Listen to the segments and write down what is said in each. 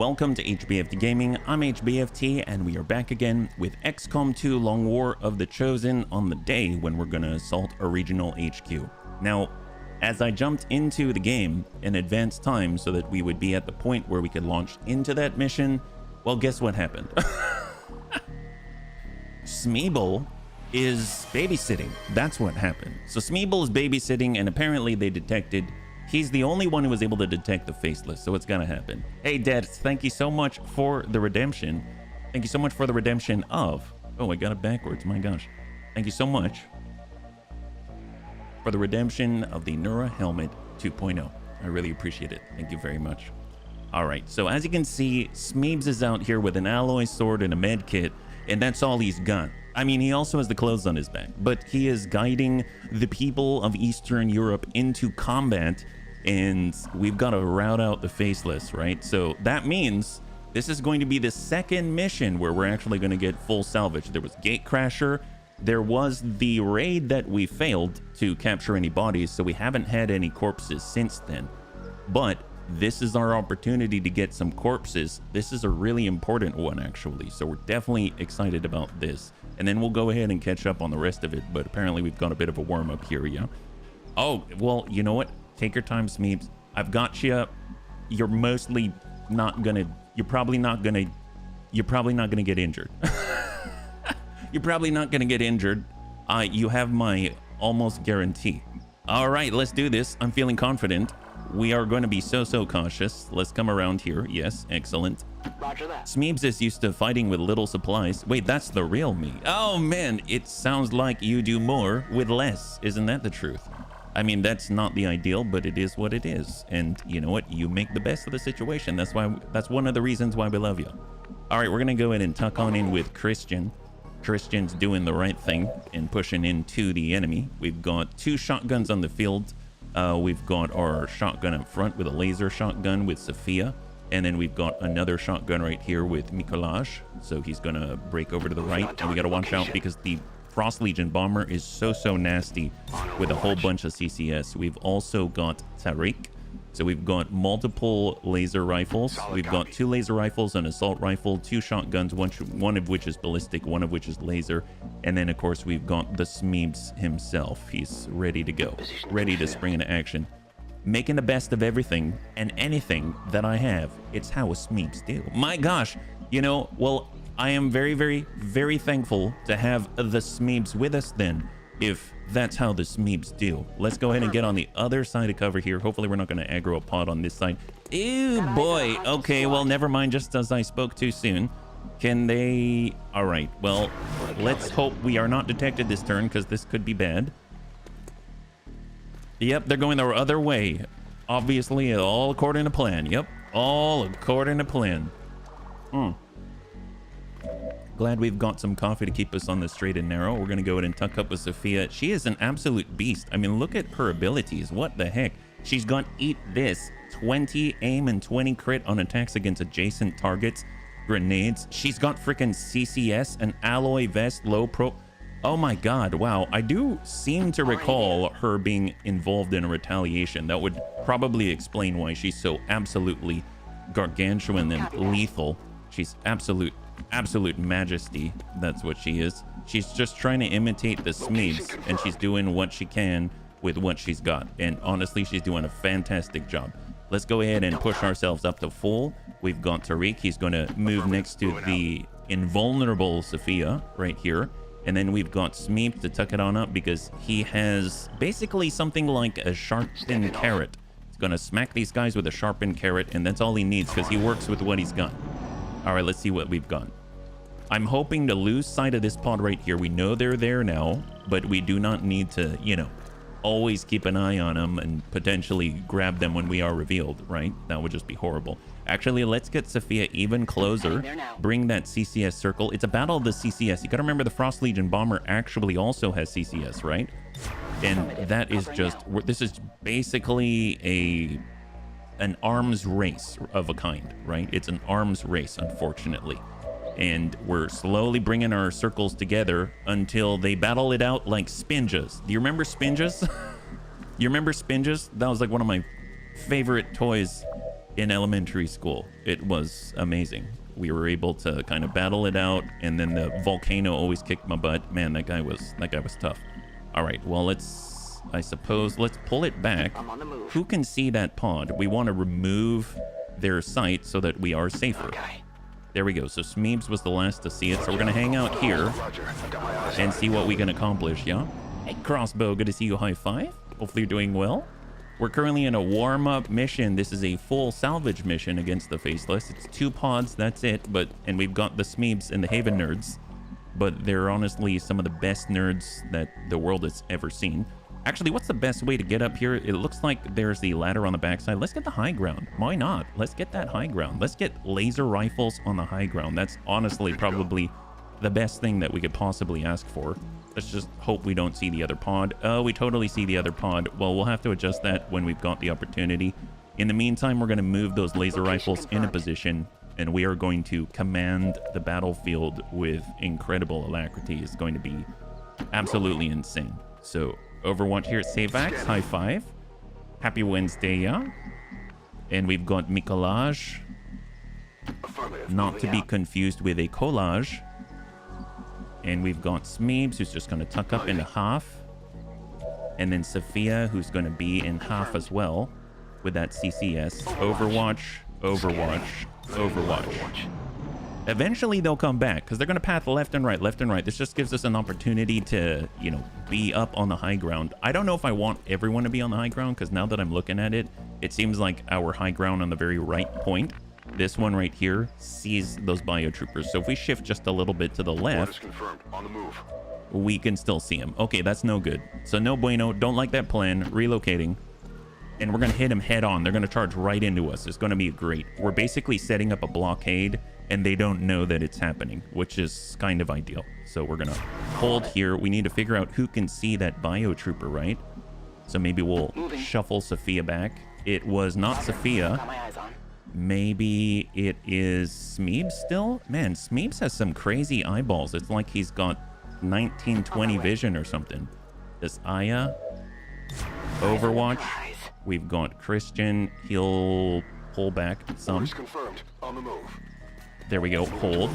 Welcome to HBFT Gaming. I'm HBFT and we are back again with XCOM 2 Long War of the Chosen on the day when we're going to assault a regional HQ. Now, as I jumped into the game in advanced time so that we would be at the point where we could launch into that mission, well, guess what happened? Smeeble is babysitting. That's what happened. So Smeeble is babysitting and apparently they detected he's the only one who was able to detect the faceless, so it's gonna happen. Hey, Dad, thank you so much for the redemption. Thank you so much for the redemption of... Oh, I got it backwards, my gosh. Thank you so much for the redemption of the Nura Helmet 2.0. I really appreciate it. Thank you very much. All right, so as you can see, Smeebs is out here with an alloy sword and a med kit, and that's all he's got. I mean, he also has the clothes on his back, but he is guiding the people of Eastern Europe into combat, and we've got to rout out the faceless, right? So that means this is going to be the second mission where we're actually going to get full salvage. There was Gatecrasher, there was the raid that we failed to capture any bodies, so we haven't had any corpses since then. But this is our opportunity to get some corpses. This is a really important one, actually, so we're definitely excited about this. And then we'll go ahead and catch up on the rest of it, but apparently we've got a bit of a warm-up here, yeah? Oh, well, you know what? Take your time, Smeebs. I've got you. You're mostly not gonna... You're probably not gonna get injured. You're probably not gonna get injured. You have my almost guarantee. All right, let's do this. I'm feeling confident. We are going to be so cautious. Let's come around here. Yes, excellent. Roger that. Smeebs is used to fighting with little supplies. Wait, that's the real me. Oh man, it sounds like you do more with less. Isn't that the truth? I mean, that's not the ideal, but it is what it is. And you know what? You make the best of the situation. That's one of the reasons why we love you. All right, we're going to go ahead and tuck on in with Christian. Christian's doing the right thing and pushing into the enemy. We've got two shotguns on the field. We've got our shotgun up front with a laser shotgun with Sophia. And then we've got another shotgun right here with Mikolaj. So he's going to break over to the right. And we got to watch out because the Frost Legion bomber is so nasty with a whole bunch of CCS. We've also got Tariq. So we've got multiple laser rifles. We've got two laser rifles, an assault rifle, two shotguns, one of which is ballistic, one of which is laser. And then, of course, we've got the Smeebs himself. He's ready to go, ready to spring into action. Making the best of everything and anything that I have. It's how a Smeebs do. My gosh, you know, well, I am very thankful to have the Smeebs with us then, if that's how the Smeebs do. Let's go ahead and get on the other side of cover here. Hopefully we're not going to aggro a pod on this side. Ew, boy. Okay, well, never mind, just as I spoke too soon. Can they... All right, well, let's hope we are not detected this turn, because this could be bad. Yep, they're going the other way. Obviously, all according to plan. Yep, all according to plan. Glad we've got some coffee to keep us on the straight and narrow. We're going to go ahead and tuck up with Sophia. She is an absolute beast. I mean, look at her abilities. What the heck? She's got eat this. 20 aim and 20 crit on attacks against adjacent targets. Grenades. She's got freaking CCS, an alloy vest, low pro... Oh my god, wow. I do seem to recall her being involved in a retaliation. That would probably explain why she's so absolutely gargantuan and lethal. She's absolute majesty. That's what she is. She's just trying to imitate the Smeebs, and she's doing what she can with what she's got. And honestly, she's doing a fantastic job. Let's go ahead and push ourselves up to full. We've got Tariq. He's going to move next to the invulnerable Sophia right here. And then we've got Smeebs to tuck it on up because he has basically something like a sharpened carrot. He's going to smack these guys with a sharpened carrot, and that's all he needs because he works with what he's got. All right, let's see what we've got. I'm hoping to lose sight of this pod right here. We know they're there now, but we do not need to, you know, always keep an eye on them and potentially grab them when we are revealed, right? That would just be horrible. Actually, let's get Sophia even closer. Bring that CCS circle. It's a battle of the CCS. You got to remember the Frost Legion bomber actually also has CCS, right? And that is just, this is basically an arms race of a kind, right? It's an arms race, unfortunately. And we're slowly bringing our circles together until they battle it out like Spinjas. Do you remember Spinjas? You remember Spinjas? That was like one of my favorite toys in elementary school. It was amazing. We were able to kind of battle it out, and then the volcano always kicked my butt. Man, that guy was tough. All right, well, let's pull it back. Who can see that pod? We want to remove their sight so that we are safer. Okay. There we go. So Smeebs was the last to see it, so we're gonna hang out here and see what we can accomplish. Yeah. Hey, Crossbow, good to see you. High five. Hopefully you're doing well. We're currently in a warm-up mission. This is a full salvage mission against the Faceless. It's 2 pods, that's it. And we've got the Smeebs and the Haven nerds. But they're honestly some of the best nerds that the world has ever seen. Actually, what's the best way to get up here? It looks like there's the ladder on the backside. Let's get the high ground. Why not? Let's get that high ground. Let's get laser rifles on the high ground. That's honestly probably the best thing that we could possibly ask for. Let's just hope we don't see the other pod. Oh, we totally see the other pod. Well, we'll have to adjust that when we've got the opportunity. In the meantime, we're going to move those laser rifles in a position, and we are going to command the battlefield with incredible alacrity. It's going to be absolutely insane. So, Overwatch here at Savax. High five. Happy Wednesday, yeah? And we've got Mikolaj. Not to be confused with a collage. And we've got Smeebs, who's just going to tuck up into half. And then Sophia, who's going to be in half as well with that CCS. Overwatch, Overwatch, Overwatch. Eventually they'll come back because they're going to path left and right, left and right. This just gives us an opportunity to, you know, be up on the high ground. I don't know if I want everyone to be on the high ground because now that I'm looking at it, it seems like our high ground on the very right point, this one right here, sees those biotroopers. So if we shift just a little bit to the left, on the move. we can still see them. Okay, that's no good. So no bueno. Don't like that plan. Relocating. And we're going to hit them head on. They're going to charge right into us. It's going to be great. We're basically setting up a blockade, and they don't know that it's happening, which is kind of ideal. So we're going to hold here. We need to figure out who can see that biotrooper, right? So maybe we'll shuffle Sophia back. It was not Sophia. Got my eyes on. Maybe it is Smeebs still? Man, Smeebs has some crazy eyeballs. It's like he's got 1920 vision or something. This Aya. Overwatch. We've got Christian. He'll pull back some. Confirmed. On the move. There we go. Hold.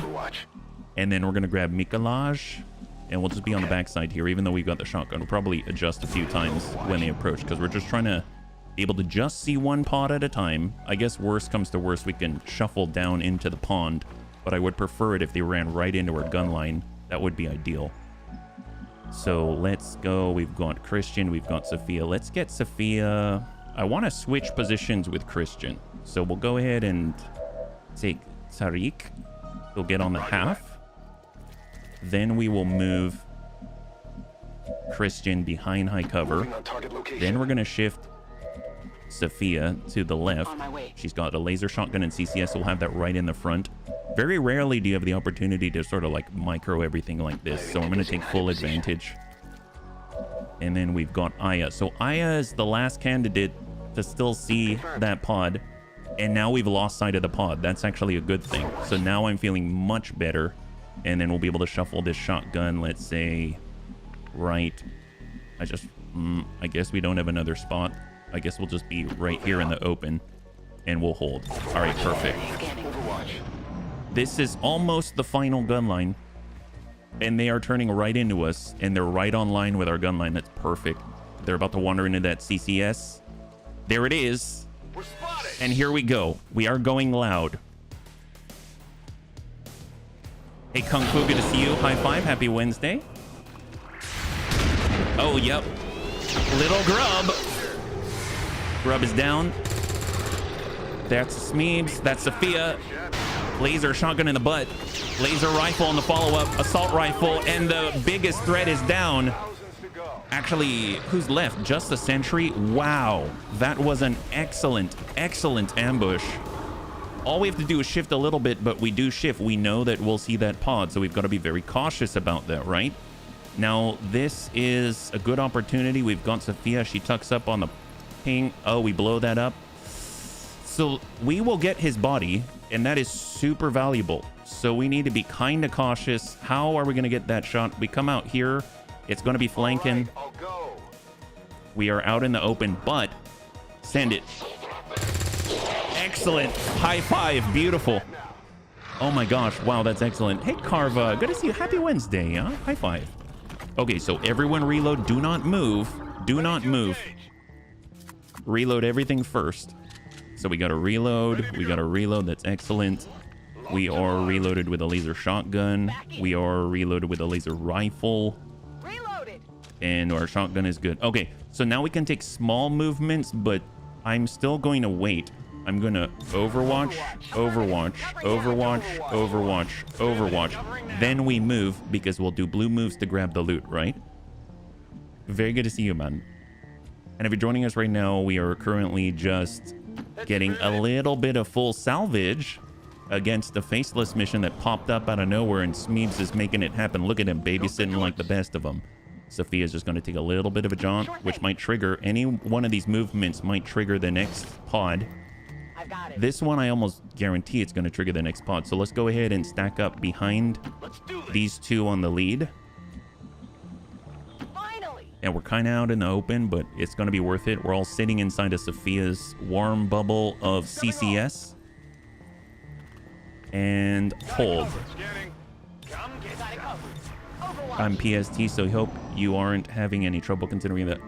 And then we're going to grab Mikolaj. And we'll just be on the backside here, even though we've got the shotgun. We'll probably adjust a few times when they approach, because we're just trying to be able to just see one pod at a time. I guess worst comes to worst, we can shuffle down into the pond, but I would prefer it if they ran right into our gun line. That would be ideal. So let's go. We've got Christian. We've got Sophia. Let's get Sophia. I want to switch positions with Christian. So we'll go ahead and take Tariq. He'll get on the half. Then we will move Christian behind high cover. Then we're going to shift Sophia to the left. She's got a laser shotgun and CCS, so we'll have that right in the front. Very rarely do you have the opportunity to sort of like micro everything like this, so I'm going to take full advantage. And then we've got Aya. So Aya is the last candidate to still see that pod, and now we've lost sight of the pod. That's actually a good thing. So now I'm feeling much better, and then we'll be able to shuffle this shotgun, let's say, right. I guess we don't have another spot. I guess we'll just be right here in the open, and we'll hold. All right, perfect. This is almost the final gun line, and they are turning right into us, and they're right on line with our gun line. That's perfect. They're about to wander into that CCS. There it is. And here we go. We are going loud. Hey, Kung Fu, good to see you. High five. Happy Wednesday. Oh, yep. Little Grub. Grub is down. That's Smeebs. That's Sophia. Laser shotgun in the butt. Laser rifle on the follow-up. Assault rifle. And the biggest threat is down. Actually, who's left? Just the sentry? Wow. That was an excellent, excellent ambush. All we have to do is shift a little bit, but we do shift. We know that we'll see that pod, so we've got to be very cautious about that, right? Now, this is a good opportunity. We've got Sophia. She tucks up on the ping. Oh, we blow that up. So we will get his body, and that is super valuable. So we need to be kind of cautious. How are we going to get that shot? We come out here. It's going to be flanking. All right, I'll go. We are out in the open, but send it. Excellent. High five. Beautiful. Oh my gosh. Wow, that's excellent. Hey, Carva. Good to see you. Happy Wednesday. Huh? High five. Okay, so everyone reload. Do not move. Do not move. Reload everything first. So we got to reload. We got to reload. That's excellent. We are reloaded with a laser shotgun. We are reloaded with a laser rifle. Reloaded. And our shotgun is good. Okay, so now we can take small movements, but I'm still going to wait. I'm going to Overwatch, Overwatch, Overwatch, Overwatch, Overwatch. Then we move because we'll do blue moves to grab the loot, right? Very good to see you, man. And if you're joining us right now, we are currently just getting a little bit of full salvage against a faceless mission that popped up out of nowhere, and Smeebs is making it happen. Look at him babysitting like the best of them. Sophia's just going to take a little bit of a jaunt, which might trigger any one of these movements, might trigger the next pod. This one, I almost guarantee it's going to trigger the next pod. So let's go ahead and stack up behind these two on the lead. Finally. And we're kind of out in the open, but it's going to be worth it. We're all sitting inside of Sophia's warm bubble of CCS. And hold. I'm PST, so I hope you aren't having any trouble considering that.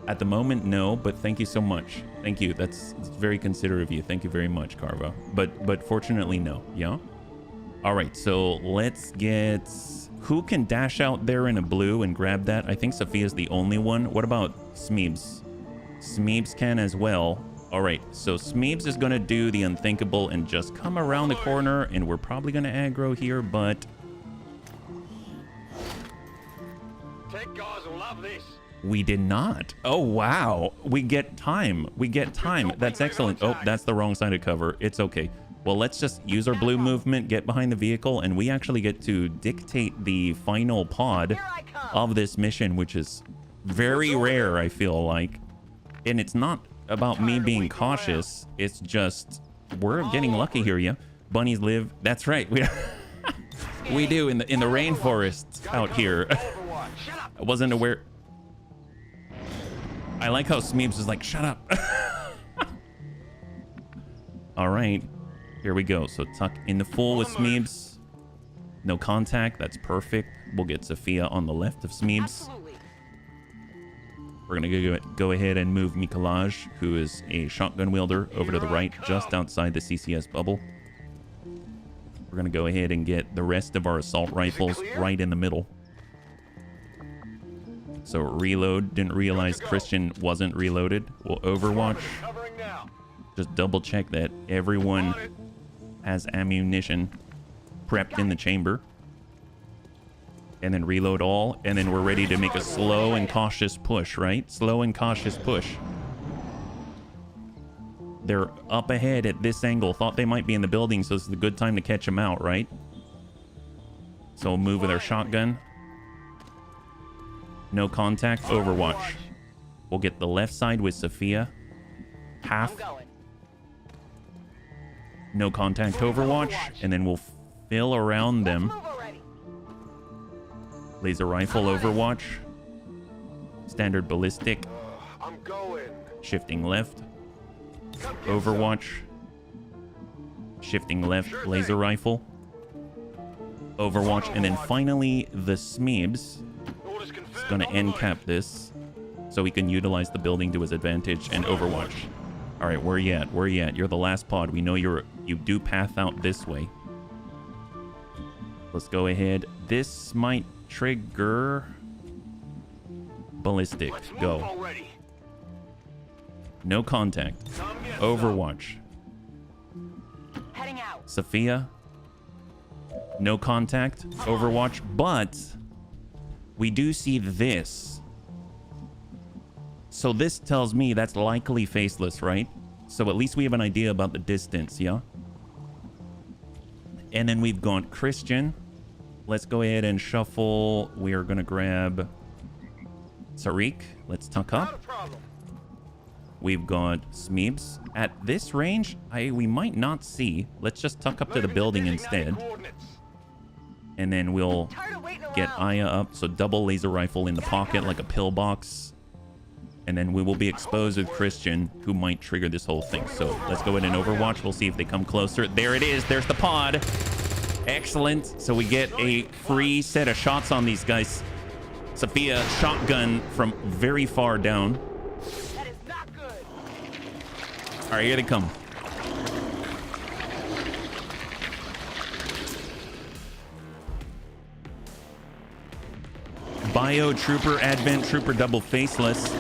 At the moment, no, but thank you so much. Thank you. That's very considerate of you. Thank you very much, Carva. But fortunately, no. Yeah? All right, so let's get... Who can dash out there in a blue and grab that? I think Sophia's the only one. What about Smeebs? Smeebs can as well. All right, so Smeebs is going to do the unthinkable and just come around the corner, and we're probably going to aggro here, but... We did not. Oh, wow. We get time. We get time. That's excellent. Oh, that's the wrong side of cover. It's okay. Well, let's just use our blue movement, get behind the vehicle, and we actually get to dictate the final pod of this mission, which is very rare, I feel like. And it's not about me being cautious. It's just we're getting lucky here, yeah? Bunnies live. That's right. We do in the rainforest out here. I wasn't aware. I like how Smeebs is like, shut up. All right, here we go. So tuck in the full with Smeebs. No contact. That's perfect. We'll get Sophia on the left of Smeebs. We're gonna go ahead and move Mikolaj, who is a shotgun wielder, over to the right, just outside the CCS bubble. We're gonna go ahead and get the rest of our assault rifles right in the middle. So reload. Didn't realize Christian wasn't reloaded. We'll Overwatch. Just double check that everyone has ammunition prepped in the chamber. And then reload all. And then we're ready to make a slow and cautious push, right? Slow and cautious push. They're up ahead at this angle. Thought they might be in the building, so this is a good time to catch them out, right? So we'll move with our shotgun. No contact. Overwatch. We'll get the left side with Sophia. Half. No contact. Overwatch. And then we'll fill around them. Laser rifle. Overwatch. Standard ballistic. Shifting left. Overwatch. Shifting left. Laser rifle. Overwatch. And then finally the Smeebs. It's going to end cap this so he can utilize the building to his advantage and Overwatch. All right, where you at? Where you at? You're the last pod. We know you do path out this way. Let's go ahead. This might trigger ballistic. Go. No contact. Overwatch. Heading out. Sophia. No contact. Overwatch, but we do see this. So this tells me that's likely faceless, right? So at least we have an idea about the distance, yeah? And then we've got Christian. Let's go ahead and shuffle. We are going to grab Tariq. Let's tuck up. We've got Smeebs. At this range, we might not see. Let's just tuck up to the building instead. And then we'll get Aya up. So double laser rifle in the pocket like a pillbox. And then we will be exposed with Christian, who might trigger this whole thing. So let's go in and overwatch. We'll see if they come closer. There it is. There's the pod. Excellent. So we get a free set of shots on these guys. Sophia shotgun from very far down. That is not good. All right, here they come. Bio Trooper, Advent Trooper, double faceless.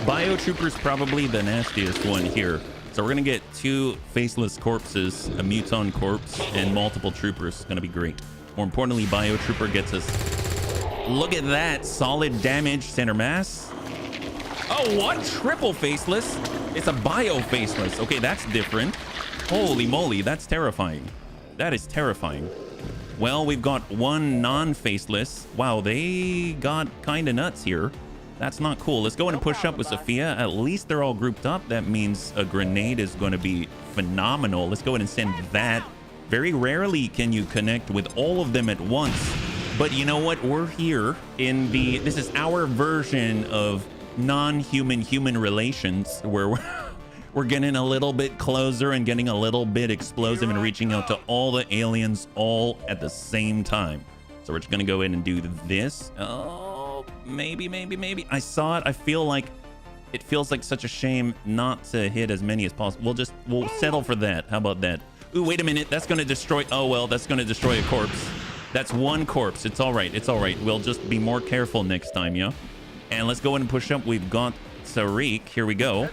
Bio Trooper's probably the nastiest one here. So we're gonna get 2 faceless corpses, a Muton corpse, and multiple troopers. Gonna be great. More importantly, Bio Trooper gets us. Look at that, solid damage, center mass. Oh, what? Triple faceless? It's a Bio faceless. Okay, that's different. Holy moly, that's terrifying. That is terrifying. Well, we've got 1 non-faceless. Wow, they got kind of nuts here. That's not cool. Let's go in and push up with Sophia. At least they're all grouped up. That means a grenade is going to be phenomenal. Let's go in and send that. Very rarely can you connect with all of them at once. But you know what? We're here in the... This is our version of non-human-human relations where we're getting a little bit closer and getting a little bit explosive and reaching out to all the aliens all at the same time. So we're just going to go in and do this. Oh, maybe. I saw it. I feel like it feels like such a shame not to hit as many as possible. We'll settle for that. How about that? Ooh, wait a minute. That's going to destroy. Oh, well, that's going to destroy a corpse. That's 1 corpse. It's all right. It's all right. We'll just be more careful next time, yeah? And let's go in and push up. We've got Tariq. Here we go.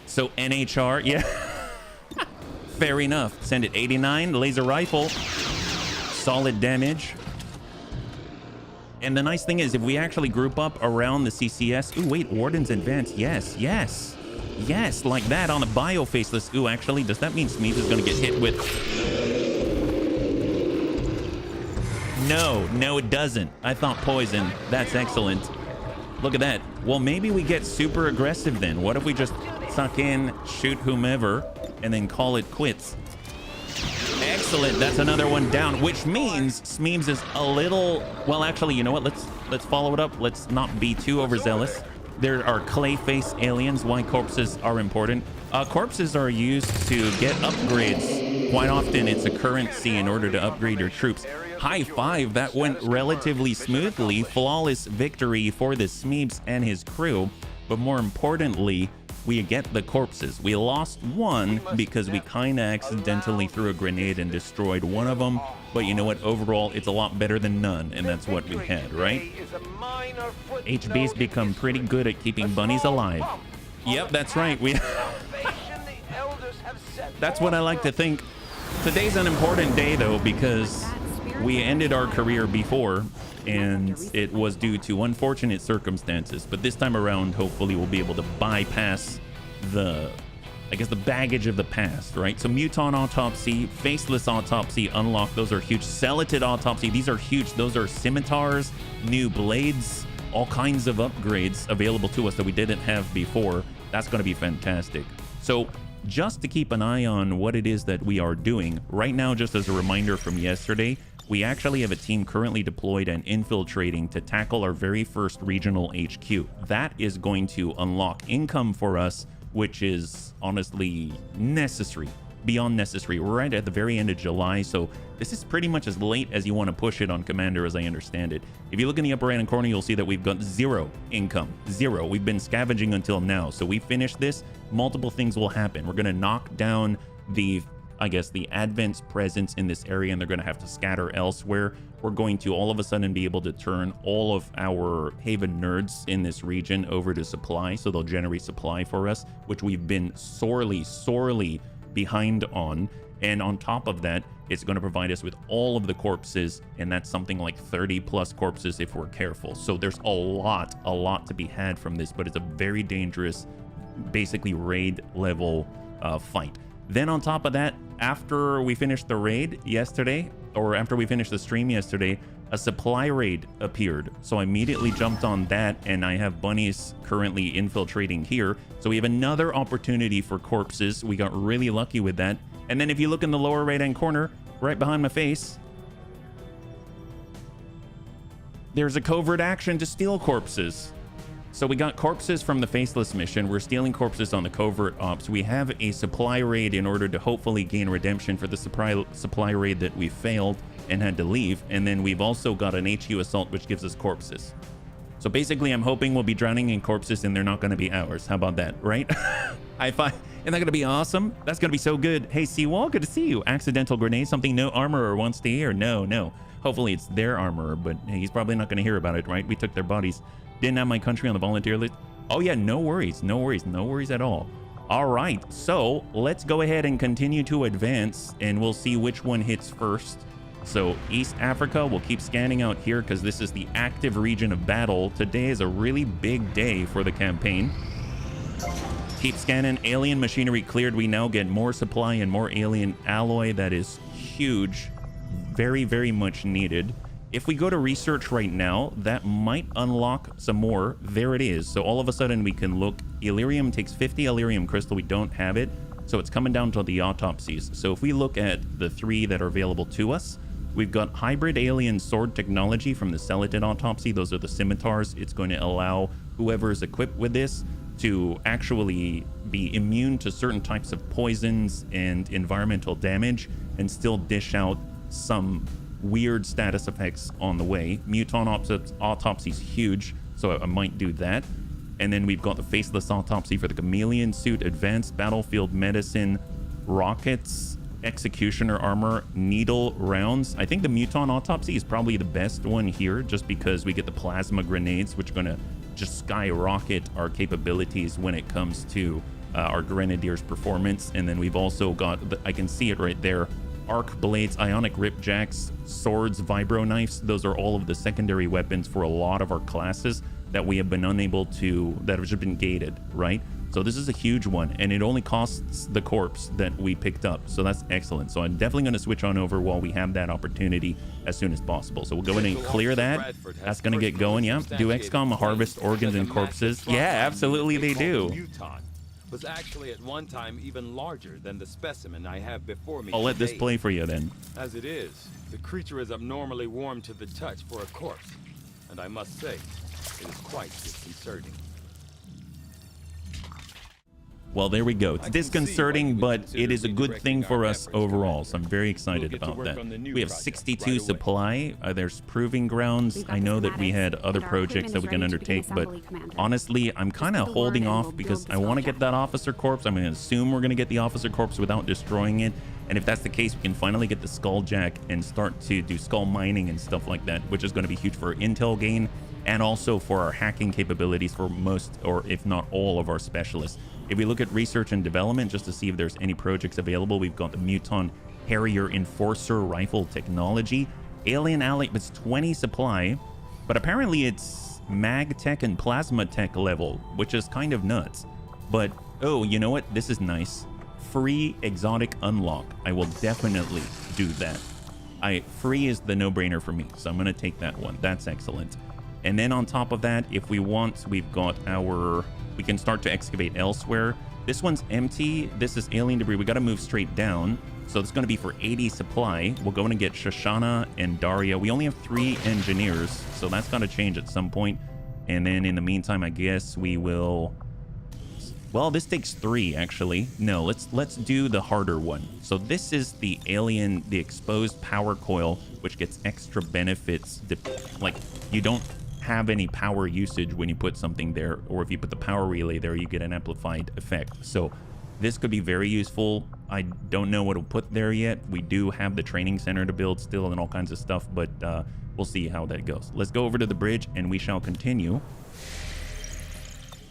So NHR, yeah. Fair enough. Send it 89. Laser rifle. Solid damage. And the nice thing is, if we actually group up around the CCS... Ooh, wait, Warden's advanced. Yes. Yes, like that on a Bio faceless. Ooh, actually, does that mean Smeeth is going to get hit with... No, it doesn't. I thought poison. That's excellent. Look at that. Well, maybe we get super aggressive then. What if we just suck in, shoot whomever, and then call it quits? Excellent. That's another one down, which means Smeems is a little... Well, actually, you know what? Let's follow it up. Let's not be too overzealous. There are Clayface aliens. Why corpses are important. Corpses are used to get upgrades. Quite often, it's a currency in order to upgrade your troops. High five. That went relatively smoothly. Flawless victory for the Smeebs and his crew. But more importantly, we get the corpses. We lost 1 because we kind of accidentally threw a grenade and destroyed 1 of them. But you know what? Overall, it's a lot better than none, and that's what we had, right? HB's become pretty good at keeping bunnies alive. Yep, that's right. That's what I like to think. Today's an important day, though, because we ended our career before, and it was due to unfortunate circumstances. But this time around, hopefully, we'll be able to bypass the baggage of the past, right? So Muton Autopsy, Faceless Autopsy unlocked. Those are huge. Celatid Autopsy. These are huge. Those are scimitars, new blades, all kinds of upgrades available to us that we didn't have before. That's going to be fantastic. So just to keep an eye on what it is that we are doing right now, just as a reminder from yesterday, we actually have a team currently deployed and infiltrating to tackle our very first regional HQ. That is going to unlock income for us, which is honestly necessary, beyond necessary. We're right at the very end of July, so this is pretty much as late as you want to push it on Commander, as I understand it. If you look in the upper right hand corner, you'll see that we've got 0 income. 0. We've been scavenging until now. So we finish this, multiple things will happen. We're going to knock down the Advent's presence in this area, and they're going to have to scatter elsewhere. We're going to all of a sudden be able to turn all of our Haven nerds in this region over to supply, so they'll generate supply for us, which we've been sorely behind on. And on top of that, it's going to provide us with all of the corpses, and that's something like 30 plus corpses if we're careful. So there's a lot to be had from this, but it's a very dangerous, basically raid level fight. Then on top of that, after we finished the raid yesterday, or after we finished the stream yesterday, a supply raid appeared. So I immediately jumped on that, and I have bunnies currently infiltrating here. So we have another opportunity for corpses. We got really lucky with that. And then if you look in the lower right-hand corner, right behind my face, there's a covert action to steal corpses. So we got corpses from the Faceless mission. We're stealing corpses on the covert ops. We have a supply raid in order to hopefully gain redemption for the supply raid that we failed and had to leave. And then we've also got an HU assault, which gives us corpses. So basically, I'm hoping we'll be drowning in corpses and they're not going to be ours. How about that, right? Isn't that going to be awesome? That's going to be so good. Hey, Seawall, good to see you. Accidental grenade, something no armorer wants to hear. No. Hopefully it's their armorer, but he's probably not going to hear about it, right? We took their bodies. Didn't have my country on the volunteer list. Oh yeah, no worries at all. All right, so let's go ahead and continue to advance and we'll see which one hits first. So East Africa, we'll keep scanning out here because this is the active region of battle. Today is a really big day for the campaign. Keep scanning. Alien machinery cleared. We now get more supply and more alien alloy. That is huge. Very, very much needed. If we go to research right now, that might unlock some more. There it is. So all of a sudden we can look. Illyrium takes 50 Illyrium crystal. We don't have it. So it's coming down to the autopsies. So if we look at the 3 that are available to us, we've got hybrid alien sword technology from the Celadon autopsy. Those are the scimitars. It's going to allow whoever is equipped with this to actually be immune to certain types of poisons and environmental damage and still dish out some weird status effects on the way. Muton autopsy is huge, so I might do that. And then we've got the faceless autopsy for the chameleon suit, advanced battlefield medicine, rockets, executioner armor, needle rounds. I think the muton autopsy is probably the best one here just because we get the plasma grenades, which are going to just skyrocket our capabilities when it comes to our grenadiers performance. And then we've also got I can see it right there, arc blades, ionic ripjacks, swords, vibro knives. Those are all of the secondary weapons for a lot of our classes that we have been unable to, that have just been gated, right? So this is a huge one, and it only costs the corpse that we picked up. So that's excellent. So I'm definitely going to switch on over while we have that opportunity as soon as possible. So we'll go in and clear that. That's going to get going. Yeah. Do XCOM harvest organs and corpses? Yeah, absolutely they do. Was actually at one time even larger than the specimen I have before me. I'll let this play for you then. As it is, the creature is abnormally warm to the touch for a corpse, and I must say, it is quite disconcerting. Well, there we go. It's disconcerting, but it is a good thing for us overall. So I'm very excited about that. We have 62 supply. There's proving grounds. I know that we had other projects that we can undertake, but honestly, I'm kind of holding off because I want to get that officer corpse. I'm going to assume we're going to get the officer corpse without destroying it. And if that's the case, we can finally get the skulljack and start to do skull mining and stuff like that, which is going to be huge for intel gain and also for our hacking capabilities for most, or if not all, of our specialists. If we look at research and development, just to see if there's any projects available, we've got the Muton Harrier Enforcer Rifle Technology. Alien Ally, it's 20 supply, but apparently it's mag tech and plasma tech level, which is kind of nuts. But, oh, you know what? This is nice. Free exotic unlock. I will definitely do that. Free is the no-brainer for me, so I'm going to take that one. That's excellent. And then on top of that, if we want, we've got our... We can start to excavate elsewhere. This one's empty. This is alien debris. We got to move straight down. So it's going to be for 80 supply. We'll go in and get Shoshana and Daria. We only have 3 engineers, so that's got to change at some point. And then in the meantime, I guess we will... Well, this takes 3, actually. No, let's do the harder one. So this is the alien, the exposed power coil, which gets extra benefits. Like, you don't have any power usage when you put something there, or if you put the power relay there, you get an amplified effect. So this could be very useful. I don't know what to put there yet. We do have the training center to build still and all kinds of stuff, but we'll see how that goes. Let's go over to the bridge and we shall continue.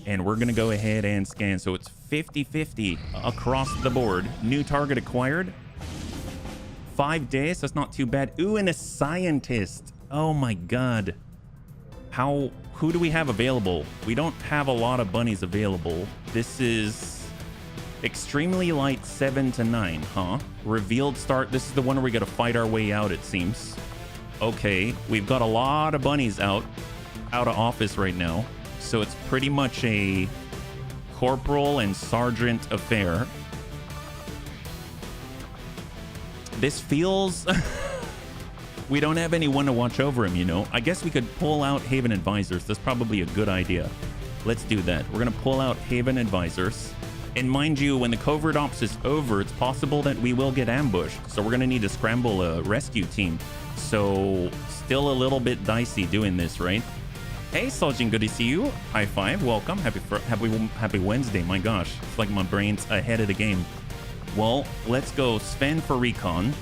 And we're gonna go ahead and scan. So it's 50-50 across the board. New target acquired. 5 days, that's not too bad. Ooh, and a scientist. Oh my god. Who do we have available? We don't have a lot of bunnies available. This is extremely light 7 to 9, huh? Revealed start. This is the one where we got to fight our way out, it seems. Okay, we've got a lot of bunnies out of office right now. So it's pretty much a corporal and sergeant affair. This feels... We don't have anyone to watch over him, you know. I guess we could pull out Haven Advisors. That's probably a good idea. Let's do that. We're going to pull out Haven Advisors. And mind you, when the covert ops is over, it's possible that we will get ambushed. So we're going to need to scramble a rescue team. So still a little bit dicey doing this, right? Hey, Sergeant, good to see you. High five, welcome. Happy Wednesday. My gosh, it's like my brain's ahead of the game. Well, let's go Sven for recon.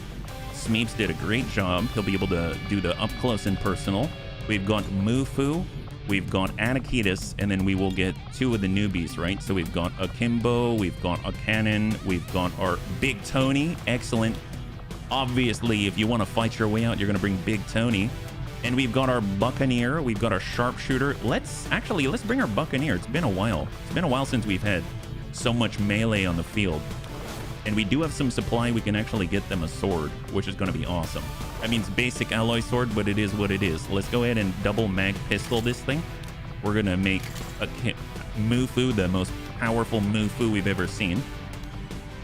Smeeps did a great job. He'll be able to do the up close and personal. We've got Mufu. We've got Anakitas, and then we will get 2 of the newbies, right? So we've got Akimbo, we've got a cannon, we've got our Big Tony. Excellent. Obviously, if you want to fight your way out, you're going to bring Big Tony. And we've got our Buccaneer, we've got our Sharpshooter. Let's bring our Buccaneer. It's been a while. It's been a while since we've had so much melee on the field. And we do have some supply. We can actually get them a sword, which is going to be awesome. I mean, it's basic alloy sword, but it is what it is. Let's go ahead and double mag pistol this thing. We're going to make a Mufu the most powerful Mufu we've ever seen.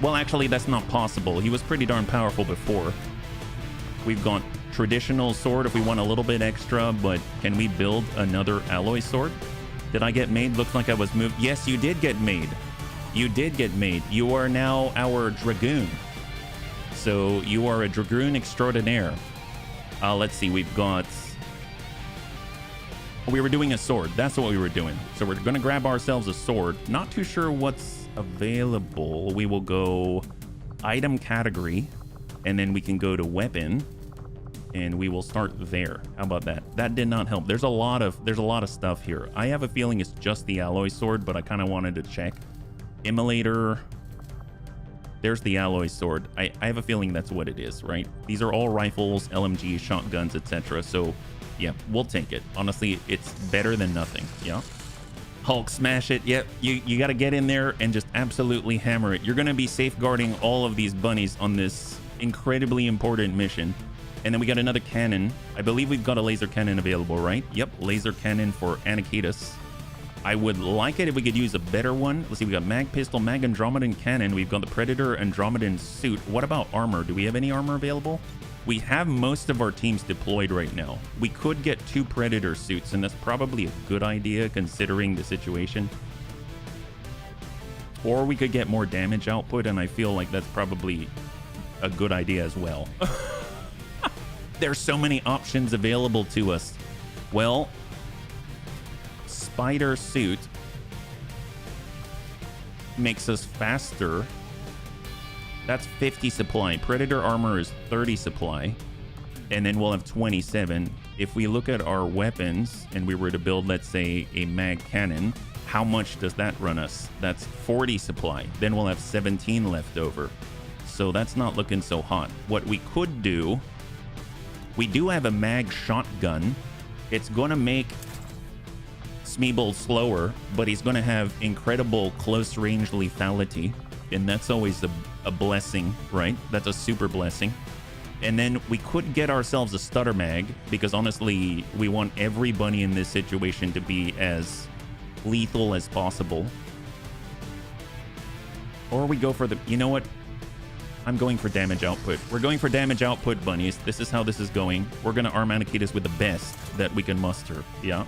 Well, actually, that's not possible. He was pretty darn powerful before. We've got traditional sword if we want a little bit extra, but can we build another alloy sword? Did I get made? Looks like I was moved. Yes, you did get made. You did get made. You are now our Dragoon. So you are a Dragoon extraordinaire. Let's see. We were doing a sword. That's what we were doing. So we're going to grab ourselves a sword. Not too sure what's available. We will go item category, and then we can go to weapon, and we will start there. How about that? That did not help. There's a lot of stuff here. I have a feeling it's just the alloy sword, but I kind of wanted to check. Immolator. There's the alloy sword. I have a feeling that's what it is, right? These are all rifles, LMGs, shotguns, etc. So yeah, we'll take it. Honestly, it's better than nothing. Yeah. Hulk smash it. Yep. You got to get in there and just absolutely hammer it. You're going to be safeguarding all of these bunnies on this incredibly important mission. And then we got another cannon. I believe we've got a laser cannon available, right? Yep. Laser cannon for Anakitas. I would like it if we could use a better one. Let's see, we got mag pistol, mag Andromedan cannon. We've got the Predator Andromedan suit. What about armor? Do we have any armor available? We have most of our teams deployed right now. We could get 2 Predator suits, and that's probably a good idea considering the situation. Or we could get more damage output, and I feel like that's probably a good idea as well. There's so many options available to us. Well, Spider suit makes us faster. That's 50 supply. Predator armor is 30 supply. And then we'll have 27. If we look at our weapons and we were to build, let's say, a mag cannon, how much does that run us? That's 40 supply. Then we'll have 17 left over. So that's not looking so hot. What we could do, we do have a mag shotgun. It's going to make Smeeble slower, but he's going to have incredible close range lethality, and that's always a blessing, right? That's a super blessing. And then we could get ourselves a stutter mag, because honestly, we want every bunny in this situation to be as lethal as possible. Or we go for the, you know what? I'm going for damage output. We're going for damage output, bunnies. This is how this is going. We're going to arm Anakitas with the best that we can muster. Yeah.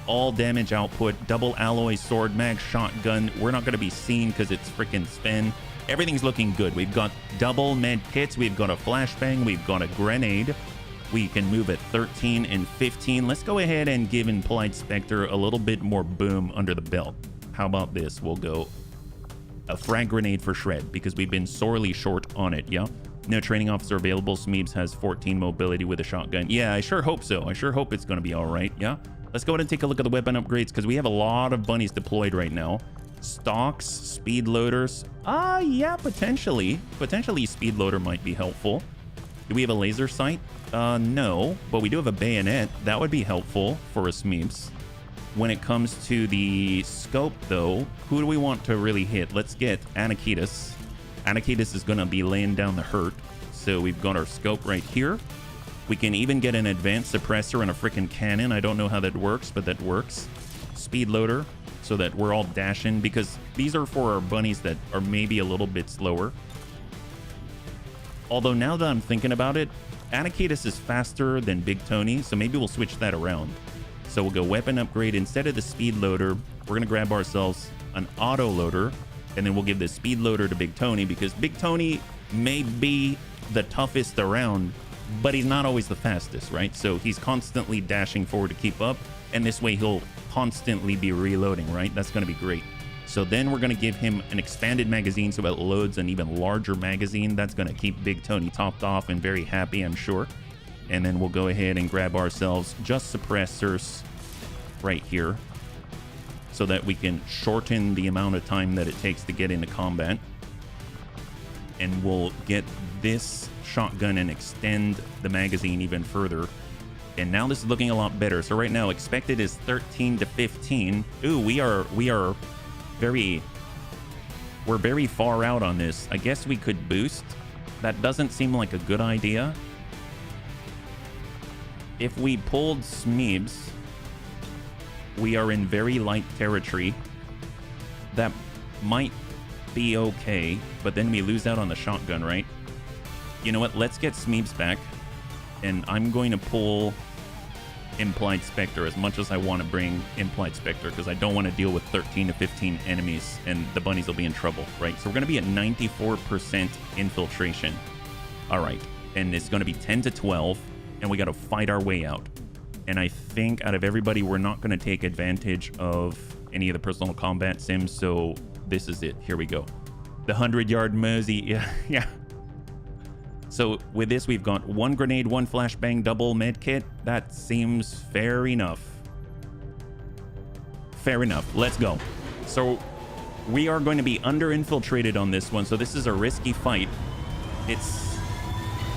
All damage output, double alloy sword, mag shotgun. We're not going to be seen because it's freaking Sven. Everything's looking good. We've got double med kits. We've got a flashbang. We've got a grenade. We can move at 13 and 15. Let's go ahead and give Implied Spectre a little bit more boom under the belt. How about this? We'll go a frag grenade for Shred because we've been sorely short on it. Yeah. No training officer available. Smeebs has 14 mobility with a shotgun. Yeah, I sure hope so. I sure hope it's going to be all right. Yeah. Let's go ahead and take a look at the weapon upgrades because we have a lot of bunnies deployed right now. Stocks, speed loaders. Yeah, potentially. Potentially speed loader might be helpful. Do we have a laser sight? No, but we do have a bayonet. That would be helpful for a Smeebs. When it comes to the scope, though, who do we want to really hit? Let's get Anakitas. Anakitas is going to be laying down the hurt. So we've got our scope right here. We can even get an advanced suppressor and a freaking cannon. I don't know how that works, but that works. Speed loader, so that we're all dashing, because these are for our bunnies that are maybe a little bit slower. Although now that I'm thinking about it, Anakitas is faster than Big Tony, so maybe we'll switch that around. So we'll go weapon upgrade. Instead of the speed loader, we're gonna grab ourselves an auto loader, and then we'll give the speed loader to Big Tony, because Big Tony may be the toughest around, but he's not always the fastest, right? So he's constantly dashing forward to keep up, and this way he'll constantly be reloading, right? That's gonna be great. So then we're gonna give him an expanded magazine so it loads an even larger magazine. That's gonna keep Big Tony topped off and very happy, I'm sure. And then we'll go ahead and grab ourselves just suppressors right here so that we can shorten the amount of time that it takes to get into combat. And we'll get this shotgun and extend the magazine even further. And now this is looking a lot better. So right now expected is 13 to 15. Ooh, we're very far out on this. I guess we could boost. That doesn't seem like a good idea. If we pulled Smeebs, we are in very light territory. That might be okay, but then we lose out on the shotgun, right? You know what? Let's get Smeebs back, and I'm going to pull Implied Spectre as much as I want to bring Implied Spectre, because I don't want to deal with 13 to 15 enemies, and the bunnies will be in trouble, right? So we're going to be at 94% infiltration. All right, and it's going to be 10 to 12, and we got to fight our way out. And I think out of everybody, we're not going to take advantage of any of the personal combat sims, so this is it. Here we go. The 100-yard mosey. Yeah. So with this, we've got 1 grenade, 1 flashbang, double med kit. That seems fair enough. Fair enough. Let's go. So we are going to be under-infiltrated on this one, so this is a risky fight.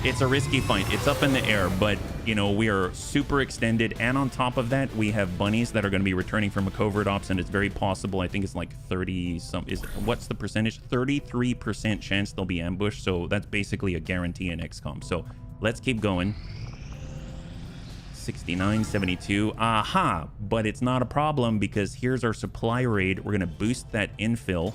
It's a risky fight. It's up in the air, but, you know, we are super extended. And on top of that, we have bunnies that are going to be returning from a covert ops, and it's very possible. I think it's like 30 some. What's the percentage? 33% chance they'll be ambushed. So that's basically a guarantee in XCOM. So let's keep going. 69, 72. Aha! But it's not a problem, because here's our supply raid. We're going to boost that infill.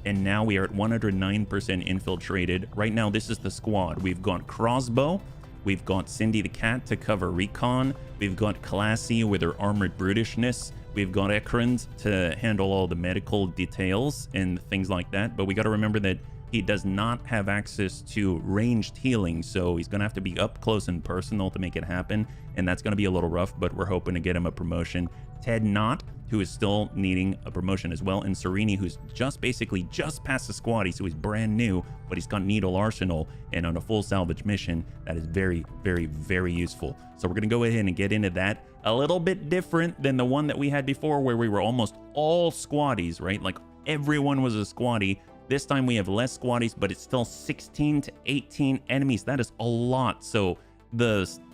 And now we are at 109% infiltrated. Right now, this is the squad. We've got Crossbow. We've got Cindy the Cat to cover recon. We've got Classy with her armored brutishness. We've got Ekrund to handle all the medical details and things like that. But we got to remember that he does not have access to ranged healing. So he's going to have to be up close and personal to make it happen. And that's going to be a little rough, but we're hoping to get him a promotion. Ted Knott, who is still needing a promotion as well, and Serini, who's basically just past the squatty, so he's brand new, but he's got Needle Arsenal, and on a full salvage mission, that is very, very, very useful. So we're gonna go ahead and get into that. A little bit different than the one that we had before, where we were almost all squatties, right? Like everyone was a squatty. This time we have less squatties, but it's still 16 to 18 enemies. That is a lot. So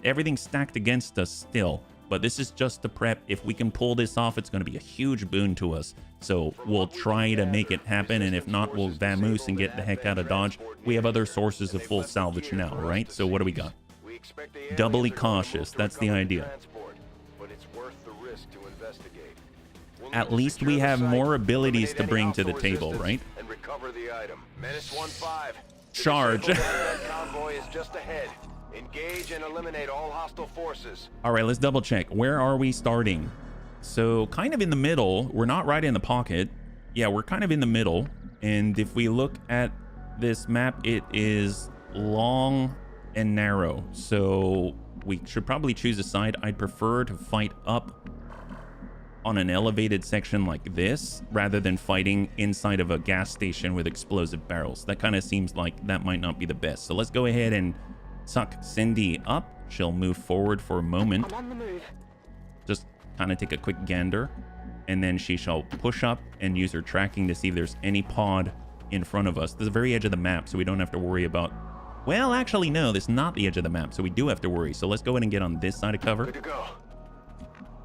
everything's stacked against us still. But this is just the prep. If we can pull this off, it's going to be a huge boon to us. So we'll try to make it happen. And if not, we'll vamoose and get the heck out of Dodge. We have other sources of full salvage now, right? So what do we got? Doubly cautious. That's the idea. At least we have more abilities to bring to the table, right? Charge. Convoy is just ahead. Engage and eliminate all hostile forces. All right, let's double check. Where are we starting? So kind of in the middle. We're not right in the pocket. Yeah, we're kind of in the middle. And if we look at this map, it is long and narrow. So we should probably choose a side. I'd prefer to fight up on an elevated section like this rather than fighting inside of a gas station with explosive barrels. That kind of seems like that might not be the best. So let's go ahead and suck Cindy up. She'll move forward for a moment. I'm on the move. Just kind of take a quick gander, and then she shall push up and use her tracking to see if there's any pod in front of us. This is the very edge of the map, so we don't have to worry about... Well, actually, no, this is not the edge of the map, so we do have to worry. So let's go ahead and get on this side of cover. Good to go.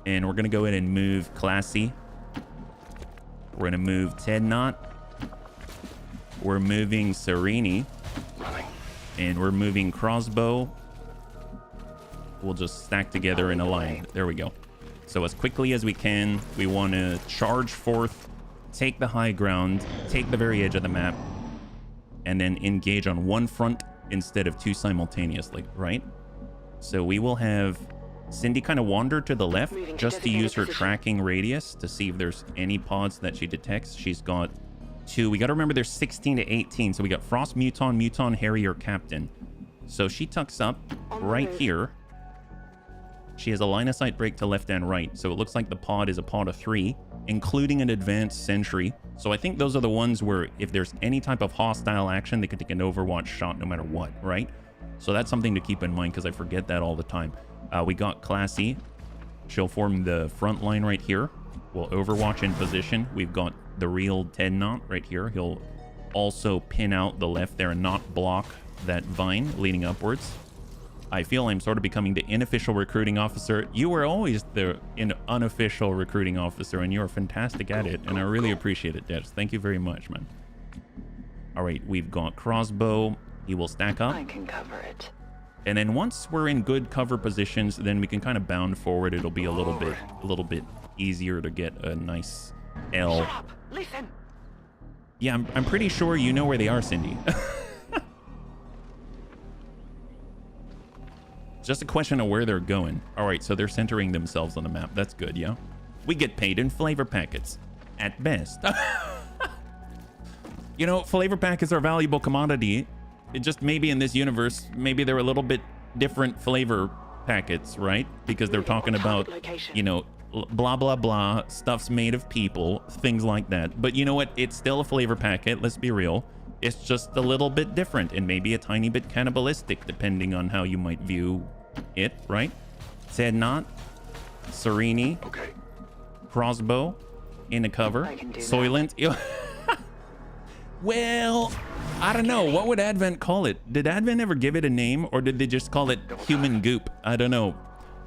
And we're going to go ahead and move Classy. We're going to move Ted Knott. We're moving Serini. And we're moving Crossbow. We'll just stack together in a line. There we go. So as quickly as we can, we want to charge forth, take the high ground, take the very edge of the map, and then engage on one front instead of two simultaneously, right? So we will have Cindy kind of wandered to the left Moving to just to use her designated position. tracking radius to see if there's any pods that she detects. She's got 2. We got to remember there's 16 to 18. So we got Frost, Muton, Muton, Harrier, Captain. So she tucks up right here. She has a line of sight break to left and right. So it looks like the pod is a pod of 3, including an advanced sentry. So I think those are the ones where if there's any type of hostile action, they could take an Overwatch shot no matter what, right? So that's something to keep in mind because I forget that all the time. We got Classy. She'll form the front line right here. We'll Overwatch in position. We've got the real 10 knot right here. He'll also pin out the left there and not block that vine leading upwards. I feel I'm sort of becoming the unofficial recruiting officer. You were always the unofficial recruiting officer, and you're fantastic at it, and I really appreciate it, Debs. Thank you very much, man. All right, we've got Crossbow. He will stack up. I can cover it. And then once we're in good cover positions, then we can kind of bound forward. It'll be a little bit easier to get a nice L. Shut up! Listen! Yeah, I'm pretty sure you know where they are, Cindy. Just a question of where they're going. All right, so they're centering themselves on the map. That's good, yeah? We get paid in flavor packets, at best. You know, flavor packets are a valuable commodity. It just maybe in this universe, maybe they're a little bit different flavor packets, right? Because they're talking about, you know, blah, blah, blah, stuff's made of people, things like that. But you know what? It's still a flavor packet, let's be real. It's just a little bit different and maybe a tiny bit cannibalistic depending on how you might view it, right? Said not. Serini. Okay. Crossbow. In a cover. I can do that. Soylent. Well, I don't know. What would Advent call it? Did Advent ever give it a name or did they just call it human goop? I don't know.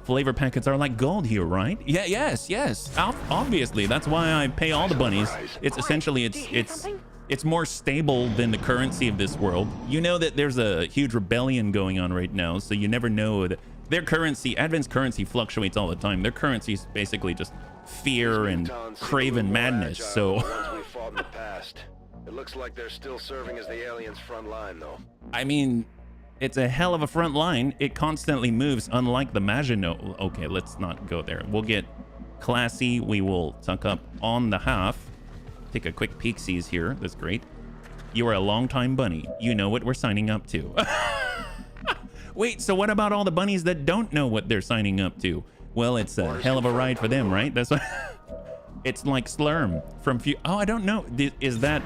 Flavor packets are like gold here, right? Yeah, yes. Obviously, that's why I pay all the bunnies. It's essentially, it's more stable than the currency of this world. You know that there's a huge rebellion going on right now, so you never know that their currency, Advent's currency fluctuates all the time. Their currency is basically just fear and craven madness. So it looks like they're still serving as the aliens' front line, though. I mean, it's a hell of a front line. It constantly moves, unlike the Maginot. Okay, let's not go there. We'll get Classy. We will tuck up on the half. Take a quick peek-sees here. That's great. You are a long-time bunny. You know what we're signing up to. Wait, so what about all the bunnies that don't know what they're signing up to? Well, it's a hell of a ride for them, right? That's what... It's like Slurm from Oh, I don't know. Is that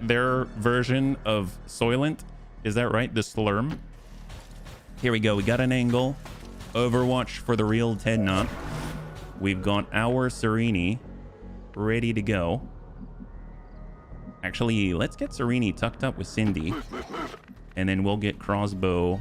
their version of Soylent? Is that right? The Slurm? Here we go. We got an angle. Overwatch for the real 10 knot. We've got our Serini ready to go. Actually, let's get Serini tucked up with Cindy. And then we'll get Crossbow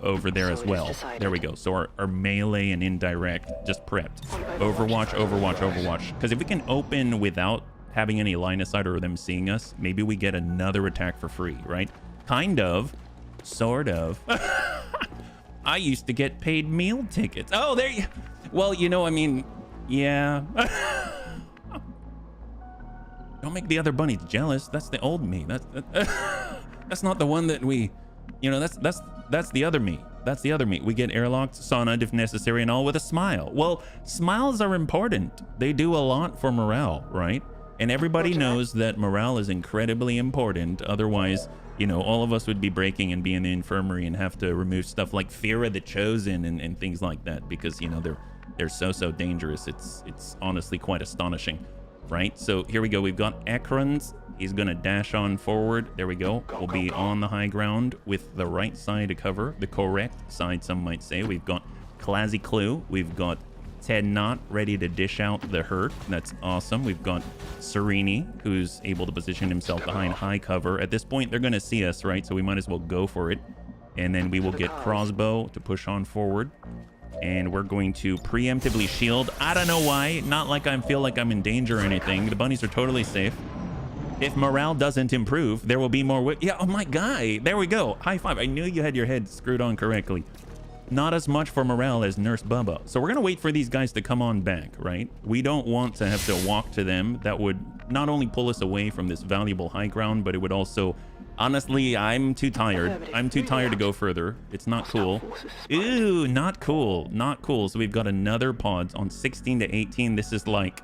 over there as well. There we go. So our melee and indirect just prepped. Overwatch. Because if we can open without having any line of sight or them seeing us, maybe we get another attack for free, right? Kind of. Sort of. I used to get paid meal tickets. Oh, there you... Well, you know, I mean, yeah. Don't make the other bunnies jealous. That's the old me. That's not the one that we... You know, that's the other me. That's the other me. We get airlocked, sauna if necessary, and all with a smile. Well, smiles are important. They do a lot for morale, right? And everybody knows that morale is incredibly important. Otherwise, you know, all of us would be breaking and be in the infirmary and have to remove stuff like Fear of the Chosen and things like that because, you know, they're so dangerous. It's honestly quite astonishing, right? So here we go. We've got Ekron's. He's going to dash on forward. There we go. We'll be on the high ground with the right side to cover. The correct side, some might say. We've got Classy Clue. We've got Ted Knott ready to dish out the hurt. That's awesome. We've got Serini, who's able to position himself behind high cover. At this point, they're going to see us, right? So we might as well go for it. And then we will get Crossbow to push on forward. And we're going to preemptively shield. I don't know why. Not like I feel like I'm in danger or anything. The bunnies are totally safe. If morale doesn't improve, there will be more... Yeah, oh my guy. There we go. High five. I knew you had your head screwed on correctly. not as much for morale as Nurse Bubba. So we're going to wait for these guys to come on back, right? We don't want to have to walk to them. That would not only pull us away from this valuable high ground, but it would also... Honestly, I'm too tired. I'm too tired to go further. It's not cool. Ooh, not cool. Not cool. So we've got another pod on 16 to 18. This is like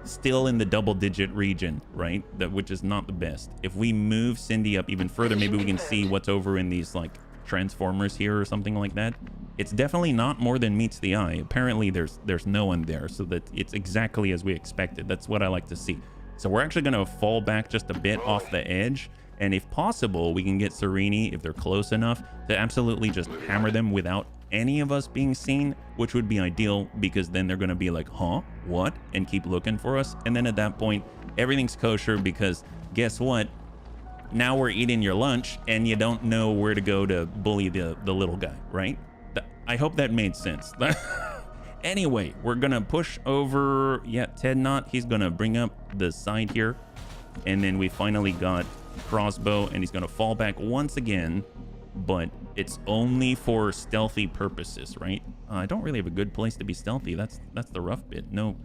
still in the double-digit region, right? Which is not the best. If we move Cindy up even further, maybe we can see what's over in these like transformers here or something like that. It's definitely not more than meets the eye. Apparently there's no one there, so that it's exactly as we expected. That's what I like to see. So we're actually going to fall back just a bit off the edge, and if possible we can get Serini, if they're close enough, to absolutely just hammer them without any of us being seen, which would be ideal, because then they're going to be like, huh, what, and keep looking for us. And then at that point everything's kosher, because guess what, now we're eating your lunch and you don't know where to go to bully the little guy, right? I hope that made sense. Anyway, we're gonna push over. Yeah, Ted Knott, he's gonna bring up the side here, and then we finally got Crossbow, and he's gonna fall back once again, but it's only for stealthy purposes, right? I don't really have a good place to be stealthy. That's the rough bit. No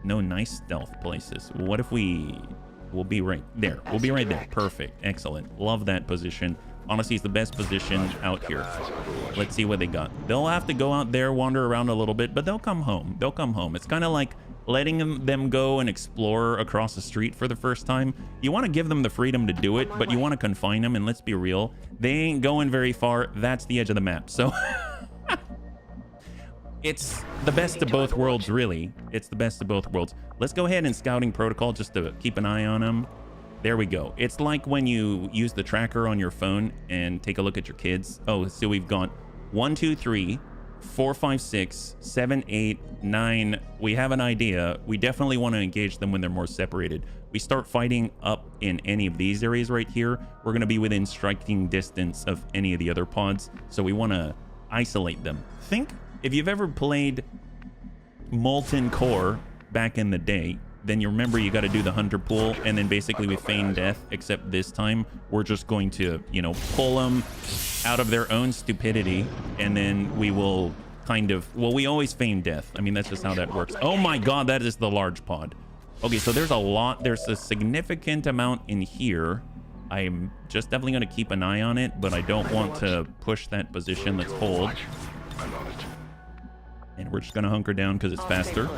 nice stealth places. What if we'll be right there. We'll be right there. Perfect. Excellent. Love that position. Honestly, it's the best position out here. Let's see what they got. They'll have to go out there, wander around a little bit, but they'll come home. They'll come home. It's kind of like letting them go and explore across the street for the first time. You want to give them the freedom to do it, but you want to confine them, and let's be real, they ain't going very far. That's the edge of the map. So it's the best of both worlds, really. It's the best of both worlds. Let's go ahead and scouting protocol just to keep an eye on them. There we go. It's like when you use the tracker on your phone and take a look at your kids. Oh, so we've got 1, 2, 3, 4, 5, 6, 7, 8, 9. We have an idea. We definitely want to engage them when they're more separated. We start fighting up in any of these areas right here, we're going to be within striking distance of any of the other pods. So we want to isolate them. Think if you've ever played Molten Core back in the day, then you remember you got to do the hunter pull, and then basically we feign death, except this time we're just going to, you know, pull them out of their own stupidity, and then we will kind of, well, we always feign death. I mean, that's just how that works. Oh my god, that is the large pod. Okay, so there's a significant amount in here. I'm just definitely going to keep an eye on it, but I don't want to push that position. Let's hold. And we're just going to hunker down because it's faster.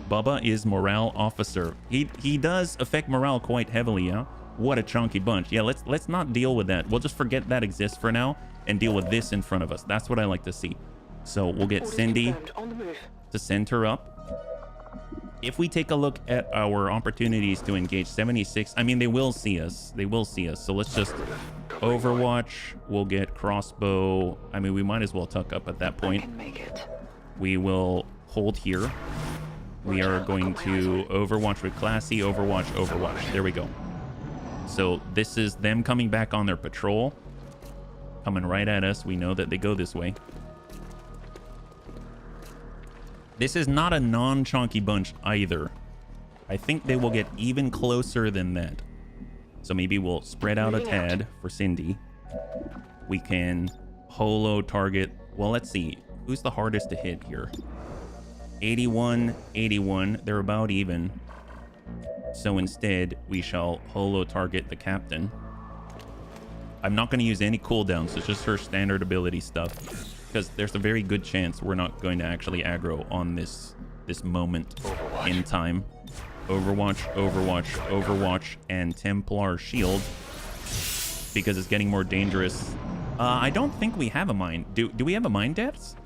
Bubba is morale officer. He does affect morale quite heavily, yeah? What a chunky bunch. Yeah, let's not deal with that. We'll just forget that exists for now and deal with this in front of us. That's what I like to see. So we'll get Cindy to send her up. If we take a look at our opportunities to engage 76, I mean, they will see us. They will see us. So let's just Overwatch. We'll get Crossbow. I mean, we might as well tuck up at that point. We will hold here. We are going to Overwatch with Classy, Overwatch. There we go. So this is them coming back on their patrol. Coming right at us. We know that they go this way. This is not a non-chonky bunch either. I think they will get even closer than that. So maybe we'll spread out a tad for Cindy. We can holo target. Well, let's see. Who's the hardest to hit here? 81, 81. They're about even. So instead, we shall holo target the captain. I'm not going to use any cooldowns. It's just her standard ability stuff. Because there's a very good chance we're not going to actually aggro on this moment in time. Overwatch, and Templar Shield. Because it's getting more dangerous. I don't think we have a mine. Do we have a mine depths?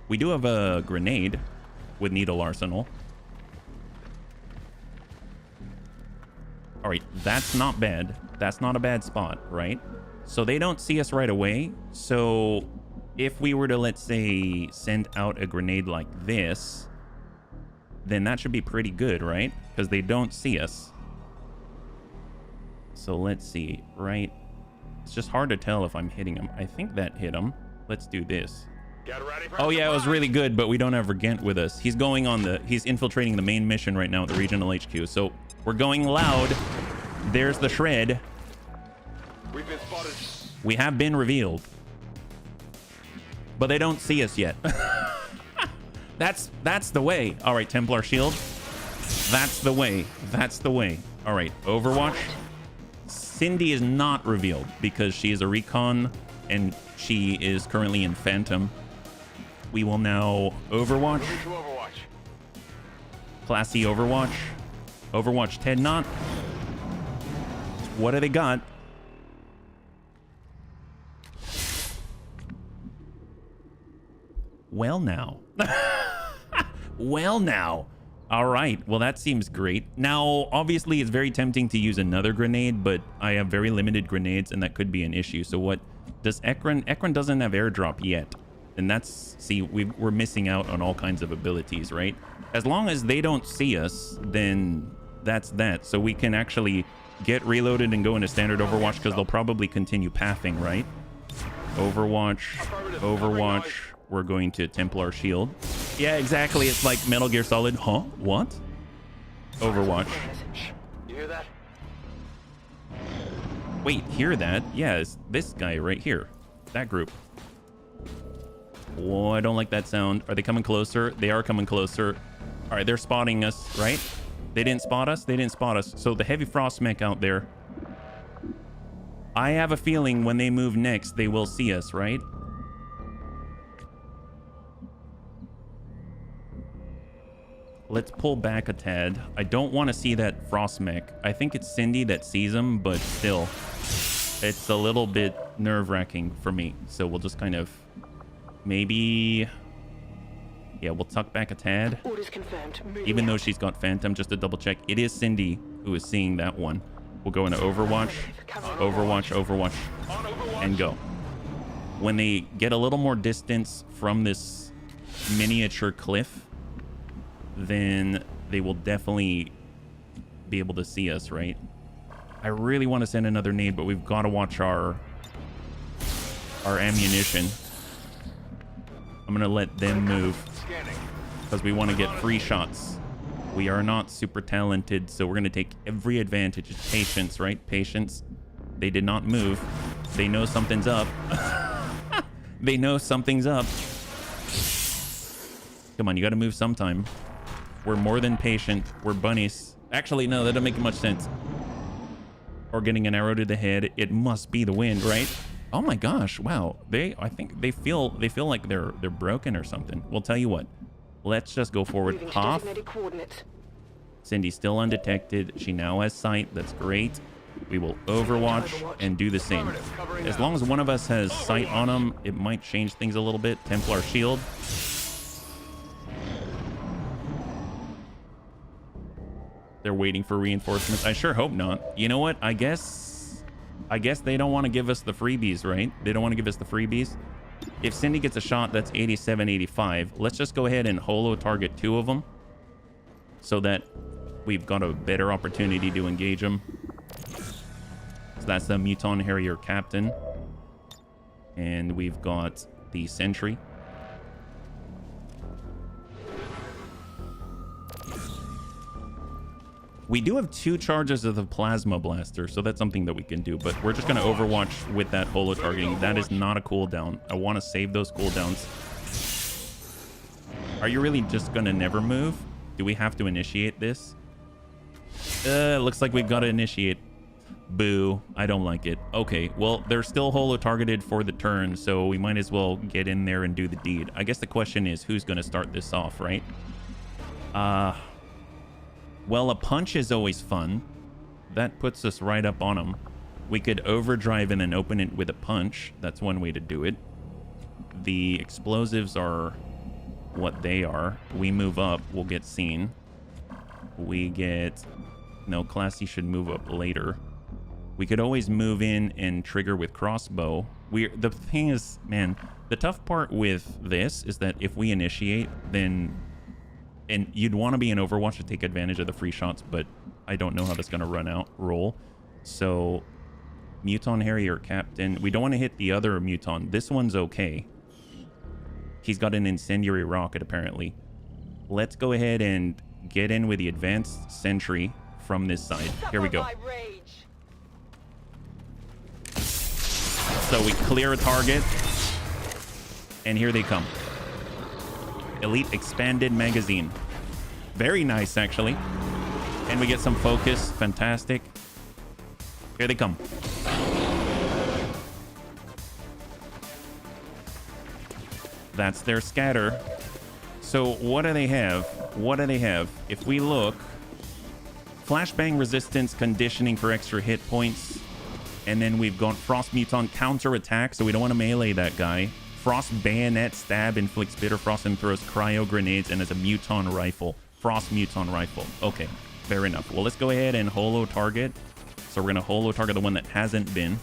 We do have a grenade with Needle Arsenal. All right, that's not bad. That's not a bad spot, right? So they don't see us right away. So if we were to, let's say, send out a grenade like this, then that should be pretty good, right? Because they don't see us. So let's see, right? It's just hard to tell if I'm hitting him. I think that hit him. Let's do this. Oh yeah, it was really good, but we don't have Regent with us. He's going on he's infiltrating the main mission right now at the regional HQ. So we're going loud. There's the shred. We've been spotted. We have been revealed. but they don't see us yet. That's the way. All right, Templar shield. That's the way. That's the way. All right, Overwatch. Cindy is not revealed because she is a recon and she is currently in Phantom. We will now Overwatch. Moving to Overwatch. Classy Overwatch. Overwatch 10 knot. What do they got? Well now. Well now. All right. Well, that seems great. Now, obviously, it's very tempting to use another grenade, but I have very limited grenades, and that could be an issue. So what does Ekron? Ekron doesn't have airdrop yet. And that's, see, we're missing out on all kinds of abilities, right? As long as they don't see us, then that's that. So we can actually get reloaded and go into standard Overwatch because they'll probably continue pathing, right? Overwatch, Overwatch. We're going to Templar shield. Yeah, exactly. It's like Metal Gear Solid. Huh? What? Overwatch. You hear that? Wait, hear that? Yeah, it's this guy right here. That group. Oh, I don't like that sound. Are they coming closer? They are coming closer. All right, they're spotting us, right? They didn't spot us? They didn't spot us. So the heavy frost mech out there. I have a feeling when they move next, they will see us, right? Let's pull back a tad. I don't want to see that frost mech. I think it's Cindy that sees him, but still, it's a little bit nerve-wracking for me. So we'll just kind of maybe, yeah, we'll tuck back a tad. Orders confirmed. Even though she's got Phantom, just to double check, it is Cindy who is seeing that one. We'll go into Overwatch, Overwatch, Overwatch, and go. When they get a little more distance from this miniature cliff, then they will definitely be able to see us, right? I really want to send another nade, but we've got to watch our ammunition. I'm gonna let them move because we want to get free shots. We are not super talented, so we're gonna take every advantage. It's patience, right? Patience. They did not move. They know something's up. They know something's up. Come on, you got to move sometime. We're more than patient. We're bunnies. Actually, no, that doesn't make much sense. Or getting an arrow to the head. It must be the wind, right? Oh my gosh! Wow. I think they feel like they're broken or something. We'll tell you what. Let's just go forward. Hoff. Cindy's still undetected. She now has sight. That's great. We will Overwatch and do the same. As long as one of us has sight on them, it might change things a little bit. Templar shield. They're waiting for reinforcements. I sure hope not. You know what? I guess they don't want to give us the freebies, right? They don't want to give us the freebies. If Cindy gets a shot, that's 87, 85. Let's just go ahead and holo target 2 of them so that we've got a better opportunity to engage them. So that's the Muton Harrier Captain. And we've got the Sentry. We do have 2 charges of the Plasma Blaster, so that's something that we can do. But we're just going to Overwatch with that holo targeting. That is not a cooldown. I want to save those cooldowns. Are you really just going to never move? Do we have to initiate this? Looks like we've got to initiate. Boo. I don't like it. Okay, well, they're still holo targeted for the turn, so we might as well get in there and do the deed. I guess the question is, who's going to start this off, right? Well, a punch is always fun. That puts us right up on them. We could overdrive and then open it with a punch. That's one way to do it. The explosives are what they are. We move up, we'll get seen. We get... No, Classy should move up later. We could always move in and trigger with crossbow. The thing is, man, the tough part with this is that if we initiate, then... And you'd want to be in Overwatch to take advantage of the free shots, but I don't know how that's going to roll. So, Muton Harrier Captain. We don't want to hit the other Muton. This one's okay. He's got an incendiary rocket, apparently. Let's go ahead and get in with the advanced sentry from this side. Here we go. So we clear a target. And here they come. Elite expanded magazine. Very nice, actually. And we get some focus. Fantastic. Here they come. That's their scatter. So what do they have? What do they have? If we look, flashbang resistance, conditioning for extra hit points. And then we've got Frost Muton counter attack, so we don't want to melee that guy. Frost bayonet stab inflicts bitter frost and throws cryo grenades, and as a Muton rifle. Frost Muton rifle. Okay, fair enough. Well, let's go ahead and holo target. So we're going to holo target the one that hasn't been.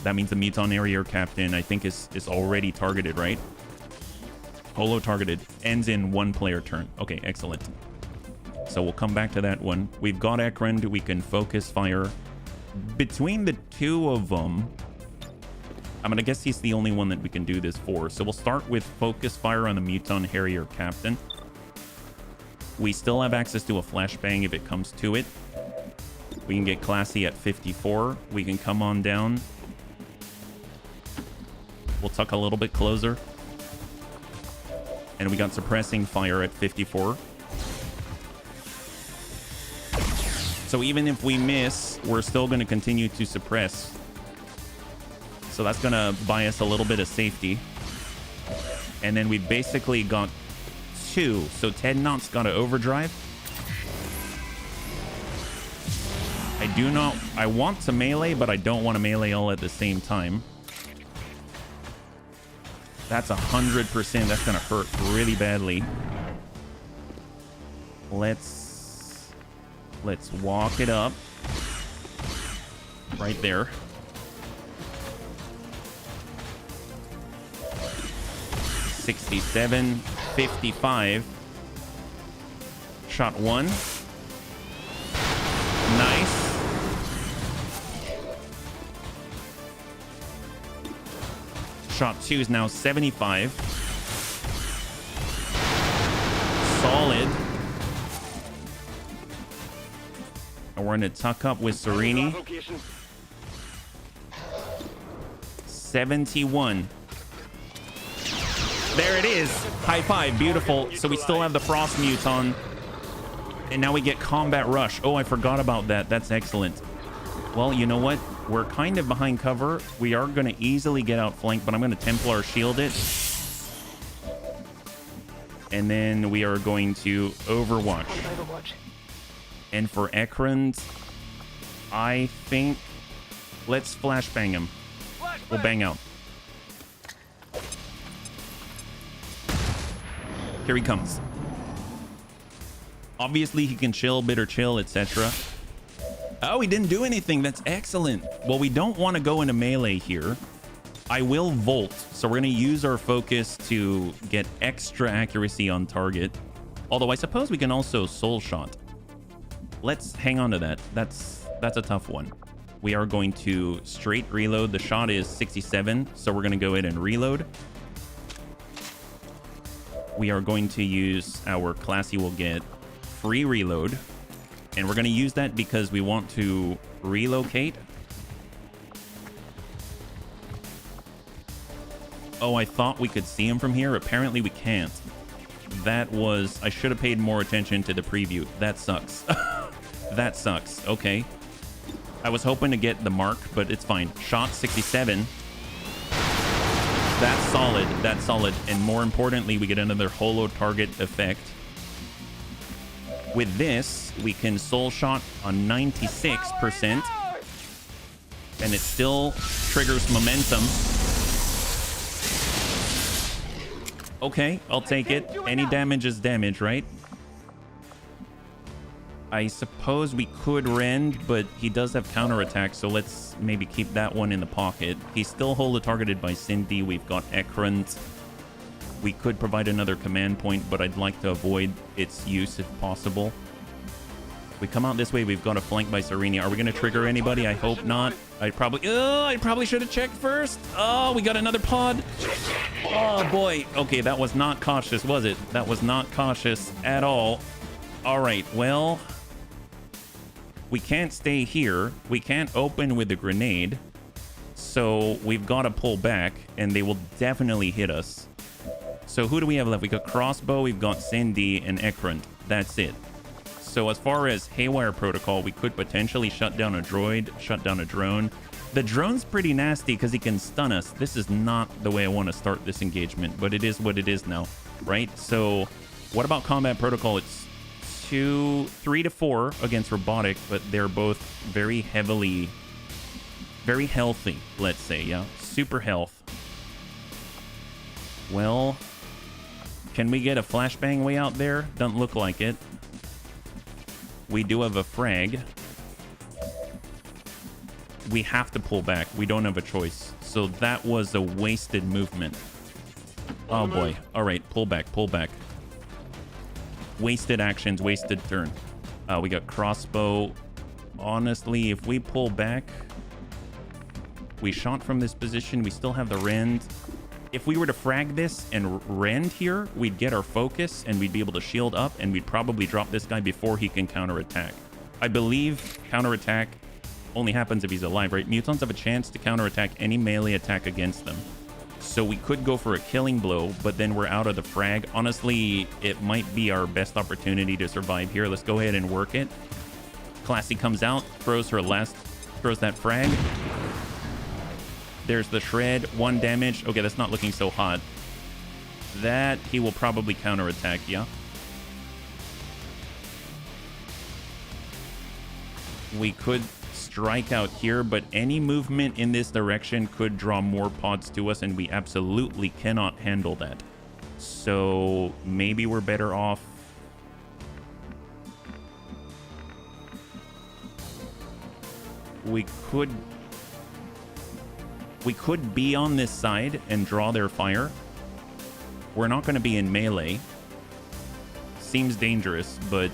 That means the Muton area captain, I think, is already targeted, right? Holo targeted. Ends in 1 player turn. Okay, excellent. So we'll come back to that one. We've got Ekrund. We can focus fire. Between the two of them, I'm going to guess he's the only one that we can do this for. So we'll start with focus fire on the Muton Harrier captain. We still have access to a flashbang if it comes to it. We can get classy at 54. We can come on down. We'll tuck a little bit closer. And we got suppressing fire at 54. So even if we miss, we're still going to continue to suppress. So that's going to buy us a little bit of safety. And then we basically got 2. So 10 knots got to overdrive. I want to melee, but I don't want to melee all at the same time. That's 100%. That's going to hurt really badly. Let's walk it up. Right there. $67, $55. Shot 1. Nice. Shot 2 is now 75. Solid. And we're going to tuck up with Serini. 71. There it is. High five. Beautiful. So we still have the Frost Muton. And now we get Combat Rush. Oh, I forgot about that. That's excellent. Well, you know what? We're kind of behind cover. We are going to easily get outflanked, but I'm going to Templar shield it. And then we are going to Overwatch. And for Ekrund, I think let's flashbang him. We'll bang out. Here he comes. Obviously, he can chill, bitter chill, etc. Oh, he didn't do anything. That's excellent. Well, we don't want to go into melee here. I will Volt. So we're going to use our focus to get extra accuracy on target. Although I suppose we can also Soul Shot. Let's hang on to that. That's a tough one. We are going to straight reload. The shot is 67. So we're going to go ahead and reload. We are going to use our classy will get free reload. And we're going to use that because we want to relocate. Oh, I thought we could see him from here. Apparently we can't. That was... I should have paid more attention to the preview. That sucks. That sucks. Okay. I was hoping to get the mark, but it's fine. Shot 67. That's solid. That's solid. And more importantly, we get another holo target effect. With this, we can soul shot on 96%. And it still triggers momentum. Okay, I'll take it. Any damage is damage, right? I suppose we could rend, but he does have counterattack, so let's maybe keep that one in the pocket. He's still holo targeted by Cindy. We've got Ekrund. We could provide another command point, but I'd like to avoid its use if possible. We come out this way. We've got a flank by Serini. Are we going to trigger anybody? I hope not. I probably should have checked first. Oh, we got another pod. Oh, boy. Okay, that was not cautious, was it? That was not cautious at all. All right, well, we can't stay here. We can't open with a grenade. So we've got to pull back, and they will definitely hit us. So who do we have left? We got Crossbow, we've got Cindy, and Ekrant. That's it. So as far as Haywire Protocol, we could potentially shut down a droid, shut down a drone. The drone's pretty nasty because he can stun us. This is not the way I want to start this engagement, but it is what it is now, right? So what about Combat Protocol? It's 3 to 4 against Robotic, but they're both very healthy, let's say, yeah? Super health. Well, can we get a flashbang way out there? Doesn't look like it. We do have a frag. We have to pull back. We don't have a choice. So that was a wasted movement. Oh boy. All right, pull back, pull back. Wasted actions, wasted turn. We got Crossbow. Honestly, if we pull back, we shot from this position. We still have the rend. If we were to frag this and rend here, we'd get our focus and we'd be able to shield up, and we'd probably drop this guy before he can counterattack. I believe counterattack only happens if he's alive, right? Mutants have a chance to counterattack any melee attack against them. So we could go for a killing blow, but then we're out of the frag. Honestly, it might be our best opportunity to survive here. Let's go ahead and work it. Classy comes out, throws that frag. There's the shred, 1 damage. Okay, that's not looking so hot. That he will probably counterattack, yeah? We could strike out here, but any movement in this direction could draw more pods to us, and we absolutely cannot handle that. So maybe we're better off. We could be on this side and draw their fire. We're not going to be in melee. Seems dangerous, but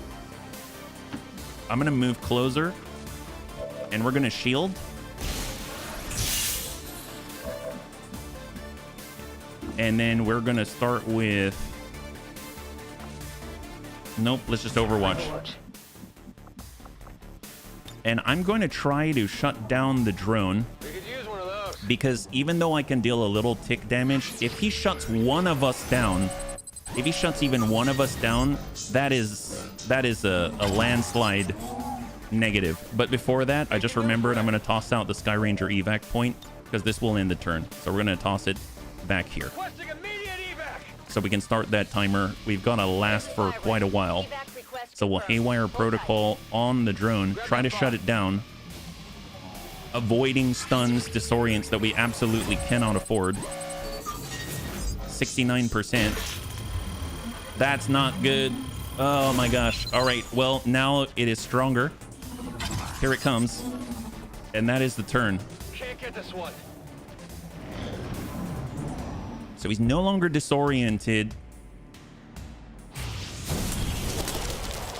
I'm going to move closer. And we're going to shield. And then we're going to start with... Nope, let's just Overwatch. And I'm going to try to shut down the drone. We could use one of those. Because even though I can deal a little tick damage, if he shuts one of us down, if he shuts even one of us down, that is a landslide negative. But before that, I just remembered I'm going to toss out the Sky Ranger evac point because this will end the turn. So we're going to toss it back here. Requesting immediate evac. So we can start that timer. We've got to last for quite a while. So we'll Haywire Protocol on the drone, try to shut it down, avoiding stuns, disorients that we absolutely cannot afford. 69%. That's not good. Oh my gosh. All right, well, now it is stronger. Here it comes. And that is the turn. Can't get this one. So he's no longer disoriented.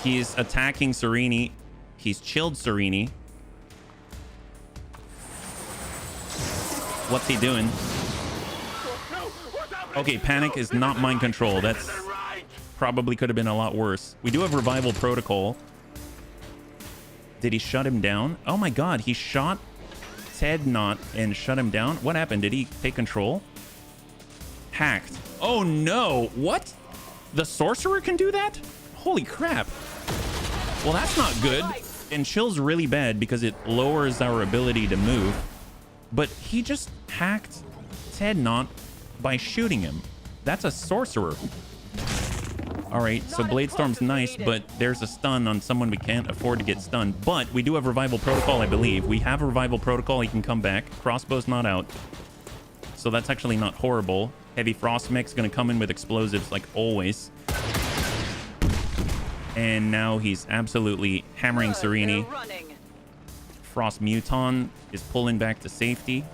He's attacking Serini. He's chilled Serini. What's he doing? Okay, panic is not mind control. That's probably could have been a lot worse. We do have revival protocol. Did he shut him down? Oh my god, he shot Ted Knot and shut him down. What happened? Did he take control? Hacked. Oh no, what? The sorcerer can do that? Holy crap. Well, that's not good. And chill's really bad because it lowers our ability to move. But he just hacked Ted Knot by shooting him. That's a sorcerer. All right, so Blade Storm's nice, but there's a stun on someone we can't afford to get stunned. But we do have Revival Protocol, I believe. We have a Revival Protocol. He can come back. Crossbow's not out. So that's actually not horrible. Heavy Frost Mech's going to come in with explosives like always. And now he's absolutely hammering Serini. Frost Muton is pulling back to safety.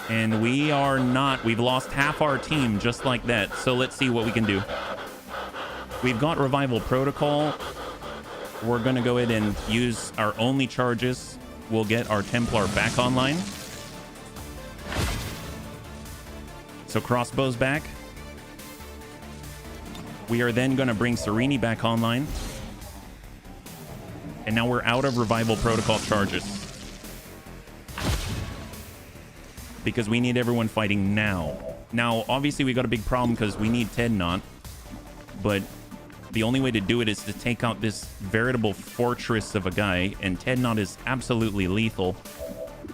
And we are not. We've lost half our team just like that. So let's see what we can do. We've got Revival Protocol. We're going to go ahead and use our only charges. We'll get our Templar back online. So Crossbow's back. We are then going to bring Serini back online. And now we're out of Revival Protocol charges. because we need everyone fighting now. Now, obviously, we got a big problem because we need Ted Knott, but the only way to do it is to take out this veritable fortress of a guy, and Ted Knott is absolutely lethal.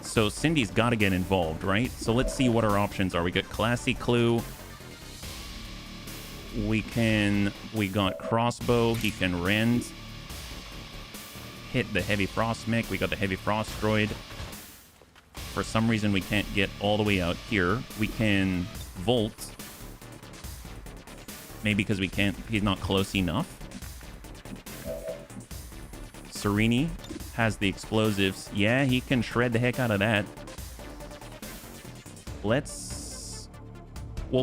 So Cindy's got to get involved, right? So let's see what our options are. We got Classy Clue. We got Crossbow. He can rend. Hit the Heavy Frost mech. We got the Heavy Frost droid. For some reason, we can't get all the way out here. We can Volt. Maybe because we can't, he's not close enough. Serini has the explosives. Yeah, he can shred the heck out of that. Well,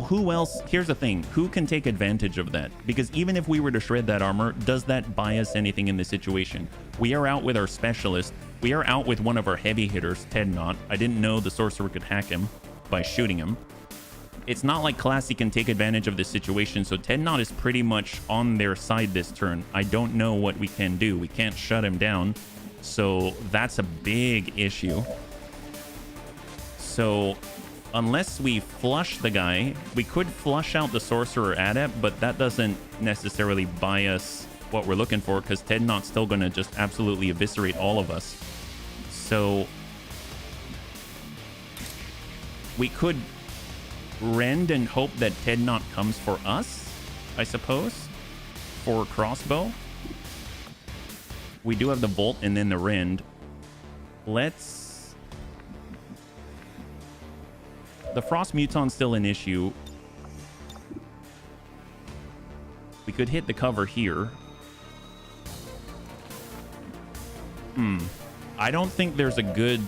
who else? Here's the thing. Who can take advantage of that? Because even if we were to shred that armor, does that buy us anything in this situation? We are out with our specialist. We are out with one of our heavy hitters, Ted Knott. I didn't know the sorcerer could hack him by shooting him. It's not like Classy can take advantage of this situation, so Ted Knott is pretty much on their side this turn. I don't know what we can do. We can't shut him down, so that's a big issue. So unless we flush the guy, we could flush out the sorcerer adept, but that doesn't necessarily buy us what we're looking for, because Ted Knott's still going to just absolutely eviscerate all of us. So we could rend and hope that Ted Knott comes for us, I suppose, for Crossbow. We do have the Volt and then the rend. The Frost Muton's still an issue. We could hit the cover here. I don't think there's a good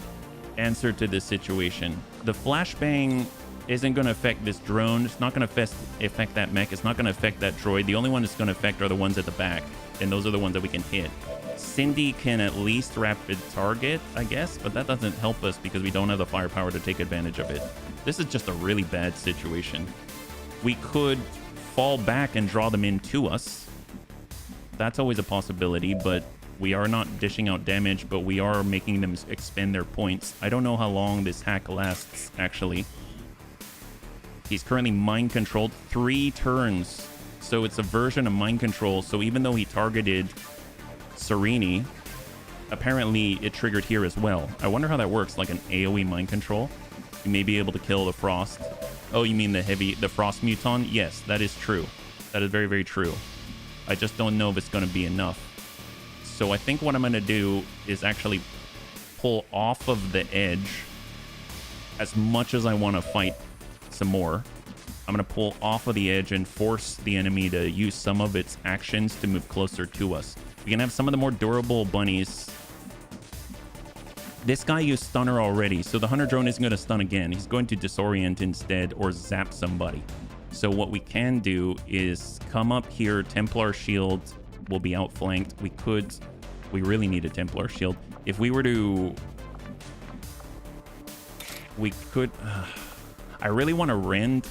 answer to this situation. The flashbang isn't going to affect this drone. It's not going to affect that mech. It's not going to affect that droid. The only one it's going to affect are the ones at the back, and those are the ones that we can hit. Cindy can at least rapid target, I guess, but that doesn't help us because we don't have the firepower to take advantage of it. This is just a really bad situation. We could fall back and draw them into us. That's always a possibility, but we are not dishing out damage, but we are making them expend their points. I don't know how long this hack lasts, actually. He's currently mind controlled 3 turns. So it's a version of mind control. So even though he targeted Serini, apparently it triggered here as well. I wonder how that works, like an AoE mind control. You may be able to kill the Frost. Oh, you mean the Frost Muton? Yes, that is true. That is very, very true. I just don't know if it's going to be enough. So I think what I'm going to do is actually pull off of the edge as much as I want to fight some more. I'm going to pull off of the edge and force the enemy to use some of its actions to move closer to us. We can have some of the more durable bunnies. This guy used stunner already, so the hunter drone isn't going to stun again. He's going to disorient instead or zap somebody. So what we can do is come up here. Templar shield will be outflanked. We really need a Templar shield. If we were to... We could... I really want to rend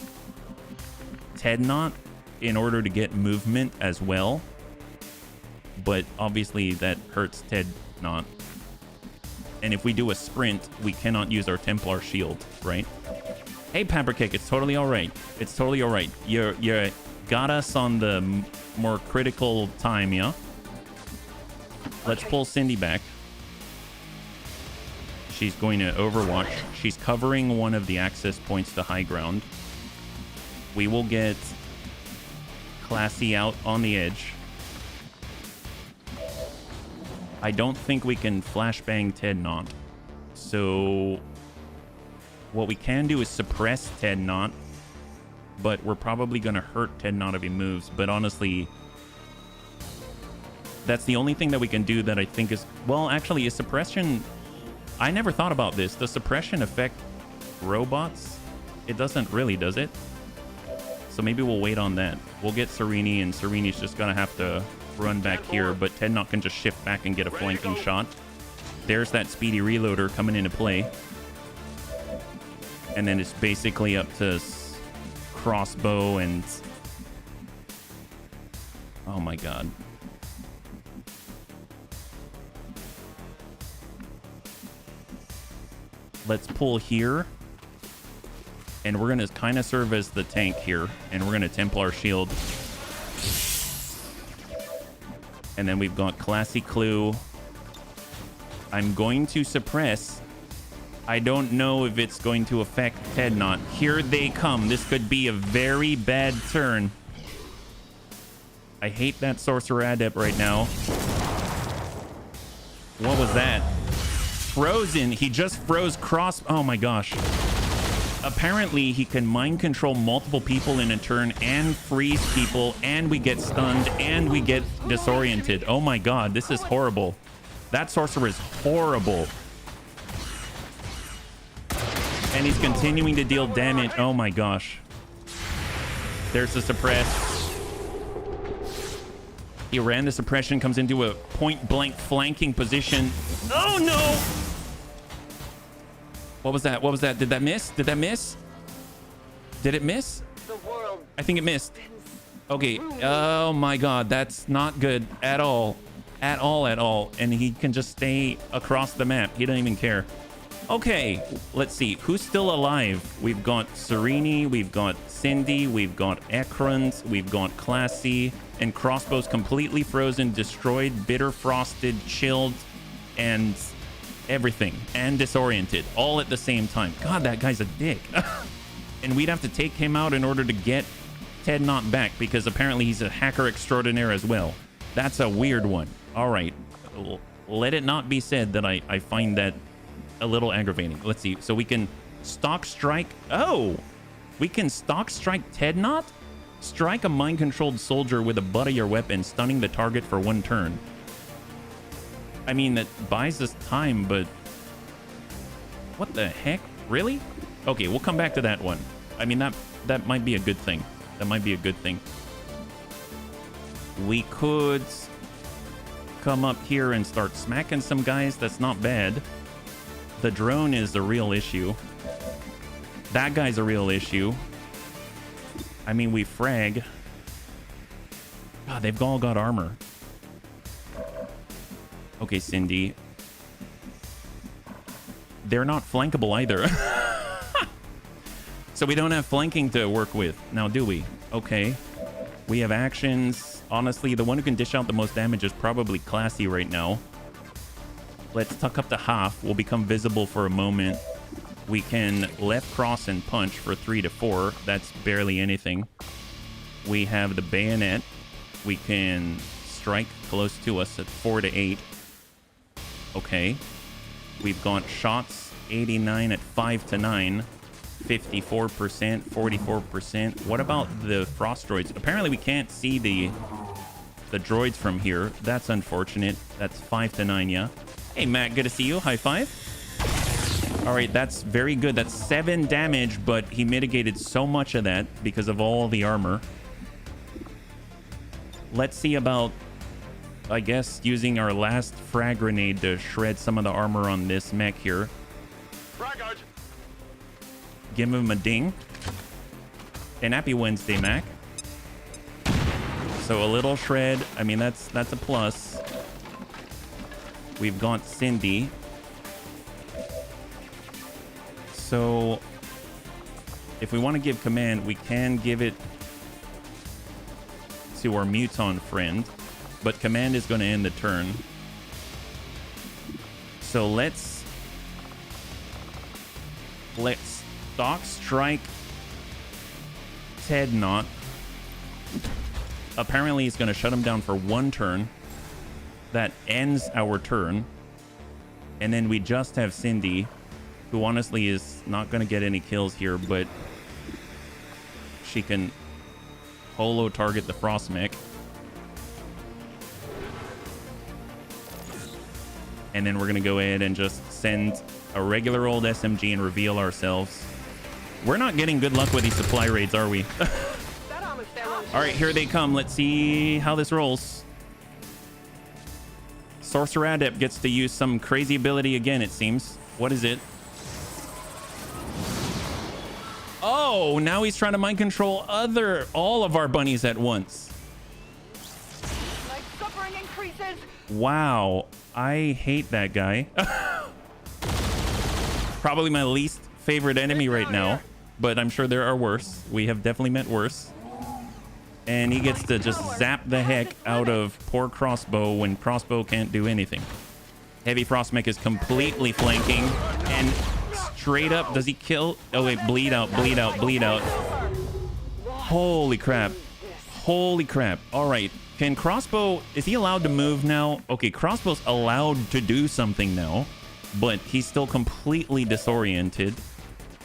Ted Knott in order to get movement as well. But obviously that hurts Ted Knott. And if we do a sprint, we cannot use our Templar shield, right? Hey, Pampercake, it's totally all right. It's totally all right. You got us on the more critical time, yeah? Let's pull Cindy back. She's going to overwatch. She's covering one of the access points to high ground. We will get Classy out on the edge. I don't think we can flashbang Ted Knott. So what we can do is suppress Ted Knott, but we're probably going to hurt Ted Knott if he moves. But honestly, that's the only thing that we can do that I think is... Well, actually, is suppression... I never thought about this. Does suppression affect robots? It doesn't really, does it? So maybe we'll wait on that. We'll get Serini, and Serini's just going to have to run back here, but Ted Knott can just shift back and get a flanking shot. There's that speedy reloader coming into play. And then it's basically up to Crossbow and... Oh my god. Let's pull here. And we're going to kind of serve as the tank here. And we're going to Templar shield. And then we've got Classy Clue. I'm going to suppress. I don't know if it's going to affect Ted Knot. Here they come. This could be a very bad turn. I hate that Sorcerer Adept right now. What was that? Frozen. He just froze cross. Oh my gosh. Apparently, he can mind control multiple people in a turn and freeze people, and we get stunned, and we get disoriented. Oh my god, this is horrible. That Sorcerer is horrible. And he's continuing to deal damage. Oh my gosh. There's the suppress. He ran the suppression, comes into a point-blank flanking position. Oh no! What was that? What was that? Did that miss? Did that miss? Did it miss? The world I think it missed. Okay. Oh my god. That's not good at all. At all, at all. And he can just stay across the map. He doesn't even care. Okay. Let's see. Who's still alive? We've got Serini. We've got Cindy. We've got Ekrons. We've got Classy. And Crossbow's completely frozen, destroyed, bitter frosted, chilled, and everything. And disoriented. All at the same time. God, that guy's a dick. And we'd have to take him out in order to get Ted Knot back, because apparently he's a hacker extraordinaire as well. That's a weird one. All right. Let it not be said that I find that a little aggravating. Let's see. So we can stock strike. Oh, we can stock strike Ted Knot? Strike a mind-controlled soldier with a butt of your weapon, stunning the target for 1 turn. I mean, that buys us time, but what the heck? Really? Okay, we'll come back to that one. I mean, that might be a good thing. That might be a good thing. We could come up here and start smacking some guys. That's not bad. The drone is the real issue. That guy's a real issue. I mean, we frag. God, they've all got armor. Okay, Cindy. They're not flankable either. So we don't have flanking to work with now, do we? Okay. We have actions. Honestly, the one who can dish out the most damage is probably Classy right now. Let's tuck up to half. We'll become visible for a moment. We can left cross and punch for 3 to 4. That's barely anything. We have the bayonet. We can strike close to us at 4 to 8. Okay. We've got shots 89 at 5 to 9. 54%, 44%. What about the frost droids? Apparently we can't see the droids from here. That's unfortunate. That's 5 to 9, yeah. Hey, Matt, good to see you. High five. All right, that's very good. That's 7 damage, but he mitigated so much of that because of all the armor. Let's see about, I guess, using our last frag grenade to shred some of the armor on this mech here. Fragard. Give him a ding. And happy Wednesday, Mac. So a little shred. I mean, that's a plus. We've got Cindy. So if we want to give command, we can give it to our Muton friend, but command is going to end the turn. So let's stock strike Ted Knot. Apparently it's going to shut him down for 1 turn. That ends our turn. And then we just have Cindy, who honestly is not going to get any kills here, but she can holo target the frost mech. And then we're going to go ahead and just send a regular old SMG and reveal ourselves. We're not getting good luck with these supply raids, are we? All right, here they come. Let's see how this rolls. Sorcerer Adept gets to use some crazy ability again, it seems. What is it? Oh, now he's trying to mind control all of our bunnies at once. My suffering increases. Wow, I hate that guy. Probably my least favorite enemy right now. but I'm sure there are worse. We have definitely met worse. And he gets to just zap the heck out of poor Crossbow when Crossbow can't do anything. Heavy Frost Mech is completely flanking. And straight up, does he kill? Oh, wait, bleed out, bleed out, bleed out. Holy crap. Holy crap. All right. Can Crossbow, is he allowed to move now? Okay, Crossbow's allowed to do something now, but he's still completely disoriented.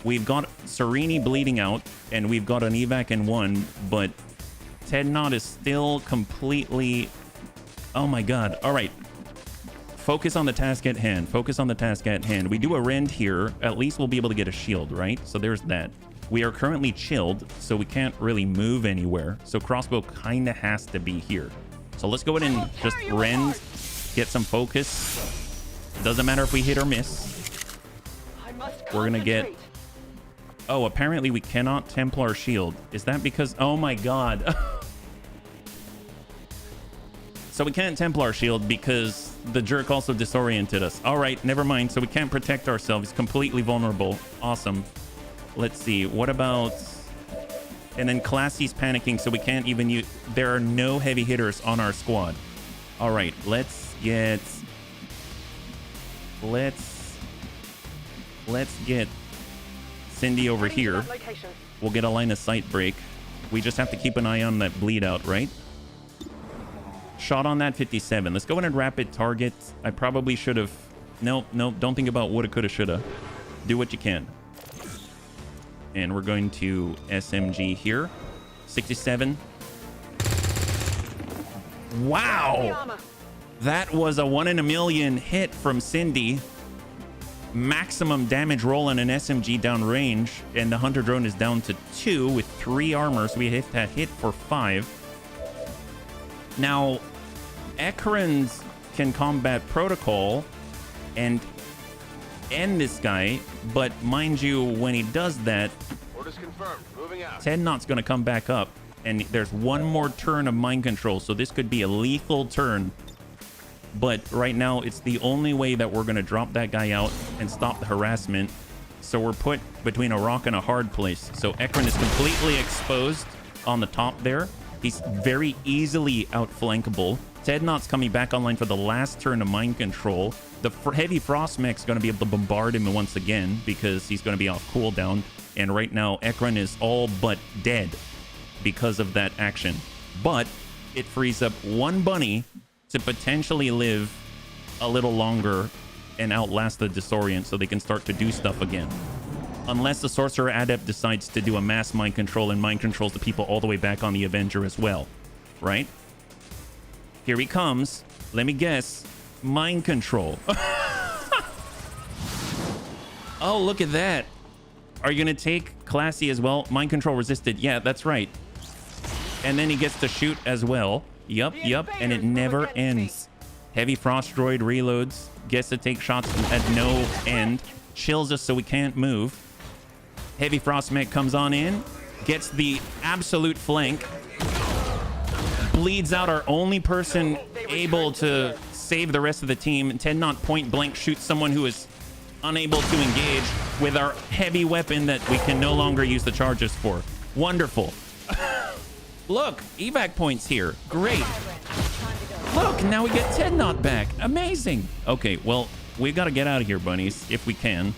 We've got Serini bleeding out, and we've got an evac in one, but Ted Knott is still completely... Oh my god. All right. Focus on the task at hand. Focus on the task at hand. We do a rend here. At least we'll be able to get a shield, right? So there's that. We are currently chilled, so we can't really move anywhere. So Crossbow kind of has to be here. So let's go ahead and just rend, get some focus. Doesn't matter if we hit or miss. We're going to get... Oh, apparently we cannot Templar shield. Is that because... Oh my god. So we can't Templar shield because the jerk also disoriented us. All right, never mind. So we can't protect ourselves. He's completely vulnerable. Awesome. Let's see. What about... And then Classy's panicking, so we can't even use... There are no heavy hitters on our squad. All right, let's get... Let's get Cindy over here. We'll get a line of sight break. We just have to keep an eye on that bleed out, right? Shot on that 57. Let's go in and rapid target. I probably should have... Nope, don't think about woulda, coulda, shoulda. Do what you can. And we're going to SMG here. 67. Wow! That was a 1 in a million hit from Cindy. Maximum damage roll on an SMG downrange. And the Hunter drone is down to 2 with 3 armor. So we hit that hit for 5. Now, Ekrans can combat protocol and end this guy, but mind you, when he does that, Orders confirmed. Moving out. Ted Knott's going to come back up, and there's one more turn of mind control, so this could be a lethal turn. But right now, it's the only way that we're going to drop that guy out and stop the harassment. So we're put between a rock and a hard place. So Ekran is completely exposed on the top there. He's very easily outflankable. Ted Knott's coming back online for the last turn of mind control. The heavy Frost Mech's going to be able to bombard him once again because he's going to be off cooldown. And right now, Ekran is all but dead because of that action. But it frees up one bunny to potentially live a little longer and outlast the disorient so they can start to do stuff again. Unless the Sorcerer Adept decides to do a mass mind control and mind controls the people all the way back on the Avenger as well. Right? Here he comes. Let me guess. Mind control. Oh, look at that. Are you going to take Classy as well? Mind control resisted. Yeah, that's right. And then he gets to shoot as well. Yup. And it never ends. Heavy Frost Droid reloads. Gets to take shots at no end. Chills us so we can't move. Heavy Frost Mech comes on in. Gets the absolute flank. Bleeds out our only person able to save the rest of the team. Ted Knott point blank shoots someone who is unable to engage with our heavy weapon that we can no longer use the charges for. Wonderful. Look, evac points here. Great. Look, now we get Ted Knott back. Amazing. Okay, well, we've got to get out of here, bunnies, if we can.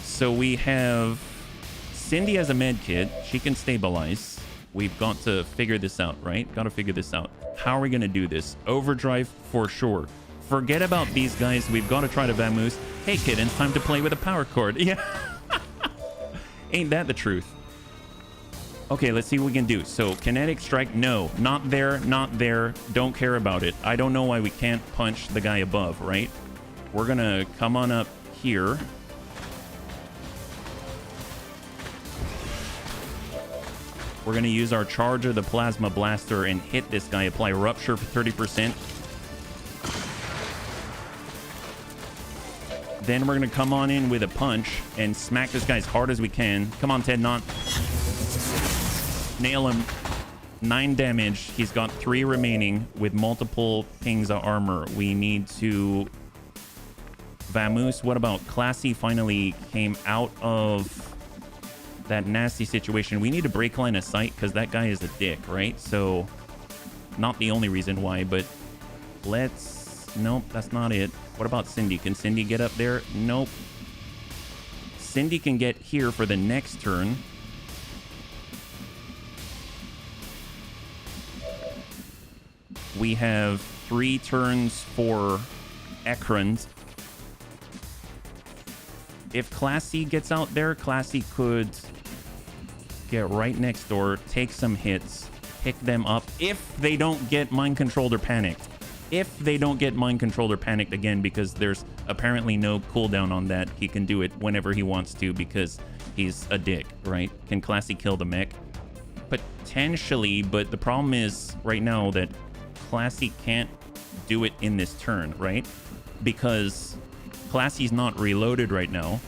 So we have Cindy as a med kit. She can stabilize. We've got to figure this out, right? Got to figure this out. How are we going to do this? Overdrive for sure. Forget about these guys. We've got to try to vamoose. Hey, kid, it's time to play with a power cord. Yeah. Ain't that the truth? Okay, let's see what we can do. So, kinetic strike, no. Not there, not there. Don't care about it. I don't know why we can't punch the guy above, right? We're going to come on up here. We're going to use our Charger, the Plasma Blaster, and hit this guy. Apply Rupture for 30%. Then we're going to come on in with a punch and smack this guy as hard as we can. Come on, Ted Knott. Nail him. 9 damage. He's got 3 remaining with multiple pings of armor. We need to vamoose. What about Classy finally came out of that nasty situation. We need to break line of sight because that guy is a dick, right? So, not the only reason why, but let's... Nope, that's not it. What about Cindy? Can Cindy get up there? Nope. Cindy can get here for the next turn. We have 3 turns for Ekrans. If Classy gets out there, Classy could get right next door, take some hits, pick them up if they don't get mind controlled or panicked. If they don't get mind controlled or panicked again, because there's apparently no cooldown on that. He can do it whenever he wants to because he's a dick, right? Can Classy kill the mech? Potentially, but the problem is right now that Classy can't do it in this turn, right? Because Classy's not reloaded right now.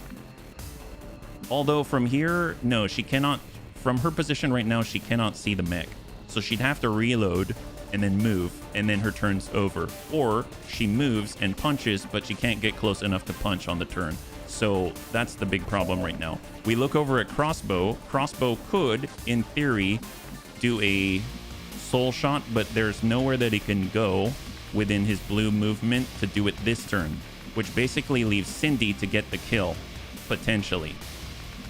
Although from here, no, she cannot. From her position right now, she cannot see the mech. So she'd have to reload and then move, and then her turn's over. Or she moves and punches, but she can't get close enough to punch on the turn. So that's the big problem right now. We look over at Crossbow. Crossbow could, in theory, do a soul shot, but there's nowhere that he can go within his blue movement to do it this turn, which basically leaves Cindy to get the kill, potentially.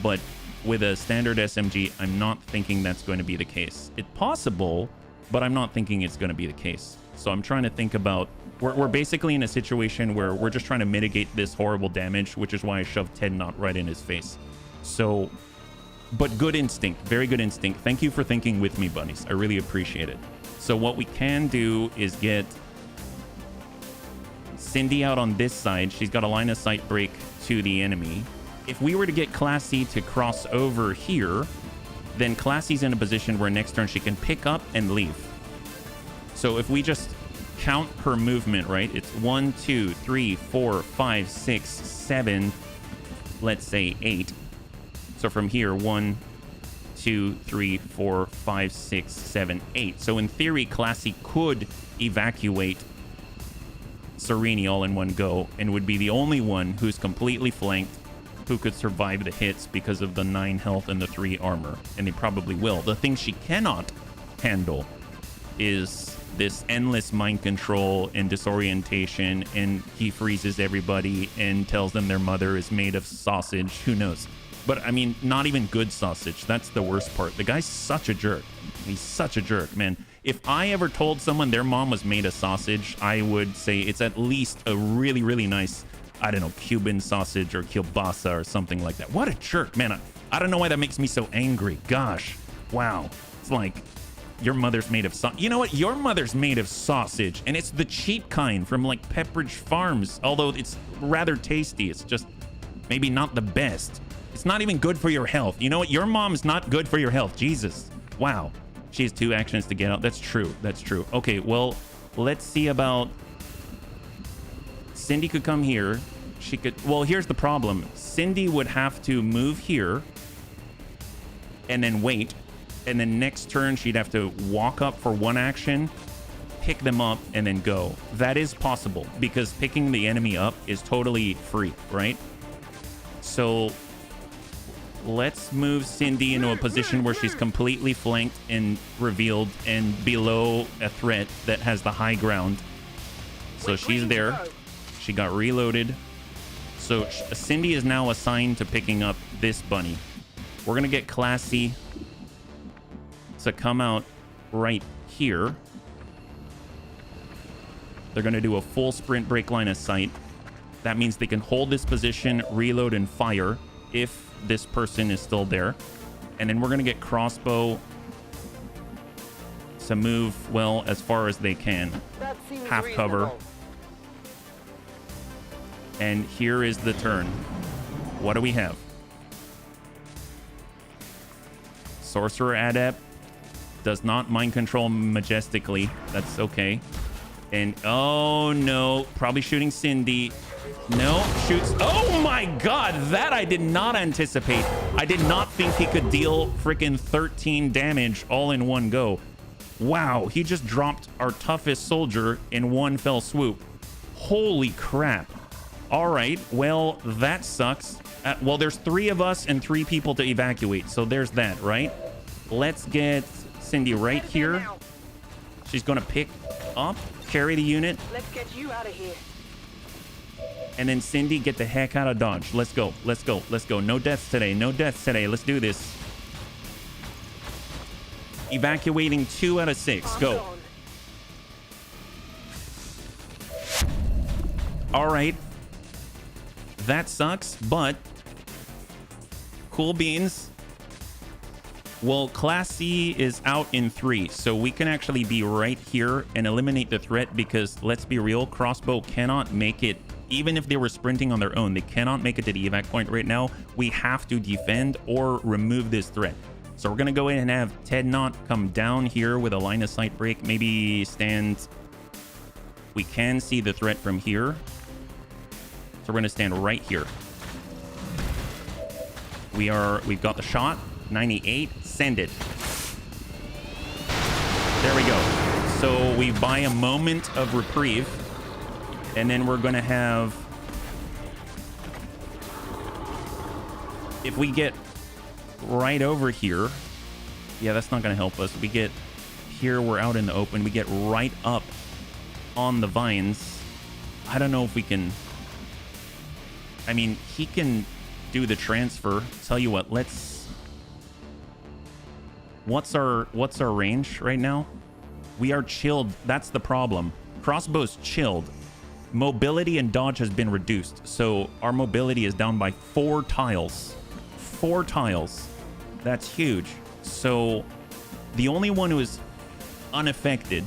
But with a standard SMG, I'm not thinking that's going to be the case. It's possible, but I'm not thinking it's going to be the case. So I'm trying to think about... We're basically in a situation where we're just trying to mitigate this horrible damage, which is why I shoved Ted Knot right in his face. So... But good instinct. Very good instinct. Thank you for thinking with me, bunnies. I really appreciate it. So what we can do is get Cindy out on this side. She's got a line of sight break to the enemy. If we were to get Classy to cross over here, then Classy's in a position where next turn she can pick up and leave. So if we just count her movement, right? It's 1, 2, 3, 4, 5, 6, 7, let's say 8. So from here, 1, 2, 3, 4, 5, 6, 7, 8. So in theory, Classy could evacuate Sereni all in one go and would be the only one who's completely flanked who could survive the hits because of the 9 health and the 3 armor. And they probably will. The thing she cannot handle is this endless mind control and disorientation, and he freezes everybody and tells them their mother is made of sausage. Who knows? But I mean, not even good sausage. That's the worst part. The guy's such a jerk. He's such a jerk, man. If I ever told someone their mom was made of sausage, I would say it's at least a really, really nice, I don't know, Cuban sausage or kielbasa or something like that. What a jerk, man. I don't know why that makes me so angry. Gosh. Wow. It's like, your mother's made of sausage. You know what? Your mother's made of sausage, and it's the cheap kind from like Pepperidge Farms. Although it's rather tasty. It's just maybe not the best. It's not even good for your health. You know what? Your mom's not good for your health. Jesus. Wow. She has 2 actions to get out. That's true. That's true. Okay, well, let's see about... Cindy could come here. She could... Well, here's the problem. Cindy would have to move here and then wait. And then next turn, she'd have to walk up for 1 action, pick them up, and then go. That is possible because picking the enemy up is totally free, right? So... let's move Cindy into a position where she's completely flanked and revealed and below a threat that has the high ground. So she's there. She got reloaded. So Cindy is now assigned to picking up this bunny. We're going to get Classy to come out right here. They're going to do a full sprint break line of sight. That means they can hold this position, reload, and fire if this person is still there. And then we're going to get Crossbow to move, well, as far as they can. Half cover. And here is the turn. What do we have? Sorcerer Adept does not mind control majestically. That's okay. And oh no, probably shooting Cindy. No, shoots. Oh my god, that I did not anticipate. I did not think he could deal freaking 13 damage all in one go. Wow, he just dropped our toughest soldier in one fell swoop. Holy crap. All right, well, that sucks. Well, there's 3 of us and 3 people to evacuate, so there's that, right? Let's get Cindy right here. She's gonna pick up, carry the unit. Let's get you out of here. And then Cindy, get the heck out of Dodge. Let's go, let's go, let's go. No deaths today, no deaths today. Let's do this. Evacuating 2 out of 6, go. All right. That sucks, but cool beans. Well, Class C is out in 3, so we can actually be right here and eliminate the threat because, let's be real, Crossbow cannot make it. Even if they were sprinting on their own, they cannot make it to the evac point right now. We have to defend or remove this threat. So we're going to go in and have Ted Knott come down here with a line of sight break. Maybe stand. We can see the threat from here. So we're going to stand right here. We've got the shot. 98. Send it. There we go. So we buy a moment of reprieve. And then we're going to have... If we get right over here... Yeah, that's not going to help us. We get here, we're out in the open. We get right up on the vines. I don't know if we can... I mean, he can do the transfer. Tell you what, let's... What's our range right now? We are chilled. That's the problem. Crossbow's chilled. Mobility and dodge has been reduced. So our mobility is down by 4 tiles. 4 tiles. That's huge. So the only one who is unaffected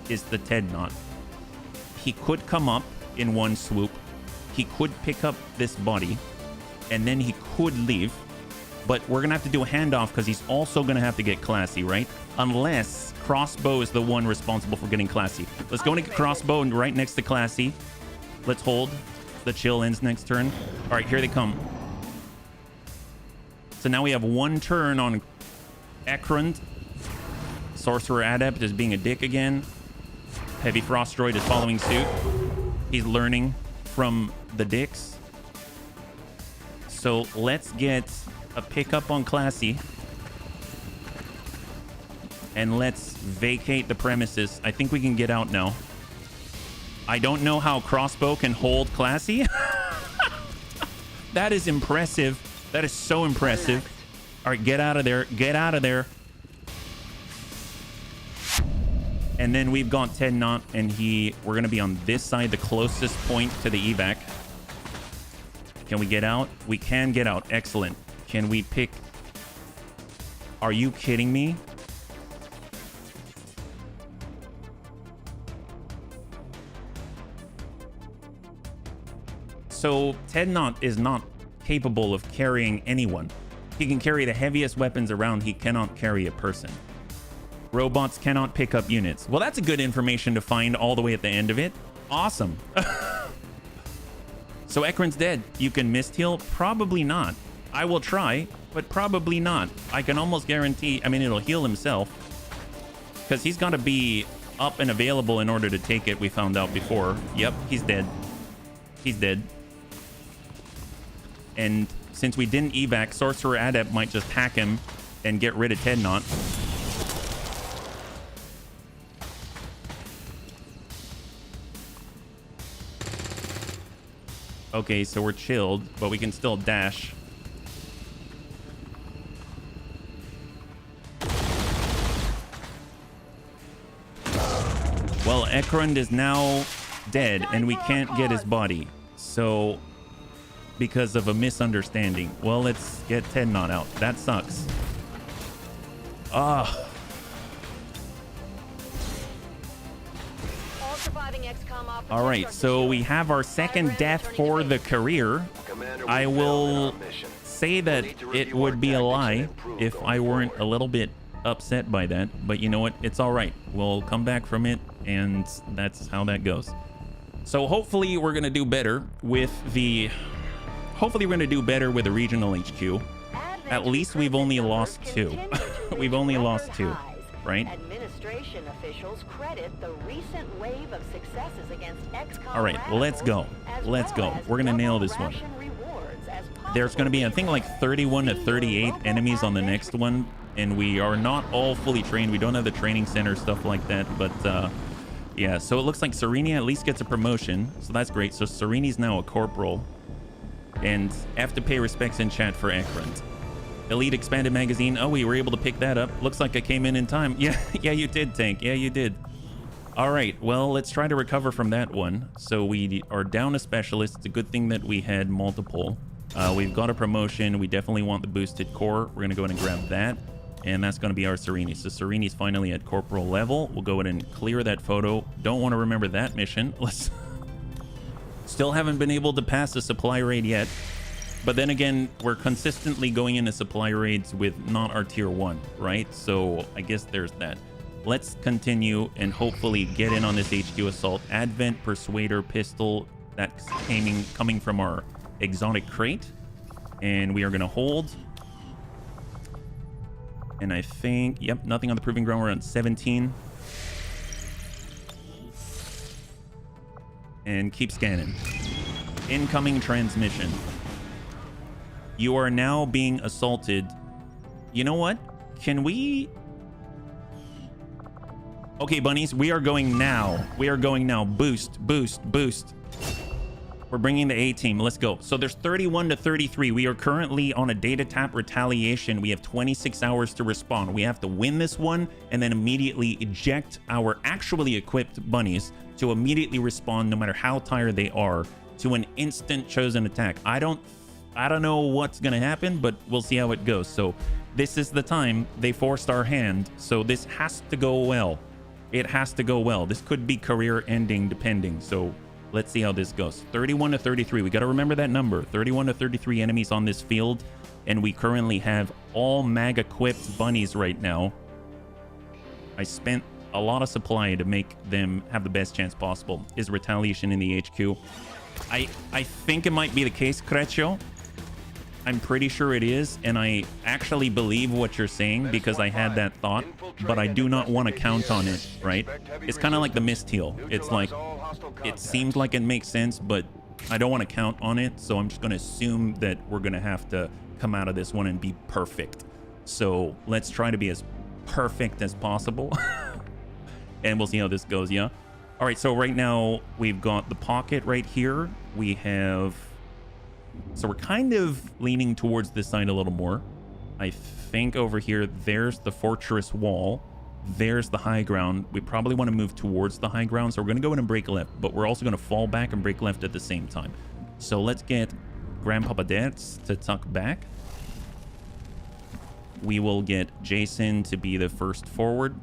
is the Ted Knott. He could come up in one swoop. He could pick up this body. And then he could leave. But we're going to have to do a handoff because he's also going to have to get Classy, right? Unless Crossbow is the one responsible for getting Classy. Let's go and get Crossbow right next to Classy. Let's hold. The chill ends next turn. All right, here they come. So now we have 1 turn on Ekrund. Sorcerer Adept is being a dick again. Heavy Frost Droid is following suit. He's learning from the dicks. So let's get a pickup on Classy. And let's vacate the premises. I think we can get out now. I don't know how Crossbow can hold Classy. That is impressive. That is so impressive. All right, get out of there. Get out of there. And then we've got Ted Knott, and we're going to be on this side, the closest point to the evac. Can we get out? We can get out. Excellent. Can we pick... Are you kidding me? So Ted Knott is not capable of carrying anyone. He can carry the heaviest weapons around. He cannot carry a person. Robots cannot pick up units. Well, that's a good information to find all the way at the end of it. Awesome. So Ekrund's dead. You can mist heal? Probably not. I will try, but probably not. I can almost guarantee, I mean, it'll heal himself. Because he's got to be up and available in order to take it, we found out before. Yep, he's dead. He's dead. And since we didn't evac, Sorcerer Adept might just hack him and get rid of Ted Knott. Okay, so we're chilled, but we can still dash. Well, Ekrund is now dead, and we can't get his body. So, because of a misunderstanding. Well, let's get Ted Knott out. That sucks. Ah. All right, so we have our second death for the career. I will say that it would be a lie if I weren't a little bit upset by that. But you know what? It's all right. We'll come back from it, and that's how that goes. So hopefully we're going to do better with the... Hopefully we're going to do better with the regional HQ. At least we've only lost 2. We've only lost 2. right? Administration officials credit the recent wave of successes against XCOM. All right, well, let's go. Let's go. We're gonna nail this one. There's gonna be, I think, like 31 to 38 enemies on the next one, and we are not all fully trained. We don't have the training center, stuff like that, but yeah, so it looks like Sereni at least gets a promotion, so that's great. So Sereni's now a corporal, and have to pay respects in chat for Ekrant. Elite Expanded Magazine. Oh, we were able to pick that up. Looks like I came in time. Yeah, yeah, you did, Tank. Yeah, you did. All right, well, let's try to recover from that one. So we are down a specialist. It's a good thing that we had multiple. We've got a promotion. We definitely want the boosted core. We're going to go ahead and grab that. And that's going to be our Sereni. So Sereni's finally at corporal level. We'll go ahead and clear that photo. Don't want to remember that mission. Let's... Still haven't been able to pass the supply raid yet. But then again, we're consistently going into supply raids with not our tier 1, right? So I guess there's that. Let's continue and hopefully get in on this HQ assault. Advent Persuader pistol that's coming from our exotic crate. And we are going to hold. And I think, yep, nothing on the proving ground. We're on 17. And keep scanning. Incoming transmission. You are now being assaulted. You know what? Can we... Okay, bunnies, we are going now. We are going now. Boost, boost, boost. We're bringing the A-team. Let's go. So there's 31 to 33. We are currently on a data tap retaliation. We have 26 hours to respond. We have to win this one and then immediately eject our actually equipped bunnies to immediately respond, no matter how tired they are, to an instant chosen attack. I don't know what's gonna happen, but we'll see how it goes. So this is the time. They forced our hand, so this has to go well. It has to go well. This could be career ending depending. So let's see how this goes. 31 to 33. We got to remember that number. 31 to 33 enemies on this field, and we currently have all mag equipped bunnies right now. I spent a lot of supply to make them have the best chance possible. Is retaliation in the HQ? I think it might be the case, Creccio. I'm pretty sure it is, and I actually believe what you're saying because I had that thought, but I do not want to count on it, right? It's kind of like the mist heal. It's like, it seems like it makes sense, but I don't want to count on it, so I'm just going to assume that we're going to have to come out of this one and be perfect. So let's try to be as perfect as possible, and we'll see how this goes, yeah? All right, so right now we've got the pocket right here. We have... So we're kind of leaning towards this side a little more. I think over here, there's the fortress wall. There's the high ground. We probably want to move towards the high ground, so we're going to go in and break left, but we're also going to fall back and break left at the same time. So let's get Grandpapa Dance to tuck back. We will get Jason to be the first forward.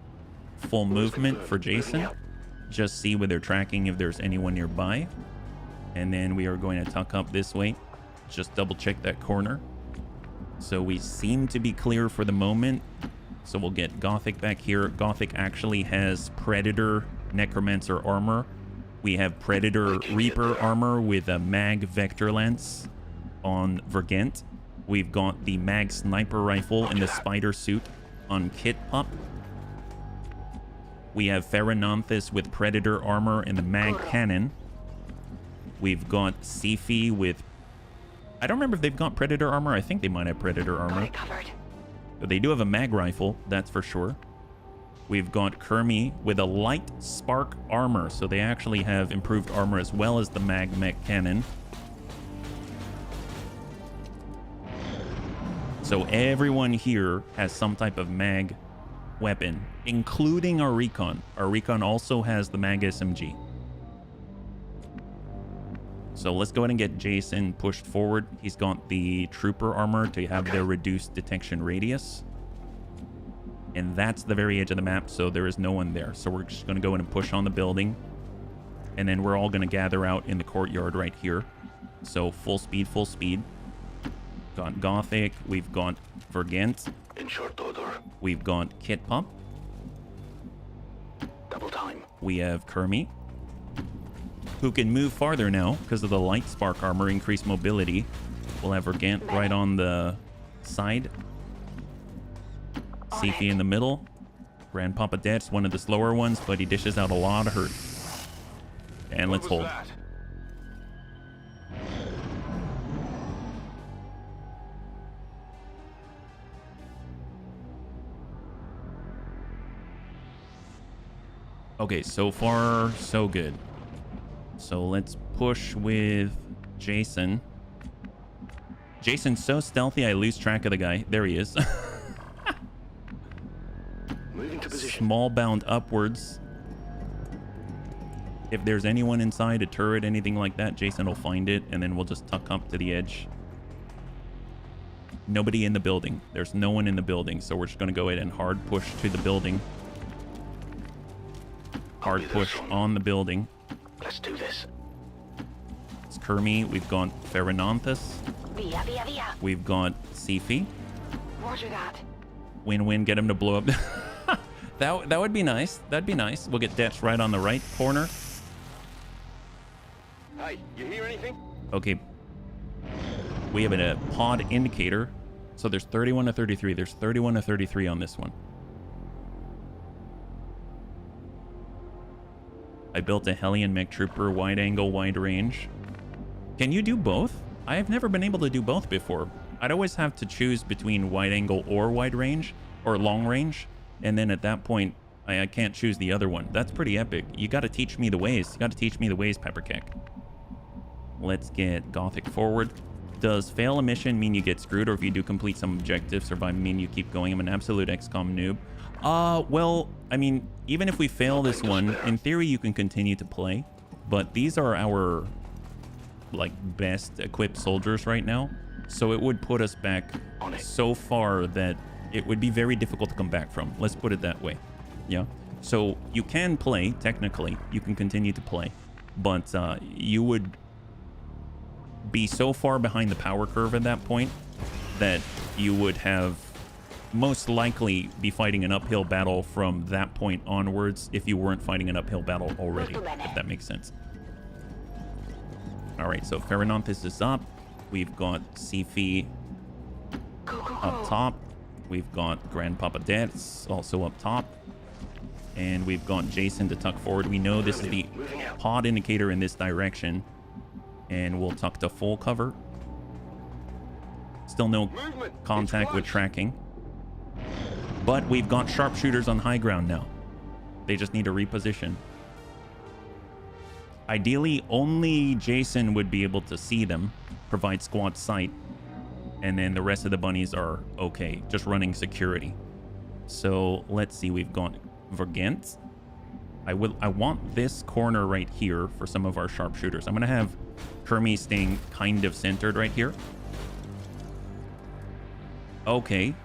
Full movement for Jason. Just see where they're tracking if there's anyone nearby. And then we are going to tuck up this way. Just double check that corner. So we seem to be clear for the moment. So we'll get Gothic back here. Gothic actually has Predator Necromancer armor. We have Predator Reaper armor with a Mag Vector Lance on Vergent. We've got the Mag Sniper Rifle and the Spider Suit on Kit Pup. We have Pheronanthus with Predator armor and the Mag Cannon. We've got Sifi with... I don't remember if they've got Predator armor. I think they might have Predator armor. But they do have a mag rifle, that's for sure. We've got Kermie with a light spark armor. So they actually have improved armor as well as the mag mech cannon. So everyone here has some type of mag weapon, including our recon. Our recon also has the mag SMG. So let's go ahead and get Jason pushed forward. He's got the trooper armor to have their reduced detection radius. And that's the very edge of the map, so there is no one there. So we're just going to go in and push on the building. And then we're all going to gather out in the courtyard right here. So full speed, full speed. Got Gothic. We've got Vergent. In short order. We've got Kit Pup. Double time. We have Kermie, who can move farther now because of the light spark armor, increased mobility. We'll have Vergant right on the side. Sifi in the middle. Grandpapa Dad's one of the slower ones, but he dishes out a lot of hurt. And let's hold. That? Okay, so far, so good. So let's push with Jason. Jason's so stealthy, I lose track of the guy. There he is. Moving to position. Small bound upwards. If there's anyone inside, a turret, anything like that, Jason will find it, and then we'll just tuck up to the edge. Nobody in the building. There's no one in the building, so we're just going to go ahead and hard push to the building. Hard push on the building. Let's do this. It's Kermi. We've got Ferrananthus. Via, via, via. We've got Sifi. Roger that. Win-win. Get him to blow up. That would be nice. That'd be nice. We'll get Detch right on the right corner. Hey, you hear anything? Okay. We have a pod indicator. So there's 31 to 33. There's 31 to 33 on this one. I built a Hellion Mech Trooper, wide angle, wide range. Can you do both? I have never been able to do both before. I'd always have to choose between wide angle or wide range, or long range. And then at that point, I can't choose the other one. That's pretty epic. You got to teach me the ways. You got to teach me the ways, Peppercake. Let's get Gothic forward. Does fail a mission mean you get screwed, or if you do complete some objectives, survive mean you keep going? I'm an absolute XCOM noob. Well, I mean, even if we fail this one, in theory you can continue to play, but these are our, like, best equipped soldiers right now, so it would put us back so far that it would be very difficult to come back from. Let's put it that way. Yeah. So you can play, technically, you can continue to play, but you would be so far behind the power curve at that point that you would have most likely be fighting an uphill battle from that point onwards if you weren't fighting an uphill battle already, if that makes sense. All right, so Ferrananthus is up. We've got Sifi up top. We've got Grandpapa Dance also up top. And we've got Jason to tuck forward. We know this is the pod indicator in this direction. And we'll tuck to full cover. Still no contact with tracking. But we've got sharpshooters on high ground now. They just need to reposition. Ideally, only Jason would be able to see them, provide squad sight, and then the rest of the bunnies are okay, just running security. So let's see, we've got Vergent. I want this corner right here for some of our sharpshooters. I'm gonna have Kermi staying kind of centered right here. Okay.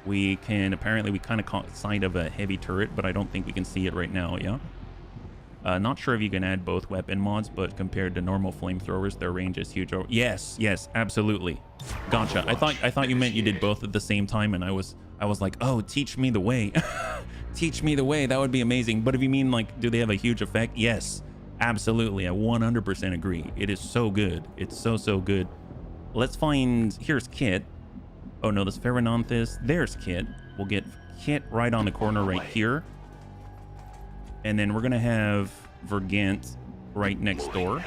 We can, apparently we kind of caught sight of a heavy turret, but I don't think we can see it right now, yeah? Not sure if you can add both weapon mods, but compared to normal flamethrowers, their range is huge. Oh, yes, absolutely. Gotcha. I thought you meant you did both at the same time, and I was like, oh, teach me the way. Teach me the way. That would be amazing. But if you mean, like, do they have a huge effect? Yes, absolutely. I 100% agree. It is so good. It's so good. Let's find, here's Kit. Oh no, this Ferrananthus. There's Kit. We'll get Kit right on the corner right here. And then we're going to have Vergent right next door.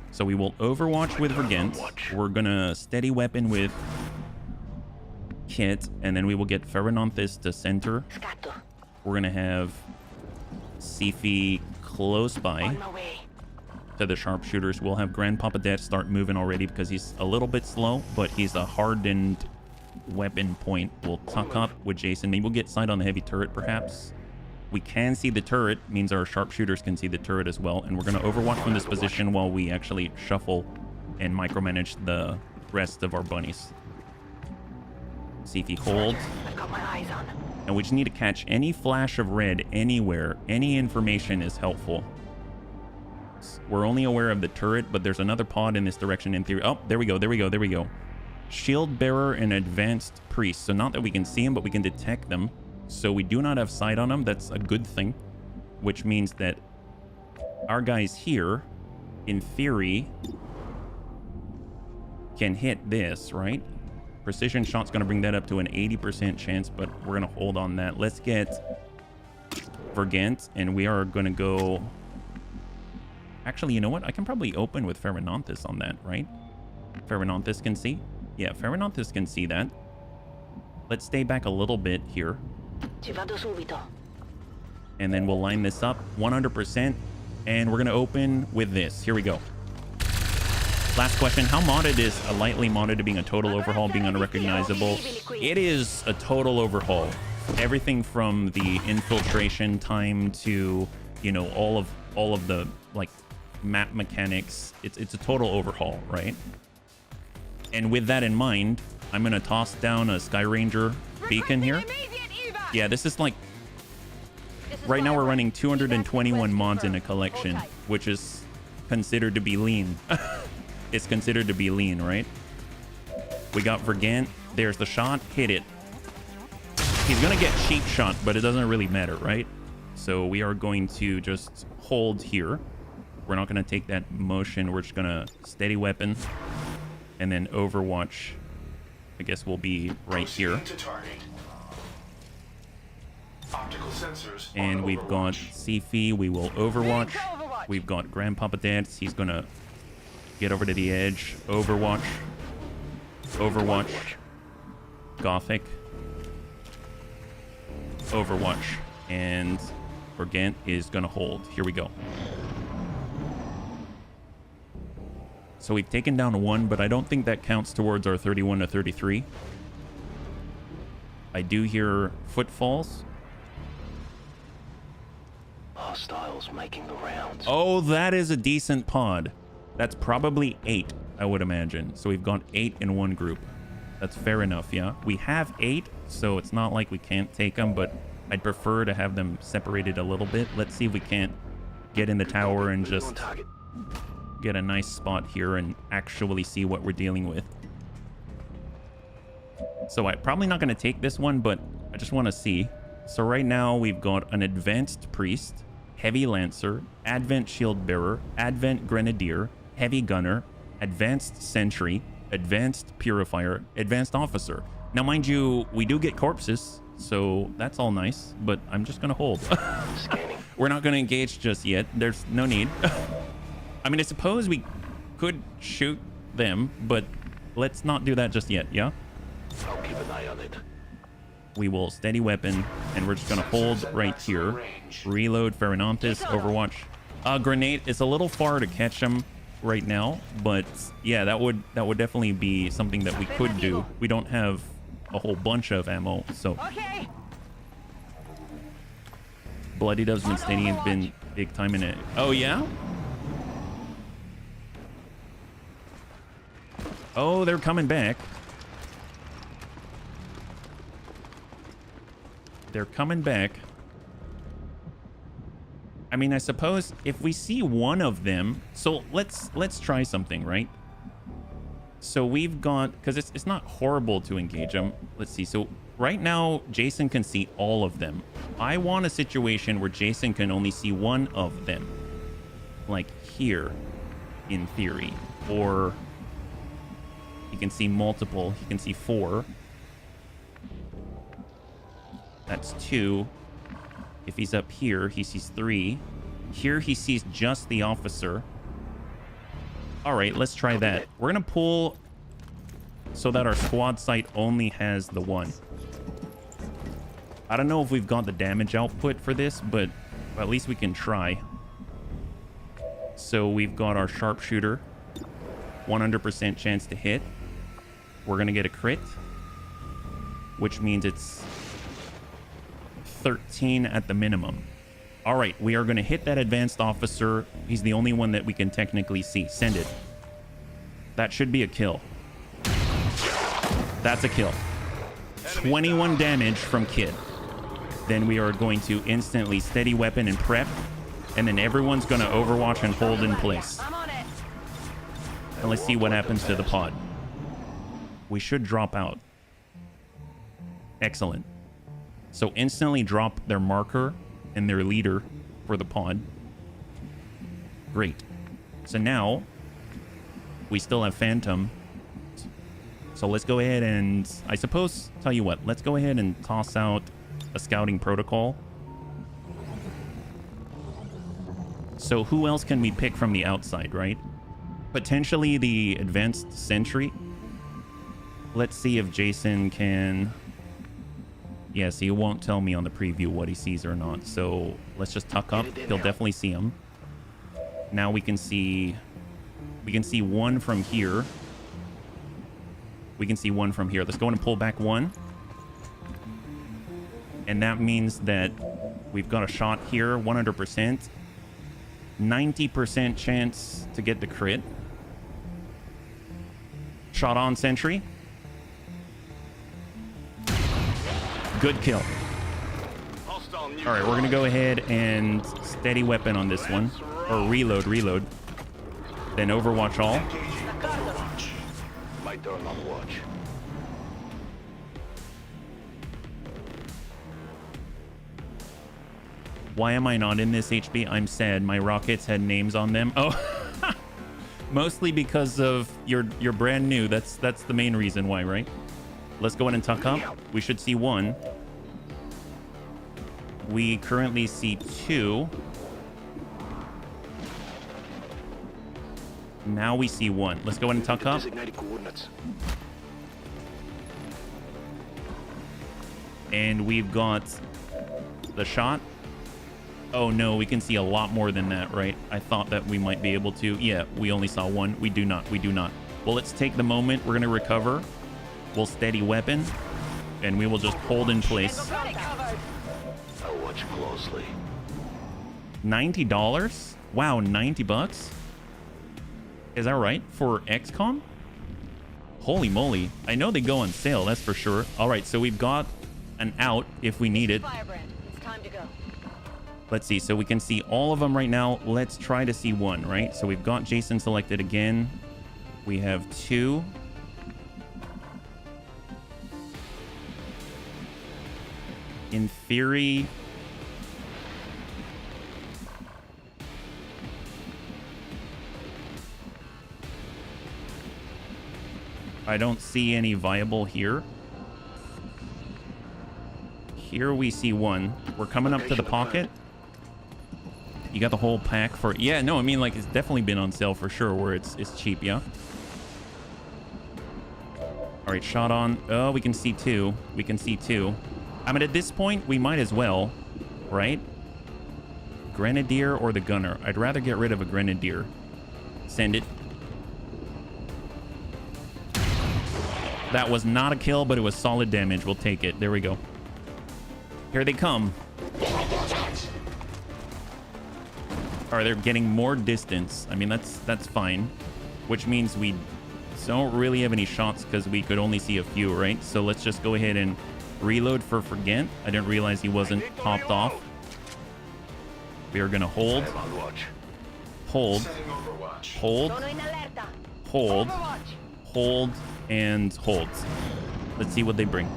So we will overwatch with Vergent. We're going to steady weapon with Kit. And then we will get Ferrananthus to center. We're going to have Sifi close by to the sharpshooters. We'll have Grandpapa Death start moving already because he's a little bit slow, but he's a hardened weapon point. We'll tuck up with Jason. Maybe we'll get sight on the heavy turret, perhaps. We can see the turret, means our sharpshooters can see the turret as well. And we're going to overwatch from this position while we actually shuffle and micromanage the rest of our bunnies. See if he holds. And we just need to catch any flash of red anywhere. Any information is helpful. We're only aware of the turret, but there's another pod in this direction in theory. Oh, there we go. Shield bearer and advanced priest. So not that we can see them, but we can detect them. So we do not have sight on them. That's a good thing, which means that our guys here, in theory, can hit this, right? Precision shot's going to bring that up to an 80% chance, but we're going to hold on that. Let's get Vergant, and we are going to go... Actually, you know what? I can probably open with Ferronanthus on that, right? Ferronanthus can see? Yeah, Ferronanthus can see that. Let's stay back a little bit here. And then we'll line this up 100%. And we're going to open with this. Here we go. Last question. How modded is a lightly modded to being a total overhaul, being unrecognizable? It is a total overhaul. Everything from the infiltration time to, you know, all of the, like, map mechanics. It's a total overhaul, right? And with that in mind, I'm going to toss down a Sky Ranger beacon here. Yeah, this is like... Right now we're running 221 mods in a collection, which is considered to be lean. It's considered to be lean, right? We got Vergant. There's the shot. Hit it. He's going to get cheap shot, but it doesn't really matter, right? So we are going to just hold here. We're not going to take that motion. We're just going to steady weapon. And then Overwatch, I guess, will be right here. And we've got Sifi. We will Overwatch. We've got Grandpapa Dance. He's going to get over to the edge. Overwatch. Overwatch. Gothic. Overwatch. And Vergant is going to hold. Here we go. So we've taken down one, but I don't think that counts towards our 31 to 33. I do hear footfalls. Hostiles making the rounds. Oh, that is a decent pod. That's probably 8, I would imagine. So we've got 8 in one group. That's fair enough, yeah. We have 8, so it's not like we can't take them, but I'd prefer to have them separated a little bit. Let's see if we can't get in the tower and just get a nice spot here and actually see what we're dealing with. So I'm probably not going to take this one, but I just want to see. So right now we've got an Advanced Priest, Heavy Lancer, Advent Shield Bearer, Advent Grenadier, Heavy Gunner, Advanced Sentry, Advanced Purifier, Advanced Officer. Now, mind you, we do get corpses, so that's all nice, but I'm just going to hold. We're not going to engage just yet. There's no need. I mean, I suppose we could shoot them, but let's not do that just yet, yeah? I'll keep an eye on it. We will steady weapon, and we're just going to hold right here. Reload Ferronanthus, Overwatch. Grenade is a little far to catch him right now, but yeah, that would definitely be something that we could do. We don't have a whole bunch of ammo, so... Bloody Dove's been steady and been big time in it. Oh, yeah? Oh, they're coming back. They're coming back. I mean, I suppose if we see one of them, so let's try something, right? So we've got, because it's not horrible to engage them. Let's see. So right now, Jason can see all of them. I want a situation where Jason can only see one of them, like here, in theory, or he can see multiple. He can see 4. That's 2. If he's up here, he sees 3. Here, he sees just the officer. All right, let's try that. We're going to pull so that our squad sight only has the 1. I don't know if we've got the damage output for this, but at least we can try. So we've got our sharpshooter. 100% chance to hit. We're going to get a crit, which means it's 13 at the minimum. All right, we are going to hit that advanced officer. He's the only one that we can technically see. Send it. That should be a kill. That's a kill. 21 damage from Kid. Then we are going to instantly steady weapon and prep. And then everyone's going to Overwatch and hold in place. And let's see what happens to the pod. We should drop out. Excellent. So instantly drop their marker and their leader for the pod. Great. So now we still have Phantom. So let's go ahead and, I suppose, tell you what, let's go ahead and toss out a scouting protocol. So who else can we pick from the outside, right? Potentially the advanced sentry. Let's see if Jason can... Yes, he won't tell me on the preview what he sees or not. So let's just tuck up. He'll definitely see him. Now we can see one from here. We can see one from here. Let's go in and pull back one. And that means that we've got a shot here, 100%. 90% chance to get the crit. Shot on sentry. Good kill. All right, we're gonna go ahead and steady weapon on this one, or reload. Then Overwatch all. My turn on watch. Why am I not in this HB? I'm sad. My rockets had names on them. Oh, mostly because of you're brand new. That's the main reason why, right? Let's go in and tuck up. We should see one. We currently see two. Now we see one. Let's go in and tuck up. And we've got the shot. Oh no, we can see a lot more than that, right? I thought that we might be able to. Yeah, we only saw one. We do not. Well, let's take the moment. We're going to recover. We'll steady weapon. And we will just hold in place. I'll watch closely. $90? Wow, 90 bucks? Is that right? For XCOM? Holy moly. I know they go on sale, that's for sure. All right, so we've got an out if we need it. Firebrand, it's time to go. Let's see. So we can see all of them right now. Let's try to see one, right? So we've got Jason selected again. We have two. In theory... I don't see any viable here. Here we see one. We're coming up to the pocket. You got the whole pack for... Yeah, no, I mean, like, it's definitely been on sale for sure, where it's cheap, yeah? All right, shot on. Oh, we can see two. We can see two. I mean, at this point, we might as well, right? Grenadier or the gunner? I'd rather get rid of a grenadier. Send it. That was not a kill, but it was solid damage. We'll take it. There we go. Here they come. Or they're getting more distance. I mean, that's fine. Which means we don't really have any shots because we could only see a few, right? So let's just go ahead and reload for Forget. I didn't realize he wasn't topped off. We are going to hold. Hold. Hold. Hold. Hold. And hold. Let's see what they bring.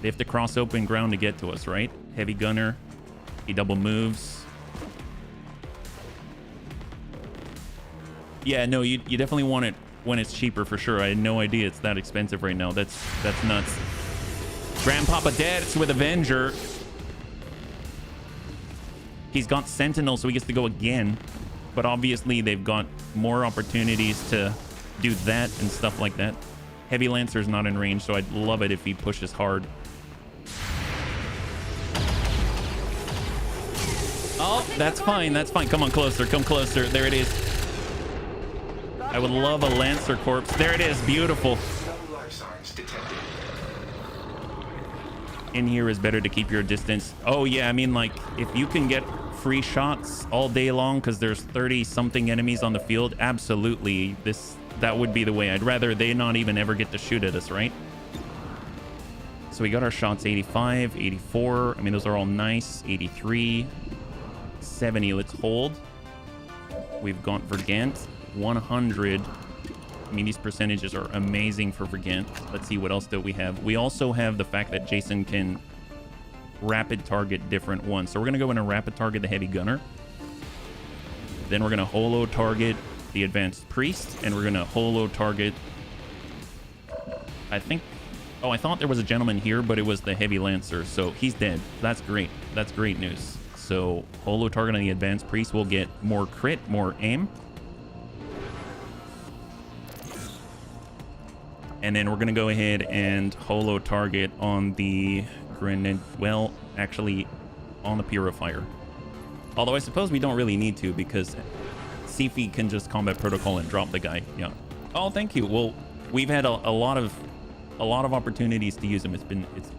They have to cross open ground to get to us, right? Heavy gunner. He double moves. Yeah, no, you definitely want it when it's cheaper for sure. I had no idea it's that expensive right now. That's nuts. Grandpapa Dad's with Avenger. He's got Sentinel, so he gets to go again. But obviously, they've got more opportunities to do that and stuff like that. Heavy Lancer's not in range, so I'd love it if he pushes hard. Oh, that's fine. That's fine. Come on, closer. Come closer. There it is. I would love a Lancer corpse. There it is. Beautiful. In here is better to keep your distance. Oh, yeah. I mean, like, if you can get free shots all day long because there's 30-something enemies on the field, absolutely. That would be the way. I'd rather they not even ever get to shoot at us, right? So we got our shots 85, 84. I mean, those are all nice. 83, 70. Let's hold. We've got Vergant. 100. I mean, these percentages are amazing for Vergant. Let's see what else do we have. We also have the fact that Jason can rapid target different ones. So we're going to go in and rapid target the heavy gunner. Then we're going to holo target the advanced priest, and we're going to holo target I think... Oh, I thought there was a gentleman here, but it was the heavy lancer. So he's dead. That's great. That's great news. So holo target on the advanced priest will get more crit, more aim. And then we're going to go ahead and holo target on the grenade. Well, actually on the purifier. Although I suppose we don't really need to because Sifi can just combat protocol and drop the guy. Yeah. Oh, thank you. Well, we've had a lot of opportunities to use them.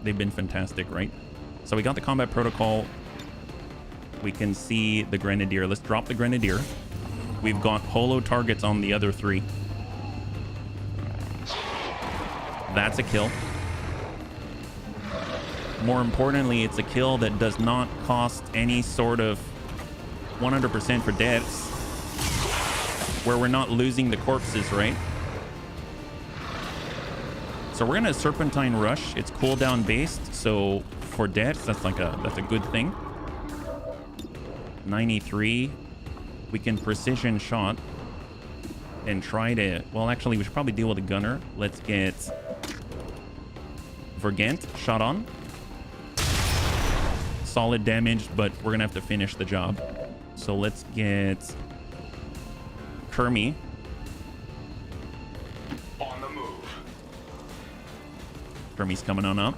They've been fantastic, right? So we got the combat protocol. We can see the grenadier. Let's drop the grenadier. We've got holo targets on the other 3. That's a kill. More importantly, it's a kill that does not cost any sort of 100% for deaths, where we're not losing the corpses, right? So we're gonna serpentine rush. It's cooldown based, so for deaths, that's a good thing. 93. We can precision shot and try to... Well, actually, we should probably deal with a gunner. Let's get Vergant shot on. Solid damage, but we're gonna have to finish the job. So let's get Kermie. On the move. Kermie's coming on up.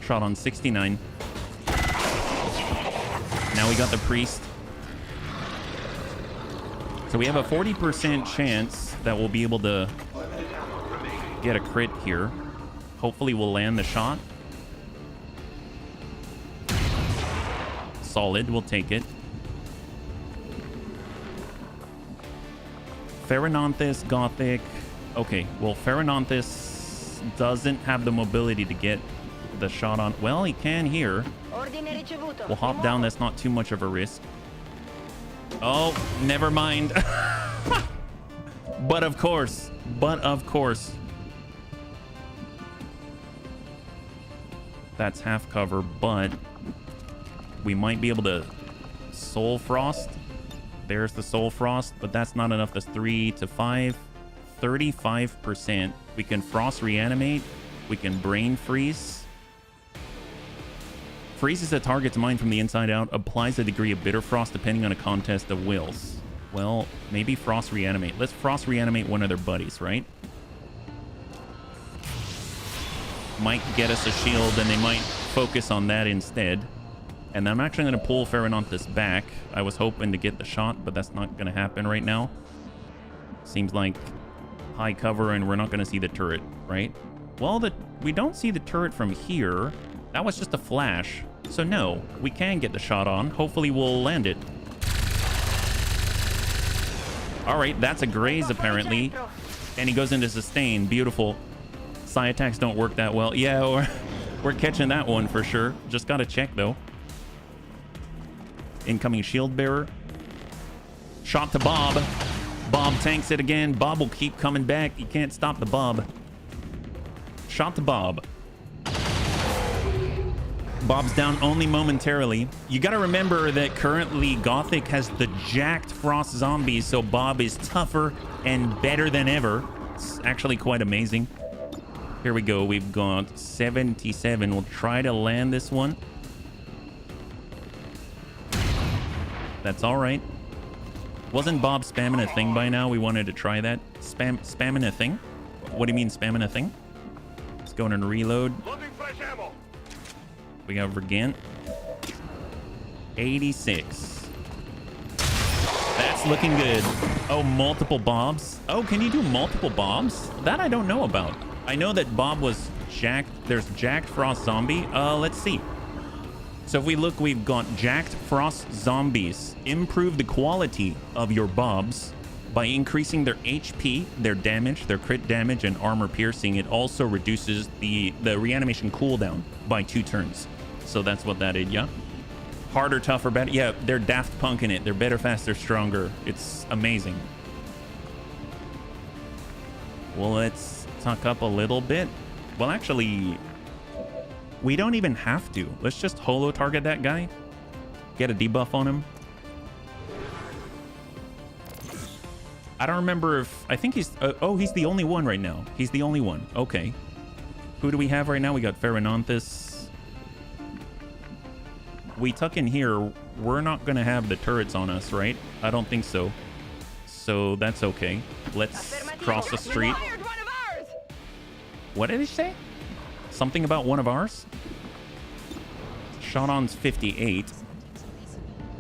Shot on 69. Now we got the priest. So we have a 40% chance that we'll be able to get a crit here. Hopefully we'll land the shot. Solid, we'll take it. Pheronanthus, Gothic. Okay, well, Pheronanthus doesn't have the mobility to get the shot on. Well, he can here. We'll hop down. That's not too much of a risk. Oh, never mind. But of course. That's half cover, but we might be able to Soul Frost. There's the Soul Frost, but that's not enough. That's 3 to 5. 35%. We can Frost Reanimate. We can Brain Freeze. Freezes a target's mind from the inside out. Applies a degree of Bitter Frost depending on a contest of wills. Well, maybe Frost Reanimate. Let's Frost Reanimate one of their buddies, right? Might get us a shield, and they might focus on that instead. And I'm actually going to pull Pheronanthus back. I was hoping to get the shot, but that's not going to happen right now. Seems like high cover, and we're not going to see the turret, right? Well, we don't see the turret from here. That was just a flash. So no, we can get the shot on. Hopefully we'll land it. All right, that's a graze apparently. And he goes into sustain. Beautiful. Psi attacks don't work that well. Yeah, we're catching that one for sure. Just got to check though. Incoming shield bearer. Shot to Bob. Bob tanks it again. Bob will keep coming back. You can't stop the Bob. Shot to Bob. Bob's down only momentarily. You got to remember that currently Gothic has the jacked Frost zombies, so Bob is tougher and better than ever. It's actually quite amazing. Here we go. We've got 77. We'll try to land this one. That's all right. Wasn't Bob spamming a thing by now? We wanted to try that. Spamming a thing? What do you mean spamming a thing? Let's go and reload. We got Vergant. 86. That's looking good. Oh, multiple Bobs. Oh, can you do multiple Bobs? That I don't know about. I know that Bob was jacked. There's jacked Frost zombie. Let's see. So if we look, we've got jacked Frost zombies. Improve the quality of your Bobs by increasing their HP, their damage, their crit damage, and armor piercing. It also reduces the reanimation cooldown by 2 turns. So that's what that is, yeah? Harder, tougher, better. Yeah, they're Daft Punk in it. They're better, faster, stronger. It's amazing. Well, let's tuck up a little bit. Well, actually, we don't even have to. Let's just holo target that guy. Get a debuff on him. I don't remember if... I think he's... oh, he's the only one right now. He's the only one. Okay. Who do we have right now? We got Pheronanthus. We tuck in here. We're not going to have the turrets on us, right? I don't think so. So that's okay. Let's cross the street. What did he say? Something about one of ours? Shot on's 58.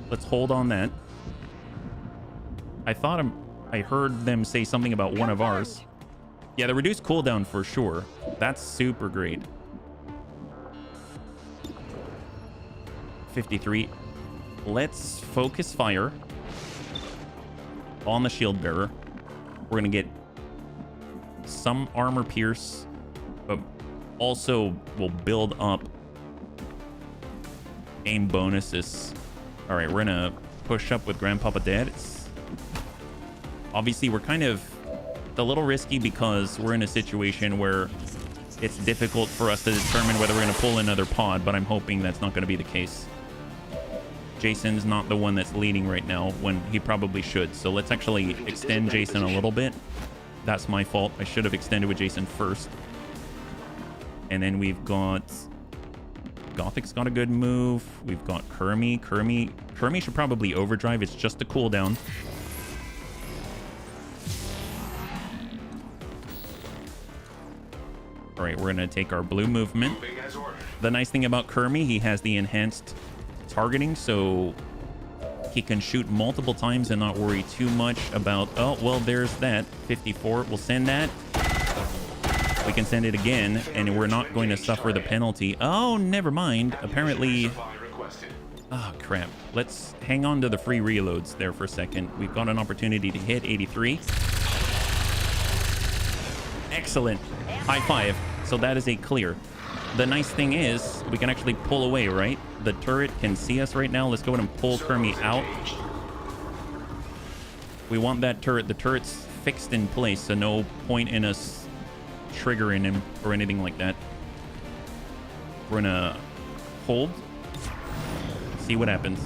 Let's hold on that. I thought I heard them say something about one of ours. Yeah, the reduced cooldown for sure. That's super great. 53. Let's focus fire on the shield bearer. We're gonna get some armor pierce, but also we'll build up aim bonuses. All right, we're gonna push up with Grandpapa Dad. Obviously, we're kind of a little risky because we're in a situation where it's difficult for us to determine whether we're gonna pull another pod, but I'm hoping that's not gonna be the case. Jason's not the one that's leading right now when he probably should. So let's actually extend Jason a little bit. That's my fault. I should have extended with Jason first. And then we've got... Gothic's got a good move. We've got Kermie. Kermie should probably overdrive. It's just a cooldown. All right, we're going to take our blue movement. The nice thing about Kermie, he has the enhanced targeting, so he can shoot multiple times and not worry too much about, oh, well, there's that. 54. We'll send that. We can send it again, and we're not going to suffer the penalty. Oh, never mind. Apparently... Oh, crap. Let's hang on to the free reloads there for a second. We've got an opportunity to hit 83. Excellent. High five. So that is a clear. The nice thing is we can actually pull away, right? The turret can see us right now. Let's go ahead and pull Kermie out. We want that turret. The turret's fixed in place, so no point in us triggering him or anything like that. We're gonna hold. See what happens.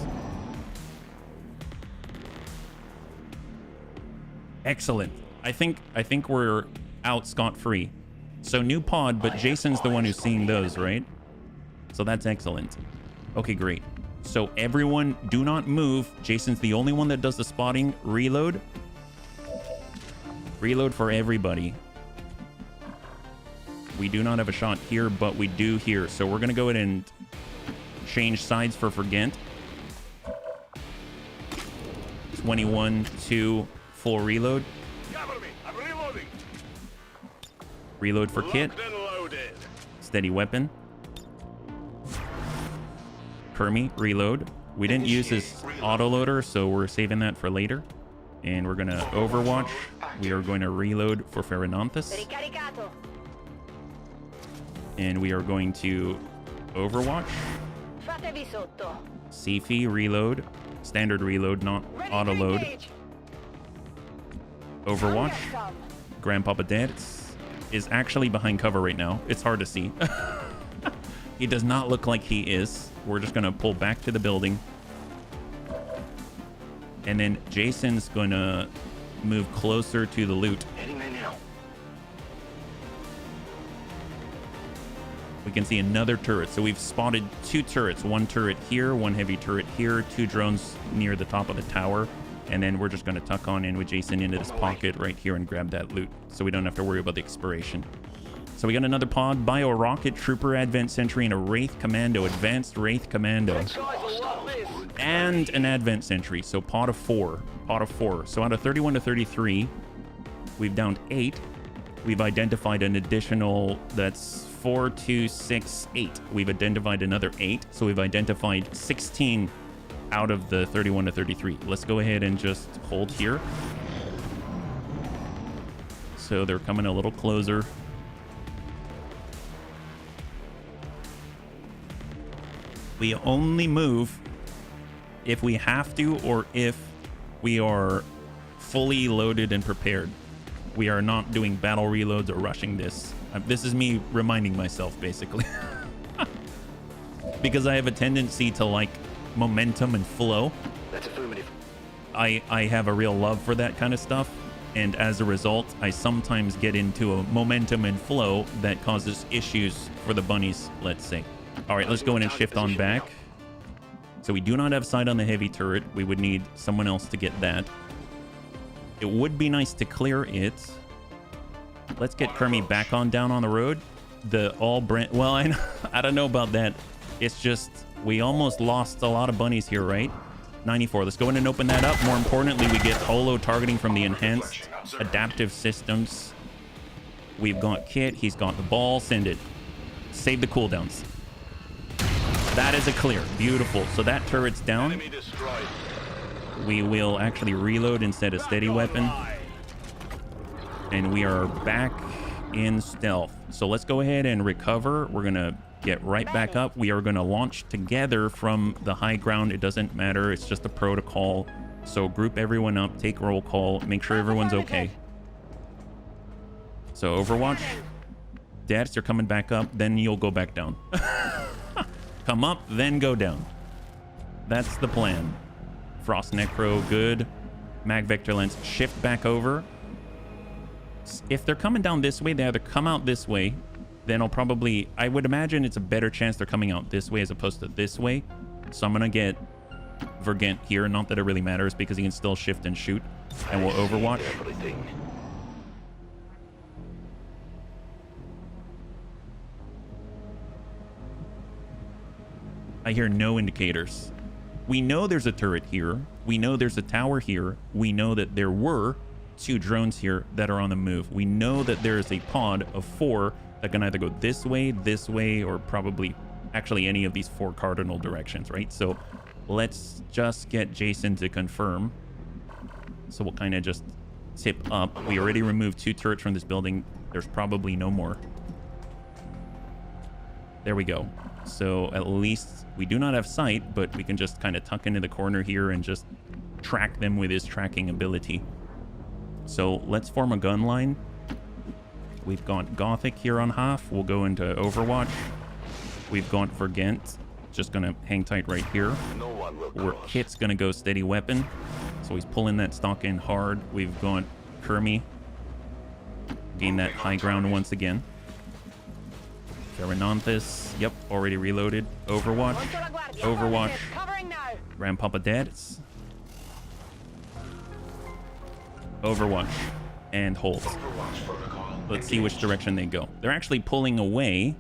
Excellent. I think we're out scot-free. So new pod, but Jason's the one who's seeing those, right? So that's excellent. Okay, great. So everyone do not move. Jason's the only one that does the spotting. Reload. Reload for everybody. We do not have a shot here, but we do here. So we're going to go ahead and change sides for Forget. 21 to full reload. I'm reloading. Reload for Kit. Steady weapon. Kermie, reload. We didn't use his autoloader, so we're saving that for later. And we're going to Overwatch. We are going to reload for Pheronanthus. And we are going to Overwatch. Sifi, reload. Standard reload, not autoload. Overwatch. Grandpapa Dad is actually behind cover right now. It's hard to see. He does not look like he is. We're just going to pull back to the building. And then Jason's going to move closer to the loot. We can see another turret. So we've spotted two turrets. One turret here, one heavy turret here, two drones near the top of the tower. And then we're just going to tuck on in with Jason into this pocket right here and grab that loot. So we don't have to worry about the expiration. So we got another pod, Bio Rocket Trooper, Advanced Sentry, and a Wraith Commando, Advanced Wraith Commando. And an Advanced Sentry, so pod of 4. Pod of 4. So out of 31 to 33, we've downed 8. We've identified an additional, that's 4, 2, 6, 8. We've identified another 8, so we've identified 16 out of the 31 to 33. Let's go ahead and just hold here. So they're coming a little closer. We only move if we have to or if we are fully loaded and prepared. We are not doing battle reloads or rushing this. This is me reminding myself, basically. Because I have a tendency to like momentum and flow. That's affirmative. I have a real love for that kind of stuff. And as a result, I sometimes get into a momentum and flow that causes issues for the bunnies, let's say. All right, let's go in and shift on back. So we do not have sight on the heavy turret. We would need someone else to get that. It would be nice to clear it. Let's get Kermie back on down on the road. Well, I don't know about that. It's just, we almost lost a lot of bunnies here, right? 94. Let's go in and open that up. More importantly, we get holo targeting from the enhanced adaptive systems. We've got Kit. He's got the ball. Send it. Save the cooldowns. That is a clear. Beautiful. So that turret's down. We will actually reload instead of steady weapon. And we are back in stealth. So let's go ahead and recover. We're going to get right back up. We are going to launch together from the high ground. It doesn't matter. It's just a protocol. So group everyone up, take roll call, make sure everyone's okay. So Overwatch, Dads, you're coming back up, then you'll go back down. Come up, then go down. That's the plan. Frost Necro, good. Mag Vector Lens, shift back over. If they're coming down this way, they either come out this way, then I'll probably, I would imagine it's a better chance they're coming out this way as opposed to this way. So I'm going to get Vergent here. Not that it really matters because he can still shift and shoot. And we'll Overwatch. I hear no indicators. We know there's a turret here. We know there's a tower here. We know that there were 2 drones here that are on the move. We know that there is a pod of 4 that can either go this way, or probably actually any of these 4 cardinal directions, right? So let's just get Jason to confirm. So we'll kind of just tip up. We already removed 2 turrets from this building. There's probably no more. There we go. So at least we do not have sight, but we can just kind of tuck into the corner here and just track them with his tracking ability. So let's form a gun line. We've got Gothic here on half. We'll go into Overwatch. We've got Vergent. Just going to hang tight right here. Where Kit's going to go steady weapon. So he's pulling that stock in hard. We've got Kermie. Gain that high ground once again. Ferrananthus. Yep, already reloaded. Overwatch. Overwatch. Grandpapa Dads. Overwatch. And hold. Let's see which direction they go. They're actually pulling away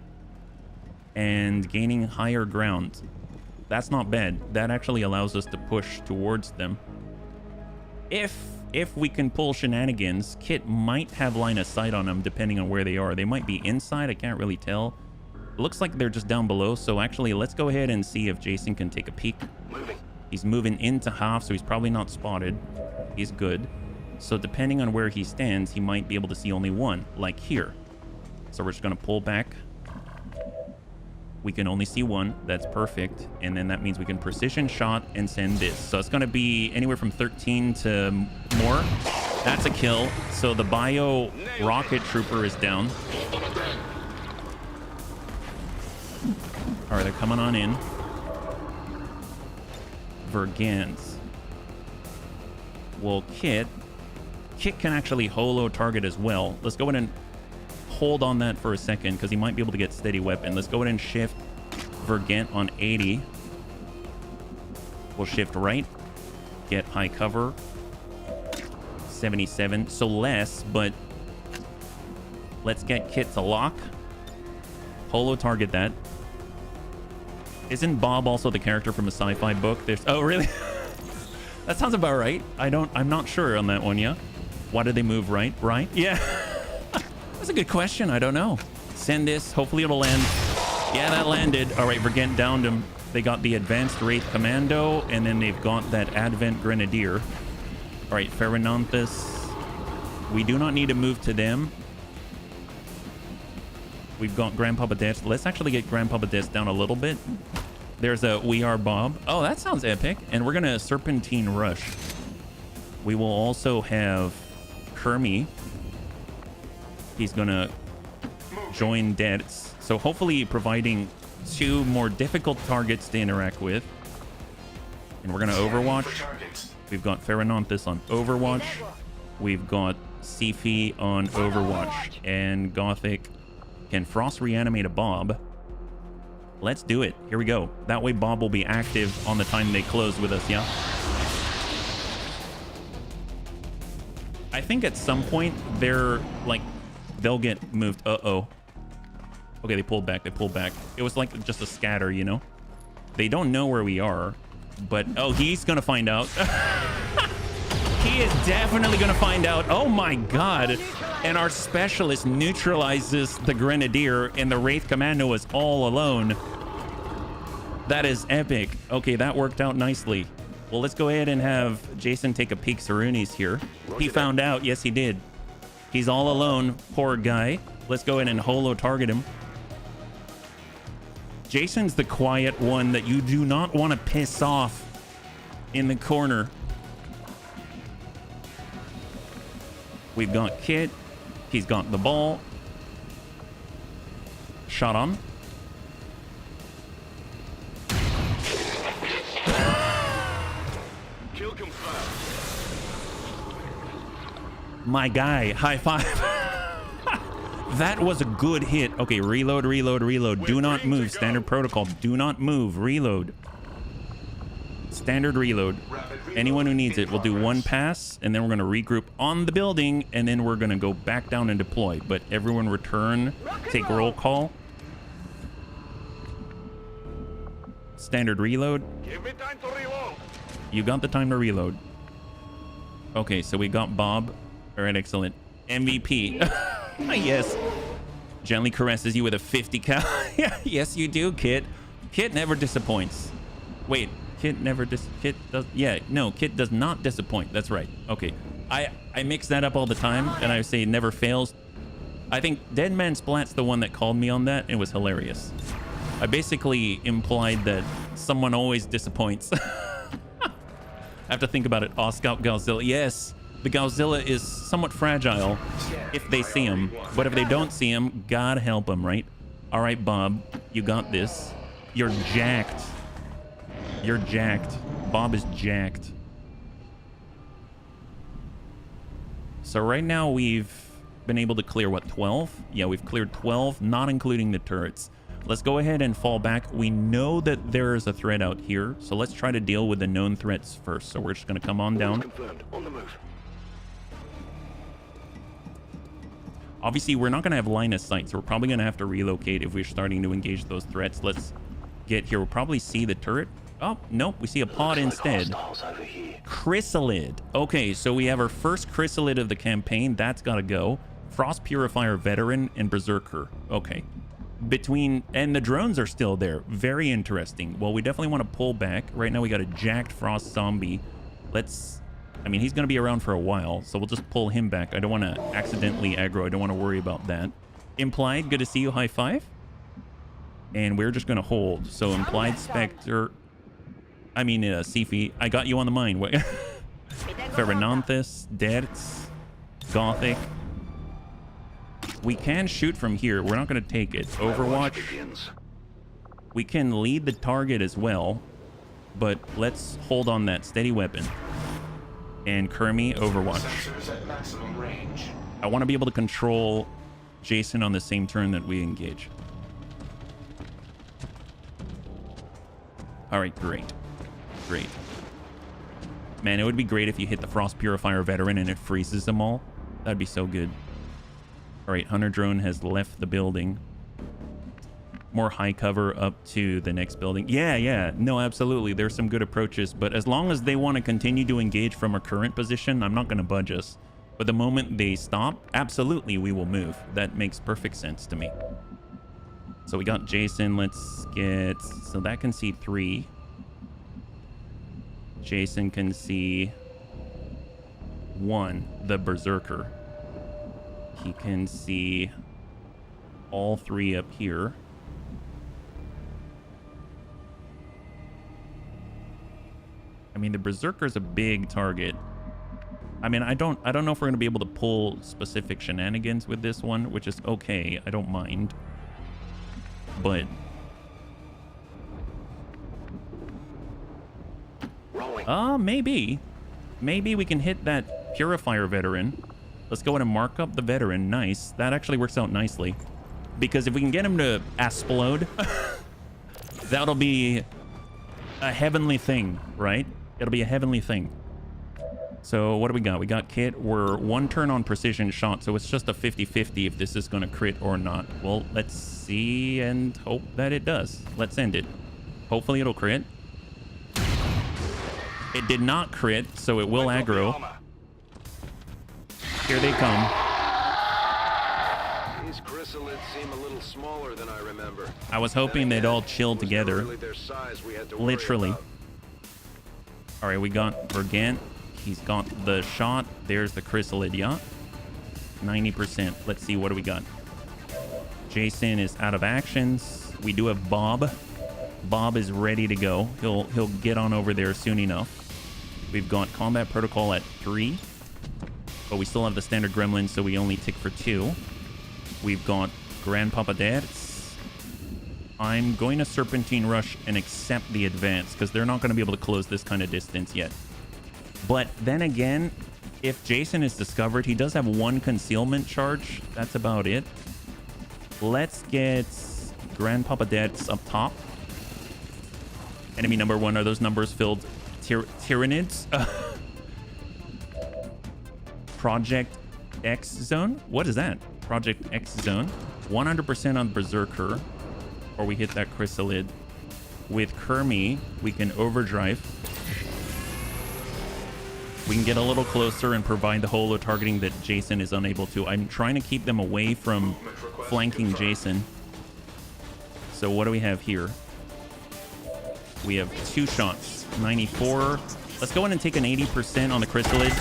and gaining higher ground. That's not bad. That actually allows us to push towards them. If we can pull shenanigans, Kit might have line of sight on them depending on where they are. They might be inside. I can't really tell. It looks like they're just down below. So actually, let's go ahead and see if Jason can take a peek. He's moving into half, so he's probably not spotted. He's good. So depending on where he stands, he might be able to see only one, like here. So we're just going to pull back. We can only see one. That's perfect. And then that means we can precision shot and send this. So it's going to be anywhere from 13 to more. That's a kill. So the bio rocket trooper is down. All right, they're coming on in. Vergant. Well, Kit can actually holo target as well. Let's go ahead and hold on that for a second because he might be able to get steady weapon. Let's go ahead and shift Vergant on 80. We'll shift right, get high cover. 77, so less, but let's get Kit to lock. Holo target that. Isn't Bob also the character from a sci-fi book? Oh, really? That sounds about right. I'm not sure on that one, yeah? Why did they move right? Right? Yeah. That's a good question. I don't know. Send this. Hopefully it'll land. Yeah, that landed. All right, Vergant downed him. They got the Advanced Wraith Commando, and then they've got that Advent Grenadier. All right, Ferrananthus. We do not need to move to them. We've got Grandpapa Death. Let's actually get Grandpapa Death down a little bit. There's a We Are Bob. Oh, that sounds epic. And we're going to Serpentine Rush. We will also have Kermie. He's going to join Deaths. So hopefully providing 2 more difficult targets to interact with. And we're going to Overwatch. We've got Ferrananthus on Overwatch. We've got Sifi on Overwatch, and Gothic. Can Frost reanimate a Bob? Let's do it. Here we go. That way Bob will be active on the time they close with us, yeah? I think at some point they're like, they'll get moved. Uh-oh. Okay, they pulled back. They pulled back. It was like just a scatter, you know? They don't know where we are, but oh, he's gonna find out. He is definitely gonna find out. Oh my God. And our specialist neutralizes the Grenadier and the Wraith Commando is all alone. That is epic. Okay, that worked out nicely. Well, let's go ahead and have Jason take a peek. Saruni's here. He found out. Yes, he did. He's all alone. Poor guy. Let's go ahead and holo target him. Jason's the quiet one that you do not want to piss off in the corner. We've got Kit. He's got the ball. Shot on. Kill confirmed. My guy, high five. That was a good hit. Okay, reload, reload, reload. Do not move. Standard protocol. Do not move. Reload. Standard reload. Anyone who needs it, we'll do one pass, and then we're going to regroup on the building, and then we're going to go back down and deploy. But everyone return. Take roll call. Standard reload. Give me time to reload. You got the time to reload. Okay, so we got Bob. All right, excellent. MVP. Yes. Gently caresses you with a 50 cal. Yes, you do, Kit. Kit never disappoints. Wait, Kit never Kit does. Yeah, no, Kit does not disappoint. That's right. Okay. I mix that up all the time, and I say never fails. I think Dead Man Splat's the one that called me on that. It was hilarious. I basically implied that someone always disappoints. I have to think about it. Oh, Scout Godzilla. Yes. The Godzilla is somewhat fragile if they see him, but if they don't see him, God help him, right? All right, Bob, you got this. You're jacked. You're jacked. Bob is jacked. So right now we've been able to clear, what, 12? Yeah, we've cleared 12, not including the turrets. Let's go ahead and fall back. We know that there is a threat out here, so let's try to deal with the known threats first. So we're just going to come on down. Confirmed. On the move. Obviously, we're not going to have line of sight, so we're probably going to have to relocate if we're starting to engage those threats. Let's get here. We'll probably see the turret. Oh, nope. We see a pod instead. Chrysalid. Okay, so we have our first Chrysalid of the campaign. That's got to go. Frost Purifier Veteran and Berserker. Okay. And the drones are still there. Very interesting. Well, we definitely want to pull back. Right now, we got a jacked Frost Zombie. I mean, he's going to be around for a while, so we'll just pull him back. I don't want to accidentally aggro. I don't want to worry about that. Implied, good to see you. High five. And we're just going to hold. So Implied Spectre. I mean, Sifi. I got you on the mind. Ferrananthus, Dertz, Gothic. We can shoot from here. We're not going to take it. Overwatch. We can lead the target as well, but let's hold on that steady weapon. And Kermie, Overwatch. I want to be able to control Jason on the same turn that we engage. All right, great. Great. Man, it would be great if you hit the Frost Purifier Veteran and it freezes them all. That'd be so good. All right, Hunter Drone has left the building. More high cover up to the next building. Yeah. No, absolutely. There's some good approaches, but as long as they want to continue to engage from our current position, I'm not going to budge us. But the moment they stop, absolutely, we will move. That makes perfect sense to me. So we got Jason. Let's get... So that can see 3. Jason can see 1, the Berserker. He can see all 3 up here. I mean, the Berserker's a big target. I mean, I don't know if we're going to be able to pull specific shenanigans with this one, which is okay. I don't mind. But... maybe. Maybe we can hit that Purifier veteran. Let's go ahead and mark up the veteran. Nice. That actually works out nicely. Because if we can get him to explode, that'll be a heavenly thing, right? It'll be a heavenly thing. So what do we got? We got Kit. We're 1 turn on precision shot, so it's just a 50-50 if this is going to crit or not. Well, let's see and hope that it does. Let's end it. Hopefully it'll crit. It did not crit, so it will aggro. Here they come. These chrysalids seem a little smaller than I remember. I was hoping they'd all chill together. Literally. All right, we got Vergant. He's got the shot. There's the chrysalid, yeah. 90%. Let's see, what do we got? Jason is out of actions. We do have Bob. Bob is ready to go. He'll get on over there soon enough. We've got combat protocol at 3. But we still have the standard gremlin, so we only tick for 2. We've got Grandpapa Dads. I'm going to Serpentine Rush and accept the advance, because they're not going to be able to close this kind of distance yet. But then again, if Jason is discovered, he does have 1 concealment charge. That's about it. Let's get Grandpapa Dads up top. Enemy number 1. Are those numbers filled? Tyrannids? Project X Zone? What is that? Project X Zone. 100% on Berserker. Or we hit that chrysalid. With Kermie, we can overdrive. We can get a little closer and provide the holo targeting that Jason is unable to. I'm trying to keep them away from flanking Jason. So what do we have here? We have 2 shots. 94. Let's go in and take an 80% on the chrysalid.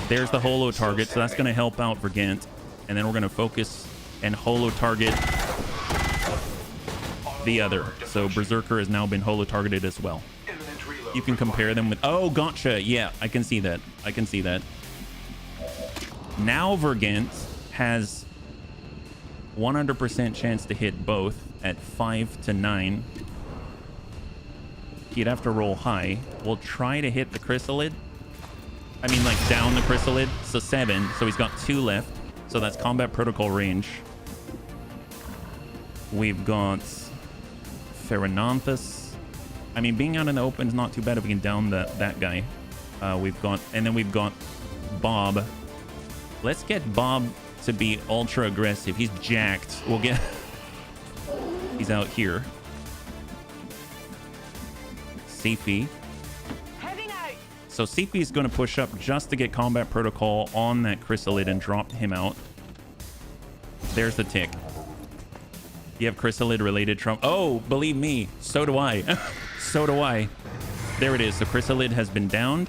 There's the holo target, so that's going to help out Vergant. And then we're going to focus and holo target the other. So Berserker has now been holo targeted as well. You can compare them with... Oh, gotcha. Yeah, I can see that. I can see that. Now Vergant has 100% chance to hit both at 5 to 9. He'd have to roll high. We'll try to hit the chrysalid. I mean, like, down the chrysalid. So 7. So he's got 2 left. So that's combat protocol range. We've got Pheronanthus. I mean, being out in the open is not too bad if we can down that guy. We've got... And then we've got Bob. Let's get Bob to be ultra aggressive. He's jacked. We'll get... He's out here. Sifi. So Sifi is going to push up just to get combat protocol on that chrysalid and drop him out. There's the tick. You have chrysalid related trauma. Oh, believe me, so do I. So do I. There it is. The chrysalid has been downed.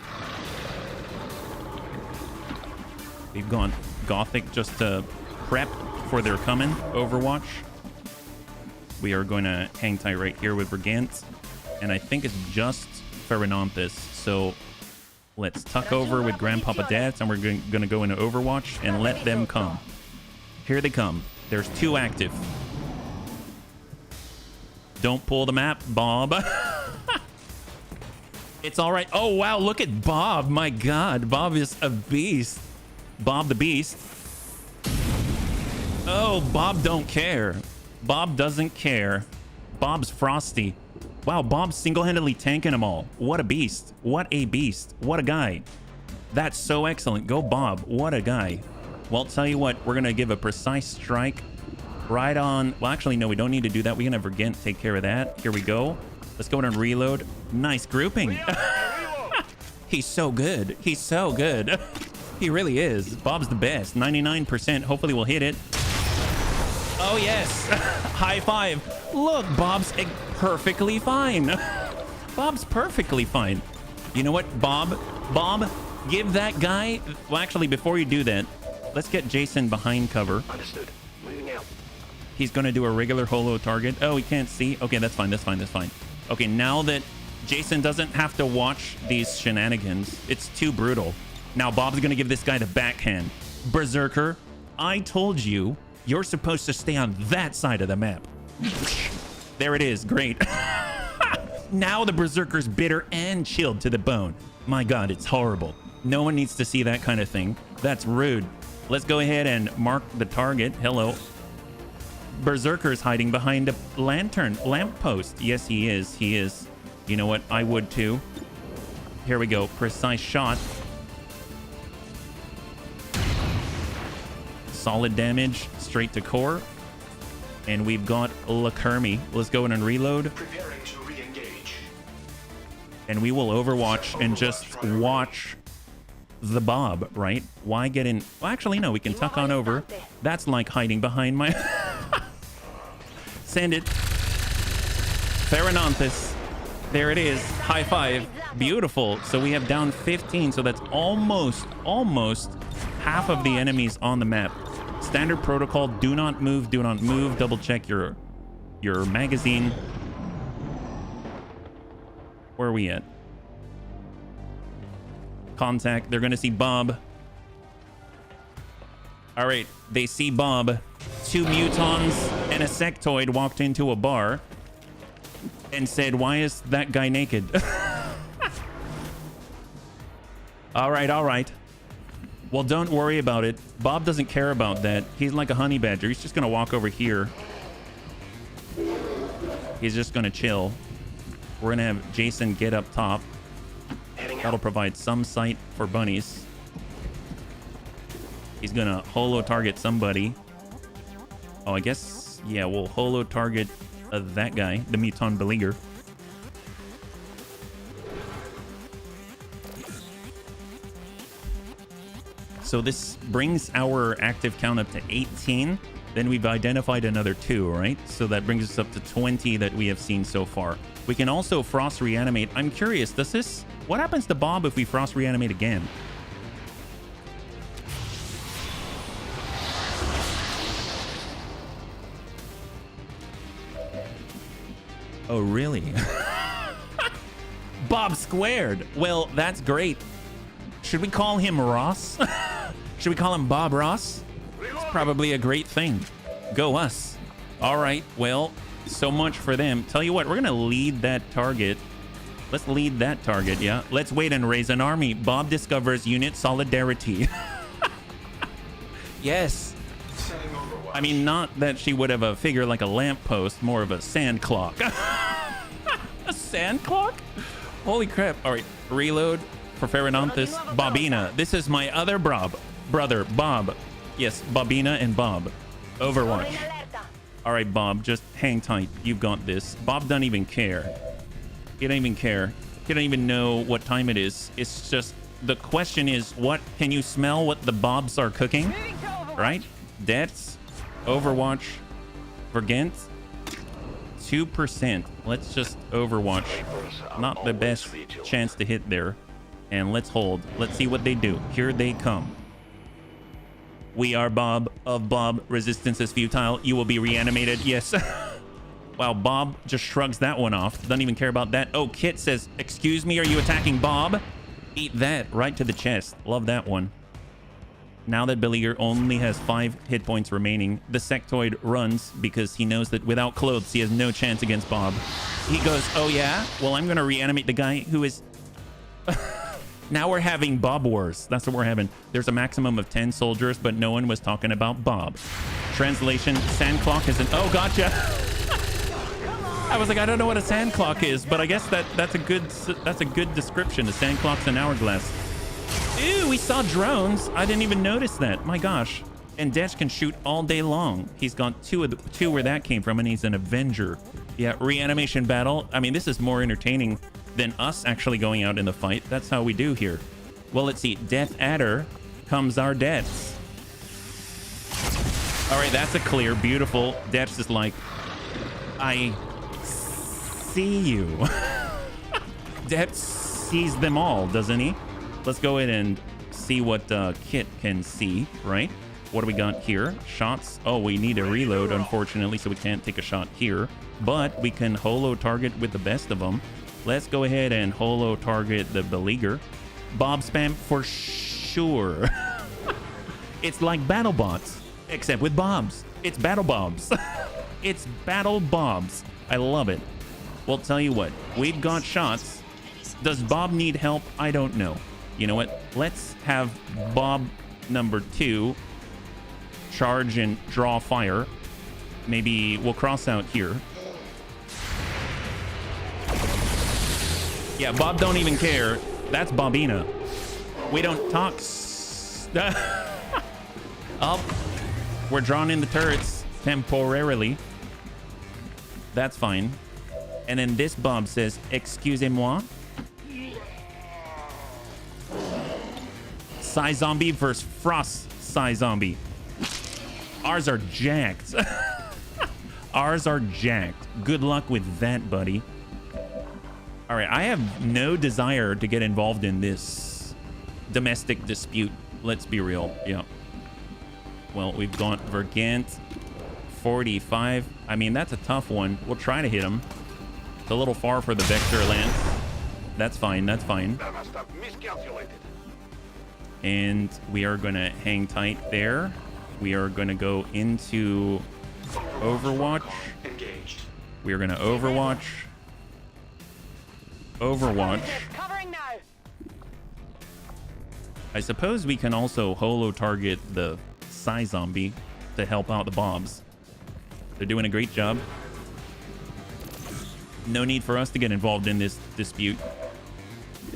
We've gone Gothic just to prep for their coming. Overwatch. We are going to hang tight right here with Vergant. And I think it's just Pheronanthus. So let's tuck over with Grandpapa Dads, and we're going to go into Overwatch and let them come. Here they come. There's 2 active. Don't pull the map, Bob. It's all right. Oh, wow. Look at Bob. My God. Bob is a beast. Bob the Beast. Oh, Bob don't care. Bob doesn't care. Bob's frosty. Wow, Bob's single-handedly tanking them all. What a beast. What a beast. What a guy. That's so excellent. Go, Bob. What a guy. Well, I'll tell you what. We're going to give a precise strike right on. Well, actually, no, we don't need to do that. We can have Vergant take care of that. Here we go. Let's go and reload. Nice grouping. He's so good. He's so good. He really is. Bob's the best. 99%. Hopefully we'll hit it. Oh, yes. High five. Look, Bob's perfectly fine. Bob's perfectly fine. You know what, Bob? Bob, give that guy... Well, actually, before you do that, let's get Jason behind cover. Understood. Moving out. He's going to do a regular holo target. Oh, he can't see. Okay, that's fine. That's fine. That's fine. Okay, now that Jason doesn't have to watch these shenanigans, it's too brutal. Now Bob's going to give this guy the backhand. Berserker, I told you, you're supposed to stay on that side of the map. There it is. Great. Now the Berserker's bitter and chilled to the bone. My God, it's horrible. No one needs to see that kind of thing. That's rude. Let's go ahead and mark the target. Hello. Berserker's hiding behind a lamppost. Yes, he is. He is. You know what? I would too. Here we go. Precise shot. Solid damage straight to core. And we've got Lakermi. Let's go in and reload. Preparing to re-engage. And we will overwatch and just watch the Bob, right? Why get in? Well, actually, no, we can tuck on over. That's like hiding behind my... Send it. Pheronanthus. There it is. High five. Beautiful. So we have down 15. So that's almost half of the enemies on the map. Standard protocol. Do not move. Do not move. Double check your magazine. Where are we at? Contact. They're going to see Bob. All right. They see Bob. 2 mutons and a sectoid walked into a bar and said, why is that guy naked? All right. Well, don't worry about it. Bob doesn't care about that. He's like a honey badger. He's just going to walk over here. He's just going to chill. We're going to have Jason get up top. That'll provide some sight for bunnies. He's going to holo target somebody. Oh, I guess, yeah, we'll holo target that guy, the Muton Beleaguer. So this brings our active count up to 18. Then we've identified another 2, right? So that brings us up to 20 that we have seen so far. We can also frost reanimate. I'm curious, what happens to Bob if we frost reanimate again? Oh, really? Bob squared. Well, that's great. Should we call him Ross? Should we call him Bob Ross? It's probably a great thing. Go us. All right. Well, so much for them. Tell you what, we're going to lead that target. Let's lead that target, yeah. Let's wait and raise an army. Bob discovers unit solidarity. Yes. I mean, not that she would have a figure like a lamppost, more of a sand clock. A sand clock? Holy crap. All right, reload for Pheronanthus. Bobina. This is my other brother, Bob. Yes, Bobina and Bob. Overwatch. All right, Bob, just hang tight. You've got this. Bob doesn't even care. He don't even care. He don't even know what time it is. It's just, the question is, what can you smell what the Bobs are cooking? Right? Deaths. Overwatch. Vergent. 2%. Let's just Overwatch. Not the best chance to hit there. And let's hold. Let's see what they do. Here they come. We are Bob of Bob. Resistance is futile. You will be reanimated. Yes. Wow, Bob just shrugs that one off. Doesn't even care about that. Oh, Kit says, excuse me, are you attacking Bob? Eat that right to the chest. Love that one. Now that Beleaguer only has 5 hit points remaining, the sectoid runs because he knows that without clothes, he has no chance against Bob. He goes, oh yeah? Well, I'm going to reanimate the guy who is... Now we're having Bob Wars. That's what we're having. There's a maximum of 10 soldiers, but no one was talking about Bob. Translation, sand clock is an... Oh, gotcha. I was like, I don't know what a sand clock is, but I guess that's a good description. A sand clock's an hourglass. Ew, we saw drones. I didn't even notice that. My gosh. And Desh can shoot all day long. He's got two where that came from, and he's an Avenger. Yeah, reanimation battle. I mean, this is more entertaining than us actually going out in the fight. That's how we do here. Well, let's see. Death Adder comes our deaths. All right, that's a clear. Beautiful. Deaths is like, I see you. Deaths sees them all, doesn't he? Let's go ahead and see what Kit can see, right? What do we got here? Shots. Oh, we need a reload, unfortunately, so we can't take a shot here. But we can holo target with the best of them. Let's go ahead and holo target the Beleaguer. Bob spam for sure. It's like battle bots, except with Bobs. It's battle Bobs. It's battle Bobs. I love it. Well, tell you what, we've got shots. Does Bob need help? I don't know. You know what? Let's have Bob number 2 charge and draw fire. Maybe we'll cross out here. Yeah, Bob don't even care. That's Bobina. We don't talk. Oh, we're drawn in the turrets temporarily. That's fine. And then this Bob says, excusez-moi. Psy Zombie versus Frost Psy Zombie. Ours are jacked. Ours are jacked. Good luck with that, buddy. All right, I have no desire to get involved in this domestic dispute. Let's be real. Yeah. Well, we've got Vergant 45. I mean, that's a tough one. We'll try to hit him. It's a little far for the Vector Lance. That's fine. That's fine. I must have miscalculated. And we are going to hang tight there. We are going to go into Overwatch. Engaged. We are going to Overwatch. Overwatch. Covering now. I suppose we can also holo target the Psy Zombie to help out the Bobs. They're doing a great job. No need for us to get involved in this dispute.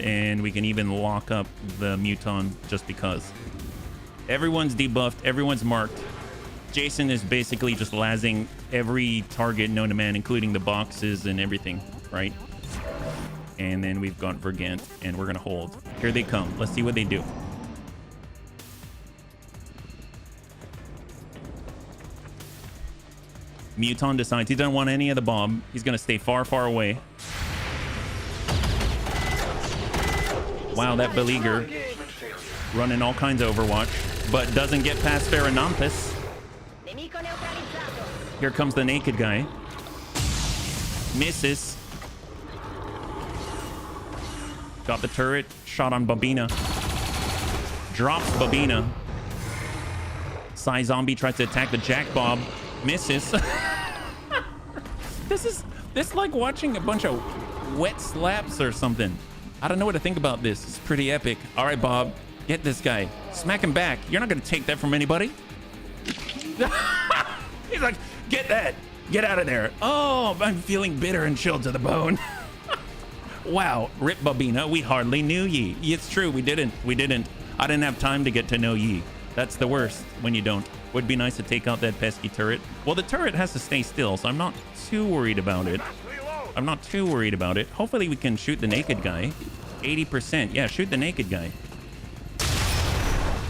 And we can even lock up the Muton just because. Everyone's debuffed. Everyone's marked. Jason is basically just lazzing every target known to man, including the boxes and everything, right? And then we've got Vergant, and we're going to hold. Here they come. Let's see what they do. Muton decides he doesn't want any of the Bob. He's going to stay far, far away. Wow, that Beleaguer running all kinds of Overwatch, but doesn't get past Pheronompus. Here comes the naked guy. Misses. Got the turret. Shot on Bobina. Drops Bobina. Psy Zombie tries to attack the Jack Bob. Misses. This like watching a bunch of wet slaps or something. I don't know what to think about this. It's pretty epic. All right, Bob. Get this guy. Smack him back. You're not going to take that from anybody. He's like, get that. Get out of there. Oh, I'm feeling bitter and chilled to the bone. Wow. Rip Bobina. We hardly knew ye. It's true. We didn't. I didn't have time to get to know ye. That's the worst when you don't. Would be nice to take out that pesky turret. Well, the turret has to stay still, so I'm not too worried about it. Hopefully we can shoot the naked guy. 80%. Yeah, shoot the naked guy.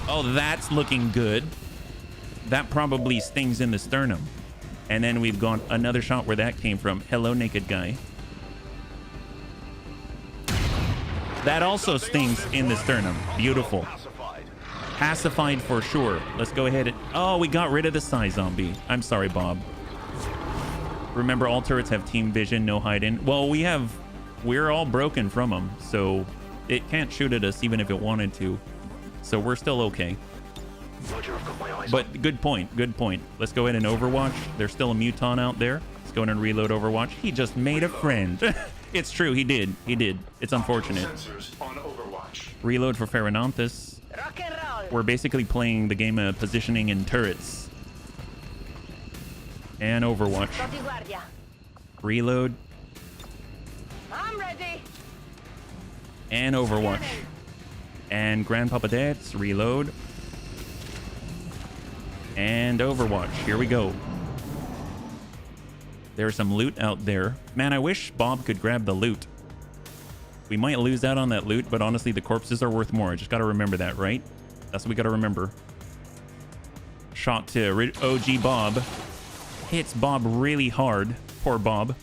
Oh, that's looking good. That probably stings in the sternum. And then we've got another shot where that came from. Hello, naked guy. That also stings in the sternum. Beautiful. Pacified for sure. Let's go ahead and... Oh, we got rid of the Psy Zombie. I'm sorry, Bob. Remember, all turrets have team vision, no hide-in. Well, we're all broken from them, so it can't shoot at us even if it wanted to. So we're still okay. But good point. Let's go ahead and Overwatch. There's still a Muton out there. Let's go ahead and reload Overwatch. He just made a friend. It's true. He did. It's unfortunate. Reload for Pheronompus. We're basically playing the game of positioning and turrets. And Overwatch. Reload. I'm ready. And Overwatch. And Grandpapa Dad's reload. And Overwatch. Here we go. There's some loot out there. Man, I wish Bob could grab the loot. We might lose out on that loot, but honestly, the corpses are worth more. I just got to remember that, right? That's what we got to remember. Shot to OG Bob. Hits Bob really hard. Poor Bob.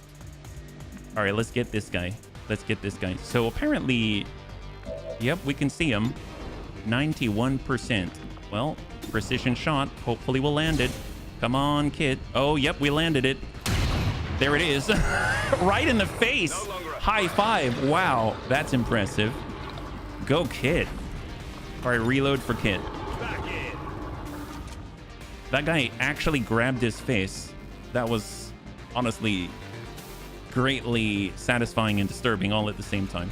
All right, let's get this guy. So apparently, yep, we can see him. 91%. Well, precision shot. Hopefully we'll land it. Come on, kid. Oh, yep, we landed it. There it is. Right in the face. High five. Wow, that's impressive. Go, Kit. All right, reload for Kit. That guy actually grabbed his face. That was honestly greatly satisfying and disturbing all at the same time.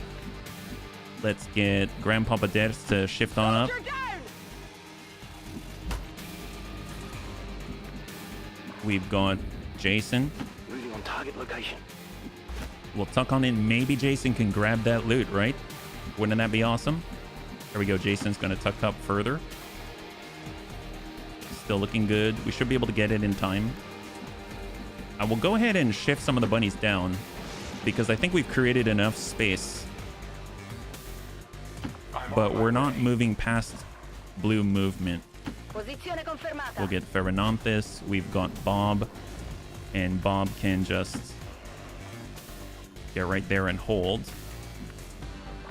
Let's get Grandpapa Debs to shift on up. We've got Jason. Moving on target location. We'll tuck on in. Maybe Jason can grab that loot, right? Wouldn't that be awesome? There we go. Jason's going to tuck up further. Still looking good. We should be able to get it in time. I will go ahead and shift some of the bunnies down because I think we've created enough space. But we're not moving past blue movement. We'll get Ferrananthus. We've got Bob. And Bob can just get right there and hold.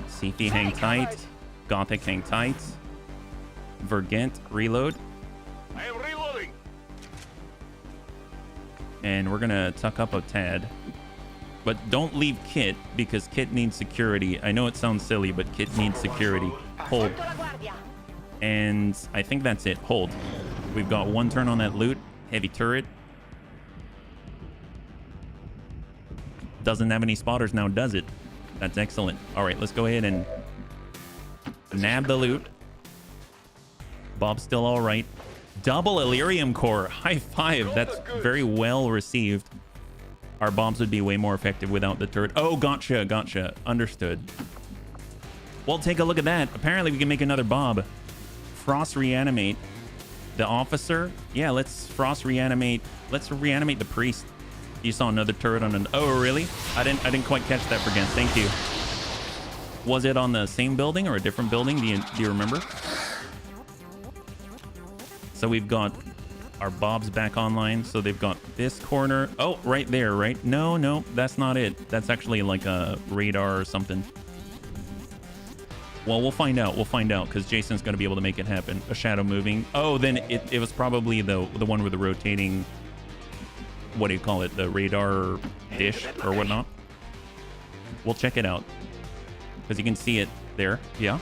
CP hang tight. Gothic hang tight. Vergent reload. I am reloading. And we're gonna tuck up a tad. But don't leave Kit because Kit needs security. I know it sounds silly, but Kit needs security. Hold. And I think that's it. Hold. We've got one turn on that loot. Heavy turret. Doesn't have any spotters now, does it? That's excellent. All right, let's go ahead and nab the loot. Bob's still all right. Double Illyrium core. High five. That's very well received. Our bombs would be way more effective without the turret. Oh, gotcha. Gotcha. Understood. Well, take a look at that. Apparently, we can make another Bob. Frost reanimate the officer. Yeah, let's Frost reanimate. Let's reanimate the priest. You saw another turret on an... Oh, really? I didn't quite catch that, Brigant. Thank you. Was it on the same building or a different building? Do you remember? So we've got our Bobs back online. So they've got this corner. Oh, right there, right? No, that's not it. That's actually like a radar or something. Well, we'll find out. We'll find out because Jason's going to be able to make it happen. A shadow moving. Oh, then it was probably the one with the rotating... What do you call it? The radar dish or whatnot. We'll check it out because you can see it there. Yeah,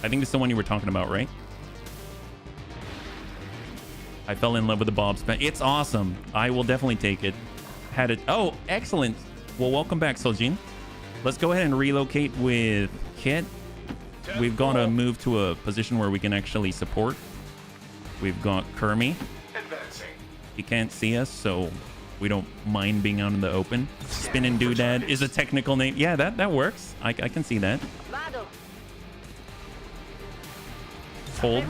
I think this is the one you were talking about, right? I fell in love with the Bob's. It's awesome. I will definitely take it. Had it. Oh, excellent. Well, welcome back, Soljin. Let's go ahead and relocate with Kit. We've got to move to a position where we can actually support. We've got Kermie. He can't see us, so we don't mind being out in the open. Spinning Doodad is a technical name. Yeah, that works. I can see that. Hold.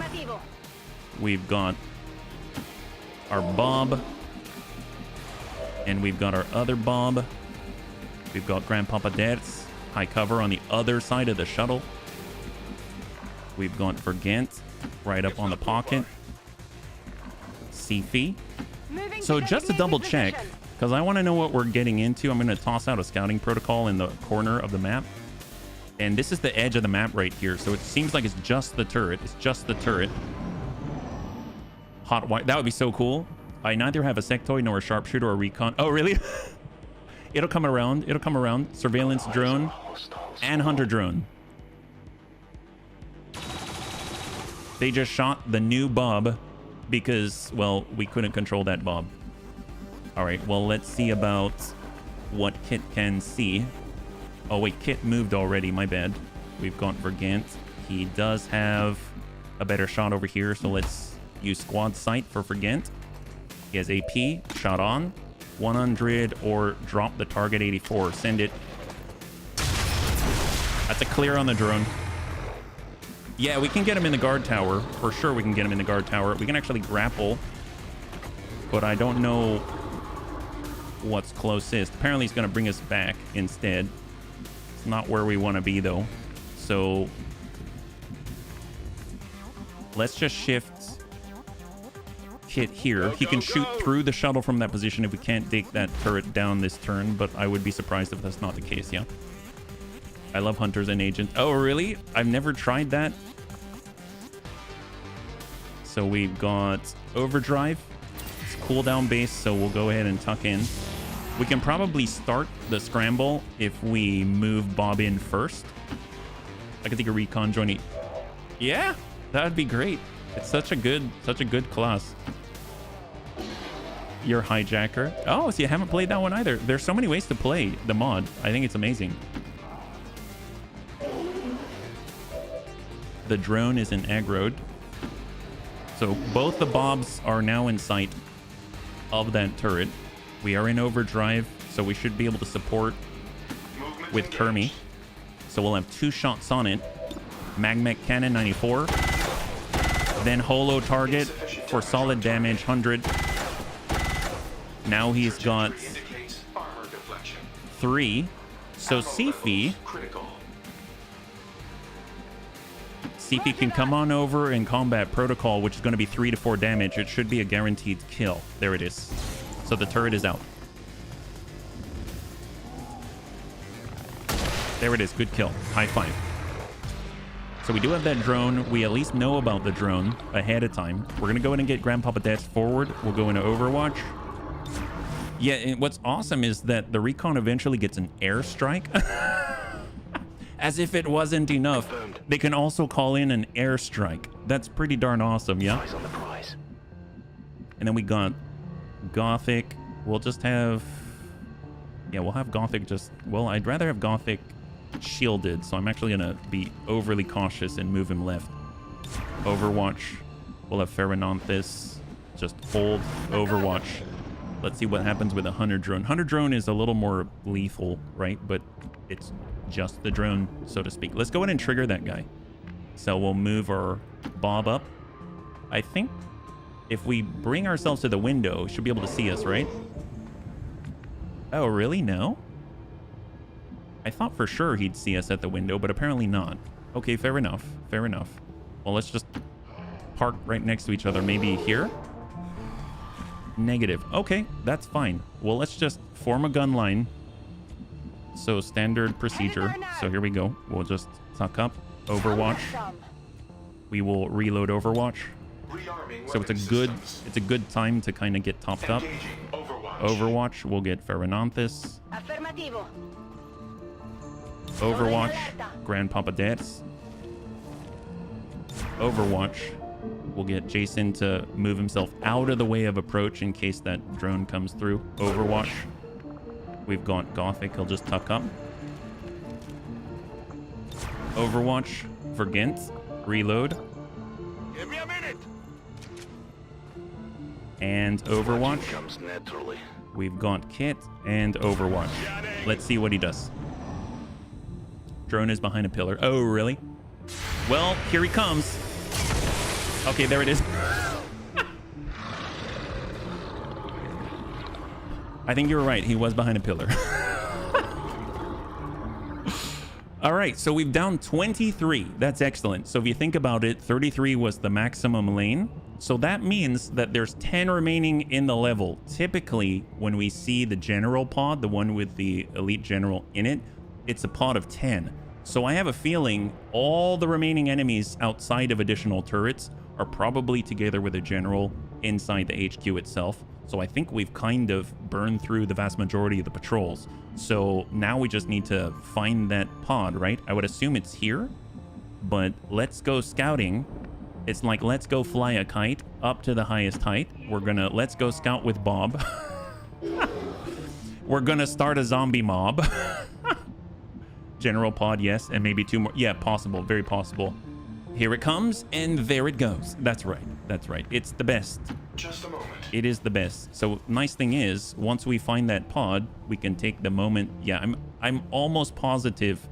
We've got our Bob. And we've got our other Bob. We've got Grandpapa Dertz. High cover on the other side of the shuttle. We've got Vergent right up on the pocket. Sifi. So just to double check, because I want to know what we're getting into, I'm going to toss out a scouting protocol in the corner of the map. And this is the edge of the map right here. So it seems like it's just the turret. It's just the turret. Hot wire. That would be so cool. I neither have a sectoid nor a sharpshooter or a recon. Oh, really? It'll come around. It'll come around. Surveillance drone and hunter drone. They just shot the new Bob. Because, well, we couldn't control that Bob. All right, well, let's see about what Kit can see. Oh, wait, Kit moved already. My bad. We've got Vergant. He does have a better shot over here, so let's use squad sight for Vergant. He has AP. Shot on. 100 or drop the target 84. Send it. That's a clear on the drone. Yeah, we can get him in the guard tower. For sure we can get him in the guard tower. We can actually grapple. But I don't know what's closest. Apparently he's going to bring us back instead. It's not where we want to be, though. So let's just shift Kit here. He can shoot through the shuttle from that position if we can't take that turret down this turn. But I would be surprised if that's not the case, yeah. I love hunters and agents. Oh, really? I've never tried that. So we've got overdrive. It's cooldown based, so we'll go ahead and tuck in. We can probably start the scramble if we move Bob in first. I could take a recon joining. Yeah, that would be great. It's such a good class. You're hijacker. Oh, so you haven't played that one either. There's so many ways to play the mod. I think it's amazing. the drone isn't aggroed. So both the Bobs are now in sight of that turret. We are in overdrive, so we should be able to support with Kermie. So we'll have 2 shots on it. Magmech Cannon 94. Then Holo Target for solid damage 100. Now he's got 3. So Sifi can come on over and combat protocol, which is going to be 3 to 4 damage. It should be a guaranteed kill. There it is. So the turret is out. There it is. Good kill. High five. So we do have that drone. We at least know about the drone ahead of time. We're going to go ahead and get Grandpapa Dats forward. We'll go into Overwatch. Yeah, and what's awesome is that the recon eventually gets an airstrike. As if it wasn't enough, they can also call in an airstrike. That's pretty darn awesome, yeah? Eyes on the prize. And then we got Gothic. We'll just have... Yeah, we'll have Gothic just... Well, I'd rather have Gothic shielded, so I'm actually going to be overly cautious and move him left. Overwatch. We'll have Pherononthus. Just hold Overwatch. Let's see what happens with a Hunter drone. Hunter drone is a little more lethal, right? But it's just the drone, so to speak. Let's go ahead and trigger that guy. So we'll move our Bob up. I think if we bring ourselves to the window, should be able to see us, right? Oh, really? No? I thought for sure he'd see us at the window, but apparently not. Okay, fair enough. Fair enough. Well, let's just park right next to each other. Maybe here? Negative. Okay, that's fine. Well, let's just form a gun line. So standard procedure. So here we go. We'll just tuck up. Overwatch. We will reload Overwatch. So it's a good time to kind of get topped up. Overwatch. We'll get Pherononthus. Overwatch. Grandpapa Dats. Overwatch. We'll get Jason to move himself out of the way of approach in case that drone comes through. Overwatch. We've got Gothic. He'll just tuck up. Overwatch for Gent. Reload. Give me a minute. And Overwatch. Comes naturally. We've got Kit and Overwatch. Let's see what he does. Drone is behind a pillar. Oh, really? Well, here he comes. Okay, there it is. I think you were right. He was behind a pillar. All right, so we've down 23. That's excellent. So if you think about it, 33 was the maximum lane. So that means that there's 10 remaining in the level. Typically, when we see the general pod, the one with the elite general in it, it's a pod of 10. So I have a feeling all the remaining enemies outside of additional turrets are probably together with a general inside the HQ itself. So I think we've kind of burned through the vast majority of the patrols. So now we just need to find that pod, right? I would assume it's here, but let's go scouting. It's like, let's go fly a kite up to the highest height. Let's go scout with Bob. We're gonna start a zombie mob. General pod, yes, and maybe 2 more. Yeah, possible, very possible. Here it comes, and there it goes. That's right, that's right. It's the best. Just a moment. It is the best. So nice thing is, once we find that pod, we can take the moment. Yeah, I'm almost positive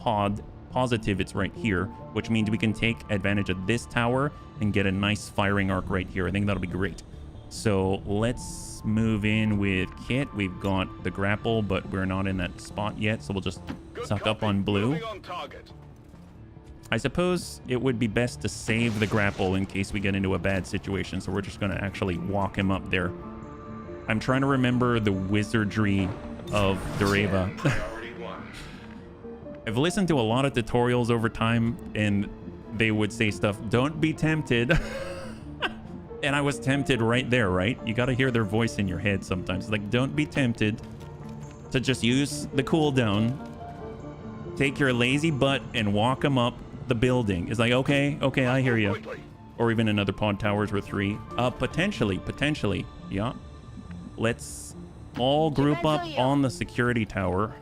it's right here, which means we can take advantage of this tower and get a nice firing arc right here. I think that'll be great. So let's move in with Kit. We've got the grapple, but we're not in that spot yet, so we'll just suck up on blue. I suppose it would be best to save the grapple in case we get into a bad situation, so we're just going to actually walk him up there. I'm trying to remember the wizardry of Dureva. I've listened to a lot of tutorials over time, and they would say stuff, don't be tempted. And I was tempted right there, right? You got to hear their voice in your head sometimes. It's like, don't be tempted to just use the cooldown. Take your lazy butt and walk them up the building. It's like, okay, I hear you. Or even another pod towers were 3. Potentially. Yeah. Let's all group up on the security tower.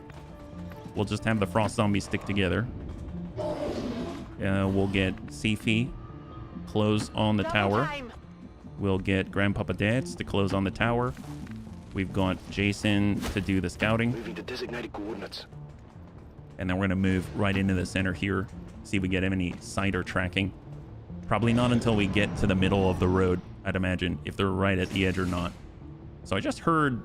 We'll just have the frost zombies stick together. We'll get Sifi close on the tower. We'll get Grandpapa Dads to close on the tower. We've got Jason to do the scouting. Moving to designated coordinates. And then we're going to move right into the center here. See if we get any sight or tracking. Probably not until we get to the middle of the road, I'd imagine, if they're right at the edge or not. So I just heard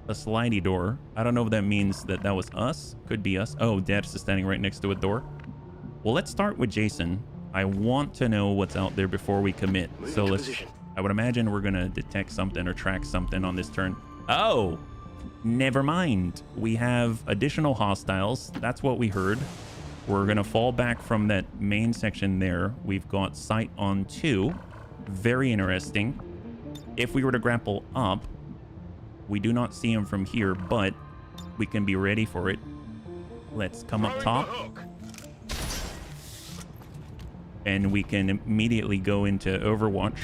a slidey door. I don't know if that means that that was us. Could be us. Oh, Dads is standing right next to a door. Well, let's start with Jason. I want to know what's out there before we commit. So let's... I would imagine we're going to detect something or track something on this turn. Oh, never mind. We have additional hostiles. That's what we heard. We're going to fall back from that main section there. We've got sight on 2. Very interesting. If we were to grapple up, we do not see him from here, but we can be ready for it. Let's come up top. And we can immediately go into Overwatch.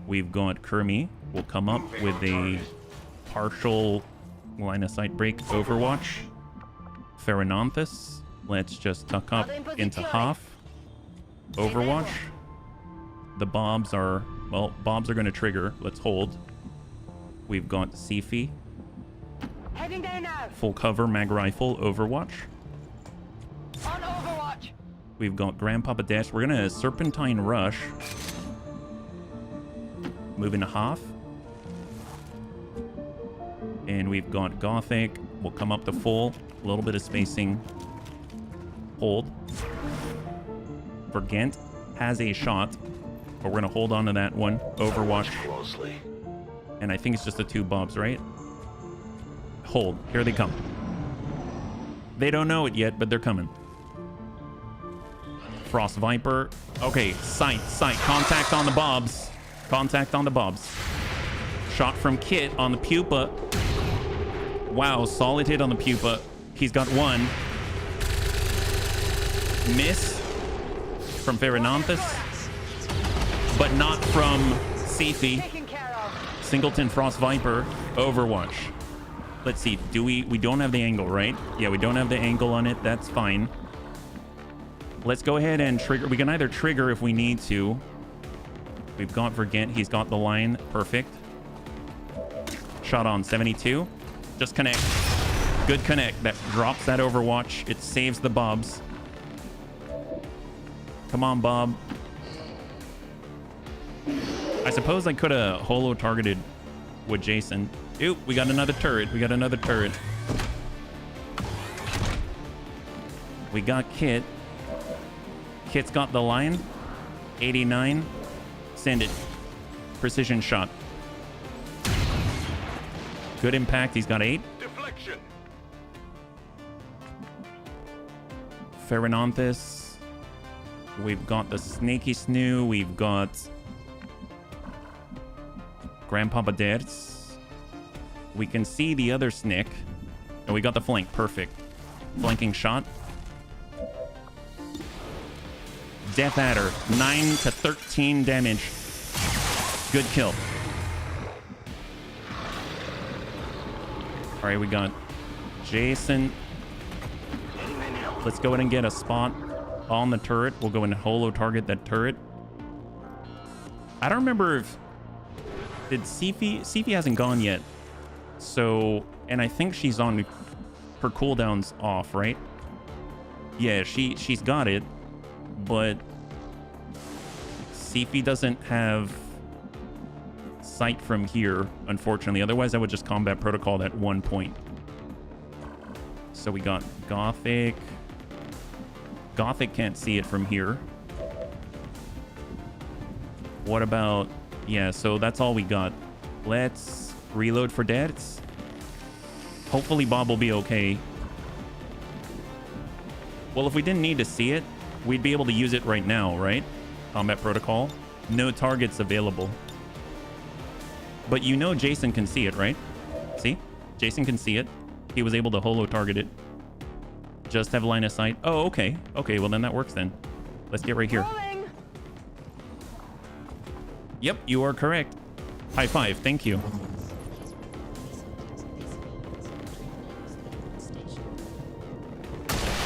We've got Kermie. We'll come up with a partial line of sight break Overwatch. Pheronanthus. Let's just tuck up into Hoff. Overwatch. The Bobs are... Well, Bobs are going to trigger. Let's hold. We've got Sifi. Heading there now. Full cover mag rifle Overwatch. On Overwatch. We've got Grandpapa Dash. We're going to Serpentine Rush. Moving to Hoff. And we've got Gothic. We'll come up to full. A little bit of spacing. Hold. Vergent has a shot. But we're going to hold on to that one. Overwatch. Closely. And I think it's just the 2 Bobs, right? Hold. Here they come. They don't know it yet, but they're coming. Frost Viper. Okay, sight. Contact on the Bobs. Contact on the Bobs. Shot from Kit on the Pupa. Wow, solid hit on the Pupa. He's got 1. Miss from Pheronanthus. But not from Sifi. Singleton Frost Viper. Overwatch. Let's see. We don't have the angle, right? Yeah, we don't have the angle on it. That's fine. Let's go ahead and trigger. We can either trigger if we need to. We've got Vergent. He's got the line. Perfect. Shot on 72. Just connect. Good connect. That drops that Overwatch. It saves the Bobs. Come on, Bob. I suppose I could have holo targeted with Jason. Ooh, we got another turret. We got Kit. Kit's got the line. 89. Send it. Precision shot. Good impact. He's got 8. Deflection. Pheronanthus. We've got the Snaky Snoo. We've got Grandpapa Dertz. We can see the other Snick. And we got the flank. Perfect. Flanking shot. Death Adder. 9 to 13 damage. Good kill. All right, we got Jason. Let's go ahead and get a spot on the turret. We'll go and holo target that turret. I don't remember if... Did Sifi hasn't gone yet. So, and I think she's on her cooldowns off, right? Yeah, she's got it. But Sifi doesn't have sight from here, unfortunately. Otherwise, I would just combat protocol at 1 point. So we got Gothic. Gothic can't see it from here. What about... Yeah, so that's all we got. Let's reload for deaths. Hopefully Bob will be okay. Well, if we didn't need to see it, we'd be able to use it right now, right? Combat protocol. No targets available. But you know Jason can see it, right? See? Jason can see it. He was able to holo target it. Just have line of sight. Oh, okay. Okay, well then that works then. Let's get right here. Rolling. Yep, you are correct. High five. Thank you.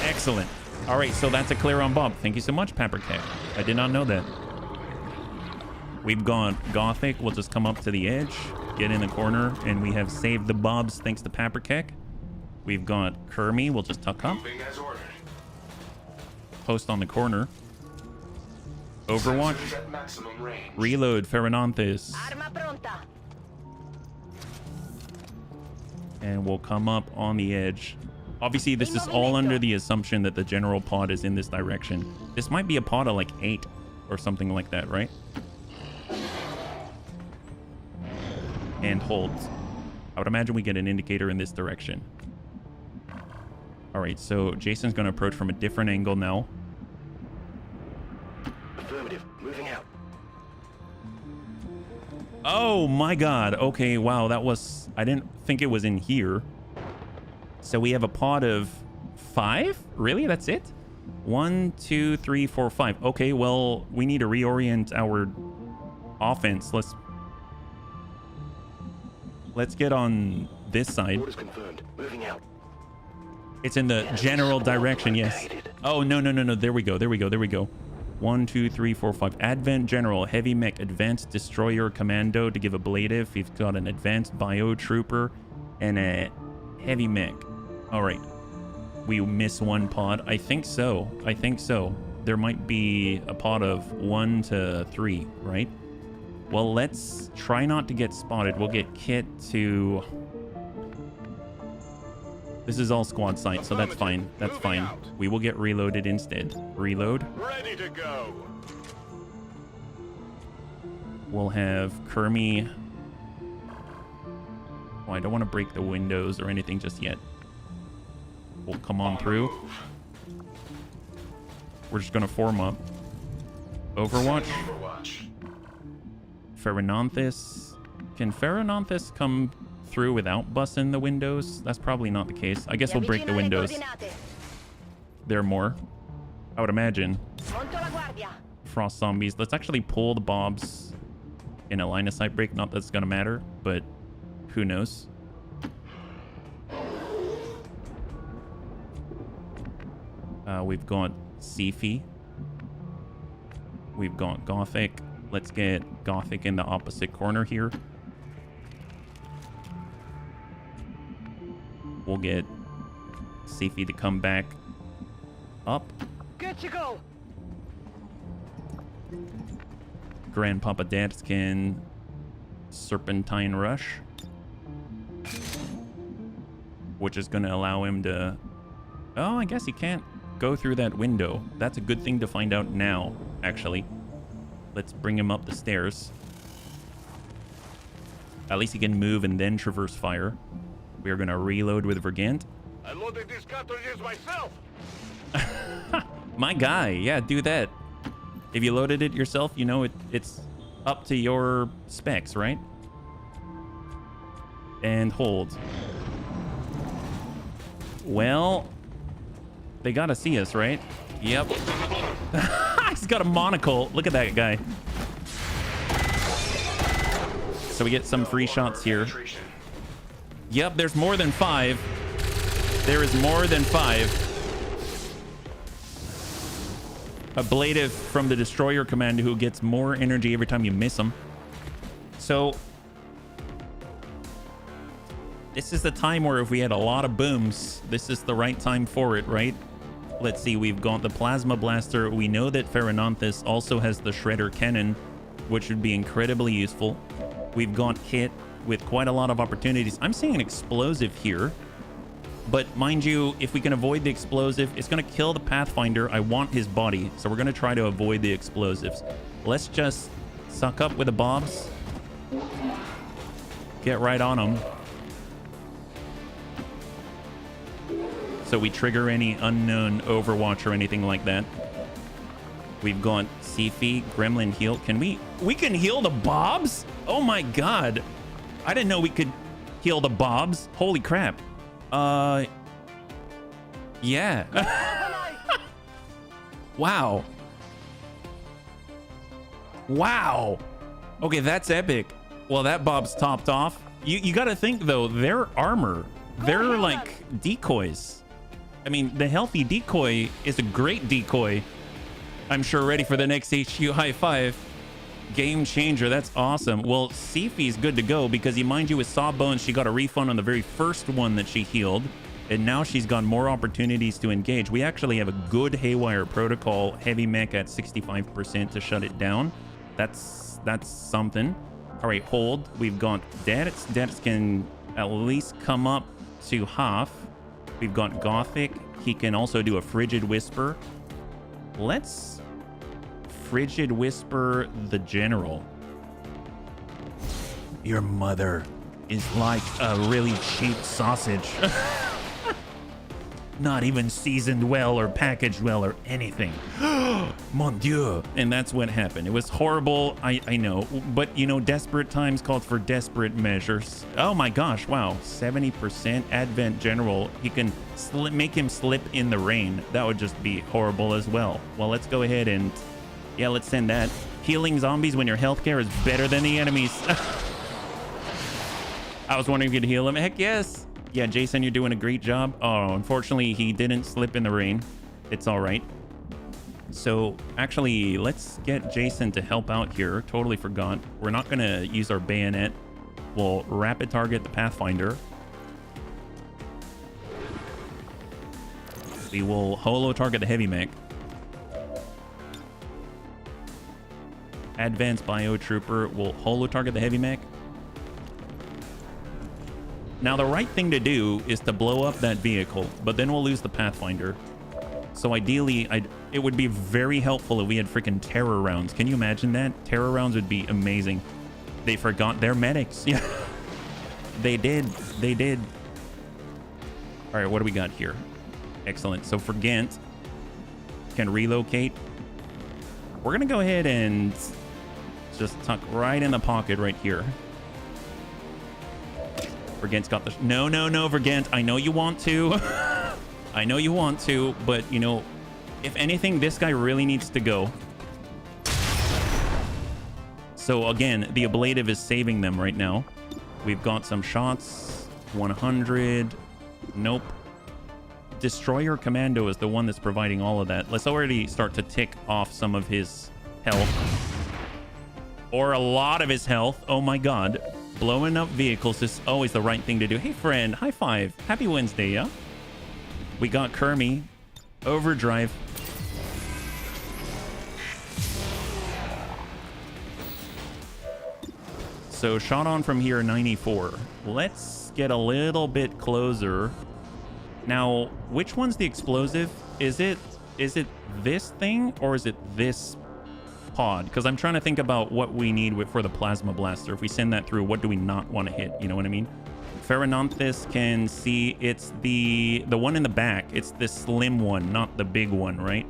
Excellent. All right, so that's a clear on Bob. Thank you so much, Paprika. I did not know that. We've got Gothic. We'll just come up to the edge, get in the corner, and we have saved the Bobs thanks to Paprika. We've got Kermie. We'll just tuck up. Post on the corner. Overwatch. Reload Ferrananthus. Arma pronta. And we'll come up on the edge. Obviously, this is all under the assumption that the general pod is in this direction. This might be a pod of like 8 or something like that, right? And holds. I would imagine we get an indicator in this direction. All right, so Jason's going to approach from a different angle now. Affirmative. Moving out. Oh my god. Okay, wow, that was... I didn't think it was in here. So we have a pod of 5? Really? That's it? 1, 2, 3, 4, 5. Okay, well, we need to reorient our offense. Let's get on this side. Orders confirmed. Moving out. It's in the general direction, yes. Oh, no. There we go. 1, 2, 3, 4, 5. Advent General, Heavy Mech, Advanced Destroyer Commando to give ablative. We've got an Advanced Bio Trooper and a Heavy Mech. All right. We miss one pod. I think so. There might be a pod of 1 to 3, right? Well, let's try not to get spotted. We'll get Kit to... This is all squad site, so that's fine. That's fine. We will get reloaded instead. Reload. Ready to go. We'll have Kermie. Oh, I don't want to break the windows or anything just yet. We'll come on through. We're just going to form up. Overwatch. Ferrananthus. Can Ferrananthus come through without busting the windows? That's probably not the case. I guess we'll break the windows. There are more, I would imagine. Frost zombies. Let's actually pull the Bobs in a line of sight break. Not that it's going to matter, but who knows? We've got Sifi. We've got Gothic. Let's get Gothic in the opposite corner here. We'll get Sifi to come back up. Good to go. Grandpapa Dadskin Serpentine Rush, which is going to allow him to... Oh, I guess he can't go through that window. That's a good thing to find out now, actually. Let's bring him up the stairs. At least he can move and then traverse fire. We are going to reload with Vergant. I loaded these cartridges myself. My guy, yeah, do that. If you loaded it yourself, you know it's up to your specs, right? And hold. Well, they gotta see us, right? Yep. He's got a monocle. Look at that guy. So we get some free shots here. Yep, there's more than 5. There is more than 5. Ablative from the Destroyer Commander who gets more energy every time you miss him. So this is the time where if we had a lot of booms, this is the right time for it, right? Let's see, we've got the Plasma Blaster. We know that Ferrananthus also has the Shredder Cannon, which would be incredibly useful. We've got Kit with quite a lot of opportunities. I'm seeing an explosive here. But mind you, if we can avoid the explosive, it's going to kill the Pathfinder. I want his body, so we're going to try to avoid the explosives. Let's just suck up with the Bobs. Get right on them. So we trigger any unknown Overwatch or anything like that. We've got Sifi, Gremlin heal. Can we can heal the Bobs? Oh my god. I didn't know we could heal the Bobs. Holy crap. Yeah. Wow. Wow. Okay, that's epic. Well, that Bob's topped off. You got to think though, their armor, they're like decoys. I mean, the healthy decoy is a great decoy. I'm sure ready for the next HU high five. Game changer. That's awesome. Well, Sifi's good to go because, you mind you, with Sawbones, she got a refund on the very first one that she healed. And now she's got more opportunities to engage. We actually have a good Haywire protocol heavy mech at 65% to shut it down. That's something. All right, hold. We've got Debts. Debts can at least come up to half. We've got Gothic. He can also do a Frigid Whisper. Let's Frigid Whisper the General. Your mother is like a really cheap sausage. Not even seasoned well or packaged well or anything. Mon Dieu. And that's what happened. It was horrible. I know. But, you know, desperate times called for desperate measures. Oh my gosh. Wow. 70% Advent General. He can make him slip in the rain. That would just be horrible as well. Well, let's go ahead and... yeah, let's send that. Healing zombies when your healthcare is better than the enemies. I was wondering if you'd heal him. Heck yes. Yeah, Jason, you're doing a great job. Oh, unfortunately, he didn't slip in the rain. It's all right. So, actually, let's get Jason to help out here. Totally forgot. We're not going to use our bayonet. We'll rapid target the Pathfinder. We will holo target the heavy mech. Advanced Bio Trooper will holo target the heavy mech. Now, the right thing to do is to blow up that vehicle, but then we'll lose the Pathfinder. So ideally, it would be very helpful if we had freaking terror rounds. Can you imagine that? Terror rounds would be amazing. They forgot their medics. Yeah, they did. They did. All right, what do we got here? Excellent. So for Ghent, can relocate. We're going to go ahead and just tuck right in the pocket right here. Vergent's got the... No, Vergent. I know you want to. I know you want to, but, you know, if anything, this guy really needs to go. So, again, the ablative is saving them right now. We've got some shots. 100. Nope. Destroyer Commando is the one that's providing all of that. Let's already start to tick off some of his health. Or a lot of his health. Oh, my God. Blowing up vehicles is always the right thing to do. Hey, friend. High five. Happy Wednesday, yeah? We got Kermie. Overdrive. So, shot on from here, 94. Let's get a little bit closer. Now, which one's the explosive? Is it this thing or is it this pod? Because I'm trying to think about what we need for the plasma blaster. If we send that through, what do we not want to hit? You know what I mean? Pheronanthus can see it's the one in the back. It's the slim one, not the big one, right?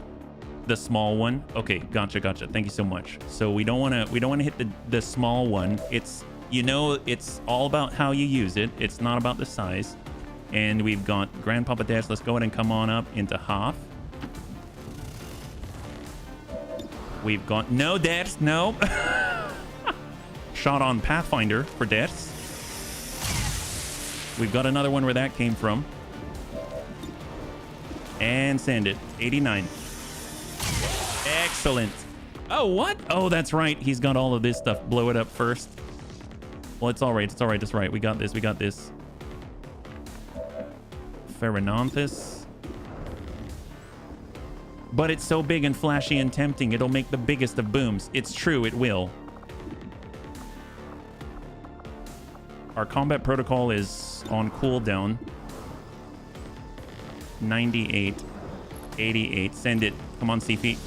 The small one. Okay, gotcha. Thank you so much. So we don't want to hit the small one. It's, you know, it's all about how you use it. It's not about the size. And we've got Grandpapa Dash. Let's go ahead and come on up into half. We've got no deaths, no. Shot on Pathfinder for deaths. We've got another one where that came from. And send it. 89. Excellent. Oh, what? Oh, that's right. He's got all of this stuff. Blow it up first. Well, it's all right. It's all right. It's right. We got this. We got this. Pheronanthus. But it's so big and flashy and tempting, it'll make the biggest of booms. It's true, it will. Our combat protocol is on cooldown. 98. 88. Send it. Come on, Sifi.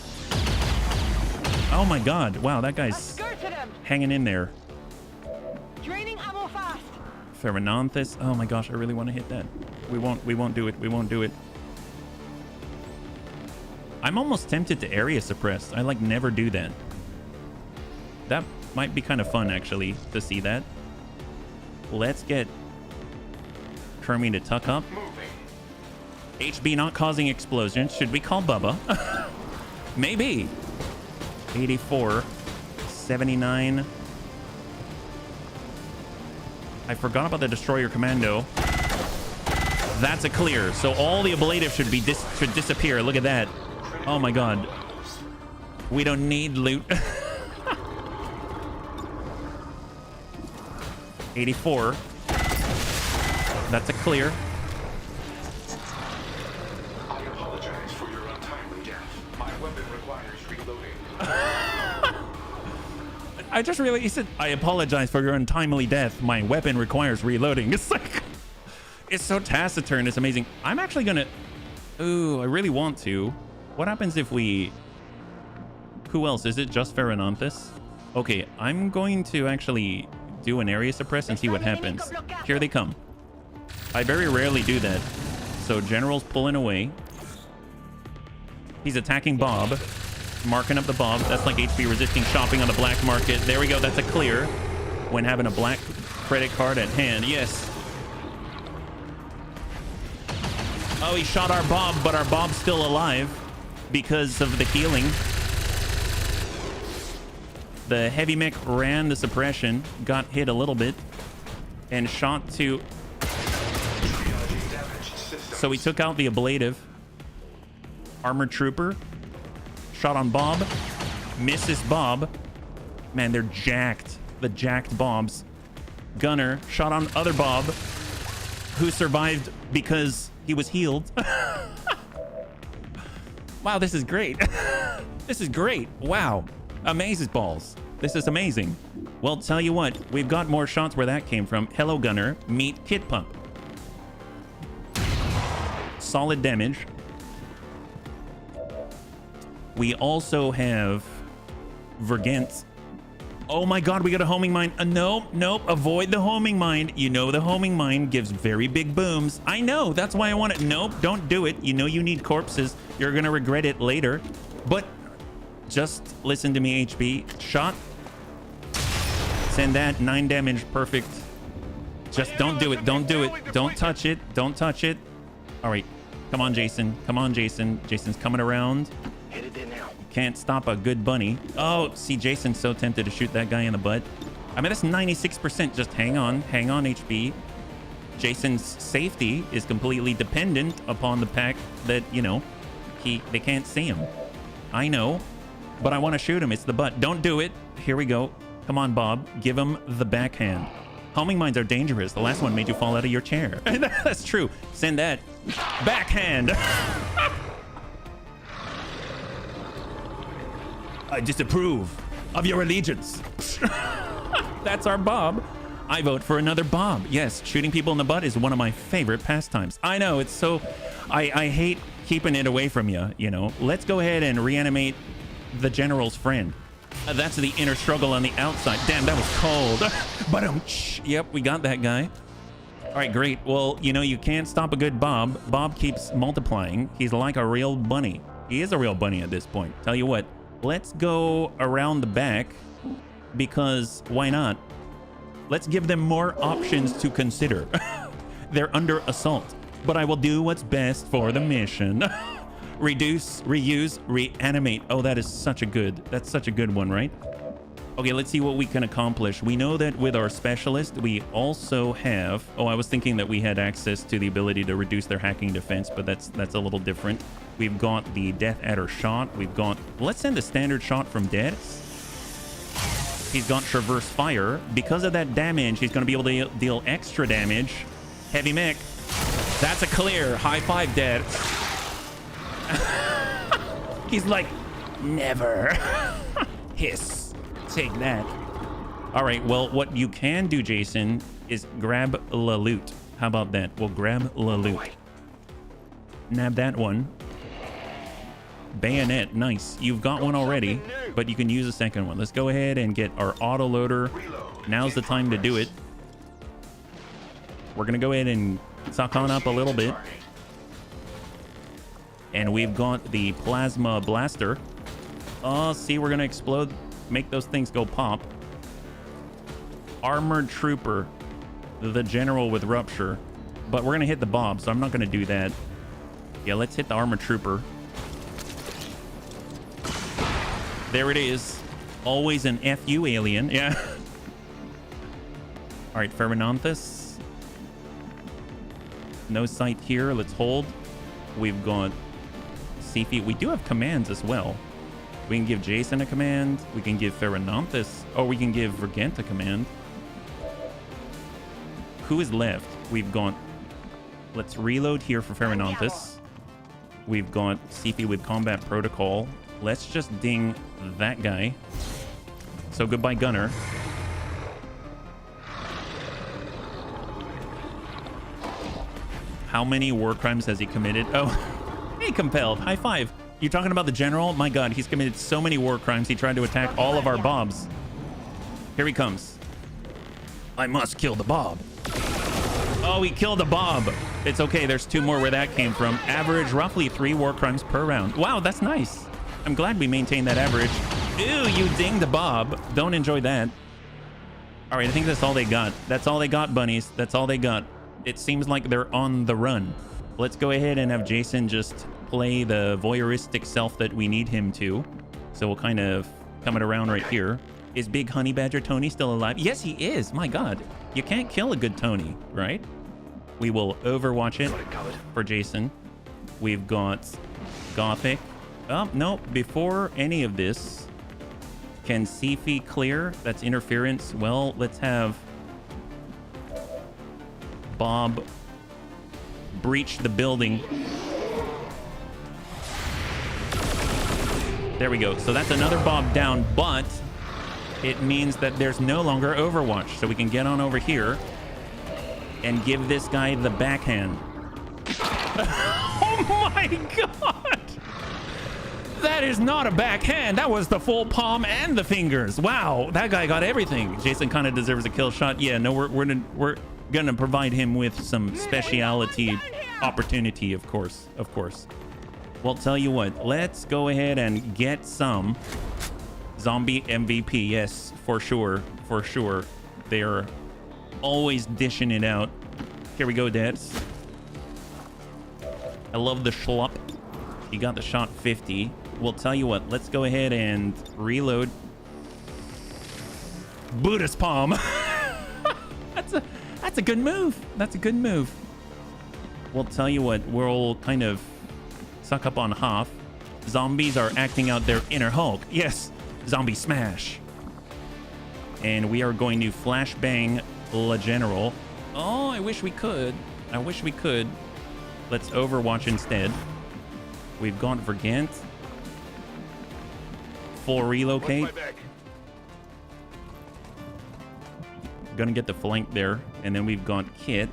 Oh my god. Wow, that guy's hanging in there. Draining ammo fast. Pheronanthus. Oh my gosh, I really want to hit that. We won't do it. We won't do it. I'm almost tempted to area suppress. I like never do that. That might be kind of fun actually to see that. Let's get Kermie to tuck up. HB not causing explosions. Should we call Bubba? Maybe. 84. 79. I forgot about the Destroyer Commando. That's a clear. So all the ablative should disappear. Look at that. Oh my god. We don't need loot. 84. That's a clear. I apologize for your untimely death. My weapon requires reloading. I just realized he said, I apologize for your untimely death. My weapon requires reloading. It's like, it's so taciturn. It's amazing. I'm actually gonna, ooh, I really want to. What happens if we, who else? Is it just Ferrananthus? Okay, I'm going to actually do an area suppress and see what happens. Here they come. I very rarely do that. So General's pulling away. He's attacking Bob. Marking up the Bob. That's like HP resisting shopping on the black market. There we go. That's a clear when having a black credit card at hand. Yes. Oh, he shot our Bob, but our Bob's still alive because of the healing. The heavy mech ran the suppression, got hit a little bit, and shot to... So he took out the ablative. Armored trooper. Shot on Bob. Misses Bob. Man, they're jacked. The jacked Bobs. Gunner shot on other Bob, who survived because he was healed. Wow, this is great. This is great. Wow. Amazes balls. This is amazing. Well, tell you what, we've got more shots where that came from. Hello, Gunner. Meet Kid Pump. Solid damage. We also have Vergent. Oh my god, we got a homing mine. Nope, nope, avoid the homing mine. You know the homing mine gives very big booms. I know, that's why I want it. Nope, don't do it. You know you need corpses. You're gonna regret it later. But just listen to me, HB. Shot. Send that. 9 damage, perfect. Just don't do it, don't do it. Don't touch it, don't touch it. All right, come on, Jason. Come on, Jason. Jason's coming around. Headed there now. Can't stop a good bunny. Oh, see, Jason's so tempted to shoot that guy in the butt. I mean, that's 96%. Just hang on, HB. Jason's safety is completely dependent upon the fact that, you know, they can't see him. I know, but I want to shoot him. It's the butt. Don't do it. Here we go. Come on, Bob. Give him the backhand. Homing mines are dangerous. The last one made you fall out of your chair. That's true. Send that backhand. I disapprove of your allegiance. That's our Bob. I vote for another Bob. Yes, shooting people in the butt is one of my favorite pastimes. I know, it's so... I hate keeping it away from you, you know. Let's go ahead and reanimate the General's friend. That's the inner struggle on the outside. Damn, that was cold. But yep, we got that guy. All right, great. Well, you know, you can't stop a good Bob. Bob keeps multiplying. He's like a real bunny. He is a real bunny at this point. Tell you what. Let's go around the back because why not? Let's give them more options to consider. They're under assault, but I will do what's best for the mission. Reduce, reuse, reanimate. Oh, that's such a good one, right? Okay, let's see what we can accomplish. We know that with our specialist, we also have, oh, I was thinking that we had access to the ability to reduce their hacking defense, but that's a little different. We've got the Death Adder shot. We've got, let's send a standard shot from Dead. He's got Traverse Fire. Because of that damage, he's going to be able to deal extra damage. Heavy mech. That's a clear. High five, Dead. He's like, never. Hiss. Take that. All right, well, what you can do, Jason, is grab la loot. How about that? We'll grab la loot. Nab that one. Bayonet, nice. You've got one already, but you can use a second one. Let's go ahead and get our autoloader. Now's the time to do it. We're gonna go ahead and suck on up a little bit. And we've got the plasma blaster. Oh, see, we're gonna explode. Make those things go pop. Armored trooper. The general with rupture. But we're gonna hit the Bob, so I'm not gonna do that. Yeah, let's hit the armored trooper. There it is. Always an FU alien. Yeah. All right, Ferrananthus. No sight here. Let's hold. We've got Sifi. We do have commands as well. We can give Jason a command. We can give Ferrananthus. Oh, we can give Vergent a command. Who is left? We've got... Let's reload here for Ferrananthus. We've got Sifi with Combat Protocol. Let's just ding that guy. So goodbye, Gunner. How many war crimes has he committed? Oh, hey, Compelled. High five. You're talking about the general? My God, he's committed so many war crimes. He tried to attack all of our Bobs. Here he comes. I must kill the Bob. Oh, he killed a Bob. It's okay. There's 2 more where that came from. Average roughly 3 war crimes per round. Wow, that's nice. I'm glad we maintained that average. Ew, you dinged a Bob. Don't enjoy that. All right, I think that's all they got. That's all they got, bunnies. That's all they got. It seems like they're on the run. Let's go ahead and have Jason just play the voyeuristic self that we need him to. So we'll kind of come it around right here. Is Big Honey Badger Tony still alive? Yes, he is. My God. You can't kill a good Tony, right? We will overwatch it for Jason. We've got Gothic. Oh, no. Before any of this, can Sifi clear? That's interference. Well, let's have Bob breach the building. There we go. So that's another Bob down, but it means that there's no longer Overwatch. So we can get on over here and give this guy the backhand. Oh my God! That is not a backhand. That was the full palm and the fingers. Wow, that guy got everything. Jason kind of deserves a kill shot. Yeah, no, we're gonna provide him with some speciality opportunity, of course. Well, tell you what, let's go ahead and get some zombie MVP. Yes, for sure. They're always dishing it out. Here we go, Dets. I love the schlup. He got the shot 50. Well, tell you what, let's go ahead and reload. Buddhist palm. That's a good move. That's a good move. We'll tell you what, we'll kind of suck up on Hoff. Zombies are acting out their inner Hulk. Yes, zombie smash. And we are going to flashbang La General. Oh, I wish we could. Let's Overwatch instead. We've gone for Gant. Full relocate. Gonna get the flank there. And then we've got Kit.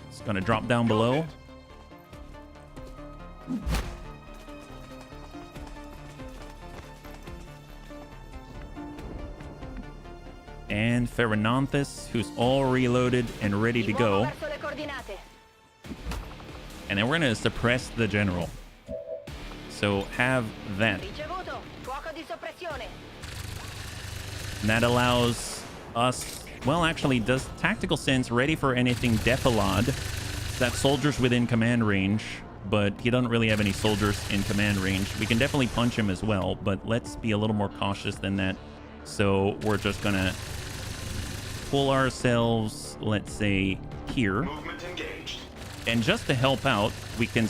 It's gonna drop down below. And Ferrananthus, who's all reloaded and ready to go. And then we're gonna suppress the general. So have that. And that allows us, well, actually, does tactical sense ready for anything Defilade. That's soldiers within command range, but he doesn't really have any soldiers in command range. We can definitely punch him as well, but let's be a little more cautious than that. So we're just gonna pull ourselves, let's say, here. Movement engaged. And just to help out, we can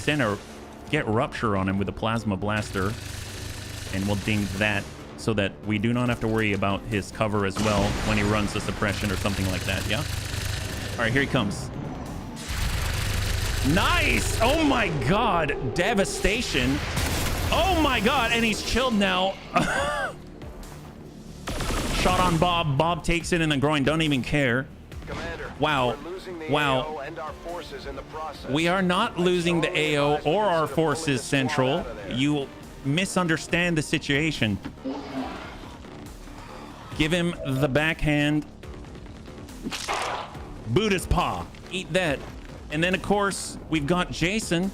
get Rupture on him with a Plasma Blaster, and we'll ding that so that we do not have to worry about his cover as well when he runs the suppression or something like that, yeah? All right, here he comes. Nice! Oh my God, devastation. Oh my God, and he's chilled now. Shot on Bob. Bob takes it in the groin, don't even care. Commander, Wow. we're losing the Wow. AO and our forces in the process. We are not losing the AO or our forces, Central. Out of there. You misunderstand the situation. Give him the backhand. Buddha's paw. Eat that. And then, of course, we've got Jason.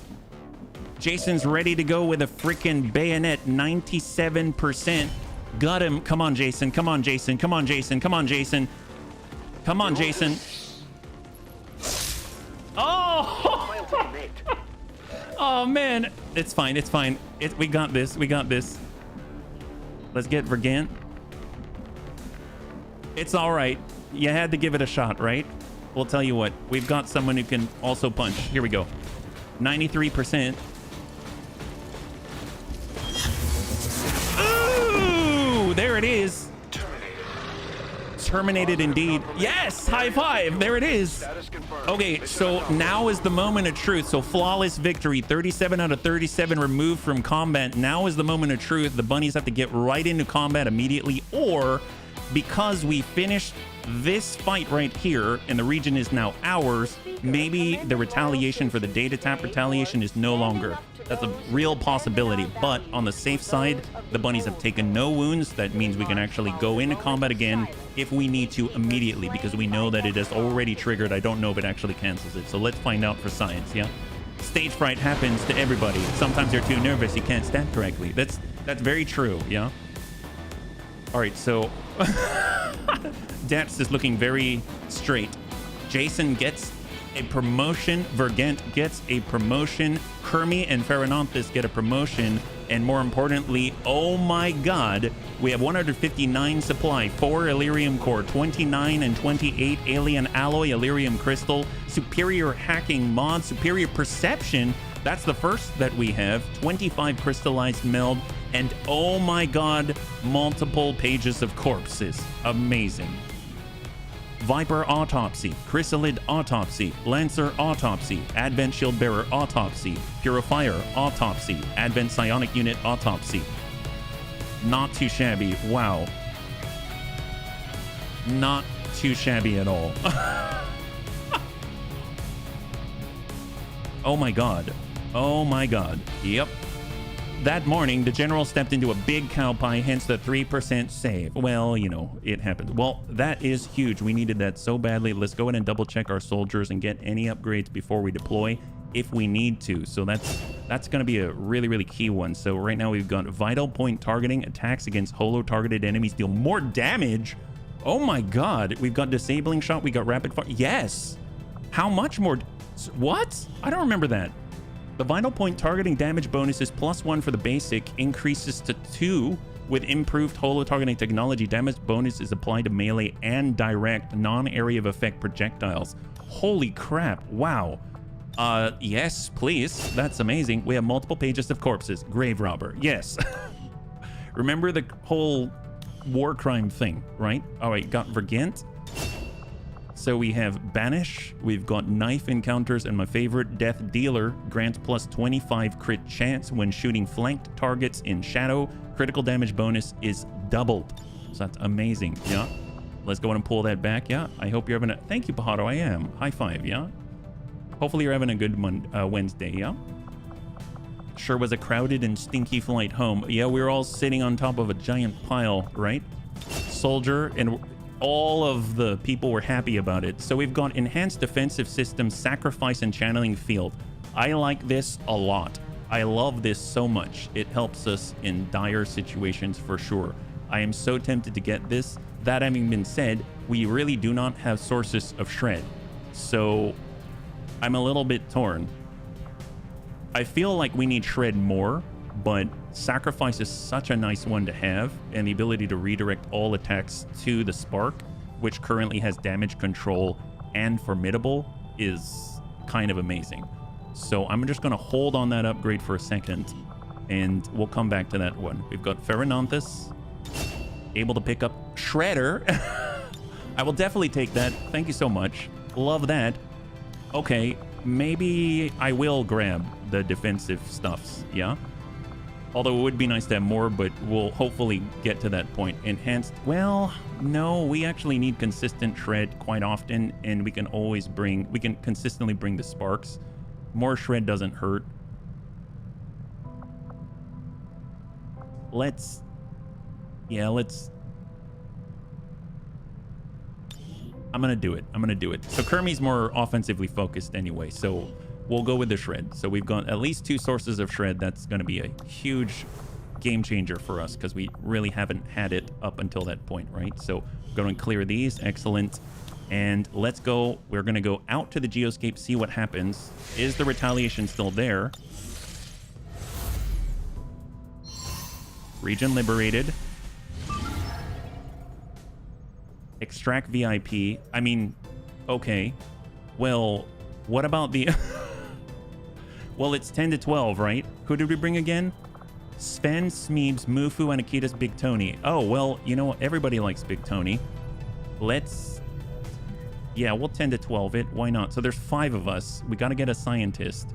Jason's ready to go with a freaking bayonet. 97%. Got him. Come on, Jason. Come on, Jason. Come on, Jason. Come on, Jason. Come on, Jason. Oh! Oh, man. It's fine. It's fine. We got this. We got this. Let's get Vergant. It's all right. You had to give it a shot, right? We'll tell you what. We've got someone who can also punch. Here we go. 93%. Ooh, there it is. Terminated indeed. Yes, high five. There it is. Status confirmed. Okay, Mission so accomplished. now is the moment of truth. So flawless victory, 37 out of 37 removed from combat. Now is the moment of truth. The bunnies have to get right into combat immediately, or because we finished this fight right here and the region is now ours, maybe the retaliation for the data tap retaliation is no longer. That's a real possibility, but on the safe side, the bunnies have taken no wounds. That means we can actually go into combat again if we need to immediately, because we know that it has already triggered. I don't know if it actually cancels it, so let's find out for science. Yeah, stage fright happens to everybody. Sometimes you're too nervous, you can't stand correctly. That's very true. Yeah. All right, so Daps is looking very straight. Jason gets a promotion. Vergent gets a promotion. Kermi and Ferrananthus get a promotion. And more importantly, oh my god, we have 159 supply, 4 Illyrium core, 29 and 28 alien alloy Illyrium crystal, superior hacking mod, superior perception. That's the first that we have. 25 crystallized meld. And oh my god, multiple pages of corpses. Amazing. Viper Autopsy, Chrysalid Autopsy, Lancer Autopsy, Advent Shield Bearer Autopsy, Purifier Autopsy, Advent Psionic Unit Autopsy. Not too shabby. Wow. Not too shabby at all. Oh my god. Oh my god. Yep. That morning, the general stepped into a big cow pie, hence the 3% save. Well, you know, it happens. Well, that is huge. We needed that so badly. Let's go ahead and double check our soldiers and get any upgrades before we deploy if we need to. So that's going to be a really, really key one. So right now we've got vital point targeting. Attacks against holo targeted enemies deal more damage. Oh my god. We've got disabling shot. We got rapid fire. Yes. How much more? What? I don't remember that. The vital point targeting damage bonus is +1 for the basic, increases to 2 with improved holo targeting technology. Damage bonus is applied to melee and direct non-area of effect projectiles. Holy crap. Wow. Yes, please. That's amazing. We have multiple pages of corpses. Grave robber. Yes. Remember the whole war crime thing, right? All right, got Vergent. So we have Banish, we've got Knife Encounters, and my favorite, Death Dealer, grants +25 crit chance when shooting flanked targets in shadow. Critical damage bonus is doubled. So that's amazing, yeah? Let's go ahead and pull that back, yeah? I hope you're having a... Thank you, Pajaro, I am. High five, yeah? Hopefully you're having a good Wednesday, yeah? Sure was a crowded and stinky flight home. Yeah, we were all sitting on top of a giant pile, right? Soldier and... all of the people were happy about it. So we've got enhanced defensive systems, sacrifice and channeling field. I like this a lot. I love this so much. It helps us in dire situations for sure. I am so tempted to get this. That having been said, we really do not have sources of shred. So I'm a little bit torn. I feel like we need shred more, but sacrifice is such a nice one to have, and the ability to redirect all attacks to the spark, which currently has damage control and formidable, is kind of amazing. So I'm just going to hold on that upgrade for a second, and we'll come back to that one. We've got Ferrananthus, able to pick up Shredder. I will definitely take that. Thank you so much. Love that. Okay, maybe I will grab the defensive stuffs, yeah? Although it would be nice to have more, but we'll hopefully get to that point. Enhanced, well, no, we actually need consistent shred quite often, and we can consistently bring the sparks. More shred doesn't hurt. I'm gonna do it. So Kermi's more offensively focused anyway, so we'll go with the shred. So we've got at least 2 sources of shred. That's going to be a huge game changer for us because we really haven't had it up until that point, right? So we're going to clear these. Excellent. And let's go. We're going to go out to the geoscape, see what happens. Is the retaliation still there? Region liberated. Extract VIP. I mean, Okay. Well, what about the... Well, it's 10 to 12, right? Who did we bring again? Sven, Smeebs, Mufu, and Akitas Big Tony. Oh, well, you know what? Everybody likes Big Tony. Let's... Yeah, we'll 10 to 12 it. Why not? So there's 5 of us. We got to get a scientist.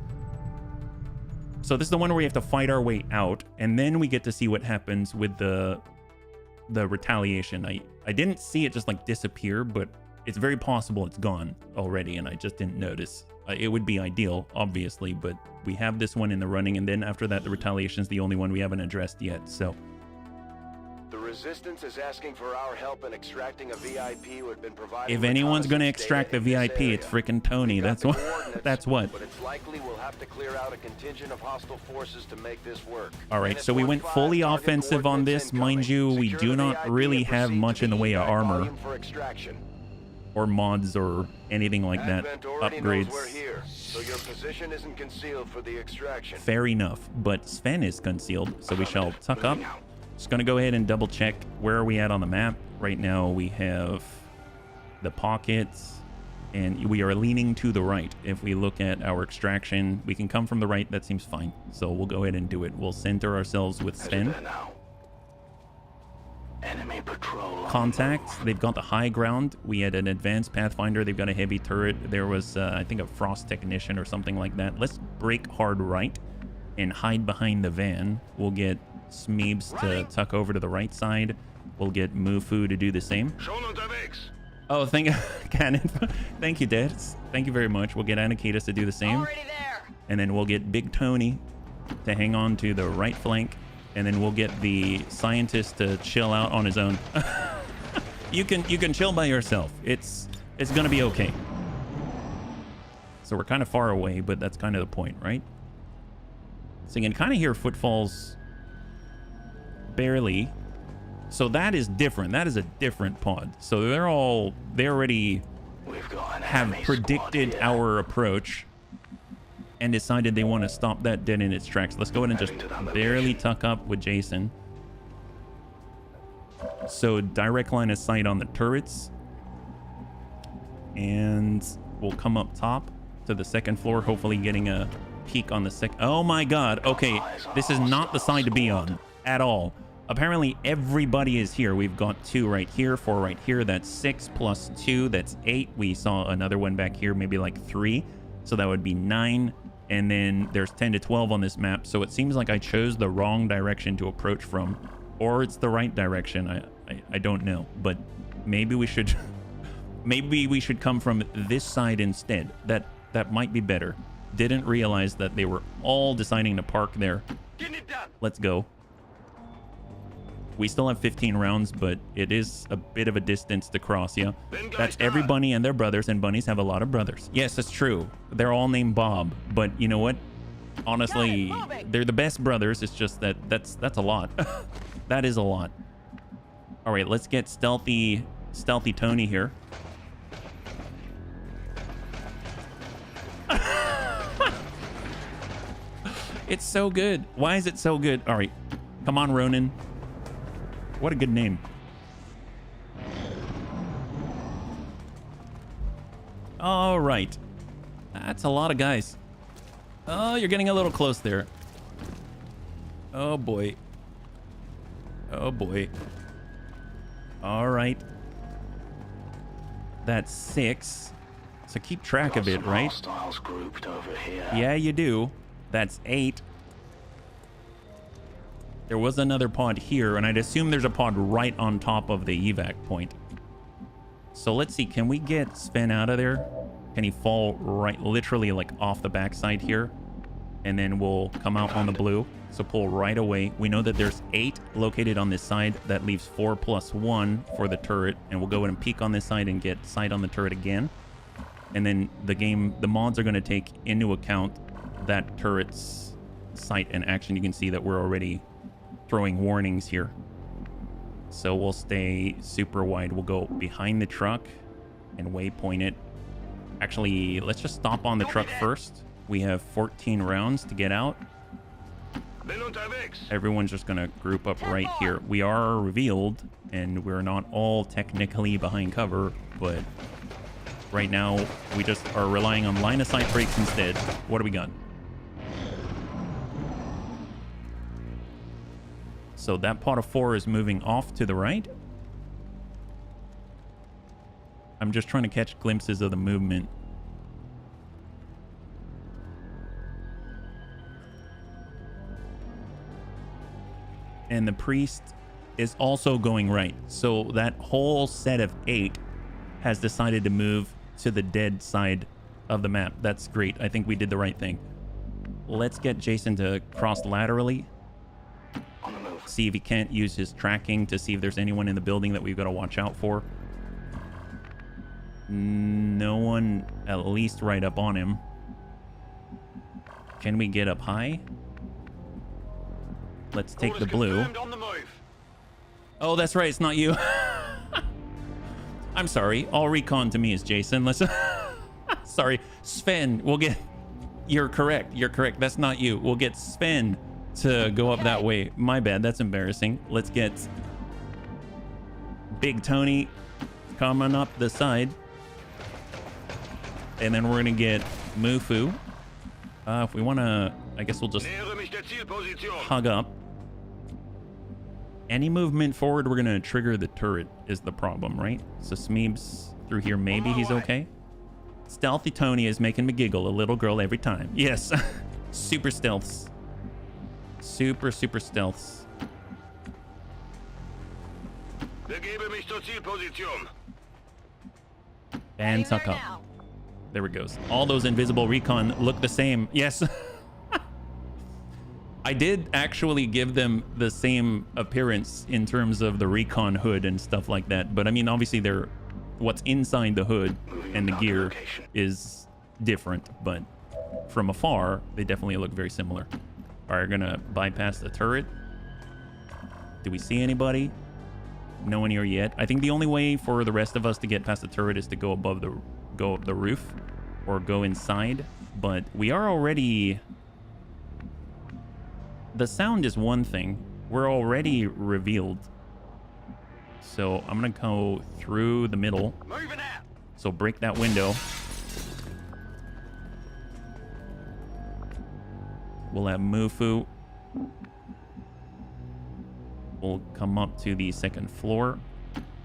So this is the one where we have to fight our way out, and then we get to see what happens with the retaliation. I didn't see it just like disappear, but it's very possible it's gone already, and I just didn't notice. It would be ideal, obviously, but we have this one in the running, and then after that, the retaliation is the only one we haven't addressed yet, so... The Resistance is asking for our help in extracting a VIP who had been provided. If anyone's going to extract the VIP, it's freaking Tony. That's what. That's what. But it's likely we'll have to clear out a contingent of hostile forces to make this work. All right, so we went fully offensive on this. Mind you, we do not really have much in the way of armor or mods or anything like that. Upgrades. We're here, so your position isn't concealed for the extraction. Fair enough, but Sven is concealed, so we shall tuck up. Just gonna go ahead and double check where are we at on the map. Right now we have the pockets, and we are leaning to the right. If we look at our extraction, we can come from the right. That seems fine, so we'll go ahead and do it. We'll center ourselves with Sven. Enemy patrol. Contacts, they've got the high ground. We had an advanced Pathfinder. They've got a heavy turret. There was I think a frost technician or something like that. Let's break hard right and hide behind the van. We'll get Smeebs to tuck over to the right side. We'll get Mufu to do the same. Oh, thank you, Dad. Thank you very much. We'll get Anakitas to do the same. Already there. And then we'll get Big Tony to hang on to the right flank. And then we'll get the scientist to chill out on his own. You can chill by yourself. It's gonna be okay. So we're kind of far away, but that's kind of the point, right? So you can kind of hear footfalls barely. So that is different. That is a different pod. So they already have predicted our approach and decided they want to stop that dead in its tracks. Let's go ahead and just barely tuck up with Jason. So direct line of sight on the turrets. And we'll come up top to the second floor, hopefully getting a peek on the oh my god. Okay, this is not the side to be on at all. Apparently everybody is here. We've got 2 right here, 4 right here. That's 6 plus 2, that's 8. We saw another one back here, maybe like 3, so that would be 9. And then there's 10 to 12 on this map, so it seems like I chose the wrong direction to approach from, or it's the right direction. I don't know, but maybe we should come from this side instead. That might be better. Didn't realize that they were all deciding to park there. Let's go. We still have 15 rounds, but it is a bit of a distance to cross, yeah? That's every bunny and their brothers, and bunnies have a lot of brothers. Yes, that's true. They're all named Bob, but you know what? Honestly, they're the best brothers. It's just that that's a lot. That is a lot. All right, let's get stealthy Tony here. It's so good. Why is it so good? All right, come on, Ronan. What a good name. All right. That's a lot of guys. Oh, you're getting a little close there. Oh, boy. Oh, boy. All right. That's 6. So keep track of it, right? Grouped over here. Yeah, you do. That's 8. There was another pod here, and I'd assume there's a pod right on top of the evac point. So let's see, can we get Sven out of there? Can he fall right, literally like off the backside here? And then we'll come out on the blue. So pull right away. We know that there's 8 located on this side. That leaves 4 plus 1 for the turret. And we'll go ahead and peek on this side and get sight on the turret again. And then the mods are going to take into account that turret's sight and action. You can see that we're already throwing warnings here. So we'll stay super wide. We'll go behind the truck and waypoint it. Actually, let's just stop on the truck first. We have 14 rounds to get out. Everyone's just gonna group up right here. We are revealed, and we're not all technically behind cover, but Right now, we just are relying on line of sight breaks instead. What do we got? So that pot of 4 is moving off to the right. I'm just trying to catch glimpses of the movement. And the priest is also going right. So that whole set of 8 has decided to move to the dead side of the map. That's great. I think we did the right thing. Let's get Jason to cross laterally. On the move. See if he can't use his tracking to see if there's anyone in the building that we've got to watch out for. No one, at least right up on him. Can we get up high? Let's take the blue. On the move. Oh, that's right. It's not you. I'm sorry. All recon to me is Jason. Let's. Sorry, Sven. We'll get. You're correct. You're correct. That's not you. We'll get Sven to go up that way. My bad. That's embarrassing. Let's get Big Tony coming up the side, and then we're gonna get Mufu. If we want to, I guess we'll just hug up. Any movement forward, we're gonna trigger the turret is the problem, right? So Smeebs through here, maybe he's okay. Stealthy Tony is making me giggle, a little girl every time. Yes. Super stealths. Super stealths. And tuck up. There it goes. All those invisible recon look the same. Yes. I did actually give them the same appearance in terms of the recon hood and stuff like that. But I mean, obviously they're what's inside the hood and the gear is different, but from afar, they definitely look very similar. All right, we're gonna bypass the turret. Do we see anybody? No one here yet. I think the only way for the rest of us to get past the turret is to go up the roof or go inside. But we are already... The sound is one thing. We're already revealed. So I'm going to go through the middle. Moving out. So break that window. We'll have Mufu. We'll come up to the second floor.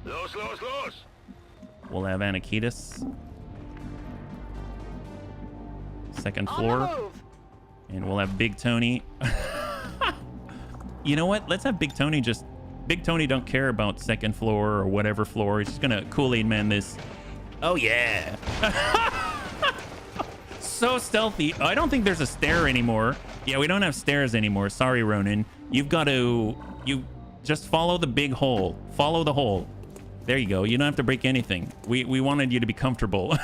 Los. We'll have Anakitis. Second On floor. the move. And we'll have Big Tony. You know what? Let's have Big Tony just... Big Tony don't care about second floor or whatever floor. He's just gonna Kool-Aid Man this. Oh, yeah. So stealthy. I don't think there's a stair anymore. Yeah, we don't have stairs anymore. Sorry, Ronan. You've got to... You just follow the big hole. Follow the hole. There you go. You don't have to break anything. We wanted you to be comfortable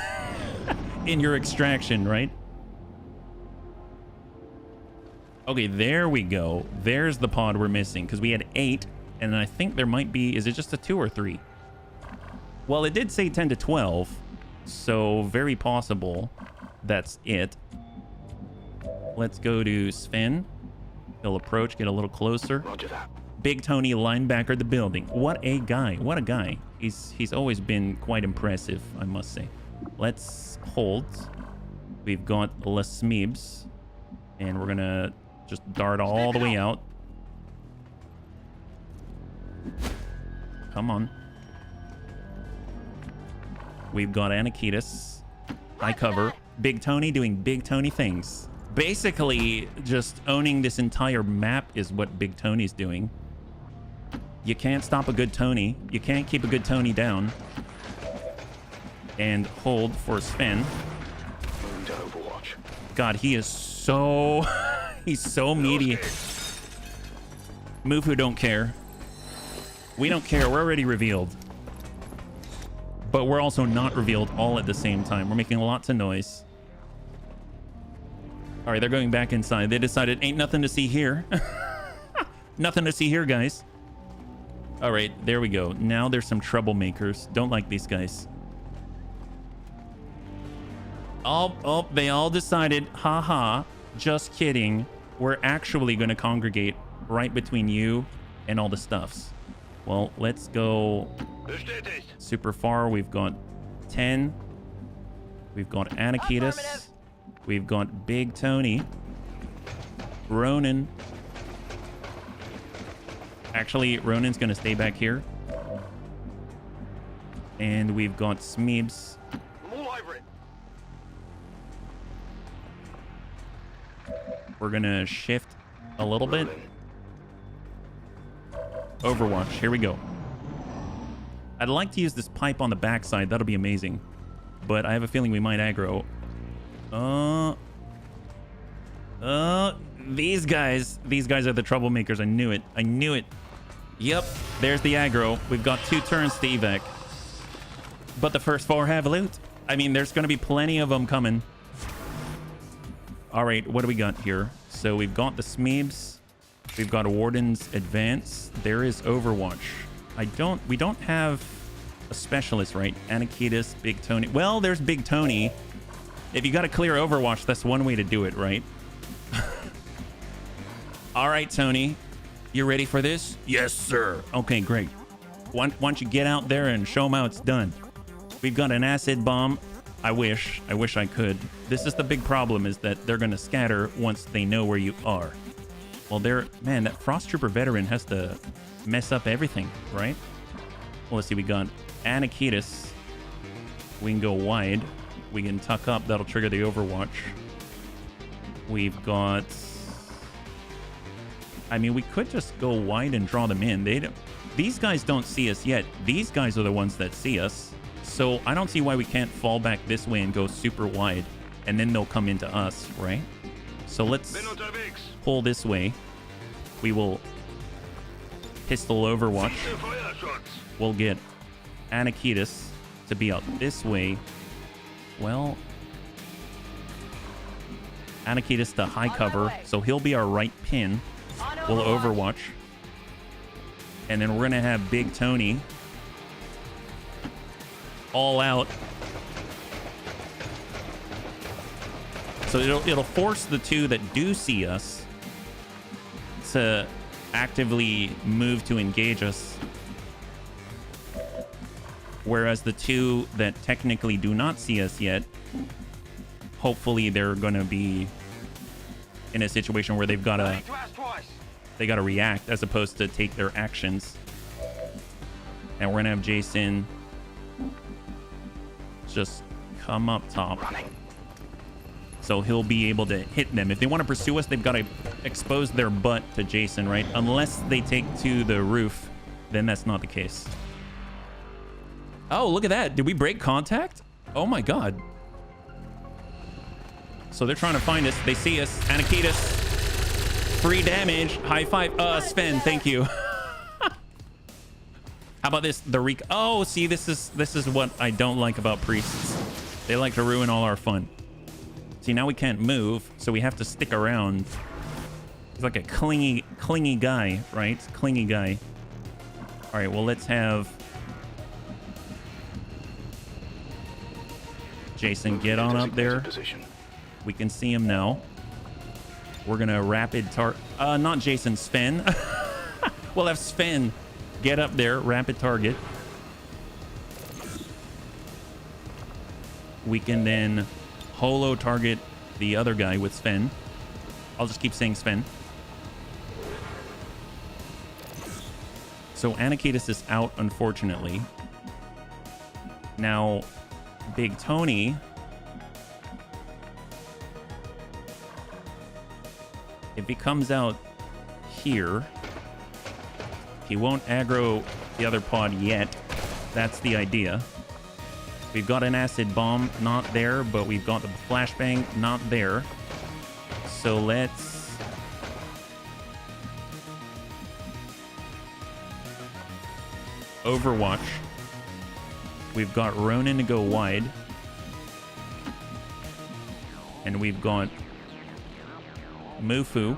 in your extraction, right? Okay, there we go. There's the pod we're missing because we had 8, and I think there might be... Is it just a 2 or 3? Well, it did say 10 to 12, so very possible that's it. Let's go to Sven. He'll approach, get a little closer. Roger that. Big Tony linebacker the building. What a guy. What a guy. He's always been quite impressive, I must say. Let's hold. We've got Les Smeebs, and we're gonna just dart all the way out. Come on. We've got Anakitis. High cover. Big Tony doing Big Tony things. Basically, just owning this entire map is what Big Tony's doing. You can't stop a good Tony. You can't keep a good Tony down. And hold for Sven. Moving to Overwatch. God, he is so... He's so meaty. Mufu don't care. We don't care. We're already revealed. But we're also not revealed all at the same time. We're making lots of noise. All right, they're going back inside. They decided ain't nothing to see here. Nothing to see here, guys. All right, there we go. Now there's some troublemakers. Don't like these guys. Oh, they all decided, haha, just kidding. We're actually going to congregate right between you and all the stuffs. Well, let's go super far. We've got 10. We've got Anakitis. We've got Big Tony. Ronan. Actually, Ronan's going to stay back here. And we've got Smeebs. We're going to shift a little bit. Overwatch. Here we go. I'd like to use this pipe on the backside. That'll be amazing. But I have a feeling we might aggro. These guys are the troublemakers. I knew it. I knew it. Yep, there's the aggro. We've got 2 turns to evac. But the first 4 have loot. I mean, there's going to be plenty of them coming. All right, what do we got here? So we've got the Smeebs. We've got a Warden's Advance. There is Overwatch. We don't have a specialist, right? Anakitis, Big Tony. Well, there's Big Tony. If you got to clear Overwatch, that's one way to do it, right? All right, Tony. You ready for this? Yes, sir. Okay, great. Why don't you get out there and show them how it's done? We've got an acid bomb. I wish I could. This is the big problem, is that they're going to scatter once they know where you are. Well, man, that Frost Trooper veteran has to mess up everything, right? Well, let's see. We got Anakitis. We can go wide. We can tuck up. That'll trigger the Overwatch. We've got... I mean, we could just go wide and draw them in. These guys don't see us yet. These guys are the ones that see us. So I don't see why we can't fall back this way and go super wide. And then they'll come into us, right? So let's pull this way. We will pistol Overwatch. We'll get Anakitis to be out this way. Well, Anakitis to high cover. So he'll be our right pin. We'll Overwatch. And then we're going to have Big Tony all out. So it'll force the 2 that do see us to actively move to engage us. Whereas the 2 that technically do not see us yet, hopefully they're going to be in a situation where they gotta react as opposed to take their actions. And we're gonna have Jason just come up top. So he'll be able to hit them. If they want to pursue us, they've got to expose their butt to Jason, right? Unless they take to the roof, then that's not the case. Oh, look at that. Did we break contact? Oh my god. So they're trying to find us. They see us. Anakitis. Free damage. High five. Sven, thank you. How about this? The Oh, see, this is what I don't like about priests. They like to ruin all our fun. See, now we can't move, so we have to stick around. He's like a clingy guy, right? Clingy guy. All right, well, let's have Jason get on up there. We can see him now. We're gonna rapid not Jason, Sven. We'll have Sven get up there, rapid target. We can then holo target the other guy with Sven. I'll just keep saying Sven. So Anakitis is out, unfortunately. Now, Big Tony, if he comes out here, he won't aggro the other pod yet. That's the idea. We've got an acid bomb, not there, but we've got the flashbang, not there. So let's Overwatch. We've got Ronan to go wide. And we've got Mufu.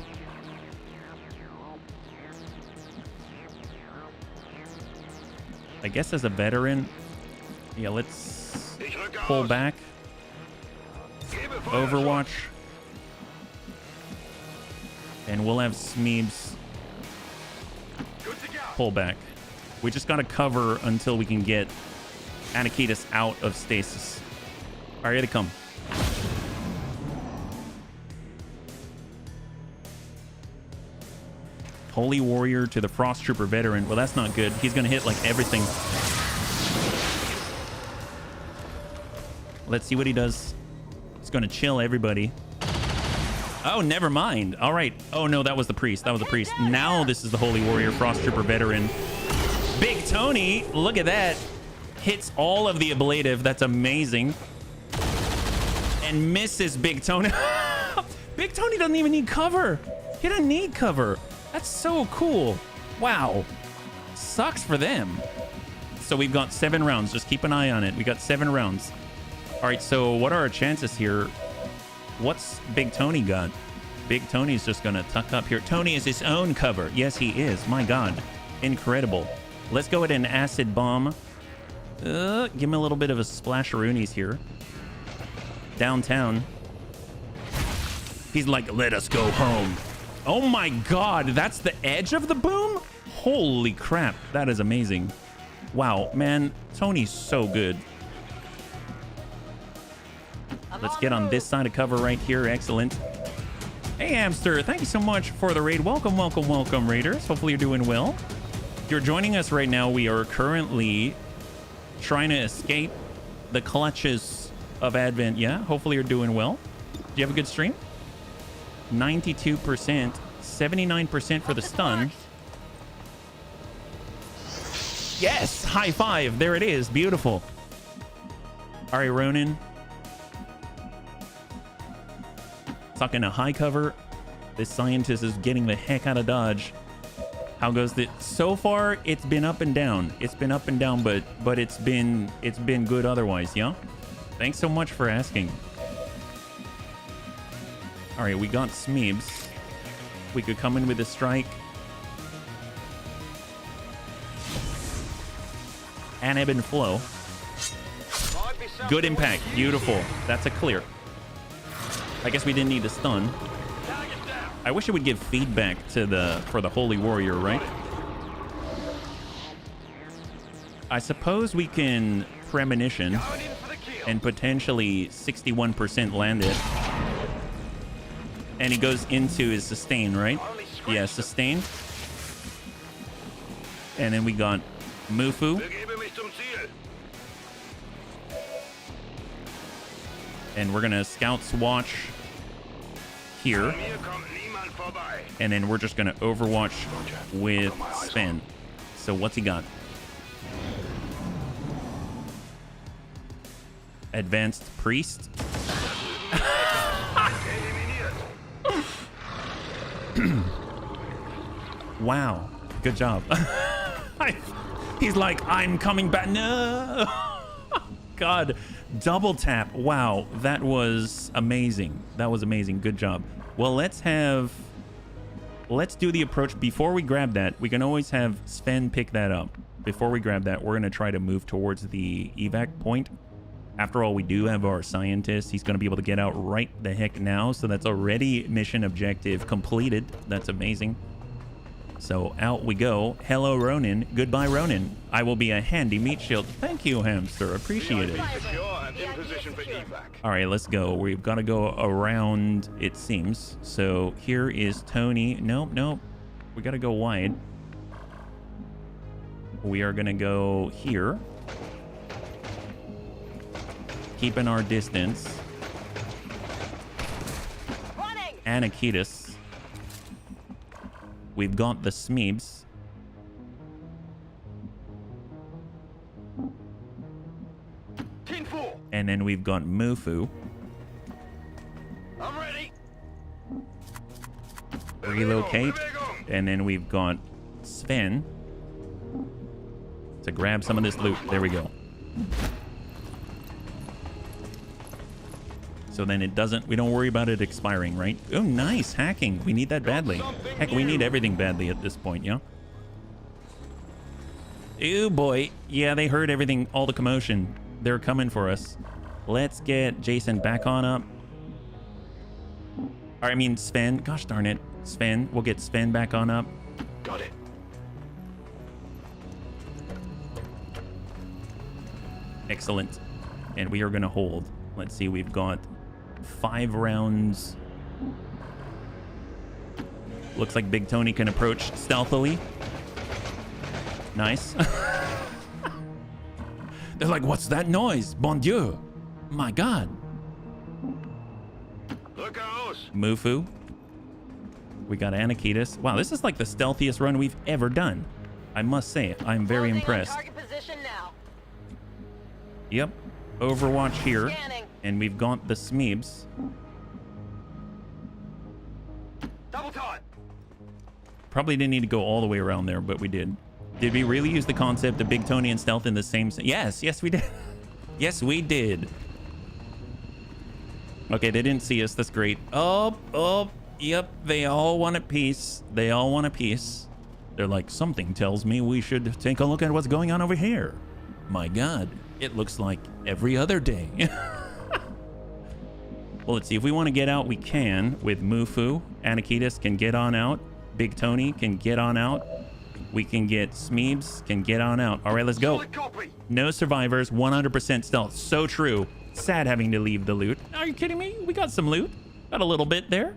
I guess as a veteran, yeah, let's pull back. Overwatch. And we'll have Smeebs pull back. We just got to cover until we can get Anakitis out of stasis. All All right, here they come. Holy Warrior to the Frost Trooper Veteran. Well, that's not good. He's going to hit like everything. Let's see what he does. He's going to chill everybody. Oh, never mind. All right. Oh, no, that was the priest. That was the priest. Now this is the Holy Warrior, Frost Trooper Veteran. Big Tony, look at that. Hits all of the ablative. That's amazing. And misses Big Tony. Big Tony doesn't even need cover. He doesn't need cover. That's so cool. Wow. Sucks for them. So we've got 7 rounds. Just keep an eye on it. We got 7 rounds. All right, so what are our chances here? What's Big Tony got? Big Tony's just going to tuck up here. Tony is his own cover. Yes, he is. My God. Incredible. Let's go ahead and acid bomb. Give him a little bit of a splasheroonies here. Downtown. He's like, let us go home. Oh my God, that's the edge of the boom? Holy crap, that is amazing. Wow, man, Tony's so good. Let's get on this side of cover right here. Excellent. Hey, Hamster, thank you so much for the raid. Welcome, welcome, welcome, raiders. Hopefully you're doing well. If you're joining us right now, we are currently trying to escape the clutches of Advent. Yeah, hopefully you're doing well. Do you have a good stream? 92%, 79% for the stun. Yes, high five. There it is. Beautiful. All right, Ronin. Talking to high cover. This scientist is getting the heck out of dodge. How goes it? So far, it's been up and down. It's been up and down, but it's been good otherwise, yeah? Thanks so much for asking. All right, we got Smeebs. We could come in with a strike. And ebb and flow. Good impact. Beautiful. That's a clear. I guess we didn't need the stun. I wish it would give feedback to for the Holy Warrior, right? I suppose we can premonition and potentially 61% land it. And he goes into his sustain, right? Yeah, sustain. And then we got Mufu. And we're gonna scout swatch here. And then we're just gonna overwatch with Sven. So what's he got? Advanced priest. Wow, good job. He's like, I'm coming back. No. God, double tap. Wow, that was amazing. That was amazing. Good job. Well, let's do the approach. Before we grab that, we can always have Sven pick that up. Before we grab that, we're going to try to move towards the evac point. After all, we do have our scientist. He's going to be able to get out right the heck now. So that's already mission objective completed. That's amazing. So out we go. Hello, Ronin. Goodbye, Ronin. I will be a handy meat shield. Thank you, Hamster. Appreciate it. All right, let's go. We've got to go around, it seems. So here is Tony. Nope, nope. We got to go wide. We are going to go here. Keeping our distance. Anakitas. We've got the Smeebs. And then we've got Mufu. I'm ready. Relocate. And then we've got Sven to grab some of this loot. There we go. So then it doesn't, we don't worry about it expiring, right? Oh, nice hacking. We need that badly. Heck, we need everything badly at this point, yeah? Ew, boy. Yeah, they heard everything, all the commotion. They're coming for us. Let's get Jason back on up. Or, I mean, Sven. Gosh darn it. Sven. We'll get Sven back on up. Got it. Excellent. And we are going to hold. Let's see, we've got 5 rounds. Looks like Big Tony can approach stealthily. Nice. They're like, what's that noise? Bon Dieu. My God. Look out! Mufu. We got Anakitas. Wow, this is like the stealthiest run we've ever done. I must say, I'm very impressed. Target position now. Yep. Overwatch here. Scanning. And we've got the Smeebs. Double time! Probably didn't need to go all the way around there, but we did. Did we really use the concept of Big Tony and stealth in the same... Yes, we did. Yes, we did. Okay, they didn't see us. That's great. Oh, yep. They all want a piece. They all want a piece. They're like, something tells me we should take a look at what's going on over here. My God, it looks like every other day. Well, let's see. If we want to get out, we can with Mufu. Anakitas can get on out. Big Tony can get on out. We can get Smeebs, can get on out. All right, let's go. No survivors, 100% stealth. So true. Sad having to leave the loot. Are you kidding me? We got some loot. Got a little bit there.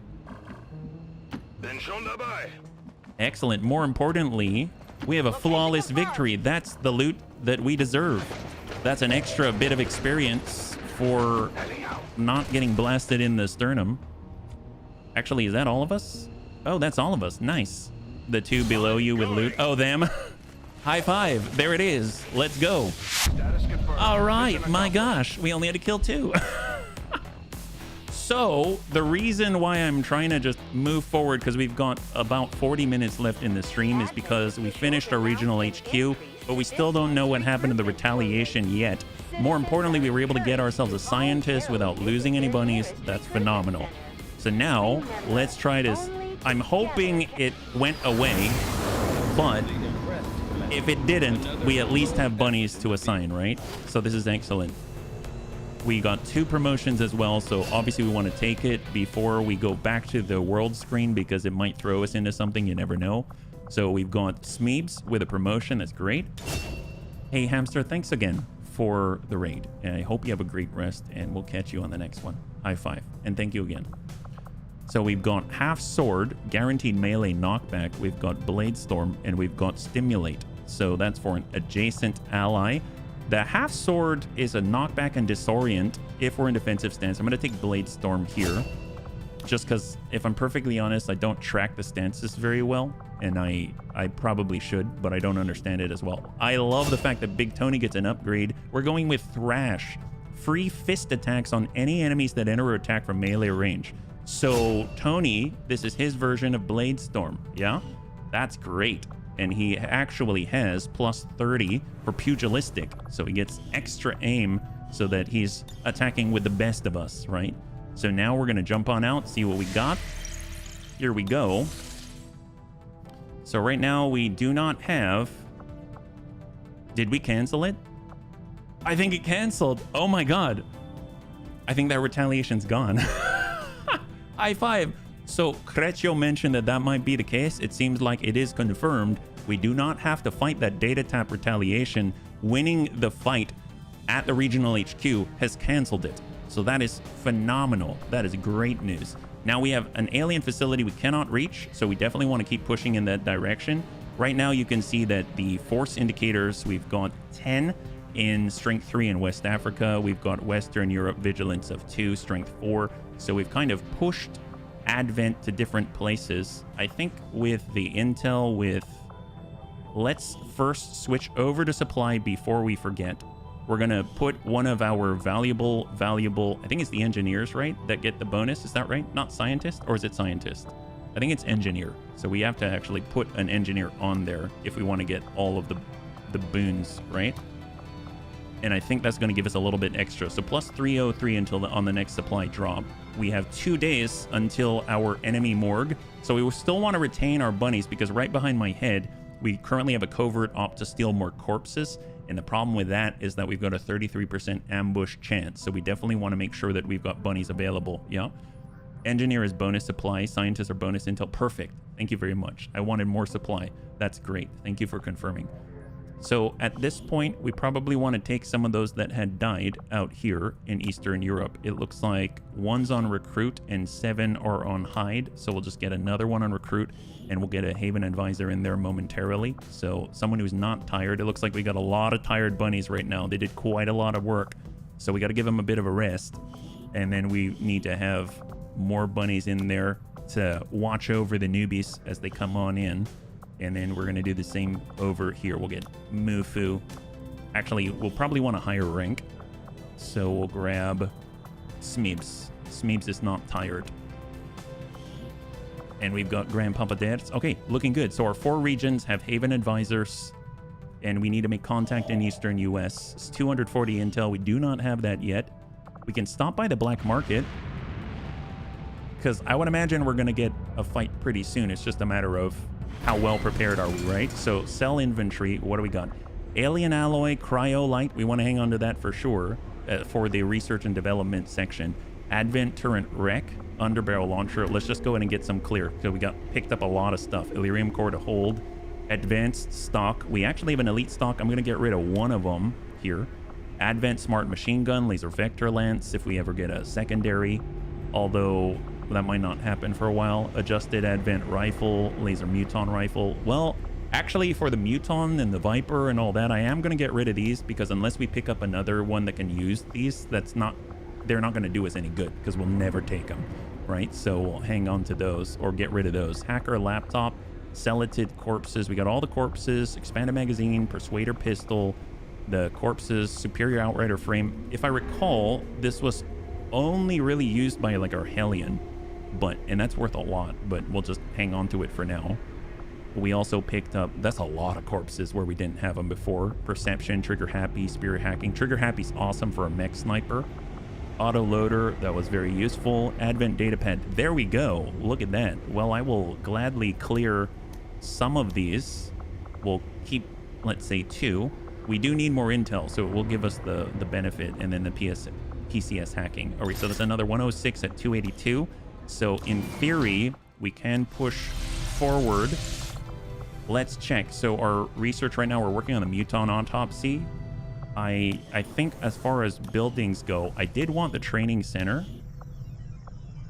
Excellent. More importantly, we have a flawless victory. That's the loot that we deserve. That's an extra bit of experience for not getting blasted in the sternum. Actually, is that all of us? Oh, that's all of us. Nice. The 2 below you with loot. Oh, them. High five. There it is. Let's go. All right. My gosh. We only had to kill 2. So the reason why I'm trying to just move forward, because we've got about 40 minutes left in the stream, is because we finished our regional HQ, but we still don't know what happened to the retaliation yet. More importantly, we were able to get ourselves a scientist without losing any bunnies. That's phenomenal. So now let's try this. I'm hoping it went away, but if it didn't, we at least have bunnies to assign, right? So this is excellent. We got 2 promotions as well, so obviously we want to take it before we go back to the world screen because it might throw us into something, you never know. So we've got Smeebs with a promotion. That's great. Hey, Hamster, thanks again for the raid. And I hope you have a great rest, and we'll catch you on the next one. High five, and thank you again. So we've got Half Sword, guaranteed melee knockback. We've got Blade Storm, and we've got Stimulate. So that's for an adjacent ally. The Half Sword is a knockback and disorient if we're in defensive stance. I'm going to take Blade Storm here, just because, if I'm perfectly honest, I don't track the stances very well, and I probably should, but I don't understand it as well. I love the fact that Big Tony gets an upgrade. We're going with Thrash. Free fist attacks on any enemies that enter or attack from melee range. So Tony, this is his version of Blade Storm. Yeah, that's great. And he actually has plus 30 for pugilistic. So he gets extra aim so that he's attacking with the best of us, right? So now we're going to jump on out, see what we got. Here we go. So right now we do not have... Did we cancel it? I think it canceled. Oh my God. I think that retaliation's gone. High five. So Creccio mentioned that that might be the case. It seems like it is confirmed. We do not have to fight that data tap retaliation. Winning the fight at the regional HQ has canceled it. So that is phenomenal. That is great news. Now we have an alien facility we cannot reach, so we definitely want to keep pushing in that direction. Right now you can see that the force indicators, we've got 10 in strength 3 in West Africa. We've got Western Europe vigilance of 2, strength 4. So we've kind of pushed Advent to different places. I think with the intel with... Let's first switch over to supply before we forget. We're going to put one of our valuable, I think it's the engineers, right? That get the bonus. Is that right? Not scientist? Or is it scientist? I think it's engineer. So we have to actually put an engineer on there if we want to get all of the boons, right? And I think that's going to give us a little bit extra. So plus 303 until on the next supply drop. We have 2 days until our enemy morgue. So we will still want to retain our bunnies because right behind my head, we currently have a covert op to steal more corpses. And the problem with that is that we've got a 33% ambush chance. So we definitely want to make sure that we've got bunnies available. Yeah. Engineer is bonus supply. Scientists are bonus intel. Perfect. Thank you very much. I wanted more supply. That's great. Thank you for confirming. So at this point, we probably want to take some of those that had died out here in Eastern Europe. It looks like 1's on recruit and 7 are on hide. So we'll just get another one on recruit and we'll get a Haven advisor in there momentarily. So someone who's not tired. It looks like we got a lot of tired bunnies right now. They did quite a lot of work. So we got to give them a bit of a rest. And then we need to have more bunnies in there to watch over the newbies as they come on in. And then we're going to do the same over here. We'll get Mufu. Actually, we'll probably want a higher rank. So we'll grab Smeebs. Smeebs is not tired. And we've got Grandpapa Dads. Okay, looking good. So our 4 regions have Haven advisors. And we need to make contact in Eastern US. It's 240 intel. We do not have that yet. We can stop by the black market. Because I would imagine we're going to get a fight pretty soon. It's just a matter of how well prepared are we, right? So sell inventory. What do we got? Alien alloy, cryolite. We want to hang on to that for sure for the research and development section. Advent turret wreck, underbarrel launcher. Let's just go ahead and get some clear. So we picked up a lot of stuff. Illyrium core to hold. Advanced stock. We actually have an elite stock. I'm going to get rid of one of them here. Advent smart machine gun, laser vector lance. If we ever get a secondary, although that might not happen for a while. Adjusted Advent rifle, laser muton rifle. Well, actually for the muton and the Viper and all that, I am going to get rid of these because unless we pick up another one that can use these, they're not going to do us any good because we'll never take them, right? So we'll hang on to those or get rid of those. Hacker laptop, Celatid corpses. We got all the corpses, expanded magazine, persuader pistol, the corpses, superior outrider frame. If I recall, this was only really used by like our Hellion. And that's worth a lot, but we'll just hang on to it for now. We also picked up, that's a lot of corpses where we didn't have them before. Perception, trigger happy, spirit hacking. Trigger happy's awesome for a mech sniper. Auto loader, that was very useful. Advent data pad, there we go. Look at that. Well, I will gladly clear some of these. We'll keep, let's say 2. We do need more intel, so it will give us the benefit, and then the PCS hacking. All right, so that's another 106 at 282. So in theory, we can push forward. Let's check. So our research right now, we're working on the muton autopsy. I think as far as buildings go, I did want the training center.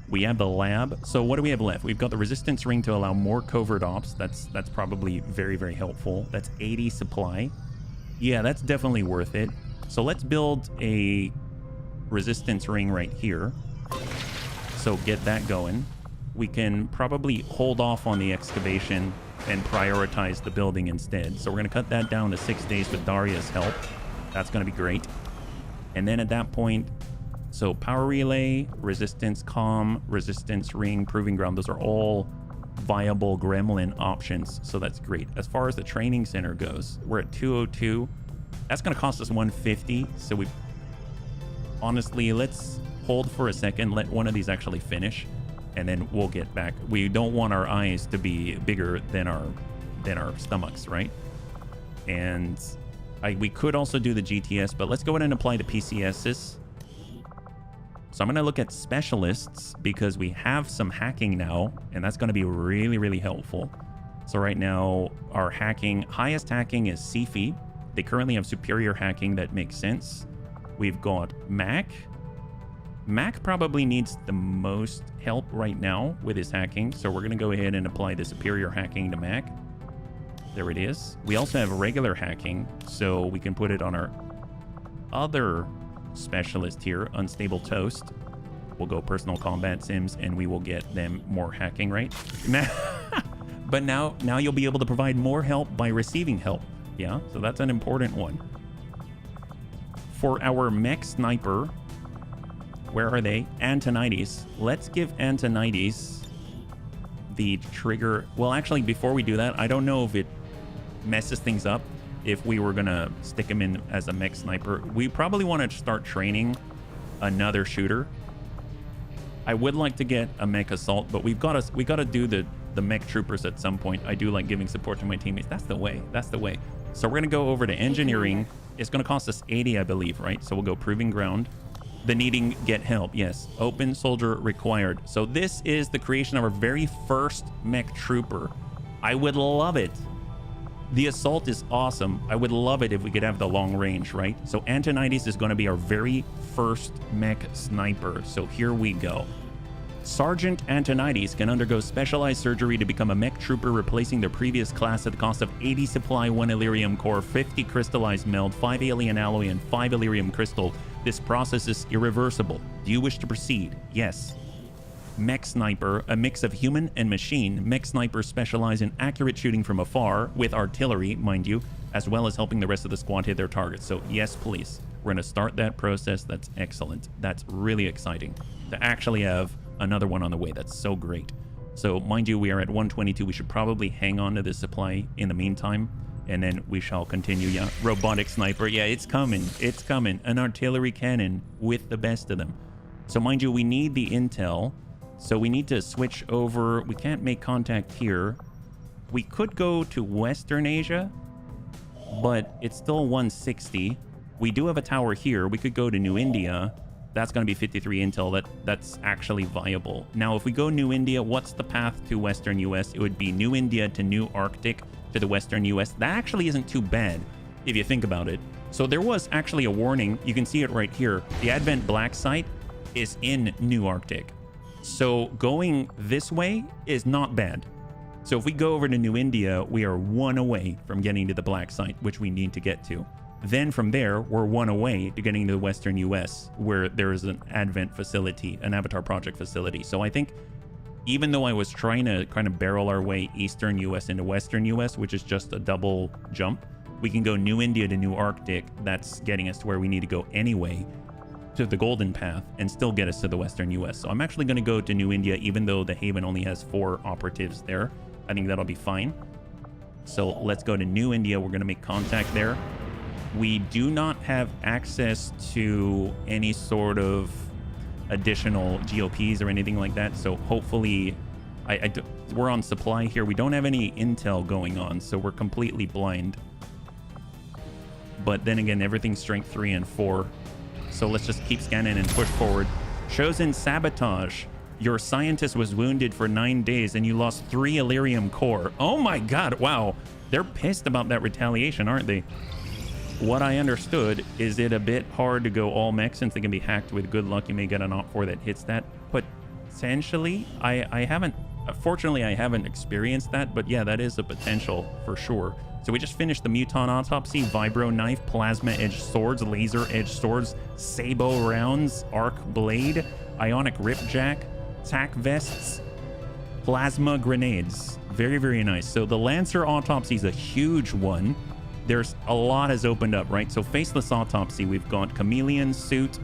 We have the lab. So what do we have left? We've got the resistance ring to allow more covert ops. That's probably very, very helpful. That's 80 supply. Yeah, that's definitely worth it. So let's build a resistance ring right here. So get that going. We can probably hold off on the excavation and prioritize the building instead. So we're going to cut that down to 6 days with Daria's help. That's going to be great. And then at that point, so power relay, resistance comm, resistance ring, proving ground, those are all viable gremlin options. So that's great. As far as the training center goes, we're at 202. That's going to cost us 150. So we honestly, let's hold for a second, let one of these actually finish, and then we'll get back. We don't want our eyes to be bigger than our stomachs, right? And we could also do the GTS, but let's go ahead and apply the PCSs. So I'm going to look at specialists because we have some hacking now, and that's going to be really, really helpful. So right now, our highest hacking is CFI. They currently have superior hacking that makes sense. We've got Mac. Mac probably needs the most help right now with his hacking, so we're going to go ahead and apply the superior hacking to Mac. There it is. We also have regular hacking, so we can put it on our other specialist here, Unstable Toast. We'll go personal combat sims, and we will get them more hacking, right? But now you'll be able to provide more help by receiving help. Yeah, so that's an important one. For our mech sniper, where are they? Antonides. Let's give Antonides the trigger. Well, actually, before we do that, I don't know if it messes things up if we were gonna stick him in as a mech sniper. We probably want to start training another shooter. I would like to get a mech assault, but we got to do the mech troopers at some point. I do like giving support to my teammates. That's the way. That's the way. So we're gonna go over to engineering. It's gonna cost us 80, I believe, right? So we'll go proving ground. The needing get help. Yes. Open soldier required. So this is the creation of our very first mech trooper. I would love it The assault is awesome. I would love it if we could have the long range, right? So Antonides is going to be our very first mech sniper. So here we go. Sergeant Antonides can undergo specialized surgery to become a mech trooper, replacing their previous class at the cost of 80 supply, 1 Illyrium core, 50 crystallized meld, 5 alien alloy, and 5 Illyrium crystal. This process is irreversible. Do you wish to proceed? Yes. Mech Sniper, a mix of human and machine. Mech Snipers specialize in accurate shooting from afar, with artillery, mind you, as well as helping the rest of the squad hit their targets. So yes, please. We're going to start that process. That's excellent. That's really exciting to actually have another one on the way. That's so great. So mind you, we are at 122. We should probably hang on to this supply in the meantime, and then we shall continue. Yeah, robotic sniper. Yeah, it's coming. It's coming. An artillery cannon with the best of them. So mind you, we need the intel. So we need to switch over. We can't make contact here. We could go to Western Asia, but it's still 160. We do have a tower here. We could go to New India. That's going to be 53 intel. That's actually viable. Now, if we go New India, what's the path to Western US? It would be New India to New Arctic to the Western US. That actually isn't too bad if you think about it. So there was actually a warning. You can see it right here. The Advent Black site is in New Arctic. So going this way is not bad. So if we go over to New India, we are 1 away from getting to the Black site, which we need to get to. Then from there, we're 1 away to getting to the Western US, where there is an Advent facility, an Avatar Project facility. So I think even though I was trying to kind of barrel our way Eastern US into Western US, which is just a double jump, we can go New India to New Arctic. That's getting us to where we need to go anyway, to the Golden Path, and still get us to the Western US. So I'm actually going to go to New India, even though the Haven only has 4 operatives there. I think that'll be fine. So let's go to New India. We're going to make contact there. We do not have access to any sort of additional GOPs or anything like that. So hopefully, we're on supply here. We don't have any intel going on, so we're completely blind. But then again, everything's strength 3 and 4. So let's just keep scanning and push forward. Chosen Sabotage. Your scientist was wounded for 9 days and you lost 3 Illyrium core. Oh my god, wow. They're pissed about that retaliation, aren't they? What I understood is it a bit hard to go all mech since they can be hacked. With good luck, you may get an Op4 that hits that. Potentially, I haven't, fortunately, I haven't experienced that, but yeah, that is a potential for sure. So we just finished the Muton Autopsy, Vibro Knife, Plasma Edge Swords, Laser Edge Swords, Sabo Rounds, Arc Blade, Ionic Ripjack, Tac Vests, Plasma Grenades. Very, very nice. So the Lancer Autopsy is a huge one. There's a lot has opened up, right? So Faceless Autopsy, we've got Chameleon Suit,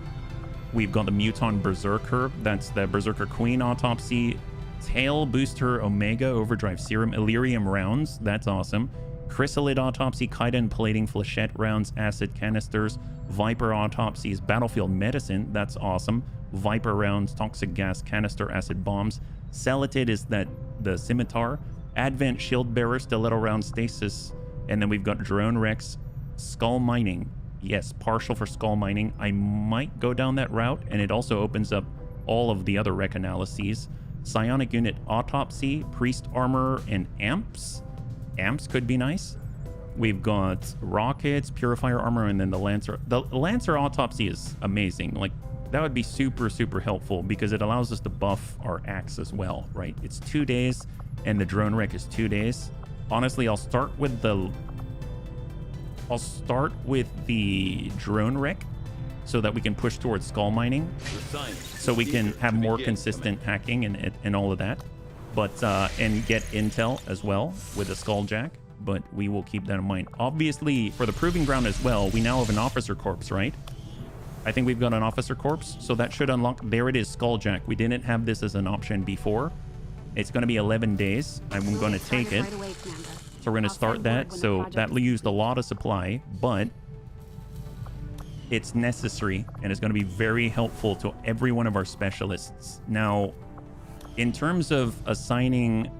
we've got the Muton Berserker, that's the Berserker Queen Autopsy, Tail Booster Omega Overdrive Serum, Illyrium Rounds, that's awesome. Chrysalid Autopsy, Chitin Plating, Flechette Rounds, Acid Canisters, Viper Autopsies, Battlefield Medicine, that's awesome. Viper Rounds, Toxic Gas Canister, Acid Bombs. Celatid is the Scimitar. Advent Shield Bearer, Stiletto Round Stasis. And then we've got Drone Rex, Skull Mining. Yes, partial for Skull Mining. I might go down that route, and it also opens up all of the other rec analyses. Psionic Unit Autopsy, Priest Armor, and Amps. Amps could be nice. We've got Rockets, Purifier Armor, and then the Lancer. The Lancer Autopsy is amazing. Like, that would be super, super helpful because it allows us to buff our axe as well, right? It's 2 days, and the Drone Wreck is 2 days. Honestly, I'll start with the Drone Wreck so that we can push towards Skull Mining, so we can have more consistent hacking and all of that. But and get intel as well with the Skulljack, but we will keep that in mind. Obviously, for the Proving Ground as well, we now have an Officer Corpse, right? I think we've got an Officer Corpse, so that should unlock. There it is, Skulljack. We didn't have this as an option before. It's going to be 11 days. I'm going to take it. So we're going to start that. So that used a lot of supply, but it's necessary, and it's going to be very helpful to every one of our specialists. Now, in terms of assigning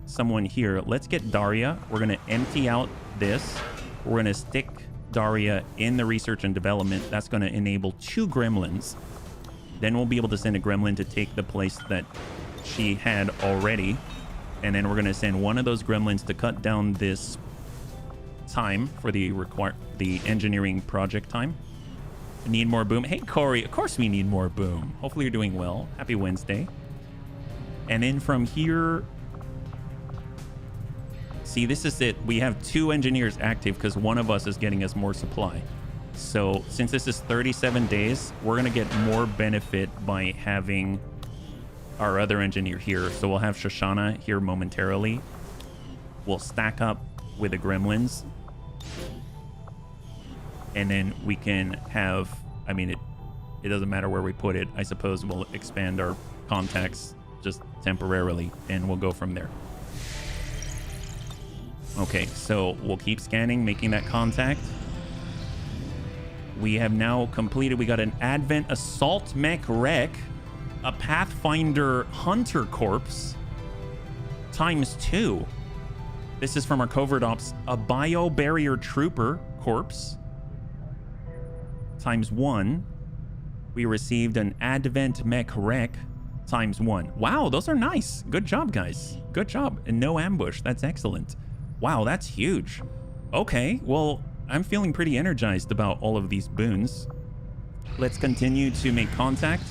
someone here, let's get Daria. We're going to empty out this. We're going to stick Daria in the research and development. That's going to enable 2 gremlins. Then we'll be able to send a gremlin to take the place that she had already. And then we're going to send one of those gremlins to cut down this time for the engineering project time. Need more boom. Hey, Corey, of course we need more boom. Hopefully you're doing well. Happy Wednesday. And then from here, see, this is it. We have 2 engineers active because one of us is getting us more supply. So since this is 37 days, we're going to get more benefit by having our other engineer here. So we'll have Shoshana here momentarily. We'll stack up with the gremlins. And then we can have, I mean, it doesn't matter where we put it. I suppose we'll expand our contacts just temporarily and we'll go from there. Okay, so we'll keep scanning, making that contact. We have now completed, we got an Advent Assault Mech Wreck, a Pathfinder Hunter Corpse, ×2. This is from our Covert Ops, a Bio Barrier Trooper Corpse, ×1. We received an Advent Mech Wreck, ×1. Wow, those are nice. Good job, guys. Good job. And no ambush. That's excellent. Wow, that's huge. Okay, well, I'm feeling pretty energized about all of these boons. Let's continue to make contact.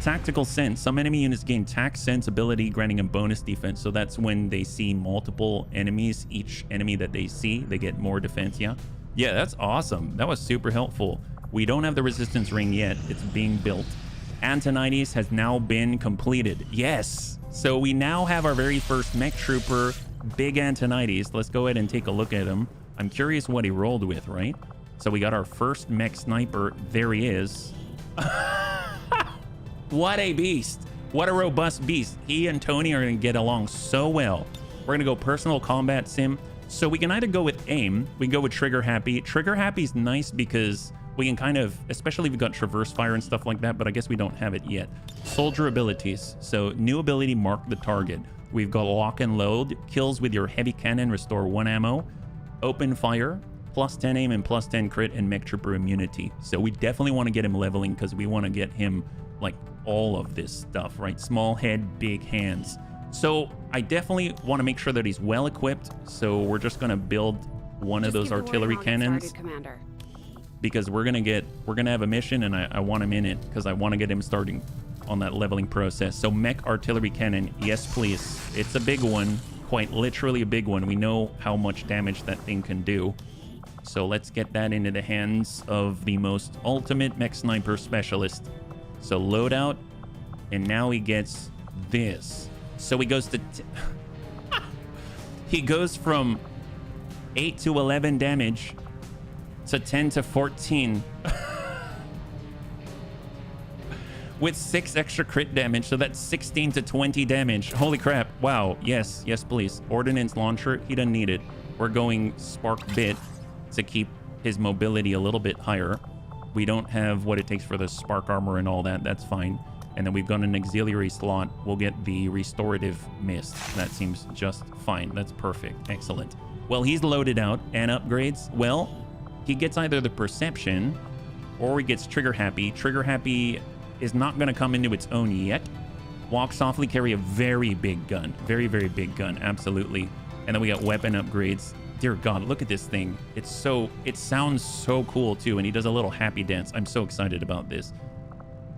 Tactical Sense. Some enemy units gain tac sense ability, granting them bonus defense. So that's when they see multiple enemies. Each enemy that they see, they get more defense, yeah? Yeah, that's awesome. That was super helpful. We don't have the resistance ring yet. It's being built. Antonides has now been completed. Yes. So we now have our very first mech trooper, Big Antonides. Let's go ahead and take a look at him. I'm curious what he rolled with, right? So we got our first mech sniper. There he is. What a beast. What a robust beast. He and Tony are going to get along so well. We're going to go personal combat sim. So we can either go with aim. We can go with trigger happy. Trigger happy is nice because we can kind of, especially if we've got traverse fire and stuff like that, but I guess we don't have it yet. Soldier abilities. So new ability, mark the target. We've got lock and load. Kills with your heavy cannon, restore 1 ammo. Open fire, +10 aim and +10 crit and mech trooper immunity. So we definitely want to get him leveling because we want to get him like all of this stuff, right? Small head, big hands. So I definitely want to make sure that he's well equipped. So we're just going to build one of those artillery cannons. Commander. Because we're gonna have a mission and I want him in it because I want to get him starting on that leveling process. So mech artillery cannon, yes please. It's a big one, quite literally a big one. We know how much damage that thing can do. So let's get that into the hands of the most ultimate mech sniper specialist. So loadout, and now he gets this. So he goes to he goes from 8 to 11 damage to 10 to 14 with 6 extra crit damage. So that's 16 to 20 damage. Holy crap. Wow. Yes, yes, please. Ordnance launcher, he doesn't need it. We're going spark bit to keep his mobility a little bit higher. We don't have what it takes for the spark armor and all that. That's fine. And then we've got an auxiliary slot. We'll get the restorative mist. That seems just fine. That's perfect. Excellent. Well, he's loaded out and upgrades. Well, he gets either the perception or he gets trigger happy. Trigger happy is not going to come into its own yet. Walk softly, carry a very big gun. Very, very big gun. Absolutely. And then we got weapon upgrades. Dear God, look at this thing. It sounds so cool too. And he does a little happy dance. I'm so excited about this.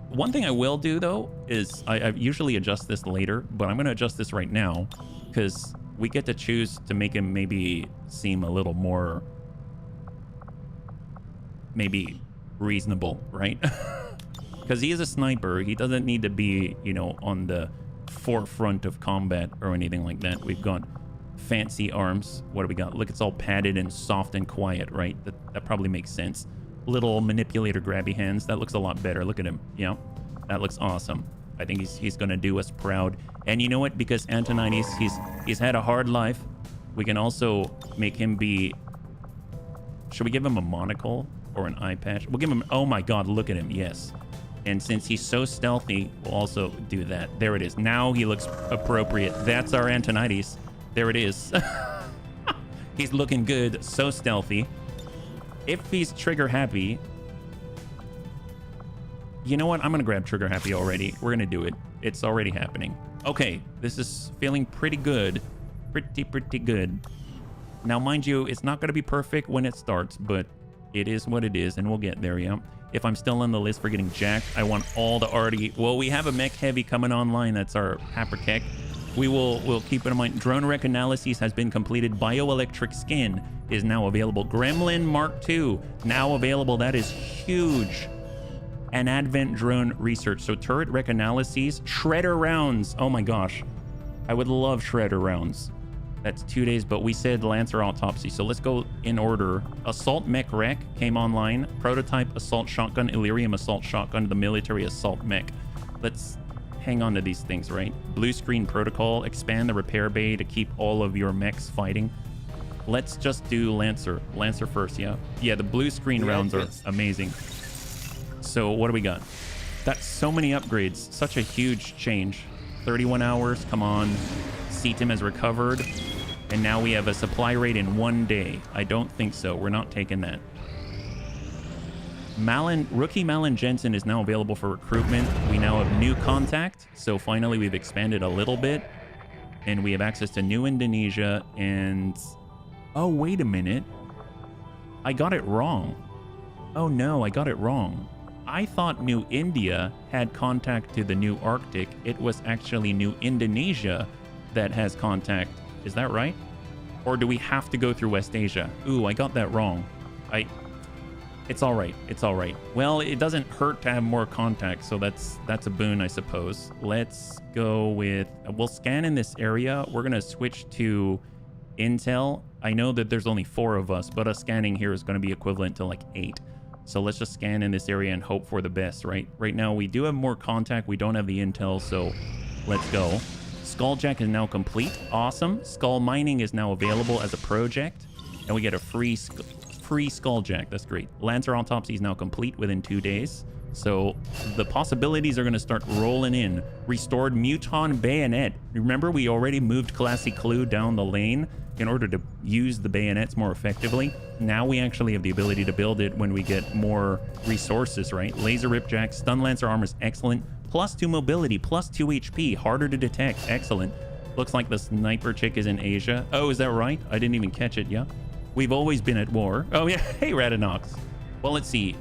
One thing I will do though is I usually adjust this later, but I'm going to adjust this right now because we get to choose to make him maybe seem a little more maybe reasonable, right? Because he is a sniper. He doesn't need to be, you know, on the forefront of combat or anything like that. We've got fancy arms. What do we got? Look, it's all padded and soft and quiet, right? That probably makes sense. Little manipulator grabby hands. That looks a lot better. Look at him. Yeah, that looks awesome. I think he's gonna do us proud. And you know what? Because Antonides, he's had a hard life. We can also make him be. Should we give him a monocle or an eye patch? We'll give him. Oh my God! Look at him. Yes. And since he's so stealthy, we'll also do that. There it is. Now he looks appropriate. That's our Antonides. There it is. He's looking good. So stealthy. If he's trigger happy, you know what? I'm going to grab trigger happy already. We're going to do it. It's already happening. Okay. This is feeling pretty good. Pretty good. Now, mind you, it's not going to be perfect when it starts, but it is what it is, and we'll get there, yeah. If I'm still on the list for getting jacked, I want all the already... Well, we have a mech heavy coming online. That's our Haperkek. We'll keep it in mind. Drone rec analysis has been completed. Bioelectric skin is now available. Gremlin Mark II, now available. That is huge. And Advent drone research. So turret rec analyses. Shredder rounds. Oh my gosh. I would love shredder rounds. That's 2 days, but we said Lancer autopsy. So let's go in order. Assault mech rec came online. Prototype assault shotgun, Illyrium assault shotgun, the military assault mech. Let's hang on to these things, right? Blue screen protocol, expand the repair bay to keep all of your mechs fighting. Let's just do Lancer. Lancer first, yeah? Yeah, the blue screen rounds are amazing. So what do we got? That's so many upgrades. Such a huge change. 31 hours, come on. CTIM has recovered. And now we have a supply rate in 1 day. I don't think so. We're not taking that. Rookie Malin Jensen is now available for recruitment. We now have new contact. So finally we've expanded a little bit. And we have access to New Indonesia and... Oh, wait a minute. I got it wrong. Oh no, I got it wrong. I thought New India had contact to the New Arctic. It was actually New Indonesia that has contact. Is that right? Or do we have to go through West Asia? Ooh, I got that wrong. It's all right. It's all right. Well, it doesn't hurt to have more contact, so that's a boon, I suppose. Let's go with... We'll scan in this area. We're going to switch to Intel. I know that there's only 4 of us, but us scanning here is going to be equivalent to like 8. So let's just scan in this area and hope for the best, right? Right now, we do have more contact. We don't have the intel, so let's go. Skulljack is now complete. Awesome. Skull mining is now available as a project. And we get a free Skulljack. That's great. Lancer autopsy is now complete within 2 days. So the possibilities are going to start rolling in. Restored Muton Bayonet. Remember, we already moved Classy Clue down the lane in order to use the bayonets more effectively. Now we actually have the ability to build it when we get more resources, right? Laser Ripjack, Stun Lancer armor is excellent. +2 mobility, +2 HP, harder to detect. Excellent. Looks like the sniper chick is in Asia. Oh, is that right? I didn't even catch it, yeah? We've always been at war. Oh, yeah. Hey, Radinox. Well, let's see.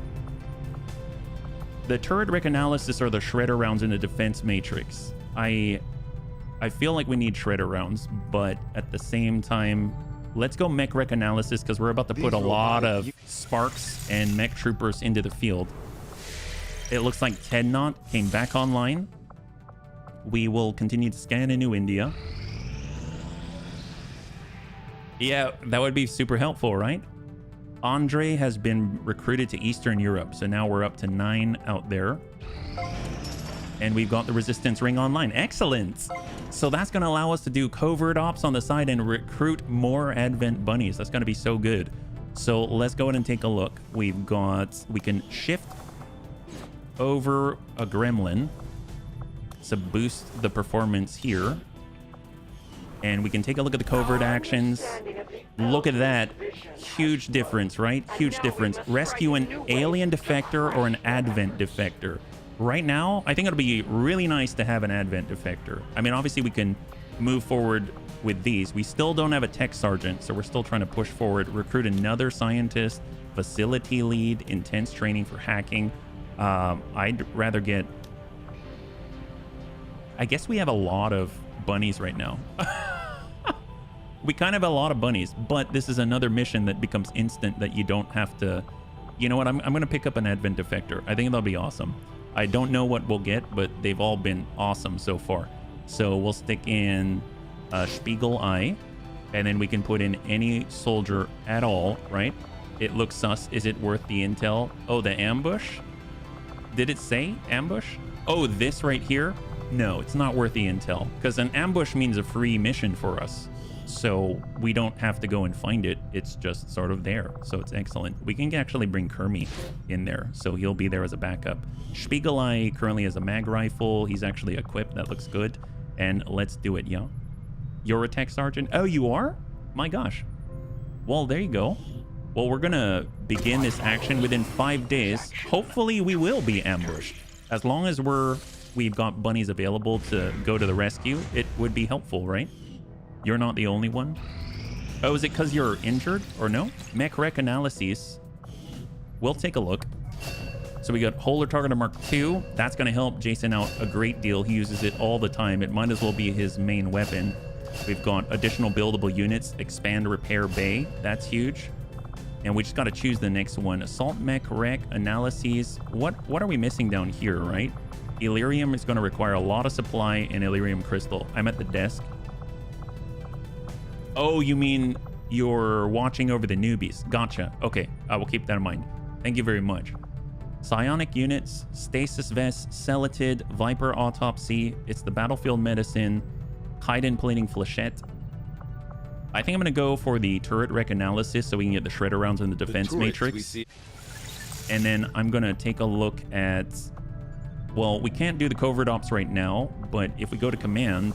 The turret rec analysis are the shredder rounds in the defense matrix. I feel like we need shredder rounds, but at the same time, let's go mech rec analysis because we're about to put a lot of sparks and mech troopers into the field. It looks like Tednot came back online. We will continue to scan in New India. Yeah, that would be super helpful, right? Andre has been recruited to Eastern Europe, so now we're up to 9 out there. And we've got the Resistance Ring online. Excellent! So that's going to allow us to do covert ops on the side and recruit more Advent bunnies. That's going to be so good. So let's go ahead and take a look. We can shift over a gremlin to boost the performance here. And we can take a look at the covert actions. Look at that. Huge difference, right? Huge difference. Rescue an alien defector or an Advent defector. Right now, I think it'll be really nice to have an Advent defector. I mean, obviously we can move forward with these. We still don't have a tech sergeant, so we're still trying to push forward. Recruit another scientist, facility lead, intense training for hacking. I'd rather get... I guess we have a lot of bunnies right now. We kind of have a lot of bunnies, but this is another mission that becomes instant that you don't have to... You know what? I'm going to pick up an Advent defector. I think that'll be awesome. I don't know what we'll get, but they've all been awesome so far. So we'll stick in Spiegel Eye, and then we can put in any soldier at all, right? It looks sus. Is it worth the intel? Oh, the ambush? Did it say ambush? Oh, this right here? No, it's not worth the intel, because an ambush means a free mission for us. So we don't have to go and find it. It's just sort of there. So it's excellent. We can actually bring Kermie in there. So he'll be there as a backup. Spiegelei currently has a mag rifle. He's actually equipped. That looks good. And let's do it, yeah? You're a tech sergeant? Oh, you are? My gosh. Well, there you go. Well, we're going to begin this action within 5 days. Hopefully we will be ambushed. As long as we've got bunnies available to go to the rescue, it would be helpful, right? You're not the only one. Oh, is it because you're injured or no? Mech rec analyses. We'll take a look. So we got Holder Targeter Mark II. That's going to help Jason out a great deal. He uses it all the time. It might as well be his main weapon. We've got additional buildable units. Expand Repair Bay. That's huge. And we just got to choose the next one. Assault Mech Rec Analyses. What are we missing down here, right? Illyrium is going to require a lot of supply and Illyrium Crystal. I'm at the desk. Oh, you mean you're watching over the newbies. Gotcha. Okay, I will keep that in mind. Thank you very much. Psionic units, Stasis Vest, Celatid, Viper Autopsy. It's the Battlefield Medicine, Kaiden Plating Flechette. I think I'm going to go for the Turret Rec Analysis so we can get the Shredder rounds in the Defense Matrix. And then I'm going to take a look at... Well, we can't do the Covert Ops right now, but if we go to Command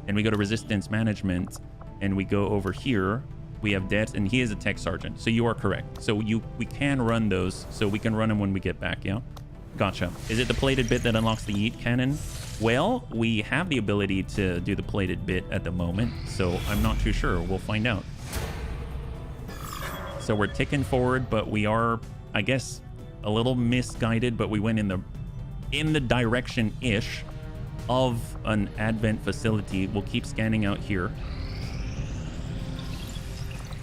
and we go to Resistance Management and we go over here, we have Det, and he is a Tech Sergeant. So you are correct. So we can run those, so we can run them when we get back, yeah? Gotcha. Is it the plated bit that unlocks the Yeet Cannon? Well, we have the ability to do the plated bit at the moment, so I'm not too sure. We'll find out. So we're ticking forward, but we are, I guess, a little misguided, but we went in the direction-ish of an Advent facility. We'll keep scanning out here.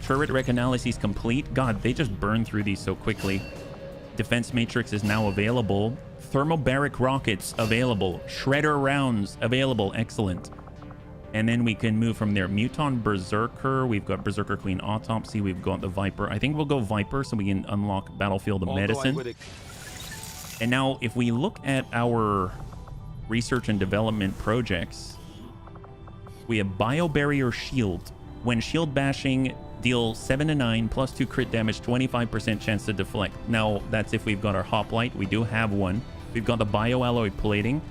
Turret Rec Analyses complete. God, they just burn through these so quickly. Defense Matrix is now available. Thermobaric rockets available. Shredder rounds available. Excellent. And then we can move from there. Muton Berserker. We've got Berserker Queen Autopsy. We've got the Viper. I think we'll go Viper so we can unlock Battlefield of Medicine. And now if we look at our research and development projects, we have Biobarrier Shield. When shield bashing, deal 7 to 9 plus 2 crit damage, 25% chance to deflect. Now, that's if we've got our Hoplite. We do have one. We've got the Bioalloy Plating.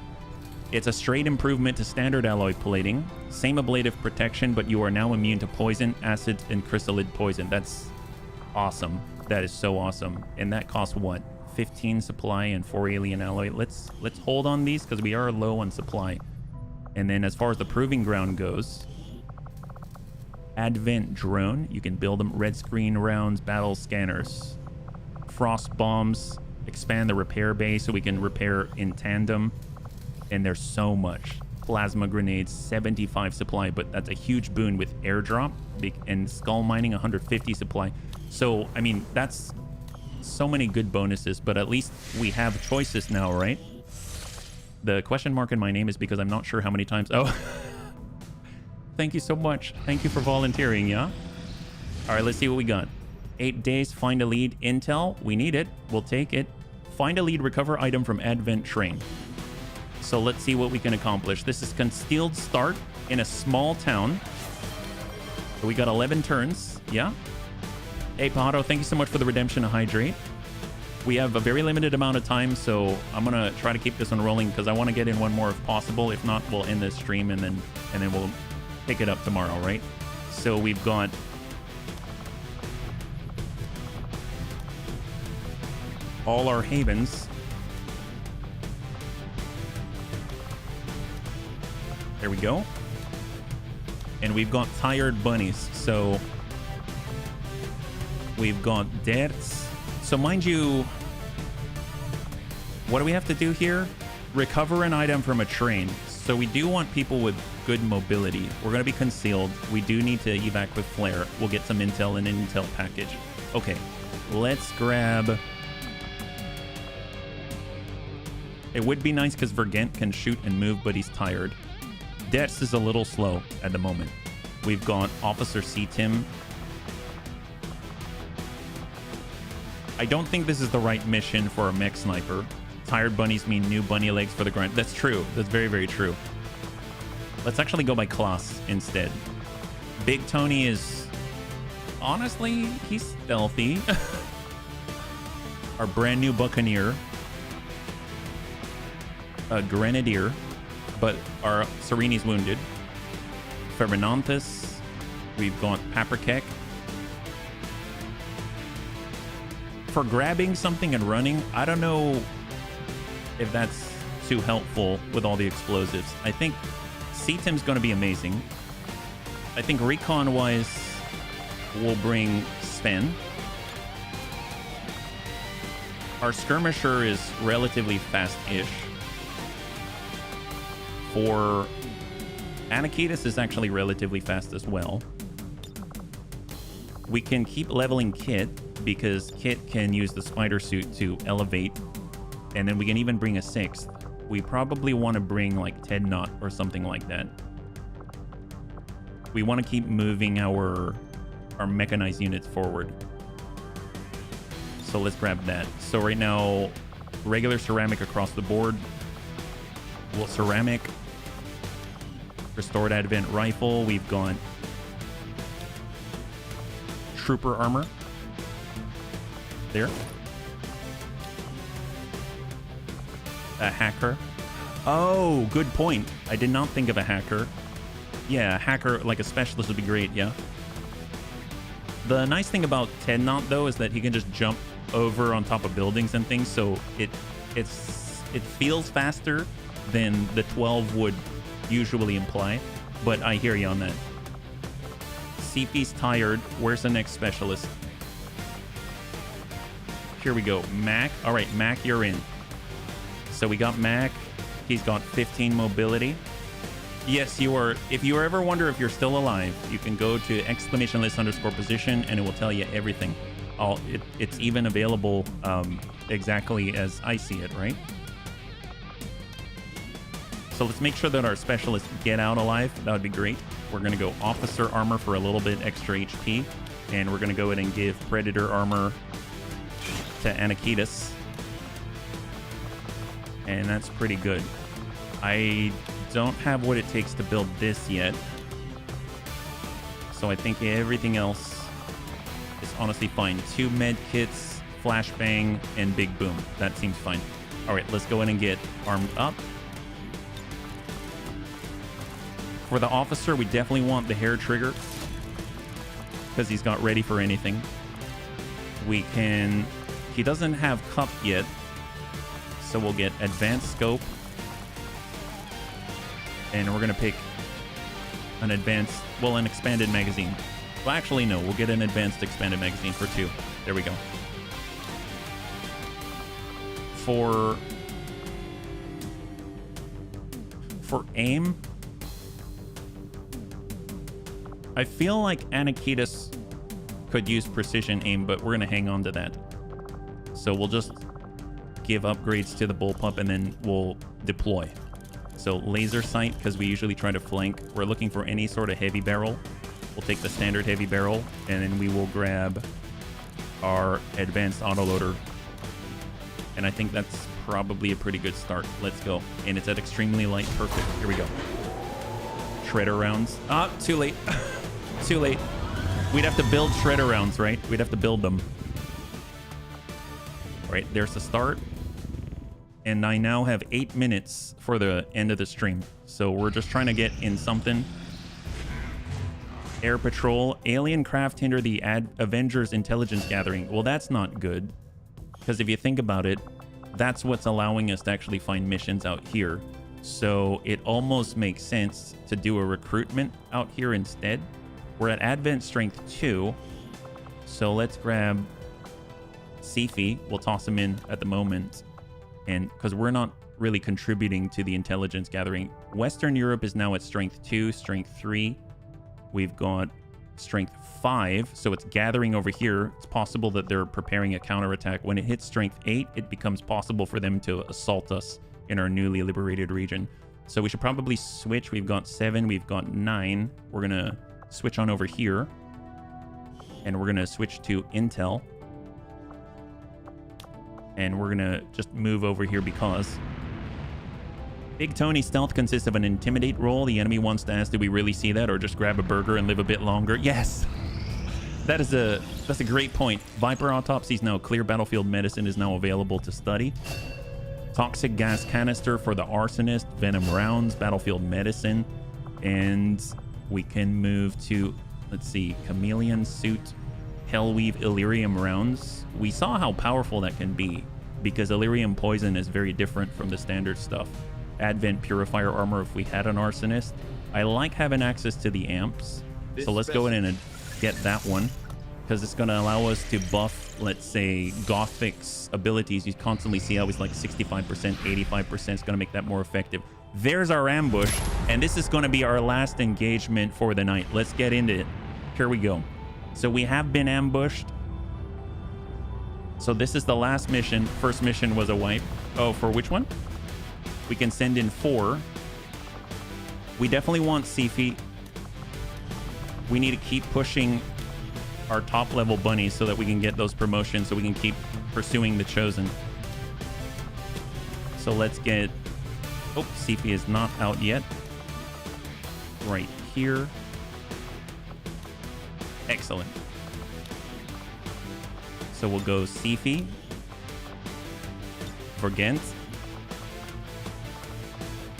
It's a straight improvement to standard alloy plating. Same ablative protection, but you are now immune to poison, acid, and chrysalid poison. That's awesome. That is so awesome. And that costs what? 15 supply and 4 alien alloy. Let's hold on these because we are low on supply. And then as far as the proving ground goes, Advent Drone. You can build them. Red screen rounds, battle scanners, frost bombs, expand the repair bay so we can repair in tandem. And there's so much. Plasma grenades, 75 supply, but that's a huge boon with airdrop. And skull mining, 150 supply. So, I mean, that's so many good bonuses, but at least we have choices now, right? The question mark in my name is because I'm not sure how many times... Oh, thank you so much. Thank you for volunteering, yeah? All right, let's see what we got. 8 days, find a lead. Intel, we need it. We'll take it. Find a lead, recover item from Advent Train. So let's see what we can accomplish. This is concealed start in a small town. So we got 11 turns, yeah? Hey, Pahato, thank you so much for the redemption of Hydrate. We have a very limited amount of time, so I'm going to try to keep this one rolling because I want to get in one more if possible. If not, we'll end this stream and then we'll pick it up tomorrow, right? So we've got all our havens. There we go. And we've got tired bunnies. So we've got deaths. So mind you, what do we have to do here? Recover an item from a train. So we do want people with good mobility. We're going to be concealed. We do need to evac with flare. We'll get some intel in an intel package. Okay, let's grab... It would be nice because Vergent can shoot and move, but he's tired. Dex is a little slow at the moment. We've got Officer C-Tim. I don't think this is the right mission for a mech sniper. Tired bunnies mean new bunny legs for the grind. That's true. That's very, very true. Let's actually go by class instead. Big Tony is... Honestly, he's stealthy. Our brand new Buccaneer. A Grenadier. But our Sereni's wounded. Ferminanthus. We've got Paprikek. For grabbing something and running, I don't know if that's too helpful with all the explosives. I think C-Tim's going to be amazing. I think recon-wise, we'll bring Sven. Our skirmisher is relatively fast-ish. For Anakitis is actually relatively fast as well. We can keep leveling Kit because Kit can use the spider suit to elevate, and then we can even bring a 6th. We probably want to bring like Ted Knot or something like that. We want to keep moving our mechanized units forward. So let's grab that. So right now, regular ceramic across the board. Well, ceramic. Restored Advent Rifle. We've got Trooper Armor. There. A hacker. Oh, good point. I did not think of a hacker. Yeah, a hacker, like a specialist would be great, yeah. The nice thing about Ted Knot, though, is that he can just jump over on top of buildings and things, so it feels faster than the 12 would usually imply, but I hear you on that. CP's tired. Where's the next specialist? Here we go. Mac. All right, Mac, you're in. So we got Mac. He's got 15 mobility. Yes, you are. If you ever wonder if you're still alive, you can go to !_position and it will tell you everything. It's even available exactly as I see it, right? So let's make sure that our specialists get out alive. That would be great. We're going to go officer armor for a little bit extra HP. And we're going to go ahead and give predator armor to Anakitis. And that's pretty good. I don't have what it takes to build this yet. So I think everything else is honestly fine. 2 med kits, flashbang, and big boom. That seems fine. All right, let's go ahead and get armed up. For the officer, we definitely want the hair trigger because he's got ready for anything. We can... He doesn't have cup yet, so we'll get advanced scope. And we're going to pick an advanced... Well, an expanded magazine. Well, actually, no. We'll get an advanced expanded magazine for 2. There we go. For aim... I feel like Anakitis could use precision aim, but we're going to hang on to that. So we'll just give upgrades to the bullpup and then we'll deploy. So laser sight, because we usually try to flank. We're looking for any sort of heavy barrel. We'll take the standard heavy barrel and then we will grab our advanced autoloader. And I think that's probably a pretty good start. Let's go. And it's at extremely light. Perfect. Here we go. Shredder rounds. Ah, too late. Too late. We'd have to build shredder rounds, right? We'd have to build them. All right, there's the start. And I now have 8 minutes for the end of the stream. So we're just trying to get in something. Air patrol. Alien craft hinder the Avengers intelligence gathering. Well, that's not good. Because if you think about it, that's what's allowing us to actually find missions out here. So it almost makes sense to do a recruitment out here instead. We're at Advent Strength 2. So let's grab Sifi. We'll toss him in at the moment. And because we're not really contributing to the intelligence gathering. Western Europe is now at Strength 2, Strength 3. We've got Strength 5. So it's gathering over here. It's possible that they're preparing a counterattack. When it hits Strength 8, it becomes possible for them to assault us in our newly liberated region. So we should probably switch. We've got 7, we've got 9. We're gonna switch on over here and we're gonna switch to Intel and we're gonna just move over here because Big Tony stealth consists of an intimidate roll. The enemy wants to ask, do we really see that, or just grab a burger and live a bit longer? Yes. That's a great point. Viper autopsies now clear. Battlefield medicine is now available to study. Toxic gas canister for the arsonist, venom rounds, battlefield medicine, and we can move to, let's see, chameleon suit, hellweave Illyrium rounds. We saw how powerful that can be because Illyrium poison is very different from the standard stuff. Advent purifier armor if we had an arsonist. I like having access to the amps, so let's go in and get that one. because it's going to allow us to buff, let's say, Gothic's abilities. You constantly see how he's like 65%, 85%. It's going to make that more effective. There's our ambush, and this is going to be our last engagement for the night. Let's get into it. Here we go. So we have been ambushed. So this is the last mission. First mission was a wipe. Oh, for which one? We can send in 4. We definitely want Sifi. We need to keep pushing our top level bunnies so that we can get those promotions, so we can keep pursuing the chosen. So let's get... Oh, Sifi is not out yet. Right here. Excellent. So we'll go Sifi. Vergent.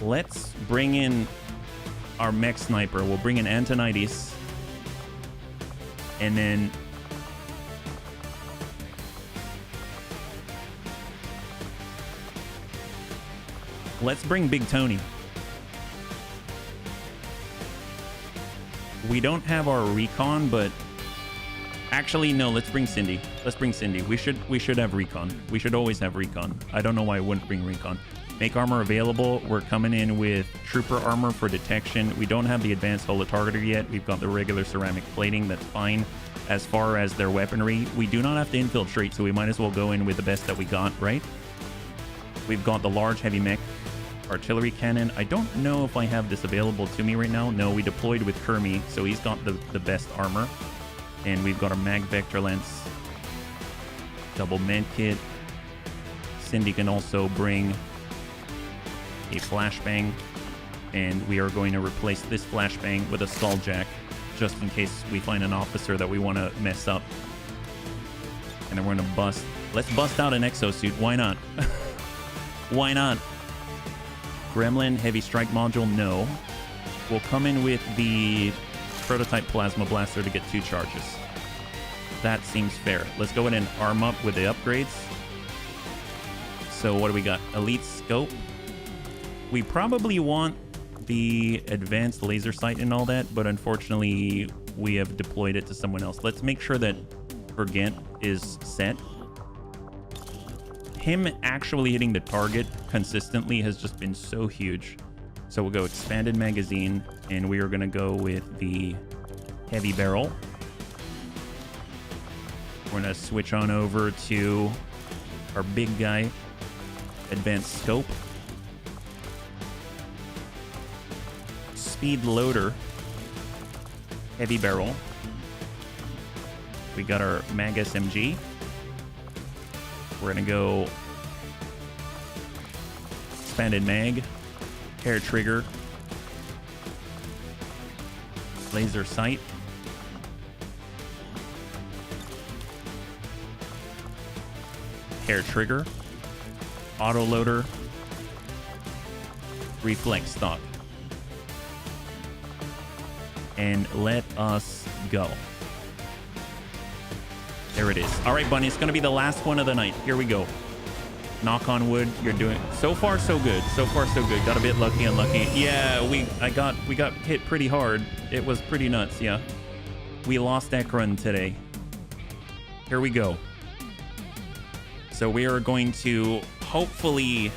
Let's bring in our mech sniper. We'll bring in Antonides. And then let's bring Big Tony. We don't have our recon, but actually no, let's bring Cindy. Let's bring Cindy. We should have recon. We should always have recon. I don't know why I wouldn't bring recon. Make armor available. We're coming in with trooper armor for detection. We don't have the advanced holo targeter yet. We've got the regular ceramic plating. That's fine. As far as their weaponry, we do not have to infiltrate, so we might as well go in with the best that we got, right? We've got the large heavy mech artillery cannon. I don't know if I have this available to me right now. No, we deployed with Kermie, so he's got the best armor. And we've got a mag vector lens, double med kit. Cindy can also bring a flashbang, and we are going to replace this flashbang with a skulljack, just in case we find an officer that we want to mess up. And then we're going to bust. Let's bust out an exosuit. Why not? Why not? Gremlin heavy strike module, no. We'll come in with the prototype plasma blaster to get 2 charges. That seems fair. Let's go ahead and arm up with the upgrades. So what do we got? Elite scope. We probably want the advanced laser sight and all that, but unfortunately we have deployed it to someone else. Let's make sure that Vergent is set. Him actually hitting the target consistently has just been so huge. So we'll go expanded magazine, and we are going to go with the heavy barrel. We're going to switch on over to our big guy, advanced scope. Speed loader, heavy barrel. We got our mag SMG. We're gonna go expanded mag, hair trigger, laser sight, hair trigger, auto loader, reflex stock. And let us go. There it is. All right, Bunny, it's going to be the last one of the night. Here we go. Knock on wood. You're doing so far so good. So far so good. Got a bit lucky, unlucky. Yeah, we got hit pretty hard. It was pretty nuts. Yeah, we lost Ekron today. Here we go. So we are going to hopefully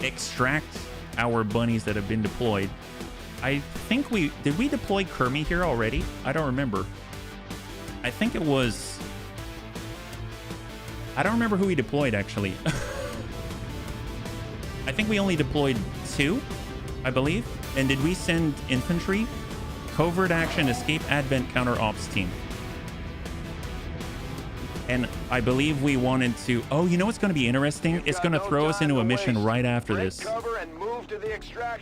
extract our bunnies that have been deployed. I think did we deploy Kermie here already? I don't remember. I think it was... I don't remember who we deployed, actually. I think we only deployed 2, I believe. And did we send infantry? Covert action, escape, advent, counter ops team. And I believe we wanted to... Oh, you know what's going to be interesting? It's going to throw us into a mission right after this.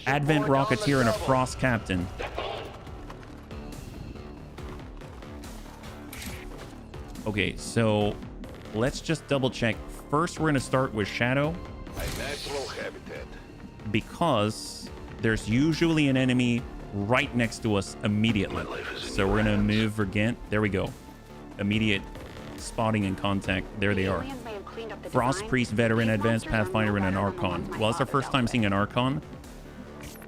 Advent Rocketeer and a Frost Captain. Okay, so let's just double check. First, we're going to start with Shadow. Because there's usually an enemy right next to us immediately. So we're going to move Vergent. There we go. Immediate spotting and contact. There they are. Frost Priest, Veteran, Advanced Pathfinder, and an Archon. Well, it's our first time seeing an Archon.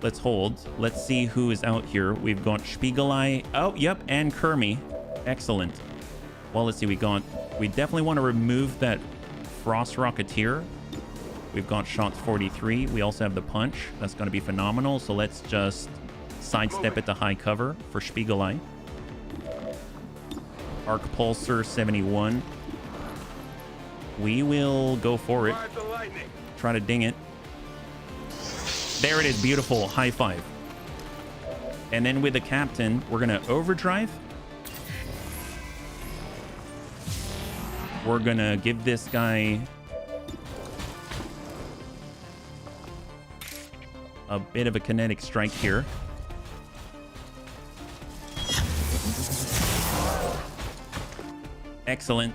Let's hold. Let's see who is out here. We've got Spiegelei. Oh, yep, and Kermie. Excellent. Well, let's see. We definitely want to remove that Frost Rocketeer. We've got shots 43. We also have the punch. That's going to be phenomenal. So let's just sidestep it to high cover for Spiegelei. Arc Pulsar 71. We will go for it. Try to ding it. There it is. Beautiful. High five. And then with the captain, we're going to overdrive. We're going to give this guy a bit of a kinetic strike here. Excellent.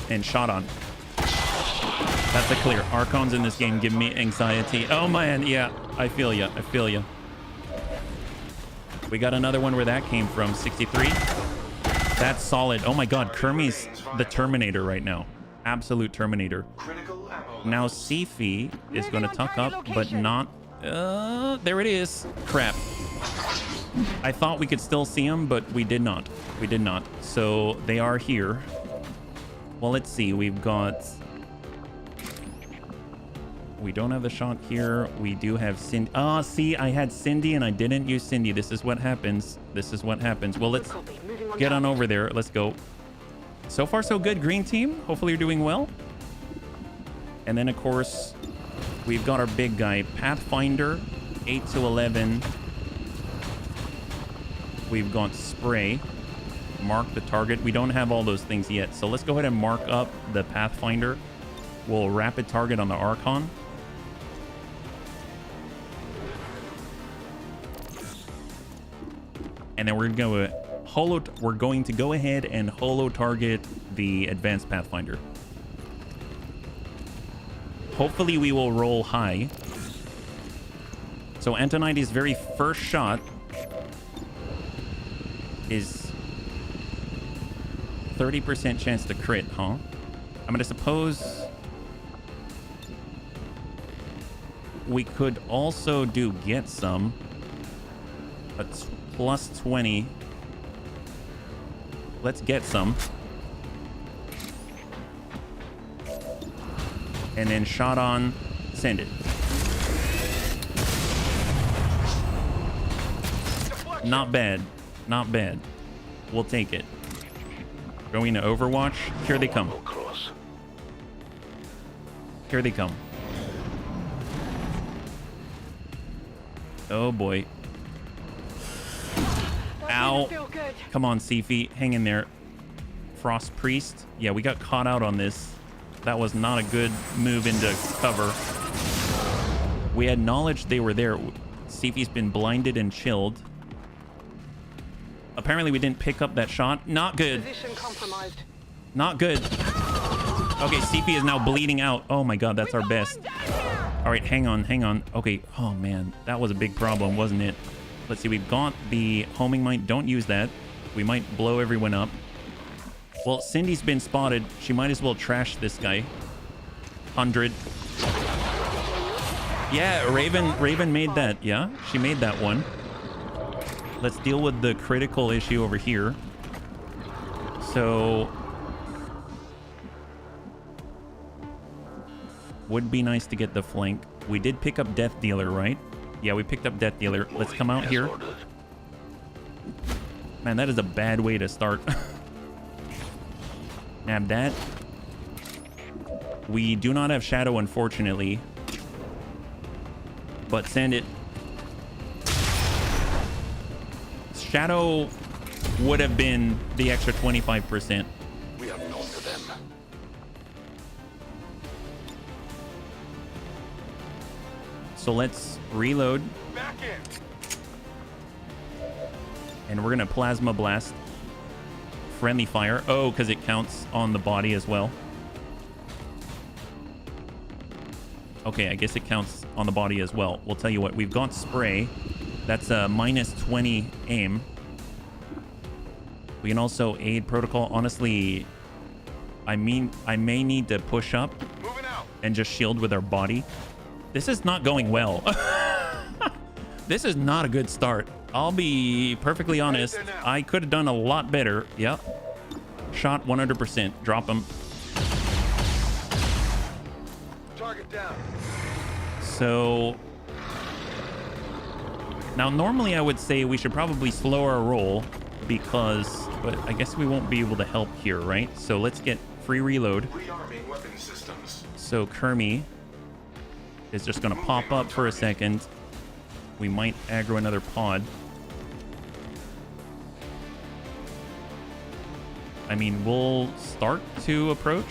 And shot on. That's a clear. Archons in this game give me anxiety. Oh man, yeah. I feel ya. I feel ya. We got another one where that came from. 63. That's solid. Oh my god, Kermie's the Terminator right now. Absolute Terminator. Now Sifi is going to tuck up, but not... there it is. Crap. I thought we could still see them, but we did not. We did not. So they are here. Well, let's see. We've got... We don't have the shot here. We do have Cindy. Ah, see, I had Cindy and I didn't use Cindy. This is what happens. This is what happens. Well, let's get on over there. Let's go. So far, so good, green team. Hopefully you're doing well. And then, of course, we've got our big guy, Pathfinder, 8 to 11. We've got spray. Mark the target. We don't have all those things yet. So let's go ahead and mark up the Pathfinder. We'll rapid target on the Archon. And then we're going to go ahead and holo target the advanced Pathfinder. Hopefully we will roll high. So Antonite's very first shot is 30% chance to crit, huh? I'm going to suppose we could also do get some. That's plus 20. Let's get some. And then shot on, send it. Not bad. Not bad. We'll take it. Going to Overwatch. Here they come. Here they come. Oh boy. Ow. Come on, Sifi. Hang in there. Frost Priest. Yeah, we got caught out on this. That was not a good move into cover. We had knowledge they were there. Sifi's been blinded and chilled. Apparently we didn't pick up that shot. Not good. Not good. Okay, Sifi is now bleeding out. Oh my god, that's our best. All right, hang on, hang on. Okay, oh man, that was a big problem, wasn't it? Let's see, we've got the homing mine. Don't use that. We might blow everyone up. Well, Cindy's been spotted. She might as well trash this guy. 100. Yeah, Raven made that. Yeah, she made that one. Let's deal with the critical issue over here. So would be nice to get the flank. We did pick up Death Dealer, right? Yeah, we picked up Death Dealer. Let's come out here. Man, that is a bad way to start. Nab that. We do not have Shadow, unfortunately. But send it. Shadow would have been the extra 25%. We are known to them. So let's reload. Back in. And we're going to Plasma Blast. Friendly fire. Oh, because it counts on the body as well. Okay, I guess it counts on the body as well. We'll tell you what. We've got spray. That's a minus 20 aim. We can also aid protocol. Honestly, I may need to push up and just shield with our body. This is not going well. This is not a good start. I'll be perfectly honest. I could have done a lot better. Yep. Shot 100%. Drop him. Target down. So now normally I would say we should probably slow our roll but I guess we won't be able to help here, right? So let's get free reload. Rearming weapon systems. So Kermie is just going to pop up for a second. We might aggro another pod. I mean, we'll start to approach.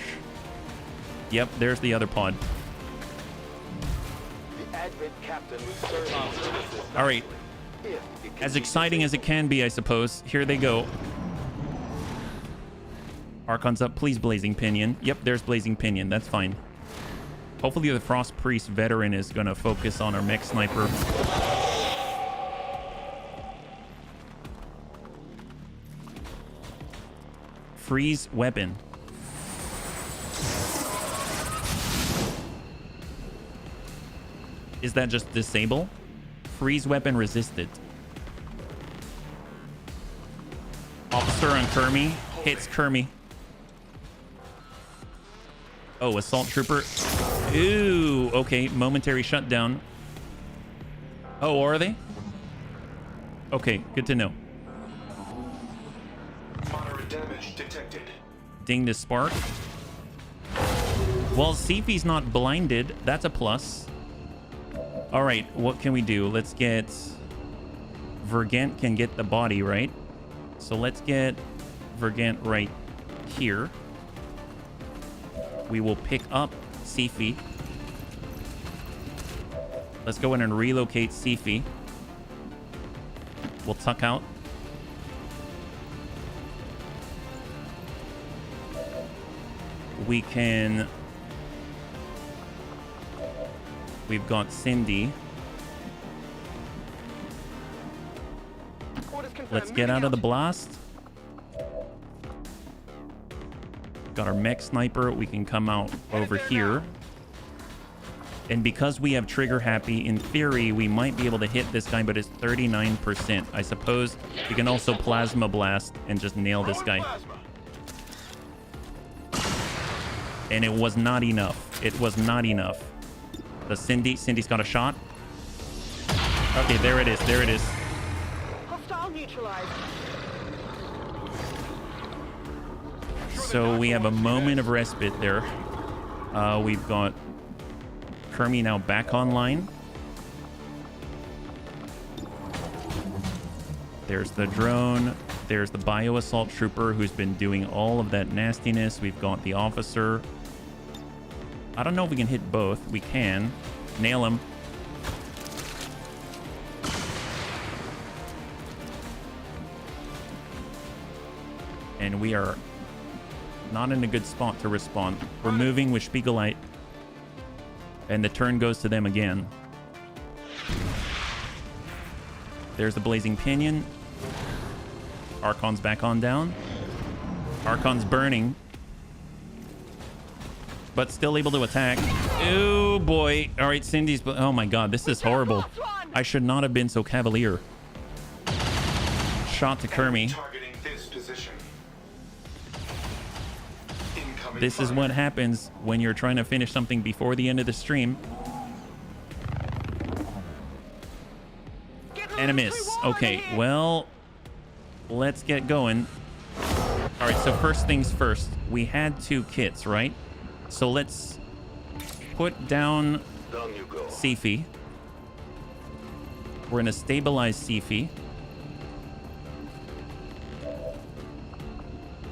Yep, there's the other pod. The admin captain will serve our services. All right. As exciting as it can be, I suppose. Here they go. Archon's up. Please, Blazing Pinion. Yep, there's Blazing Pinion. That's fine. Hopefully the Frost Priest veteran is going to focus on our mech sniper. Freeze weapon. Is that just disable? Freeze weapon resisted. Officer on Kermie. Hits Kermie. Oh, assault trooper. Ooh, okay. Momentary shutdown. Oh, are they? Okay, good to know. Moderate damage detected. Ding the spark. Well, Sifi's not blinded. That's a plus. All right, what can we do? Let's get... Vergant can get the body, right? So let's get Vergant right here. We will pick up Sifi. Let's go in and relocate Sifi. We'll tuck out. We can... We've got Cindy. Let's get out of the blast. Got our mech sniper. We can come out over here. And because we have trigger happy, in theory, we might be able to hit this guy, but it's 39%. I suppose we can also plasma blast and just nail this guy. And it was not enough. It was not enough. The Cindy's got a shot. Okay, there it is. There it is. Hostile neutralized. So we have a moment of respite there. We've got Kermie now back online. There's the drone. There's the bio assault trooper who's been doing all of that nastiness. We've got the officer. I don't know if we can hit both. We can. Nail him. And we are not in a good spot to respond. We're moving with Spiegelite. And the turn goes to them again. There's the Blazing Pinion. Archon's back on down. Archon's burning. But still able to attack. Oh boy. All right, Cindy's... Oh my god, this is horrible. I should not have been so cavalier. Shot to Kermie. Targeting this position. Incoming This is fire. what happens when you're trying to finish something before the end of the stream. And a miss. Okay, well, let's get going. All right, so first things first. We had 2 kits, right? So let's put down Down you go. Sifi. We're going to stabilize Sifi.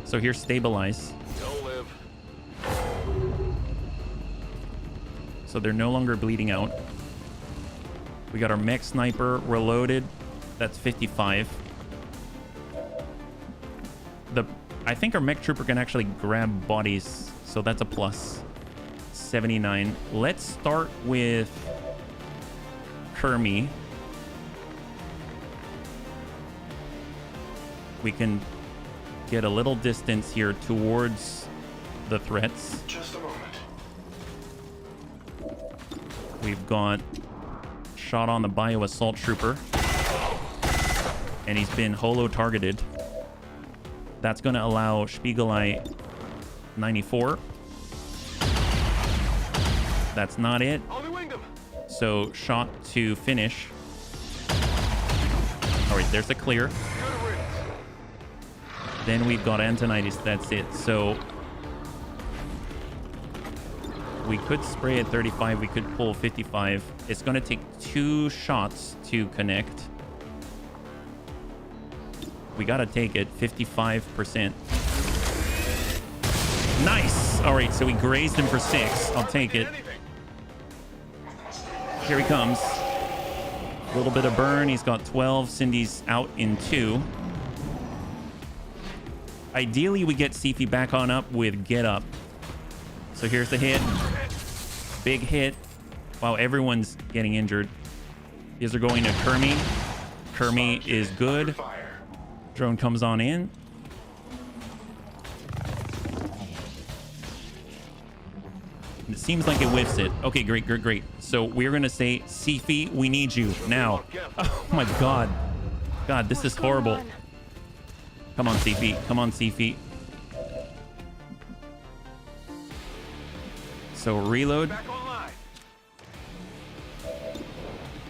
So here's stabilize. Don't live. So they're no longer bleeding out. We got our mech sniper. We're loaded. That's 55. I think our mech trooper can actually grab bodies. So that's a plus. 79. Let's start with Kermie. We can get a little distance here towards the threats. Just a moment. We've got shot on the bio assault trooper. and he's been holo targeted. That's going to allow Spiegelei 94. That's not it. Only winged him. So shot to finish. All right, there's a clear. Good riddance. Then we've got Antonitis. That's it. So we could spray at 35. We could pull 55. It's going to take 2 shots to connect. We got to take it. 55%. Nice. All right, so we grazed him for 6. I'll take it. Here he comes. A little bit of burn. He's got 12. Cindy's out in 2. Ideally, we get Sifi back on up with Get Up. So here's the hit. Big hit. Wow, everyone's getting injured. These are going to Kermie. Kermie is good. Drone comes on in. It seems like it whiffs it. Okay, great, great, great. So we're going to say, Sifi, we need you now. Oh my God. God, this is horrible. Come on, Sifi. Come on, Sifi. So reload. Back online.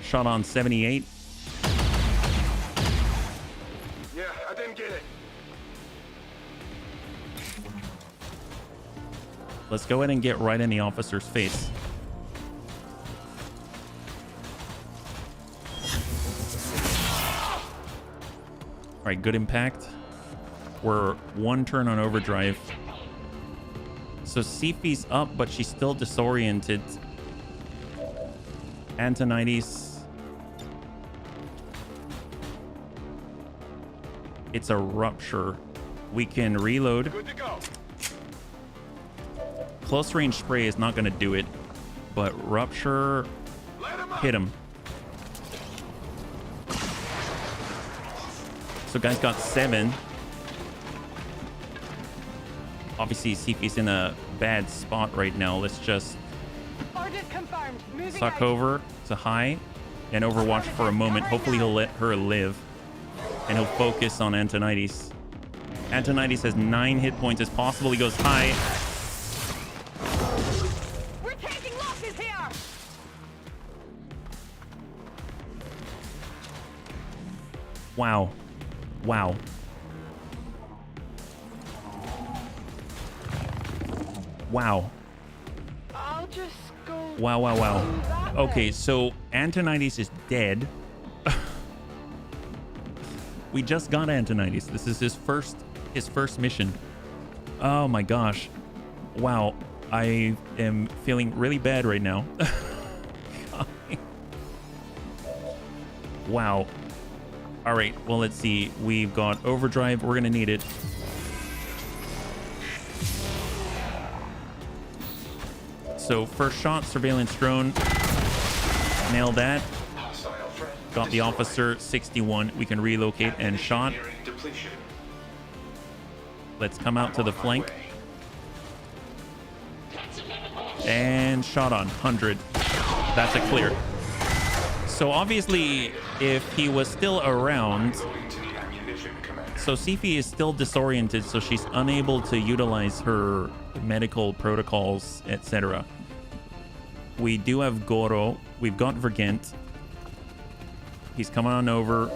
Shot on 78. Yeah, I didn't get it. Let's go ahead and get right in the officer's face. All right, good impact. We're 1 turn on overdrive. So Sifi's up, but she's still disoriented. Antonitis. It's a rupture. We can reload. Good to go. Close range spray is not going to do it, but rupture, Let him up. hit him. So guy's got 7. Obviously, Sifi's in a bad spot right now. Let's just Orders confirmed. Moving suck out. over to high and overwatch for a moment. Hopefully he'll let her live and he'll focus on Antonitis. Antonitis has 9 hit points as possible. He goes high. We're taking losses here. Wow. Wow. Wow. I'll just go. Wow, wow, wow. that Okay, way. so Antonitis is dead. We just got Antonitis. This is his first mission. Oh my gosh. Wow. I am feeling really bad right now. Wow. All right, well, let's see. We've got overdrive. We're going to need it. So first shot, surveillance drone. Nailed that. Got the officer, 61. We can relocate and shot. Let's come out to the flank. And shot on, 100. That's a clear. So obviously, if he was still around... So Sifi is still disoriented, so she's unable to utilize her medical protocols, etc. We do have Goro. We've got Vergent. He's coming on over.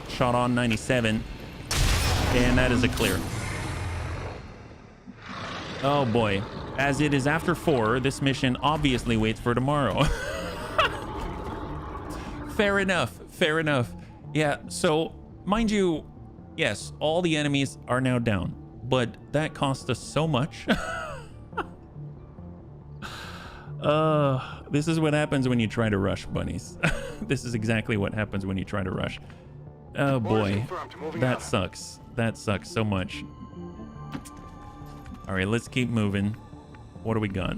Shot on 97. And that is a clear. Oh boy. As it is after 4, this mission obviously waits for tomorrow. Fair enough. Fair enough. Yeah, so mind you, yes, all the enemies are now down, but that cost us so much. This is what happens when you try to rush, bunnies. This is exactly what happens when you try to rush. Oh boy, that sucks. That sucks so much. All right, let's keep moving. What do we got?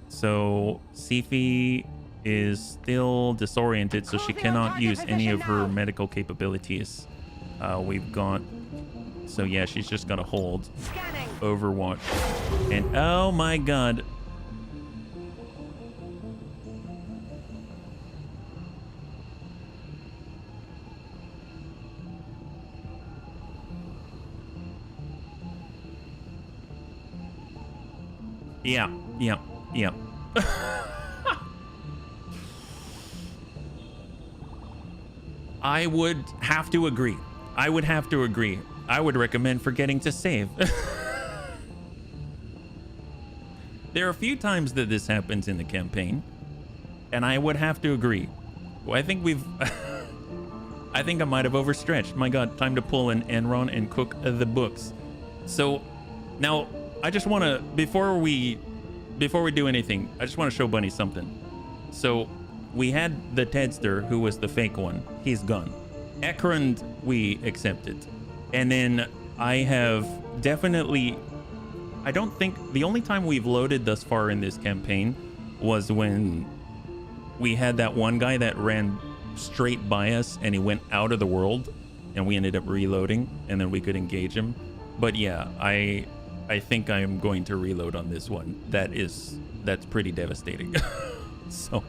So Sifi is still disoriented, so she cannot use any of her medical capabilities. We've got... So yeah, she's just got to hold. Scanning. Overwatch. And oh my god. Yeah, yeah, yeah. I would have to agree. I would have to agree. I would recommend forgetting to save. There are a few times that this happens in the campaign, and I would have to agree. Well, I think we've... I think I might have overstretched. My God, time to pull an Enron and cook the books. So now I just want to, before we do anything, I just want to show Bunny something. So we had the Tedster, who was the fake one. He's gone. Ekrund, we accepted. And then I have definitely, I don't think, the only time we've loaded thus far in this campaign was when we had that one guy that ran straight by us and he went out of the world and we ended up reloading and then we could engage him. But yeah, I think I am going to reload on this one. That's pretty devastating. So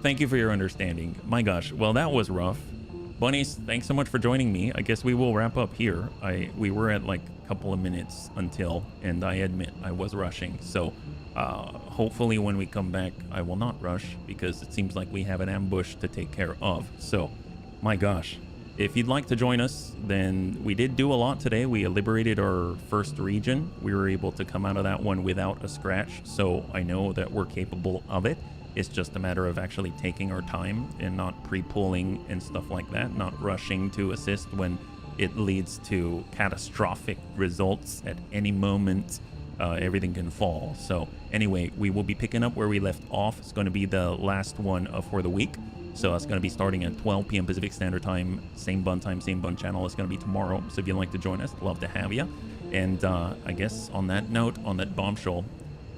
thank you for your understanding. My gosh, well, that was rough. Bunnies, thanks so much for joining me. I guess we will wrap up here. We were at like a couple of minutes until, and I admit I was rushing. So hopefully when we come back, I will not rush because it seems like we have an ambush to take care of. So my gosh, if you'd like to join us, then we did do a lot today. We liberated our first region. We were able to come out of that one without a scratch. So I know that we're capable of it. It's just a matter of actually taking our time and not pre-pulling and stuff like that, not rushing to assist when it leads to catastrophic results at any moment. Everything can fall. So anyway, we will be picking up where we left off. It's going to be the last one for the week. So it's going to be starting at 12 p.m. Pacific Standard Time, same bun channel. It's going to be tomorrow. So if you'd like to join us, love to have you. And I guess on that note, on that bombshell,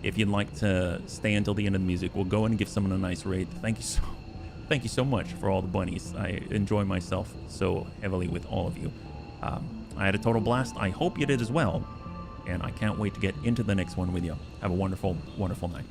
if you'd like to stay until the end of the music, we'll go in and give someone a nice raid. Thank you so much for all the bunnies. I enjoy myself so heavily with all of you. I had a total blast. I hope you did as well. And I can't wait to get into the next one with you. Have a wonderful, wonderful night.